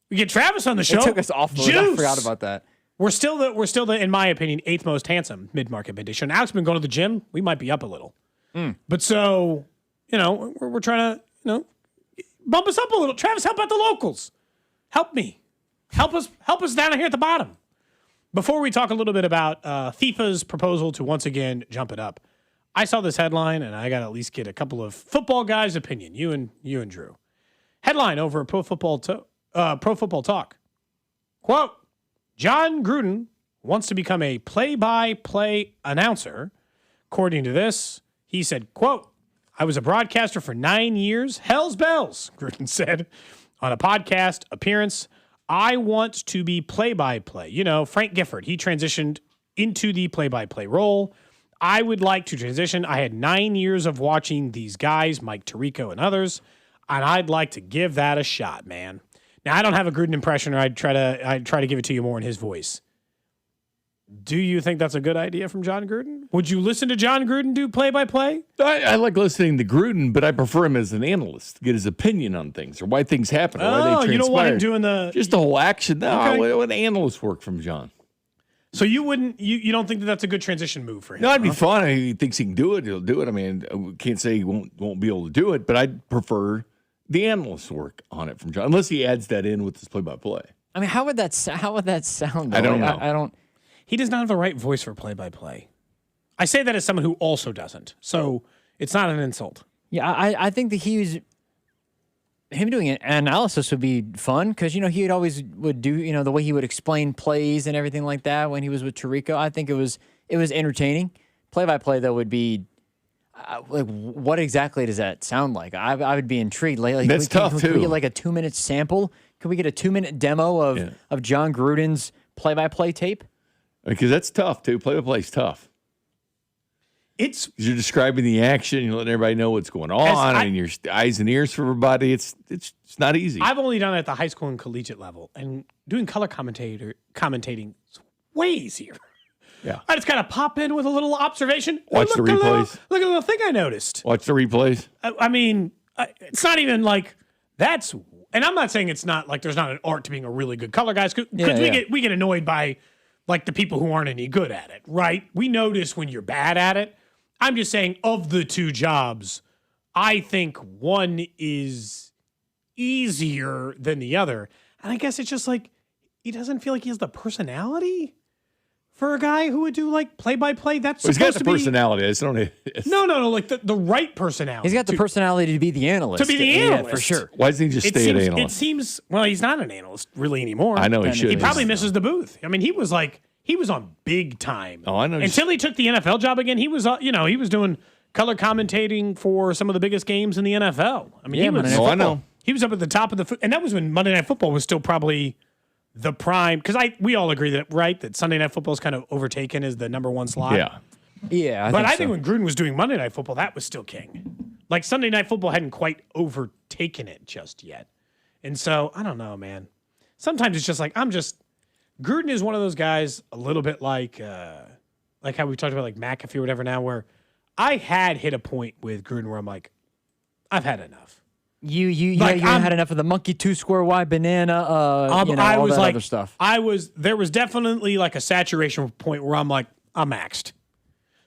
We get Travis on the show. It took us off. I forgot about that. We're still the, in my opinion, 8th most handsome mid-market midday show. Now Alex has been going to the gym. We might be up a little. But so, we're trying to, bump us up a little. Travis, help out the locals. Help me. Help us down here at the bottom. Before we talk a little bit about FIFA's proposal to once again jump it up, I saw this headline, and I got to at least get a couple of football guys' opinion. You and Drew. Headline over at Pro Football Talk. Quote, John Gruden wants to become a play-by-play announcer. According to this, he said, quote, I was a broadcaster for 9 years. Hell's bells, Gruden said on a podcast appearance. I want to be play-by-play. Frank Gifford, he transitioned into the play-by-play role. I would like to transition. I had 9 years of watching these guys, Mike Tirico and others, and I'd like to give that a shot, man. Now, I don't have a Gruden impression, or I'd try to give it to you more in his voice. Do you think that's a good idea from John Gruden? Would you listen to John Gruden do play-by-play? I like listening to Gruden, but I prefer him as an analyst to get his opinion on things or why things happen or why they transpire. You don't want him doing just the whole action. No, Okay. what analyst work from John? So you wouldn't? You don't think that that's a good transition move for him? No, it'd be fun. He thinks he can do it. He'll do it. I mean, I can't say he won't be able to do it, but I'd prefer the analyst work on it from John, unless he adds that in with his play-by-play. I mean, how would that sound? Though? I don't know. I don't. He does not have the right voice for play-by-play. I say that as someone who also doesn't, so it's not an insult. Yeah, I think that him doing an analysis would be fun because he would do the way he would explain plays and everything like that when he was with Tirico. I think it was entertaining. Play-by-play though would be like, what exactly does that sound like? I would be intrigued. Like, That's tough too. Can we get like a 2-minute sample? Can we get a 2-minute demo of John Gruden's play-by-play tape? Because that's tough too. Play-by-play is tough. You're describing the action. You're letting everybody know what's going on, and your eyes and ears for everybody. It's not easy. I've only done it at the high school and collegiate level, and doing color commentating is way easier. Yeah, I just gotta pop in with a little observation. Watch the replays. Look at the little thing I noticed. Watch the replays. I mean, it's not even like that's. And I'm not saying it's not like there's not an art to being a really good color guys, because we get annoyed by like the people who aren't any good at it, right? We notice when you're bad at it. I'm just saying, of the two jobs, I think one is easier than the other. And I guess it's just like, he doesn't feel like he has the personality for a guy who would do like play-by-play. That's he's supposed got to the be personality. I just don't. No, like the right personality. He's got the personality to be the analyst. To be the analyst. Yeah, for sure. Why doesn't he just stay an analyst? It seems, well, he's not an analyst really anymore. I know he should. He probably misses the booth. I mean, he was on big time. Oh, I know. Until he took the NFL job again, he was, he was doing color commentating for some of the biggest games in the NFL. I mean, I know. He was up at the top of the, and that was when Monday Night Football was still probably the prime. Because we all agree that Sunday Night Football is kind of overtaken as the number one slot. Yeah. I think when Gruden was doing Monday Night Football, that was still king. Like Sunday Night Football hadn't quite overtaken it just yet, and so I don't know, man. Sometimes it's just like Gruden is one of those guys, a little bit like how we talked about like McAfee or whatever now, where I had hit a point with Gruden where I'm like, I've had enough. You had enough of the monkey 2 square Y banana, all that other stuff. There was definitely like a saturation point where I'm like, I'm maxed.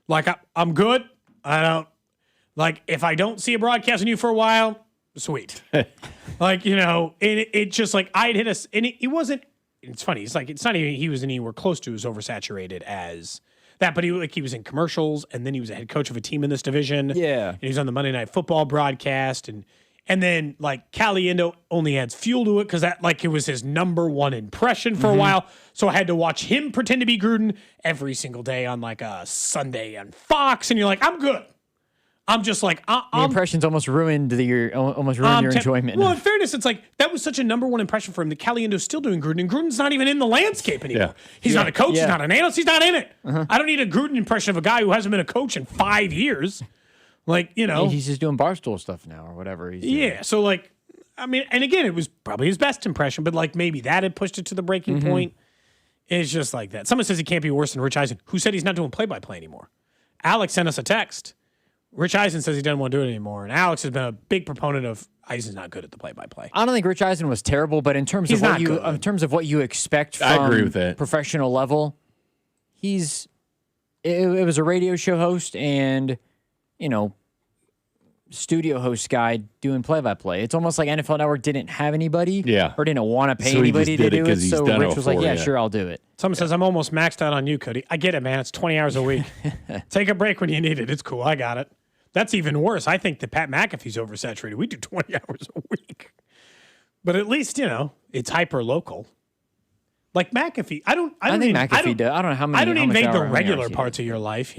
Like I'm good. I don't like if I don't see a broadcast on you for a while, sweet. Like, it just like I'd hit us and it wasn't, it's funny. It's like, it's not even, he was anywhere close to as oversaturated as that, but he was in commercials and then he was a head coach of a team in this division. Yeah. And he was on the Monday Night Football broadcast and then like Caliendo only adds fuel to it because that like it was his number one impression for a while. So I had to watch him pretend to be Gruden every single day on like a Sunday on Fox. And you're like, I'm good. I'm just like, the impression's almost ruined your enjoyment. Well, in fairness, it's like that was such a number one impression for him that Caliendo's still doing Gruden, and Gruden's not even in the landscape anymore. Yeah. He's not a coach. He's not an analyst. He's not in it. Uh-huh. I don't need a Gruden impression of a guy who hasn't been a coach in 5 years. Like, he's just doing Barstool stuff now or whatever. He's doing. Yeah. So like, I mean, and again, it was probably his best impression, but like maybe that had pushed it to the breaking point. It's just like that. Someone says he can't be worse than Rich Eisen, who said he's not doing play-by-play anymore. Alex sent us a text. Rich Eisen says he doesn't want to do it anymore, and Alex has been a big proponent of Eisen's not good at the play-by-play. I don't think Rich Eisen was terrible, but in terms of what you expect from I agree with that. Professional level, it was a radio show host and studio host guy doing play-by-play. It's almost like NFL Network didn't have anybody, or didn't want to pay anybody to do it. So Rich was like, "Yeah, sure, I'll do it." Someone says I'm almost maxed out on you, Cody. I get it, man. It's 20 hours a week. Take a break when you need it. It's cool. I got it. That's even worse. I think that Pat McAfee's oversaturated. We do 20 hours a week. But at least, it's hyper local. Like McAfee. I think McAfee does. I don't know how many. I don't invade the regular parts of your life,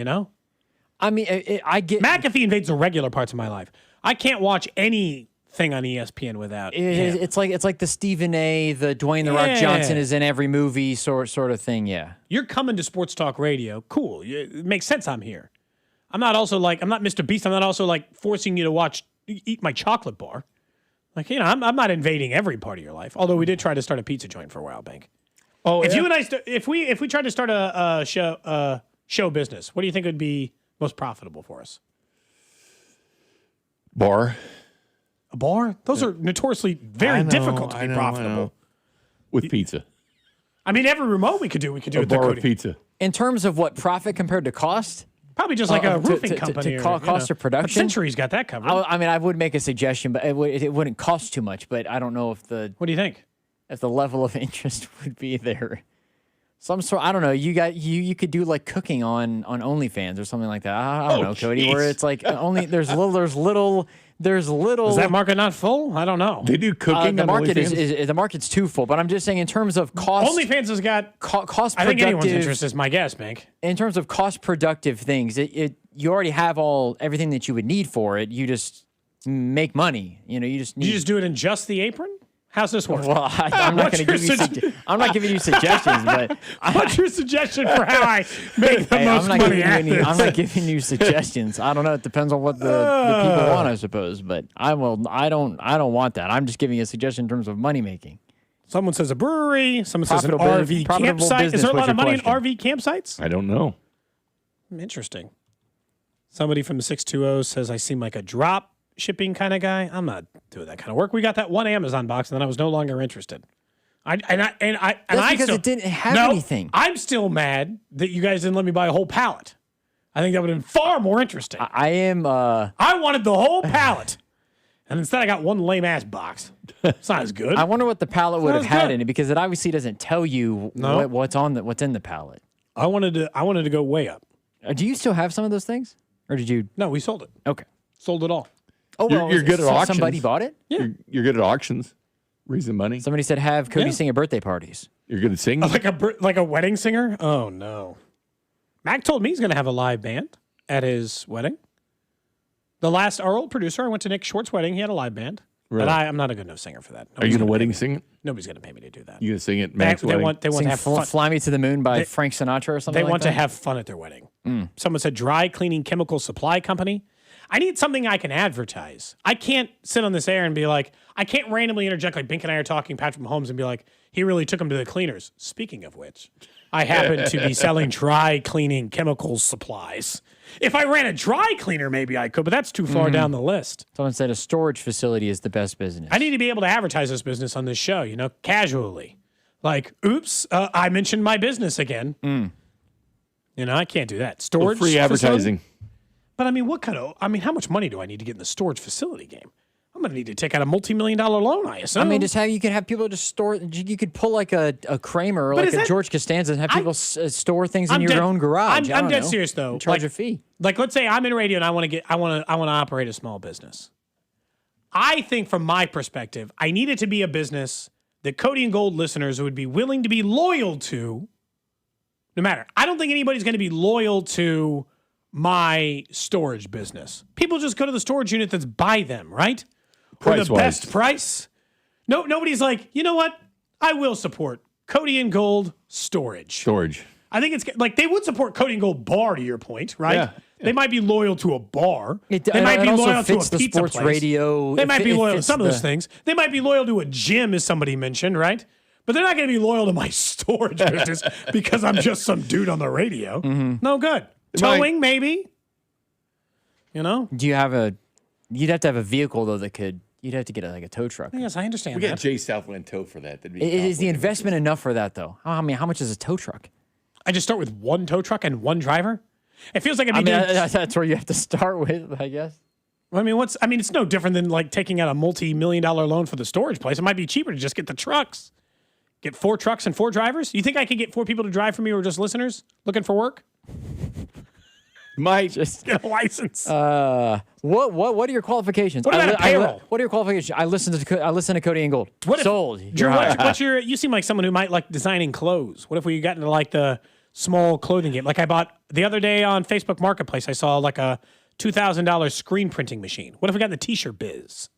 I mean, I get McAfee invades the regular parts of my life. I can't watch anything on ESPN without him. It's like the Stephen A., the Dwayne The Rock Johnson is in every movie sort of thing. Yeah, you're coming to Sports Talk Radio. Cool. It makes sense. I'm here. I'm not Mr. Beast. I'm not also like forcing you to eat my chocolate bar. Like, I'm not invading every part of your life. Although we did try to start a pizza joint for a while, Bink. Oh, if you and I, if we tried to start a show business, what do you think would be most profitable for us? Bar. A bar? Those are notoriously very difficult to be profitable. With pizza. I mean, every remote we could do a bar with pizza. In terms of what profit compared to cost? Probably just like a roofing company. Cost of production? Century's got that covered. I mean, I would make a suggestion, but it wouldn't cost too much. But I don't know if What do you think? If the level of interest would be there. Some sort, I don't know. You could do like cooking on OnlyFans or something like that. I don't know, Cody. Where it's like there's little. Is that market not full? I don't know. They do cooking. The market the market's too full. But I'm just saying in terms of cost. OnlyFans has got cost. I think anyone's interest is my guess, Bink. In terms of cost productive things, you already have everything that you would need for it. You just make money. You just need. You just do it in just the apron. How's this work? Well, I'm not going to give you. I'm not giving you suggestions, but what's your suggestion for how I make the most money? I'm not giving you suggestions. I don't know. It depends on what the people want, I suppose. But I don't want that. I'm just giving you a suggestion in terms of money making. Someone says a brewery. Someone says an RV campsite. Is there a lot of money in RV campsites? I don't know. Interesting. Somebody from the 620 says I seem like a drop shipping kind of guy. I'm not doing that kind of work. We got that one Amazon box, and then I was no longer interested. That's because it didn't have anything. I'm still mad that you guys didn't let me buy a whole pallet. I think that would have been far more interesting. I wanted the whole pallet, and instead I got one lame ass box. It's not as good. I wonder what the pallet would have had in it, because it obviously doesn't tell you what's in the pallet. I wanted to go way up. Do you still have some of those things, or did you? No, we sold it. Okay, sold it all. Oh, well, you're good at auctions. Somebody bought it? Yeah. You're good at auctions. Raising money. Somebody said have Cody sing at birthday parties. You're good at singing? Like a wedding singer? Oh, no. Mac told me he's going to have a live band at his wedding. Our old producer, I went to Nick Schwartz's wedding. He had a live band. Really? But I'm not a good enough singer for that. Are you going to wedding sing it? Nobody's going to pay me to do that. You going to sing it at Mac's wedding? They want to have fun. Fly Me to the Moon by Frank Sinatra or something like that? They want to have fun at their wedding. Someone said dry cleaning chemical supply company. I need something I can advertise. I can't sit on this air and be like, I can't randomly interject like Bink and I are talking Patrick Mahomes and be like, He really took them to the cleaners. Speaking of which, I happen to be selling dry cleaning chemicals supplies. If I ran a dry cleaner, maybe I could, but that's too far down the list. Someone said a storage facility is the best business. I need to be able to advertise this business on this show, casually. Like, oops, I mentioned my business again. I can't do that. Storage free advertising. Facility? But I mean, how much money do I need to get in the storage facility game? I'm going to need to take out a multi-million-dollar loan, I assume. I mean, you could have people just store. You could pull like a Kramer or like a George Costanza and have people store things in your own garage. I'm dead serious though. And charge a fee. Like, let's say I'm in radio and I want to operate a small business. I think, from my perspective, I need it to be a business that Cody and Gold listeners would be willing to be loyal to. No matter, I don't think anybody's going to be loyal to my storage business. People just go to the storage unit that's by them, right? For the best price. No, nobody's like, you know what? I will support Cody and Gold storage. I think it's like they would support Cody and Gold bar, to your point, right? Yeah. They might be loyal to a bar. They might be loyal to a pizza place. Radio. They might be loyal to some of those things. They might be loyal to a gym, as somebody mentioned, right? But they're not going to be loyal to my storage business because I'm just some dude on the radio. No good. Towing, maybe. Do you have you'd have to have a vehicle, though, you'd have to get a tow truck. Yes, I understand We got Jay Southland Tow for that. Is the investment enough for that, though? How much is a tow truck? I just start with one tow truck and one driver? It feels like that's where you have to start with, I guess. I mean, it's no different than like taking out a multi-million-dollar loan for the storage place. It might be cheaper to just get the trucks. Get 4 trucks and 4 drivers? You think I could get 4 people to drive for me who are just listeners looking for work? Might just get a license. What are your qualifications? What about a payroll? What are your qualifications? I listen to Cody and Gold. Sold. Drew, you seem like someone who might like designing clothes. What if we got into like the small clothing game? Like I bought the other day on Facebook Marketplace, I saw like a $2,000 screen printing machine. What if we got in the t-shirt biz?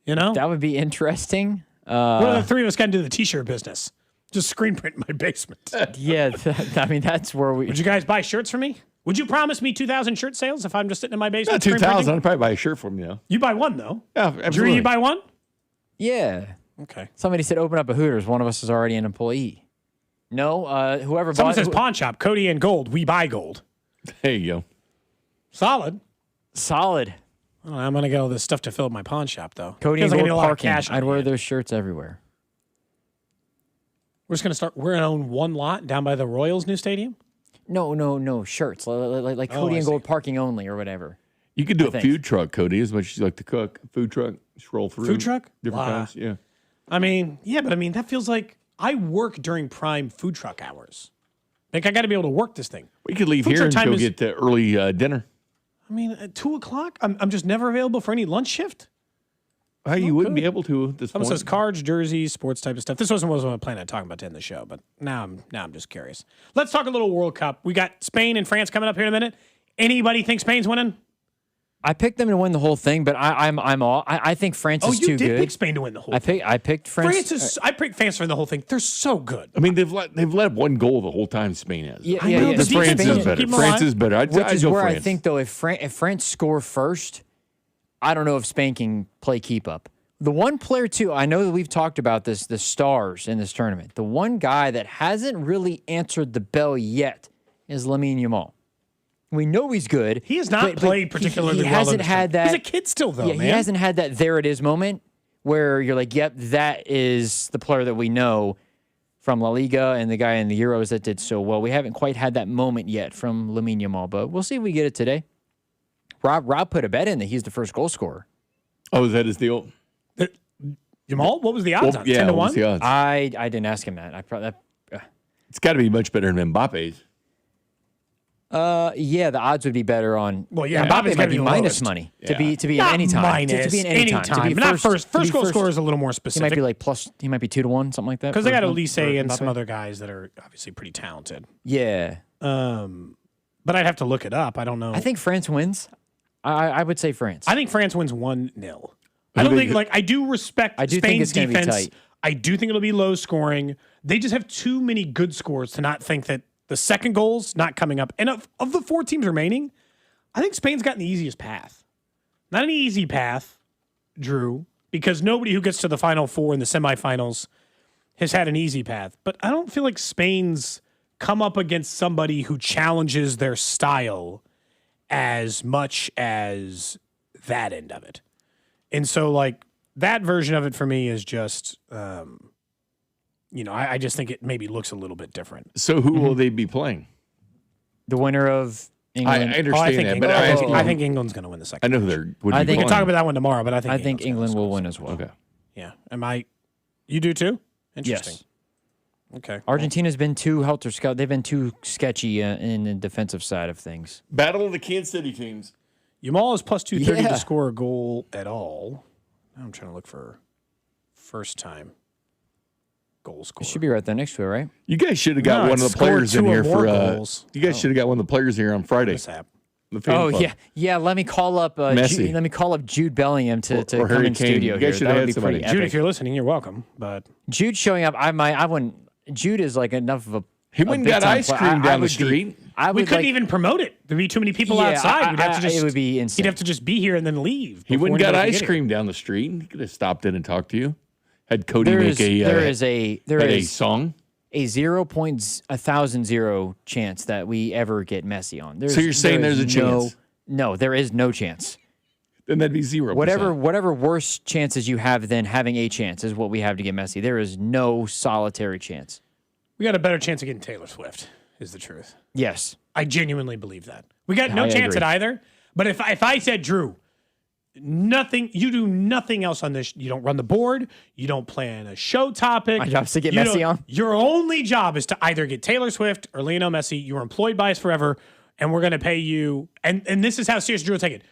That would be interesting. What if the 3 of us got into the t-shirt business? Just screen print in my basement. Yeah, that's where we... Would you guys buy shirts for me? Would you promise me 2,000 shirt sales if I'm just sitting in my basement? Not 2,000. I'd probably buy a shirt from you. You buy one, though. Yeah, absolutely. Drew, you buy one? Yeah. Okay. Somebody said open up a Hooters. One of us is already an employee. No, whoever Someone says pawn shop, Cody and Gold. We buy gold. There you go. Solid. I'm going to get all this stuff to fill up my pawn shop, though. Cody and Gold parking. I'd wear those shirts everywhere. We're just going to start. We're going to own one lot down by the Royals' new stadium? No. Shirts. Like Cody and Gold parking only or whatever. You could do a food truck, Cody, as much as you like to cook. Food truck, scroll through. Food truck? Different times, yeah. But that feels like I work during prime food truck hours. Like, I got to be able to work this thing. We could leave here and go get the early dinner. At 2 o'clock? I'm just never available for any lunch shift? You wouldn't be able to at this Someone point. says cards, jerseys, sports type of stuff. This wasn't what I planned on talking about to end the show, but now I'm just curious. Let's talk a little World Cup. We got Spain and France coming up here in a minute. Anybody think Spain's winning? I picked them to win the whole thing, but I think France is too good. Oh, you did pick Spain to win the whole thing. I picked France. I picked France for the whole thing. They're so good. I mean, they've let 1 goal the whole time. Spain has. Yeah. France is better. France is better. I'd go where France. I think though, if France score first, I don't know if Spain can play keep up. The one player too, I know that we've talked about this, the stars in this tournament. The one guy that hasn't really answered the bell yet is Lamine Yamal. We know he's good. He has not played particularly well. He hasn't had that. He's a kid still, though, man. He hasn't had that there it is moment where you're like, yep, that is the player that we know from La Liga and the guy in the Euros that did so well. We haven't quite had that moment yet from Lamine Yamal, but we'll see if we get it today. Rob put a bet in that he's the first goal scorer. Oh, is that his deal? Yamal? What was the odds on? 10 to 1? What was the odds? I didn't ask him that. It's got to be much better than Mbappe's. Yeah, the odds would be better on. Well, yeah, Mbappe might be minus lowest. money Yeah. to be at any time. Minus, to be in any time. To be not first goal scorer is a little more specific. He might be like plus. He might be 2 to 1, something like that. Because they got Elise and some other guys that are obviously pretty talented. Yeah. But I'd have to look it up. I don't know. I think France wins. I would say France. I think France wins 1-0. I don't think I do respect Spain's defense. I do think it'll be low scoring. They just have too many good scores to not think that the second goal's not coming up. And of the 4 teams remaining, I think Spain's gotten the easiest path. Not an easy path, Drew, because nobody who gets to the Final Four and the semifinals has had an easy path, but I don't feel like Spain's come up against somebody who challenges their style as much as that end of it. And so, like, that version of it for me is just, I just think it maybe looks a little bit different. So who will they be playing? The winner of England. I understand that, I think England's going to win the second. I know who they're. We can talk about that one tomorrow, but I think England will win as well. Okay. Yeah. You do too? Interesting. Yes. Okay. Argentina's been too helter-skelter. They've been too sketchy in the defensive side of things. Battle of the Kansas City teams. Yamal is plus 230 to score a goal at all. Now I'm trying to look for first time goal scorer. It should be right there next to it, right? You guys should have got one of the players in here for. You guys should have got one of the players here on Friday. This app. Yeah. Let me call up. Messi. Let me call up Jude Bellingham to or come Harry in Kane. studio. You guys should have had somebody. Jude, if you're listening, you're welcome. But Jude showing up, I wouldn't. Jude is like enough of a. He went and got ice cream down the street. We couldn't even promote it. There'd be too many people outside. We'd have to it would be insane. He'd have to just be here and then leave. He went and got ice cream down the street. He could have stopped in and talked to you. Had Cody There make is a song. A 0.1000 chance that we ever get Messi on. So you're saying there's a chance? No, there is no chance. Then that'd be 0%. Whatever worse chances you have than having a chance is what we have to get Messi. There is no solitary chance. We got a better chance of getting Taylor Swift, is the truth. Yes. I genuinely believe that. We got no chance at either. But if I said, Drew, you do nothing else on this. You don't run the board. You don't plan a show topic. My job is to get Messi on. Your only job is to either get Taylor Swift or Lionel Messi. You're employed by us forever, and we're going to pay you. And this is how serious Drew will take it.